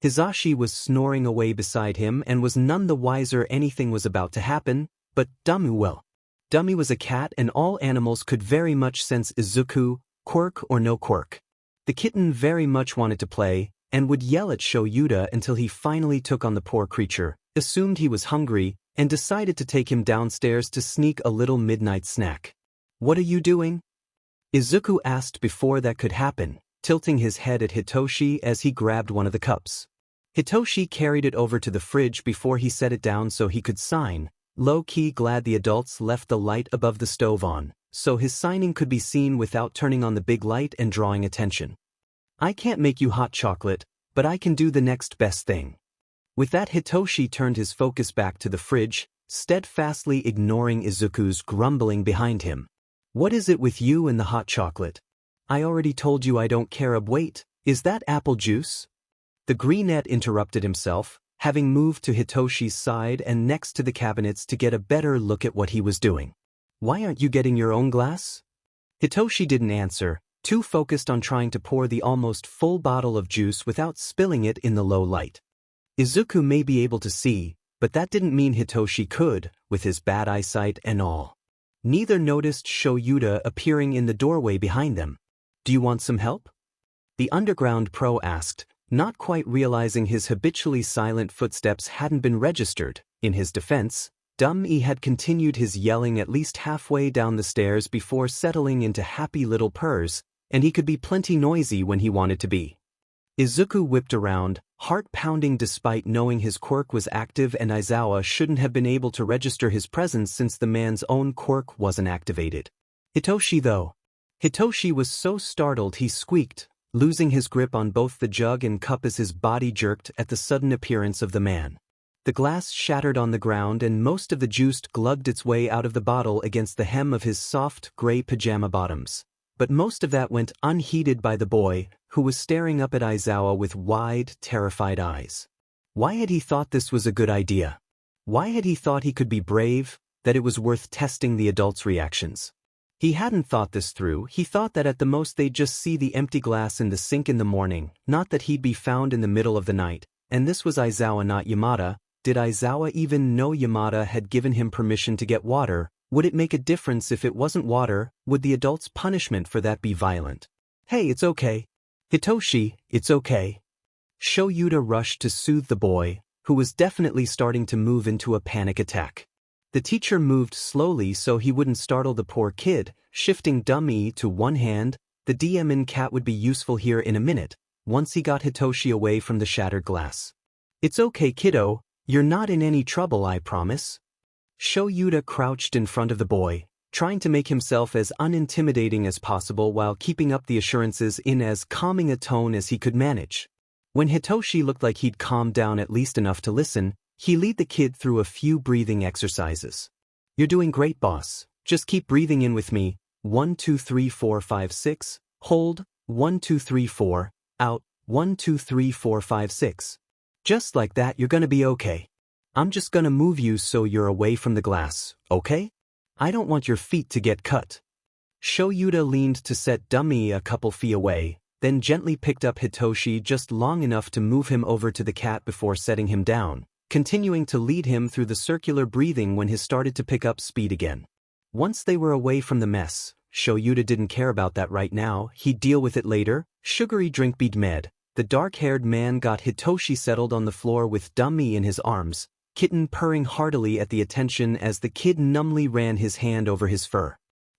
Hisashi was snoring away beside him and was none the wiser anything was about to happen, but Dummy was a cat and all animals could very much sense Izuku, quirk or no quirk. The kitten very much wanted to play, and would yell at Shoyuta until he finally took on the poor creature, assumed he was hungry, and decided to take him downstairs to sneak a little midnight snack. What are you doing? Izuku asked before that could happen, tilting his head at Hitoshi as he grabbed one of the cups. Hitoshi carried it over to the fridge before he set it down so he could sign, low-key glad the adults left the light above the stove on, so his signing could be seen without turning on the big light and drawing attention. I can't make you hot chocolate, but I can do the next best thing. With that, Hitoshi turned his focus back to the fridge, steadfastly ignoring Izuku's grumbling behind him. What is it with you and the hot chocolate? I already told you I don't care. Wait, is that apple juice? The greenette interrupted himself, having moved to Hitoshi's side and next to the cabinets to get a better look at what he was doing. Why aren't you getting your own glass? Hitoshi didn't answer, too focused on trying to pour the almost full bottle of juice without spilling it in the low light. Izuku may be able to see, but that didn't mean Hitoshi could, with his bad eyesight and all. Neither noticed Shoyuta appearing in the doorway behind them. Do you want some help? The underground pro asked, not quite realizing his habitually silent footsteps hadn't been registered. In his defense, Dummy had continued his yelling at least halfway down the stairs before settling into happy little purrs, and he could be plenty noisy when he wanted to be. Izuku whipped around, heart pounding despite knowing his quirk was active and Aizawa shouldn't have been able to register his presence since the man's own quirk wasn't activated. Hitoshi though. Hitoshi was so startled he squeaked, losing his grip on both the jug and cup as his body jerked at the sudden appearance of the man. The glass shattered on the ground and most of the juice glugged its way out of the bottle against the hem of his soft, gray pajama bottoms. But most of that went unheeded by the boy, who was staring up at Aizawa with wide, terrified eyes. Why had he thought this was a good idea? Why had he thought he could be brave, that it was worth testing the adults' reactions? He hadn't thought this through. He thought that at the most they'd just see the empty glass in the sink in the morning, not that he'd be found in the middle of the night, and this was Aizawa not Yamada. Did Aizawa even know Yamada had given him permission to get water, Would it make a difference if it wasn't water? Would the adult's punishment for that be violent? Hey, it's okay. Hitoshi, it's okay. Shoyuta rushed to soothe the boy, who was definitely starting to move into a panic attack. The teacher moved slowly so he wouldn't startle the poor kid, shifting dummy to one hand. The demon cat would be useful here in a minute, once he got Hitoshi away from the shattered glass. It's okay, kiddo, you're not in any trouble, I promise. Shoyuta crouched in front of the boy, trying to make himself as unintimidating as possible while keeping up the assurances in as calming a tone as he could manage. When Hitoshi looked like he'd calmed down at least enough to listen, he led the kid through a few breathing exercises. You're doing great, boss. Just keep breathing in with me. 1, 2, 3, 4, 5, 6. Hold. 1, 2, 3, 4. Out. 1, 2, 3, 4, 5, 6. Just like that, you're gonna be okay. I'm just gonna move you so you're away from the glass, okay? I don't want your feet to get cut. Shoyuta leaned to set dummy a couple feet away, then gently picked up Hitoshi just long enough to move him over to the cat before setting him down, continuing to lead him through the circular breathing when he started to pick up speed again. Once they were away from the mess, Shoyuta didn't care about that right now, he'd deal with it later. Sugary drink bead med. The dark-haired man got Hitoshi settled on the floor with dummy in his arms, kitten purring heartily at the attention as the kid numbly ran his hand over his fur.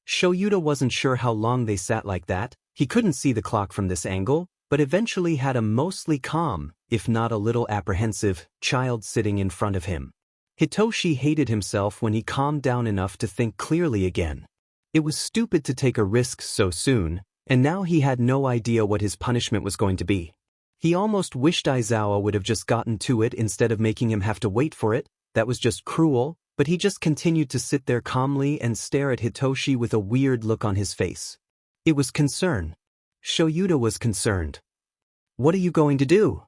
Shoyuta wasn't sure how long they sat like that. He couldn't see the clock from this angle, but eventually had a mostly calm, if not a little apprehensive, child sitting in front of him. Hitoshi hated himself when he calmed down enough to think clearly again. It was stupid to take a risk so soon, and now he had no idea what his punishment was going to be. He almost wished Aizawa would have just gotten to it instead of making him have to wait for it. That was just cruel, but he just continued to sit there calmly and stare at Hitoshi with a weird look on his face. It was concern. Shoyuta was concerned. What are you going to do?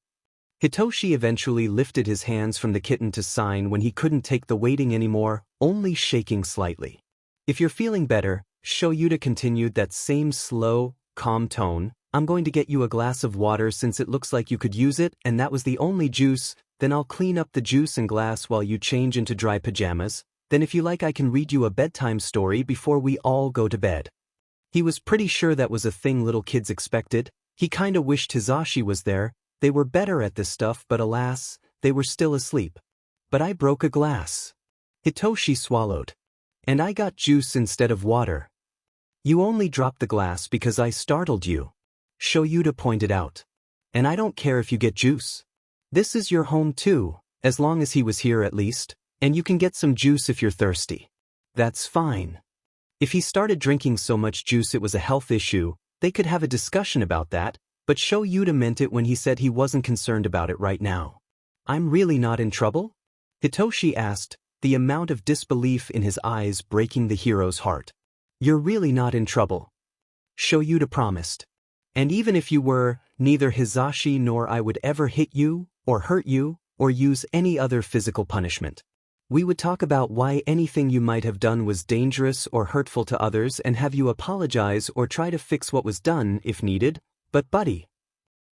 Hitoshi eventually lifted his hands from the kitten to sign when he couldn't take the waiting anymore, only shaking slightly. If you're feeling better, Shoyuta continued that same slow, calm tone. I'm going to get you a glass of water since it looks like you could use it and that was the only juice, then I'll clean up the juice and glass while you change into dry pajamas, then if you like I can read you a bedtime story before we all go to bed. He was pretty sure that was a thing little kids expected. He kinda wished Hisashi was there. They were better at this stuff but alas, they were still asleep. But I broke a glass. Hitoshi swallowed. And I got juice instead of water. You only dropped the glass because I startled you. Shoyuta pointed out. And I don't care if you get juice. This is your home too, as long as he was here at least, and you can get some juice if you're thirsty. That's fine. If he started drinking so much juice it was a health issue, they could have a discussion about that, but Shoyuta meant it when he said he wasn't concerned about it right now. I'm really not in trouble? Hitoshi asked, the amount of disbelief in his eyes breaking the hero's heart. You're really not in trouble. Shoyuta promised. And even if you were, neither Hisashi nor I would ever hit you, or hurt you, or use any other physical punishment. We would talk about why anything you might have done was dangerous or hurtful to others and have you apologize or try to fix what was done if needed, but buddy.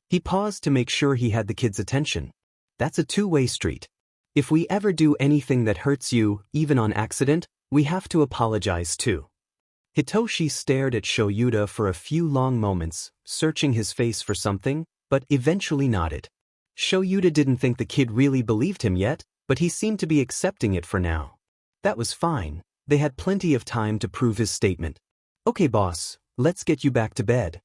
He paused to make sure he had the kid's attention. That's a two-way street. If we ever do anything that hurts you, even on accident, we have to apologize too. Hitoshi stared at Shoyuta for a few long moments, searching his face for something, but eventually nodded. Shoyuta didn't think the kid really believed him yet, but he seemed to be accepting it for now. That was fine. They had plenty of time to prove his statement. Okay boss, let's get you back to bed.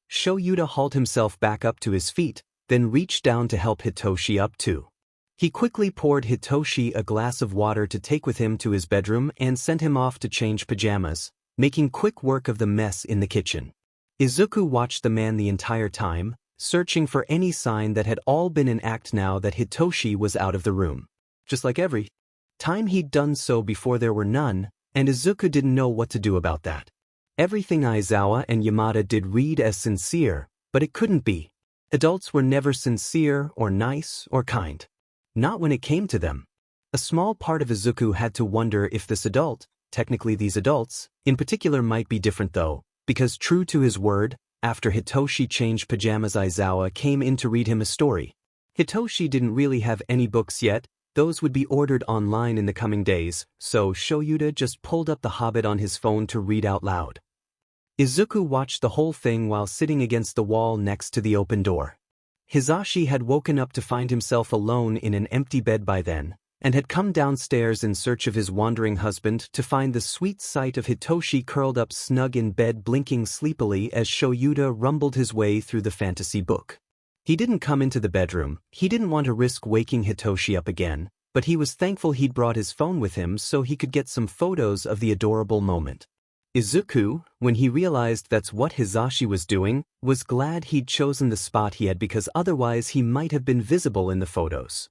Shoyuta hauled himself back up to his feet, then reached down to help Hitoshi up too. He quickly poured Hitoshi a glass of water to take with him to his bedroom and sent him off to change pajamas, making quick work of the mess in the kitchen. Izuku watched the man the entire time, searching for any sign that had all been an act now that Hitoshi was out of the room. Just like every time he'd done so before there were none, and Izuku didn't know what to do about that. Everything Aizawa and Yamada did read as sincere, but it couldn't be. Adults were never sincere or nice or kind. Not when it came to them. A small part of Izuku had to wonder if this adult, technically these adults, in particular might be different though, because true to his word, after Hitoshi changed pajamas Aizawa came in to read him a story. Hitoshi didn't really have any books yet, those would be ordered online in the coming days, so Shoyuta just pulled up The Hobbit on his phone to read out loud. Izuku watched the whole thing while sitting against the wall next to the open door. Hisashi had woken up to find himself alone in an empty bed by then, and had come downstairs in search of his wandering husband to find the sweet sight of Hitoshi curled up snug in bed blinking sleepily as Shoyuta rumbled his way through the fantasy book. He didn't come into the bedroom, he didn't want to risk waking Hitoshi up again, but he was thankful he'd brought his phone with him so he could get some photos of the adorable moment. Izuku, when he realized that's what Hisashi was doing, was glad he'd chosen the spot he had because otherwise he might have been visible in the photos.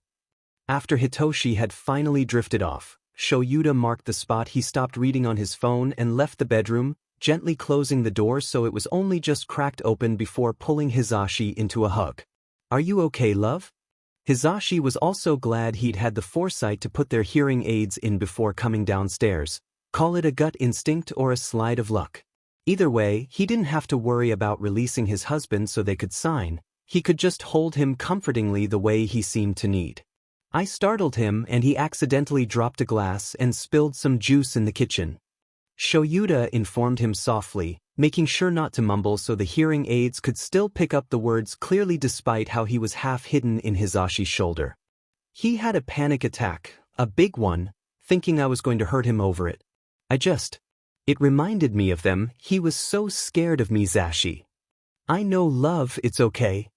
After Hitoshi had finally drifted off, Shoyuta marked the spot he stopped reading on his phone and left the bedroom, gently closing the door so it was only just cracked open before pulling Hisashi into a hug. "Are you okay, love?" Hisashi was also glad he'd had the foresight to put their hearing aids in before coming downstairs. Call it a gut instinct or a slide of luck. Either way, he didn't have to worry about releasing his husband so they could sign, he could just hold him comfortingly the way he seemed to need. I startled him and he accidentally dropped a glass and spilled some juice in the kitchen. Shoyuta informed him softly, making sure not to mumble so the hearing aids could still pick up the words clearly despite how he was half hidden in Hisashi's shoulder. He had a panic attack, a big one, thinking I was going to hurt him over it. It reminded me of them, he was so scared of me, Zashi. I know, love, it's okay.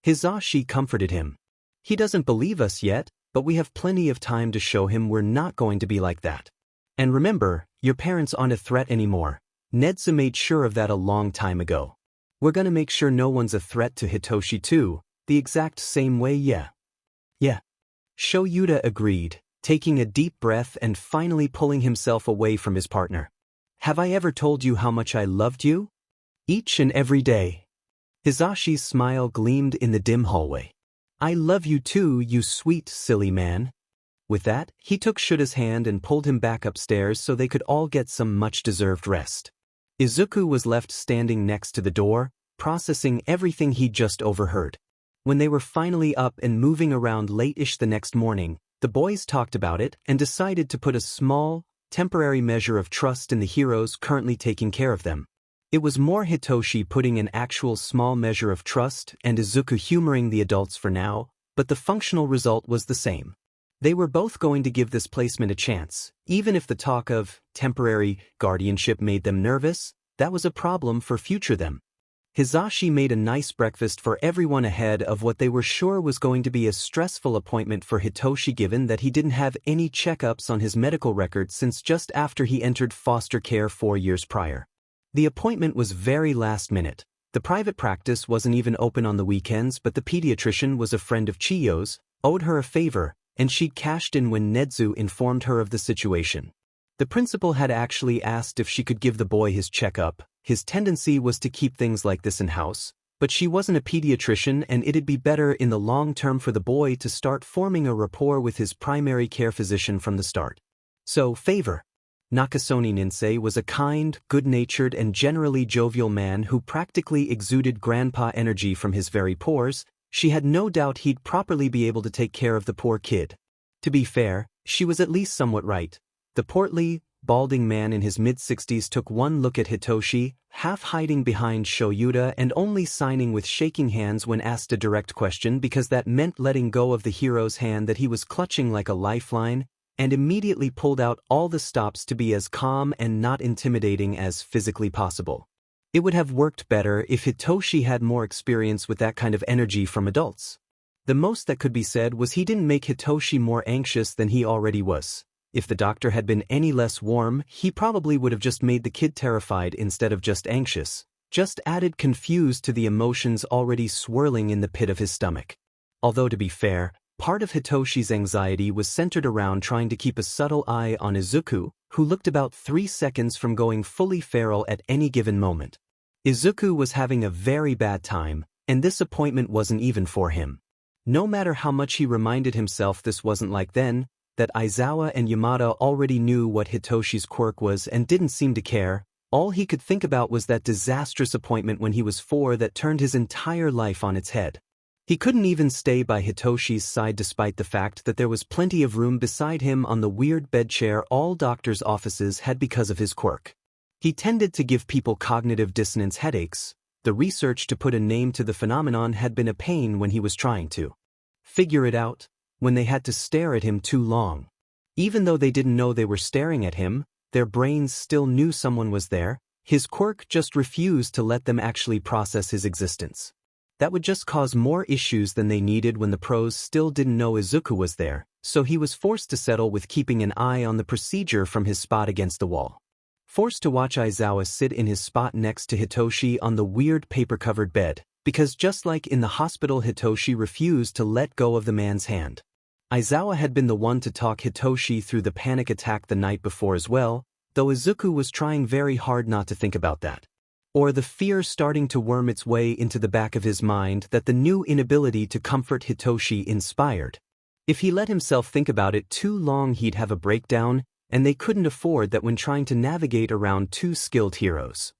Hisashi comforted him. He doesn't believe us yet, but we have plenty of time to show him we're not going to be like that. And remember, your parents aren't a threat anymore. Nedza made sure of that a long time ago. We're gonna make sure no one's a threat to Hitoshi too, the exact same way, yeah. Yeah. Shoyuta agreed, taking a deep breath and finally pulling himself away from his partner. Have I ever told you how much I loved you? Each and every day. Hisashi's smile gleamed in the dim hallway. I love you too, you sweet, silly man. With that, he took Shuta's hand and pulled him back upstairs so they could all get some much-deserved rest. Izuku was left standing next to the door, processing everything he'd just overheard. When they were finally up and moving around late-ish the next morning, the boys talked about it and decided to put a small, temporary measure of trust in the heroes currently taking care of them. It was more Hitoshi putting an actual small measure of trust and Izuku humoring the adults for now, but the functional result was the same. They were both going to give this placement a chance, even if the talk of temporary guardianship made them nervous, that was a problem for future them. Hisashi made a nice breakfast for everyone ahead of what they were sure was going to be a stressful appointment for Hitoshi given that he didn't have any checkups on his medical record since just after he entered foster care 4 years prior. The appointment was very last minute. The private practice wasn't even open on the weekends, but the pediatrician was a friend of Chiyo's, owed her a favor, and she'd cashed in when Nedzu informed her of the situation. The principal had actually asked if she could give the boy his checkup. His tendency was to keep things like this in-house, but she wasn't a pediatrician and it'd be better in the long term for the boy to start forming a rapport with his primary care physician from the start. So, favor. Nakasone Ninsei was a kind, good-natured and generally jovial man who practically exuded grandpa energy from his very pores. She had no doubt he'd properly be able to take care of the poor kid. To be fair, she was at least somewhat right. The portly, balding man in his mid-60s took one look at Hitoshi, half hiding behind Shoyuta and only signing with shaking hands when asked a direct question because that meant letting go of the hero's hand that he was clutching like a lifeline, and immediately pulled out all the stops to be as calm and not intimidating as physically possible. It would have worked better if Hitoshi had more experience with that kind of energy from adults. The most that could be said was he didn't make Hitoshi more anxious than he already was. If the doctor had been any less warm, he probably would have just made the kid terrified instead of just anxious, just added confused to the emotions already swirling in the pit of his stomach. Although to be fair, part of Hitoshi's anxiety was centered around trying to keep a subtle eye on Izuku, who looked about 3 seconds from going fully feral at any given moment. Izuku was having a very bad time, and this appointment wasn't even for him. No matter how much he reminded himself this wasn't like then, that Aizawa and Yamada already knew what Hitoshi's quirk was and didn't seem to care, all he could think about was that disastrous appointment when he was 4 that turned his entire life on its head. He couldn't even stay by Hitoshi's side despite the fact that there was plenty of room beside him on the weird bedchair all doctors' offices had because of his quirk. He tended to give people cognitive dissonance headaches. The research to put a name to the phenomenon had been a pain when he was trying to figure it out, when they had to stare at him too long. Even though they didn't know they were staring at him, their brains still knew someone was there. His quirk just refused to let them actually process his existence. That would just cause more issues than they needed when the pros still didn't know Izuku was there, so he was forced to settle with keeping an eye on the procedure from his spot against the wall. Forced to watch Aizawa sit in his spot next to Hitoshi on the weird paper-covered bed, because just like in the hospital Hitoshi refused to let go of the man's hand. Aizawa had been the one to talk Hitoshi through the panic attack the night before as well, though Izuku was trying very hard not to think about that. Or the fear starting to worm its way into the back of his mind that the new inability to comfort Hitoshi inspired. If he let himself think about it too long he'd have a breakdown, and they couldn't afford that when trying to navigate around two skilled heroes.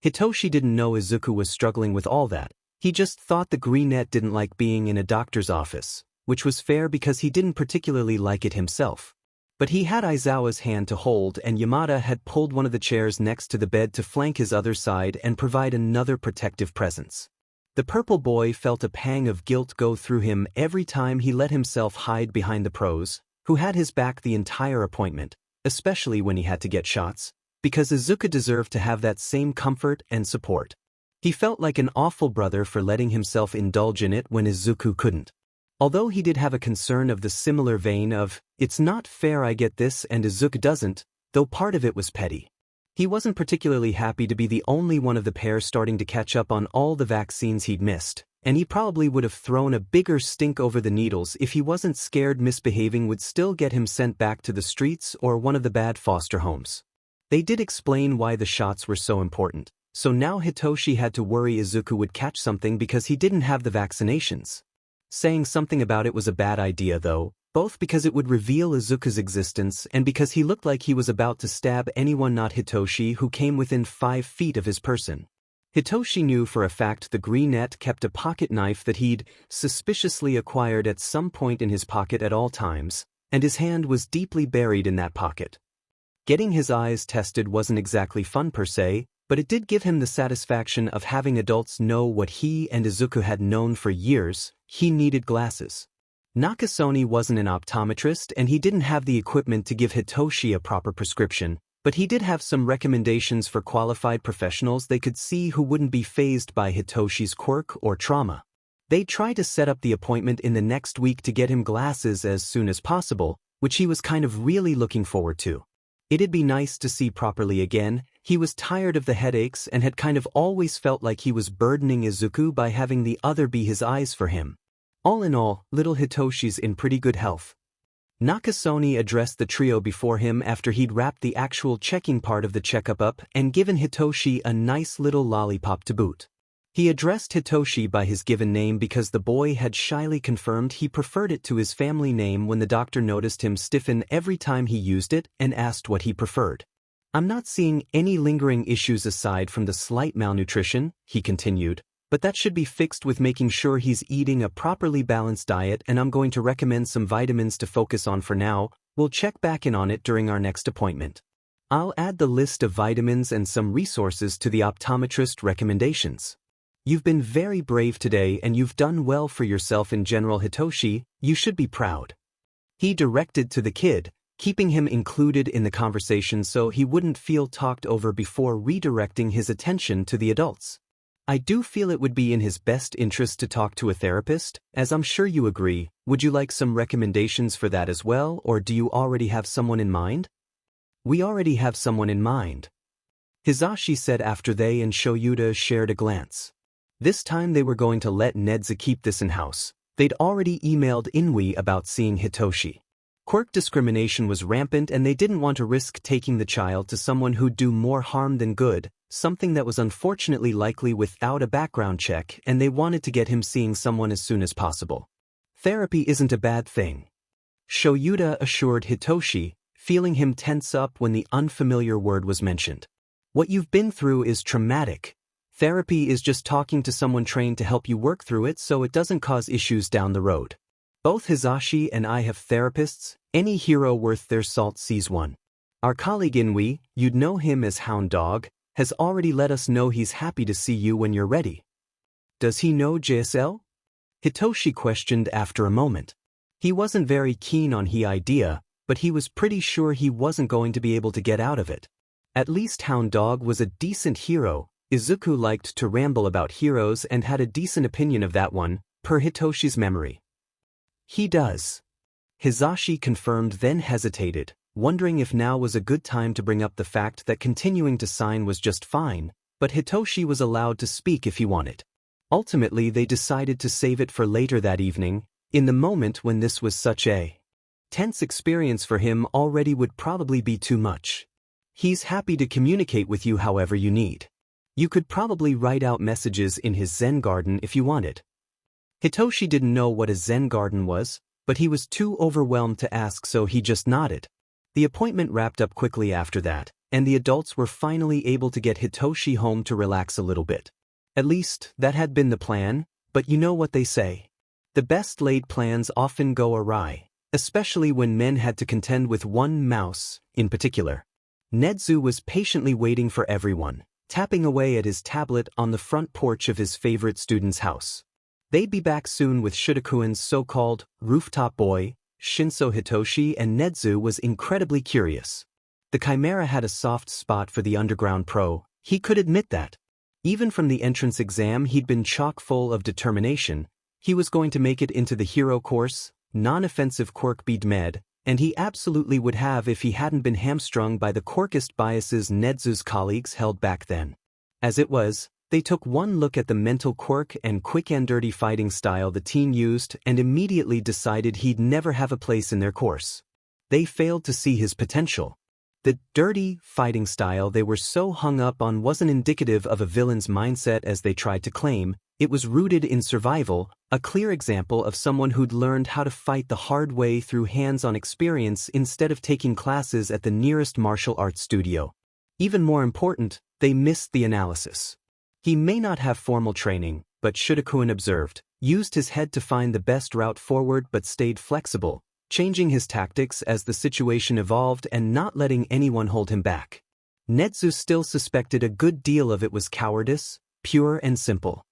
Hitoshi didn't know Izuku was struggling with all that. He just thought the greenette didn't like being in a doctor's office, which was fair because he didn't particularly like it himself. But he had Aizawa's hand to hold, and Yamada had pulled one of the chairs next to the bed to flank his other side and provide another protective presence. The purple boy felt a pang of guilt go through him every time he let himself hide behind the pros, who had his back the entire appointment, especially when he had to get shots, because Izuku deserved to have that same comfort and support. He felt like an awful brother for letting himself indulge in it when Izuku couldn't. Although he did have a concern of the similar vein of, it's not fair I get this and Izuku doesn't, though part of it was petty. He wasn't particularly happy to be the only one of the pair starting to catch up on all the vaccines he'd missed, and he probably would have thrown a bigger stink over the needles if he wasn't scared misbehaving would still get him sent back to the streets or one of the bad foster homes. They did explain why the shots were so important, so now Hitoshi had to worry Izuku would catch something because he didn't have the vaccinations. Saying something about it was a bad idea though, both because it would reveal Izuku's existence and because he looked like he was about to stab anyone not Hitoshi who came within 5 feet of his person. Hitoshi knew for a fact the greenette kept a pocket knife that he'd suspiciously acquired at some point in his pocket at all times, and his hand was deeply buried in that pocket. Getting his eyes tested wasn't exactly fun per se, but it did give him the satisfaction of having adults know what he and Izuku had known for years: he needed glasses. Nakasone wasn't an optometrist and he didn't have the equipment to give Hitoshi a proper prescription, but he did have some recommendations for qualified professionals they could see who wouldn't be fazed by Hitoshi's quirk or trauma. They'd try to set up the appointment in the next week to get him glasses as soon as possible, which he was kind of really looking forward to. It'd be nice to see properly again. He was tired of the headaches and had kind of always felt like he was burdening Izuku by having the other be his eyes for him. All in all, little Hitoshi's in pretty good health. Nakasone addressed the trio before him after he'd wrapped the actual checking part of the checkup up and given Hitoshi a nice little lollipop to boot. He addressed Hitoshi by his given name because the boy had shyly confirmed he preferred it to his family name when the doctor noticed him stiffen every time he used it and asked what he preferred. "I'm not seeing any lingering issues aside from the slight malnutrition," he continued, "but that should be fixed with making sure he's eating a properly balanced diet, and I'm going to recommend some vitamins to focus on for now. We'll check back in on it during our next appointment. I'll add the list of vitamins and some resources to the optometrist recommendations. You've been very brave today and you've done well for yourself in general, Hitoshi. You should be proud." He directed to the kid, keeping him included in the conversation so he wouldn't feel talked over before redirecting his attention to the adults. "I do feel it would be in his best interest to talk to a therapist, as I'm sure you agree. Would you like some recommendations for that as well, or do you already have someone in mind?" "We already have someone in mind," Hisashi said after they and Shoyuta shared a glance. This time they were going to let Nedza keep this in-house. They'd already emailed Inui about seeing Hitoshi. Quirk discrimination was rampant and they didn't want to risk taking the child to someone who'd do more harm than good, something that was unfortunately likely without a background check, and they wanted to get him seeing someone as soon as possible. "Therapy isn't a bad thing," Shoyuta assured Hitoshi, feeling him tense up when the unfamiliar word was mentioned. "What you've been through is traumatic. Therapy is just talking to someone trained to help you work through it so it doesn't cause issues down the road. Both Hisashi and I have therapists. Any hero worth their salt sees one. Our colleague Inui, you'd know him as Hound Dog, has already let us know he's happy to see you when you're ready. Does he know JSL? Hitoshi questioned after a moment. He wasn't very keen on the idea, but he was pretty sure he wasn't going to be able to get out of it. At least Hound Dog was a decent hero. Izuku liked to ramble about heroes and had a decent opinion of that one, per Hitoshi's memory. He does. Hisashi confirmed, then hesitated, wondering if now was a good time to bring up the fact that continuing to sign was just fine, but Hitoshi was allowed to speak if he wanted. Ultimately, they decided to save it for later that evening. In the moment when this was such a tense experience for him already would probably be too much. He's happy to communicate with you however you need. You could probably write out messages in his Zen garden if you wanted. Hitoshi didn't know what a Zen garden was, but he was too overwhelmed to ask, so he just nodded. The appointment wrapped up quickly after that, and the adults were finally able to get Hitoshi home to relax a little bit. At least, that had been the plan, but you know what they say. The best laid plans often go awry, especially when men had to contend with one mouse, in particular. Nedzu was patiently waiting for everyone, tapping away at his tablet on the front porch of his favorite student's house. They'd be back soon with Shurakuin's so-called rooftop boy, Shinso. Hitoshi, and Nedzu was incredibly curious. The Chimera had a soft spot for the underground pro, he could admit that. Even from the entrance exam he'd been chock full of determination. He was going to make it into the hero course, non-offensive Quirk bead med, and he absolutely would have if he hadn't been hamstrung by the Quirkist biases Nedzu's colleagues held back then. As it was, they took one look at the mental quirk and quick and dirty fighting style the team used and immediately decided he'd never have a place in their course. They failed to see his potential. The dirty fighting style they were so hung up on wasn't indicative of a villain's mindset as they tried to claim. It was rooted in survival, a clear example of someone who'd learned how to fight the hard way through hands-on experience instead of taking classes at the nearest martial arts studio. Even more important, they missed the analysis. He may not have formal training, but Shurakuin observed, used his head to find the best route forward but stayed flexible, changing his tactics as the situation evolved and not letting anyone hold him back. Nedzu still suspected a good deal of it was cowardice, pure and simple.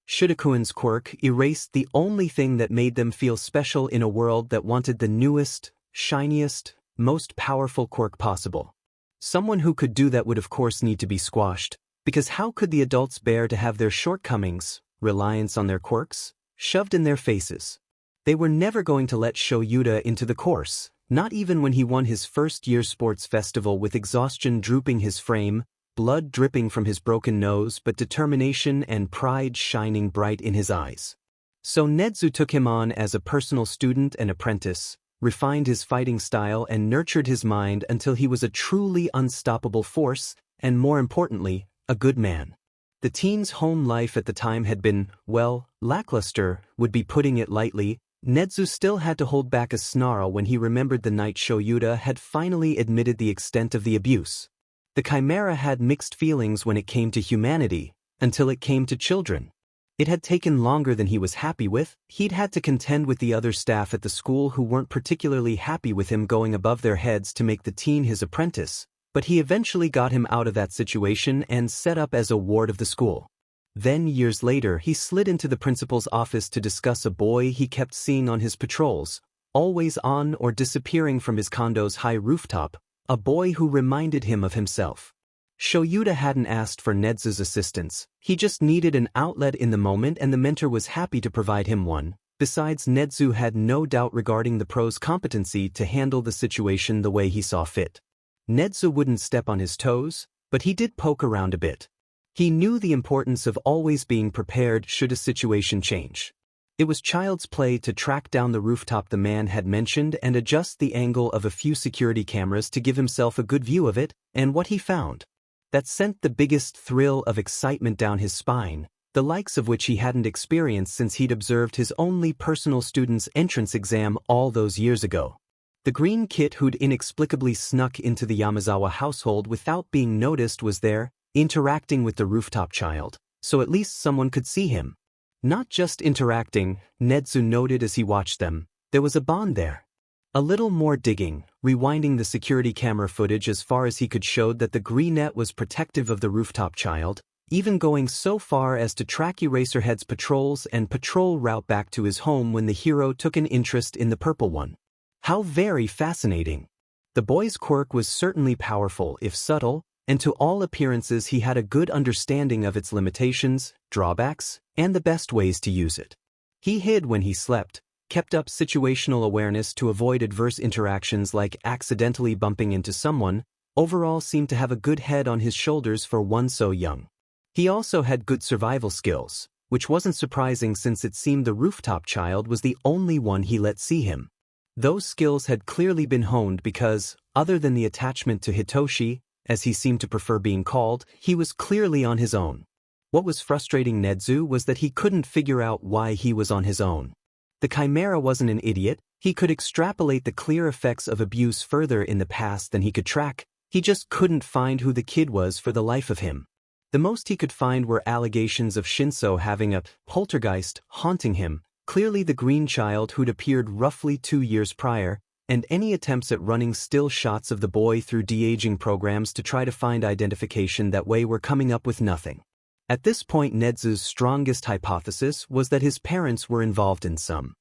Shurakuin's quirk erased the only thing that made them feel special in a world that wanted the newest, shiniest, most powerful quirk possible. Someone who could do that would of course need to be squashed, because how could the adults bear to have their shortcomings, reliance on their quirks, shoved in their faces? They were never going to let Shoyuta into the course, not even when he won his first-year sports festival with exhaustion drooping his frame, blood dripping from his broken nose, but determination and pride shining bright in his eyes. So Nedzu took him on as a personal student and apprentice, refined his fighting style and nurtured his mind until he was a truly unstoppable force, and more importantly, a good man. The teen's home life at the time had been, well, lackluster, would be putting it lightly. Nedzu still had to hold back a snarl when he remembered the night Shoyuta had finally admitted the extent of the abuse. The Chimera had mixed feelings when it came to humanity, until it came to children. It had taken longer than he was happy with. He'd had to contend with the other staff at the school who weren't particularly happy with him going above their heads to make the teen his apprentice, but he eventually got him out of that situation and set up as a ward of the school. Then, years later, he slid into the principal's office to discuss a boy he kept seeing on his patrols, always on or disappearing from his condo's high rooftop, a boy who reminded him of himself. Shoyuta hadn't asked for Nedzu's assistance, he just needed an outlet in the moment and the mentor was happy to provide him one. Besides, Nedzu had no doubt regarding the pro's competency to handle the situation the way he saw fit. Nedzu wouldn't step on his toes, but he did poke around a bit. He knew the importance of always being prepared should a situation change. It was child's play to track down the rooftop the man had mentioned and adjust the angle of a few security cameras to give himself a good view of it, and what he found. That sent the biggest thrill of excitement down his spine, the likes of which he hadn't experienced since he'd observed his only personal student's entrance exam all those years ago. The green kid who'd inexplicably snuck into the Yamazawa household without being noticed was there, interacting with the rooftop child, so at least someone could see him. Not just interacting, Nezu noted as he watched them, there was a bond there. A little more digging, rewinding the security camera footage as far as he could showed that the green net was protective of the rooftop child, even going so far as to track Eraserhead's patrols and patrol route back to his home when the hero took an interest in the purple one. How very fascinating. The boy's quirk was certainly powerful if subtle, and to all appearances he had a good understanding of its limitations, drawbacks, and the best ways to use it. He hid when he slept, kept up situational awareness to avoid adverse interactions like accidentally bumping into someone, overall seemed to have a good head on his shoulders for one so young. He also had good survival skills, which wasn't surprising since it seemed the rooftop child was the only one he let see him. Those skills had clearly been honed because, other than the attachment to Hitoshi, as he seemed to prefer being called, he was clearly on his own. What was frustrating Nezu was that he couldn't figure out why he was on his own. The Chimera wasn't an idiot, he could extrapolate the clear effects of abuse further in the past than he could track, he just couldn't find who the kid was for the life of him. The most he could find were allegations of Shinso having a poltergeist haunting him, clearly the green child who'd appeared roughly 2 years prior, and any attempts at running still shots of the boy through de-aging programs to try to find identification that way were coming up with nothing. At this point Nezu's strongest hypothesis was that his parents were involved in some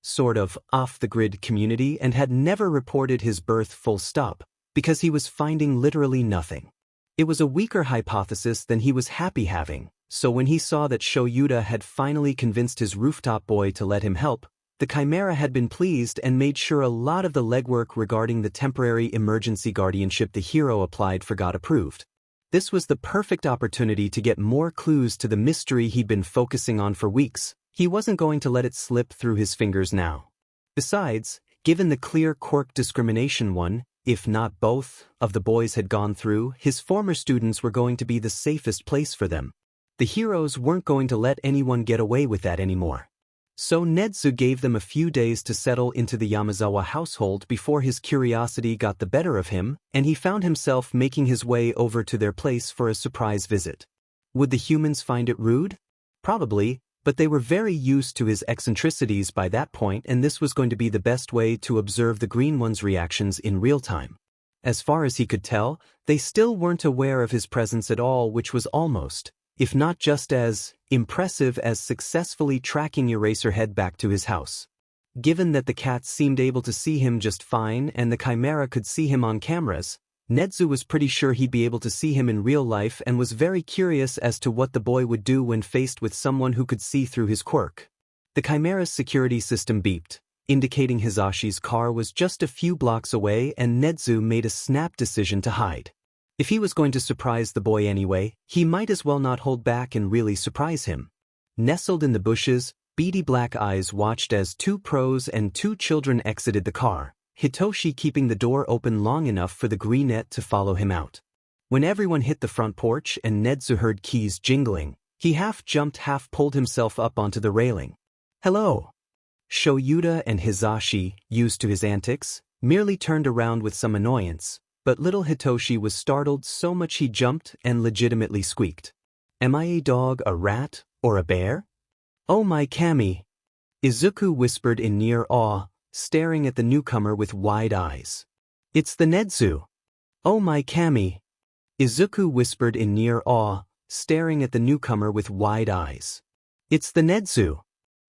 sort of off-the-grid community and had never reported his birth full stop, because he was finding literally nothing. It was a weaker hypothesis than he was happy having, so when he saw that Shoyuta had finally convinced his rooftop boy to let him help, the Chimera had been pleased and made sure a lot of the legwork regarding the temporary emergency guardianship the hero applied for got approved. This was the perfect opportunity to get more clues to the mystery he'd been focusing on for weeks. He wasn't going to let it slip through his fingers now. Besides, given the clear quirk discrimination one, if not both, of the boys had gone through, his former students were going to be the safest place for them. The heroes weren't going to let anyone get away with that anymore. So Nezu gave them a few days to settle into the Yamazawa household before his curiosity got the better of him, and he found himself making his way over to their place for a surprise visit. Would the humans find it rude? Probably, but they were very used to his eccentricities by that point, and this was going to be the best way to observe the green one's reactions in real time. As far as he could tell, they still weren't aware of his presence at all, which was almost, if not just as impressive as successfully tracking Eraserhead back to his house. Given that the cats seemed able to see him just fine and the Chimera could see him on cameras, Nezu was pretty sure he'd be able to see him in real life and was very curious as to what the boy would do when faced with someone who could see through his quirk. The Chimera's security system beeped, indicating Hisashi's car was just a few blocks away, and Nezu made a snap decision to hide. If he was going to surprise the boy anyway, he might as well not hold back and really surprise him. Nestled in the bushes, beady black eyes watched as 2 pros and 2 children exited the car, Hitoshi keeping the door open long enough for the greenette to follow him out. When everyone hit the front porch and Nezu heard keys jingling, he half jumped, half pulled himself up onto the railing. Hello. Shoyuta and Hisashi, used to his antics, merely turned around with some annoyance, but little Hitoshi was startled so much he jumped and legitimately squeaked. Am I a dog, a rat, or a bear? Oh my Kami! Izuku whispered in near awe, staring at the newcomer with wide eyes. It's the Nezu. Oh my Kami! Izuku whispered in near awe, staring at the newcomer with wide eyes. It's the Nezu.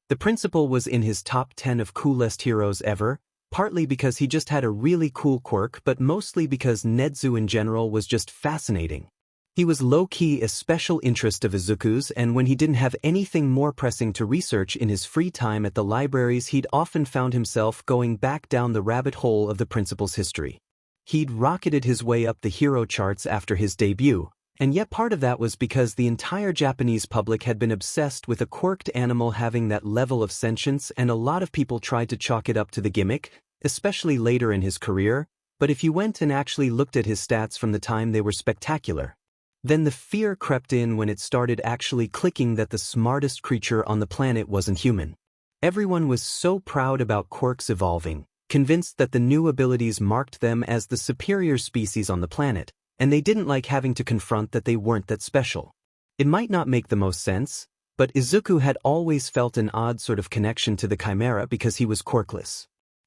The principal was in his top 10 of coolest heroes ever, partly because he just had a really cool quirk, but mostly because Nezu in general was just fascinating. He was low-key a special interest of Izuku's, and when he didn't have anything more pressing to research in his free time at the libraries, he'd often found himself going back down the rabbit hole of the principal's history. He'd rocketed his way up the hero charts after his debut, and yet part of that was because the entire Japanese public had been obsessed with a quirked animal having that level of sentience, and a lot of people tried to chalk it up to the gimmick, especially later in his career, but if you went and actually looked at his stats from the time, they were spectacular. Then the fear crept in when it started actually clicking that the smartest creature on the planet wasn't human. Everyone was so proud about quirks evolving, convinced that the new abilities marked them as the superior species on the planet, and they didn't like having to confront that they weren't that special. It might not make the most sense, but Izuku had always felt an odd sort of connection to the Chimera because he was quirkless.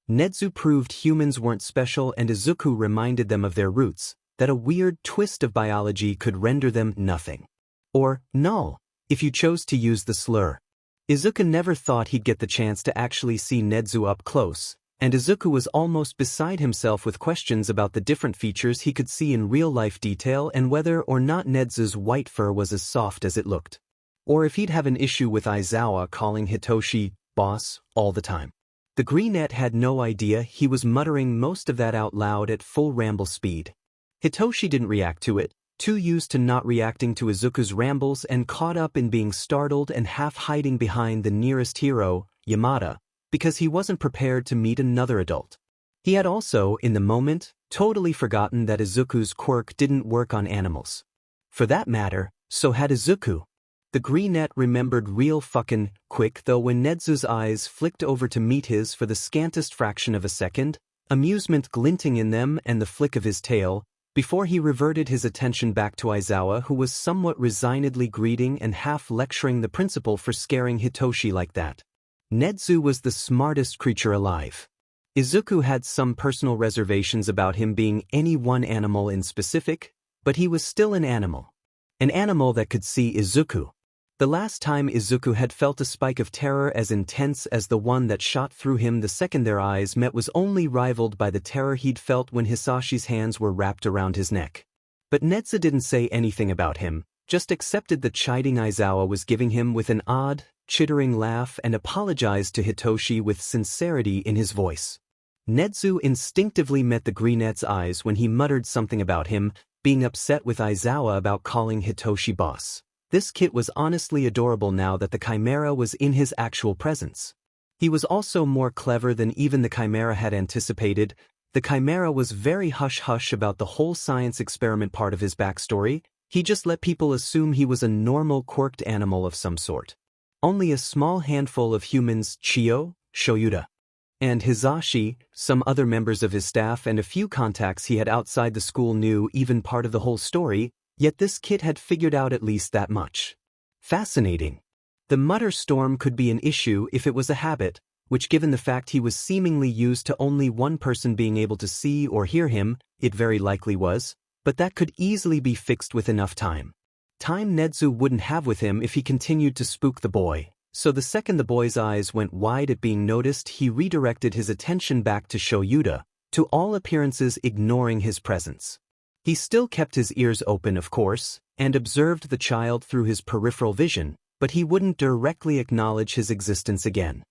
Nedzu proved humans weren't special, and Izuku reminded them of their roots, that a weird twist of biology could render them nothing. Or null, if you chose to use the slur. Izuku never thought he'd get the chance to actually see Nedzu up close, and Izuku was almost beside himself with questions about the different features he could see in real-life detail and whether or not Nedzu's white fur was as soft as it looked. Or if he'd have an issue with Aizawa calling Hitoshi boss all the time. The greenette had no idea he was muttering most of that out loud at full ramble speed. Hitoshi didn't react to it, too used to not reacting to Izuku's rambles and caught up in being startled and half hiding behind the nearest hero, Yamada, because he wasn't prepared to meet another adult. He had also, in the moment, totally forgotten that Izuku's quirk didn't work on animals. For that matter, so had Izuku. The greenette remembered real fucking quick, though, when Nedzu's eyes flicked over to meet his for the scantest fraction of a second, amusement glinting in them and the flick of his tail, before he reverted his attention back to Aizawa, who was somewhat resignedly greeting and half lecturing the principal for scaring Hitoshi like that. Nedzu was the smartest creature alive. Izuku had some personal reservations about him being any one animal in specific, but he was still an animal. An animal that could see Izuku. The last time Izuku had felt a spike of terror as intense as the one that shot through him the second their eyes met was only rivaled by the terror he'd felt when Hisashi's hands were wrapped around his neck. But Nedzu didn't say anything about him, just accepted the chiding Aizawa was giving him with an odd, chittering laugh and apologized to Hitoshi with sincerity in his voice. Nedzu instinctively met the greenette's eyes when he muttered something about him being upset with Aizawa about calling Hitoshi boss. This kit was honestly adorable now that the Chimera was in his actual presence. He was also more clever than even the Chimera had anticipated. The Chimera was very hush-hush about the whole science experiment part of his backstory. He just let people assume he was a normal quirked animal of some sort. Only a small handful of humans, Chiyo, Shoyuta, and Hisashi, some other members of his staff and a few contacts he had outside the school knew even part of the whole story, yet this kid had figured out at least that much. Fascinating. The mutter storm could be an issue if it was a habit, which given the fact he was seemingly used to only one person being able to see or hear him, it very likely was, but that could easily be fixed with enough time. Time Nedzu wouldn't have with him if he continued to spook the boy, so the second the boy's eyes went wide at being noticed, he redirected his attention back to Shoyuta, to all appearances ignoring his presence. He still kept his ears open, of course, and observed the child through his peripheral vision, but he wouldn't directly acknowledge his existence again.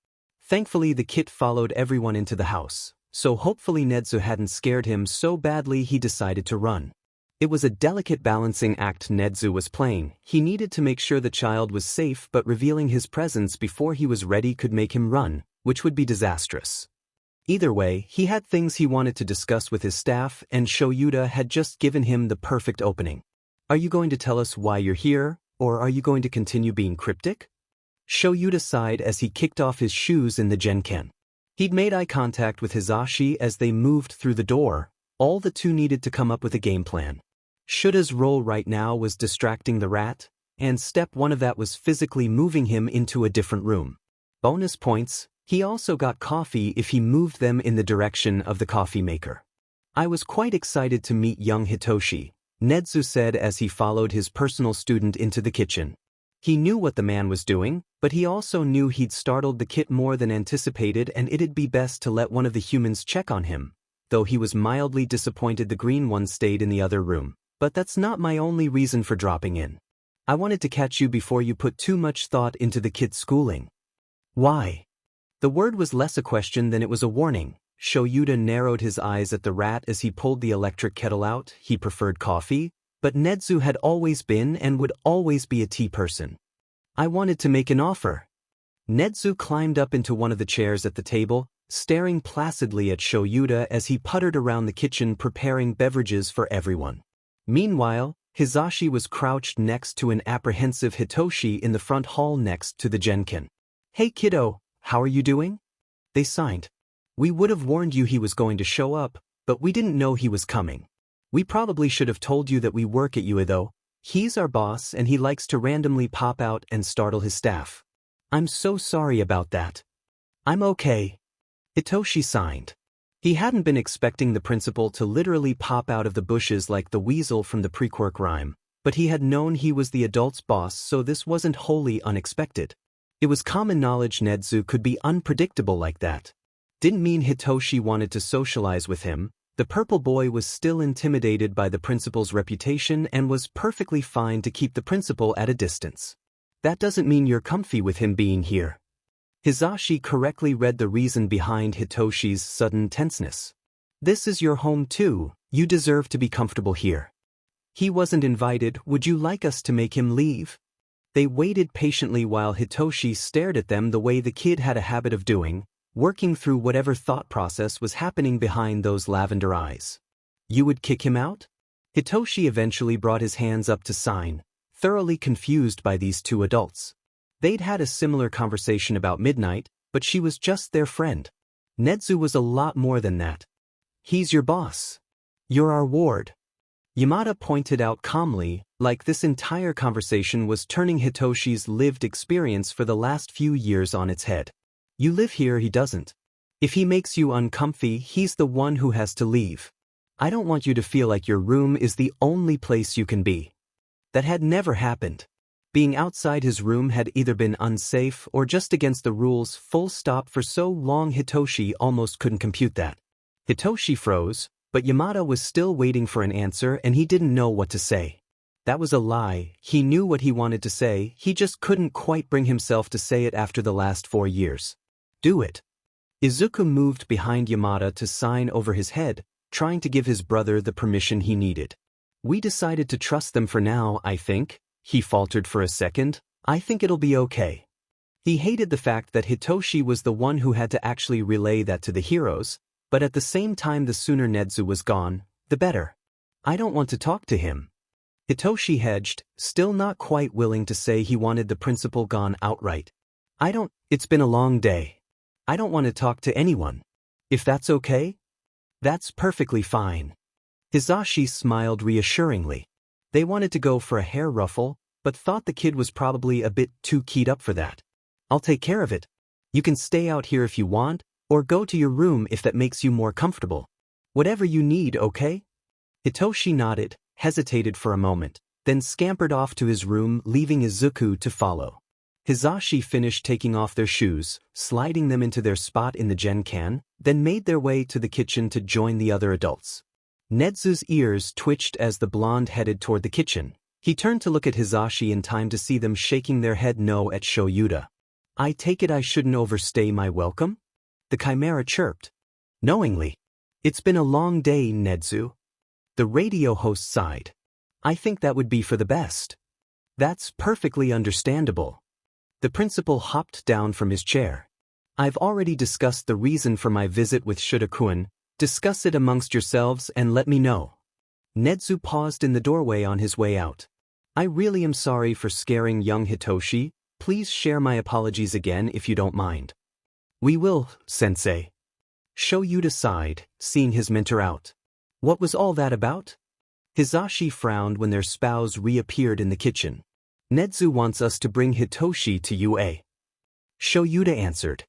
Thankfully the kid followed everyone into the house, so hopefully Nedzu hadn't scared him so badly he decided to run. It was a delicate balancing act Nedzu was playing. He needed to make sure the child was safe, but revealing his presence before he was ready could make him run, which would be disastrous. Either way, he had things he wanted to discuss with his staff, and Shoyuta had just given him the perfect opening. Are you going to tell us why you're here, or are you going to continue being cryptic? Shoyuta sighed as he kicked off his shoes in the Genken. He'd made eye contact with Hisashi as they moved through the door. All the two needed to come up with a game plan. Shuta's role right now was distracting the rat, and step one of that was physically moving him into a different room. Bonus points. He also got coffee if he moved them in the direction of the coffee maker. I was quite excited to meet young Hitoshi, Nedzu said as he followed his personal student into the kitchen. He knew what the man was doing, but he also knew he'd startled the kid more than anticipated and it'd be best to let one of the humans check on him, though he was mildly disappointed the green one stayed in the other room. But that's not my only reason for dropping in. I wanted to catch you before you put too much thought into the kid's schooling. Why? The word was less a question than it was a warning. Shoyuta narrowed his eyes at the rat as he pulled the electric kettle out. He preferred coffee, but Nedzu had always been and would always be a tea person. I wanted to make an offer. Nedzu climbed up into one of the chairs at the table, staring placidly at Shoyuta as he puttered around the kitchen preparing beverages for everyone. Meanwhile, Hisashi was crouched next to an apprehensive Hitoshi in the front hall next to the Genken. Hey kiddo, how are you doing? They signed. We would have warned you he was going to show up, but we didn't know he was coming. We probably should have told you that we work at UA though. He's our boss and he likes to randomly pop out and startle his staff. I'm so sorry about that. I'm okay. Hitoshi signed. He hadn't been expecting the principal to literally pop out of the bushes like the weasel from the pre-Quirk rhyme, but he had known he was the adult's boss, so this wasn't wholly unexpected. It was common knowledge Nezu could be unpredictable like that. Didn't mean Hitoshi wanted to socialize with him. The purple boy was still intimidated by the principal's reputation and was perfectly fine to keep the principal at a distance. That doesn't mean you're comfy with him being here. Hisashi correctly read the reason behind Hitoshi's sudden tenseness. This is your home too, you deserve to be comfortable here. He wasn't invited, would you like us to make him leave? They waited patiently while Hitoshi stared at them the way the kid had a habit of doing, working through whatever thought process was happening behind those lavender eyes. You would kick him out? Hitoshi eventually brought his hands up to sign, thoroughly confused by these two adults. They'd had a similar conversation about midnight, but she was just their friend. Nezu was a lot more than that. He's your boss. You're our ward. Yamada pointed out calmly, like this entire conversation was turning Hitoshi's lived experience for the last few years on its head. You live here, he doesn't. If he makes you uncomfy, he's the one who has to leave. I don't want you to feel like your room is the only place you can be. That had never happened. Being outside his room had either been unsafe or just against the rules, full stop. For so long Hitoshi almost couldn't compute that. Hitoshi froze, but Yamada was still waiting for an answer and he didn't know what to say. That was a lie. He knew what he wanted to say, he just couldn't quite bring himself to say it after the last 4 years. Do it. Izuku moved behind Yamada to sign over his head, trying to give his brother the permission he needed. We decided to trust them for now, I think. He faltered for a second. I think it'll be okay. He hated the fact that Hitoshi was the one who had to actually relay that to the heroes, but at the same time the sooner Nezu was gone, the better. I don't want to talk to him. Hitoshi hedged, still not quite willing to say he wanted the principal gone outright. It's been a long day. I don't want to talk to anyone. If that's okay? That's perfectly fine. Hisashi smiled reassuringly. They wanted to go for a hair ruffle, but thought the kid was probably a bit too keyed up for that. I'll take care of it. You can stay out here if you want, or go to your room if that makes you more comfortable. Whatever you need, okay? Hitoshi nodded, hesitated for a moment, then scampered off to his room, leaving Izuku to follow. Hisashi finished taking off their shoes, sliding them into their spot in the gen-can, then made their way to the kitchen to join the other adults. Nezu's ears twitched as the blonde headed toward the kitchen. He turned to look at Hisashi in time to see them shaking their head no at Shoyuta. I take it I shouldn't overstay my welcome? The chimera chirped. Knowingly. It's been a long day, Nezu. The radio host sighed. I think that would be for the best. That's perfectly understandable. The principal hopped down from his chair. I've already discussed the reason for my visit with Shuda-kun. Discuss it amongst yourselves and let me know. Nezu paused in the doorway on his way out. I really am sorry for scaring young Hitoshi. Please share my apologies again if you don't mind. We will, sensei. Shoyuta sighed, seeing his mentor out. What was all that about? Hisashi frowned when their spouse reappeared in the kitchen. Nezu wants us to bring Hitoshi to UA. Shoyuta answered.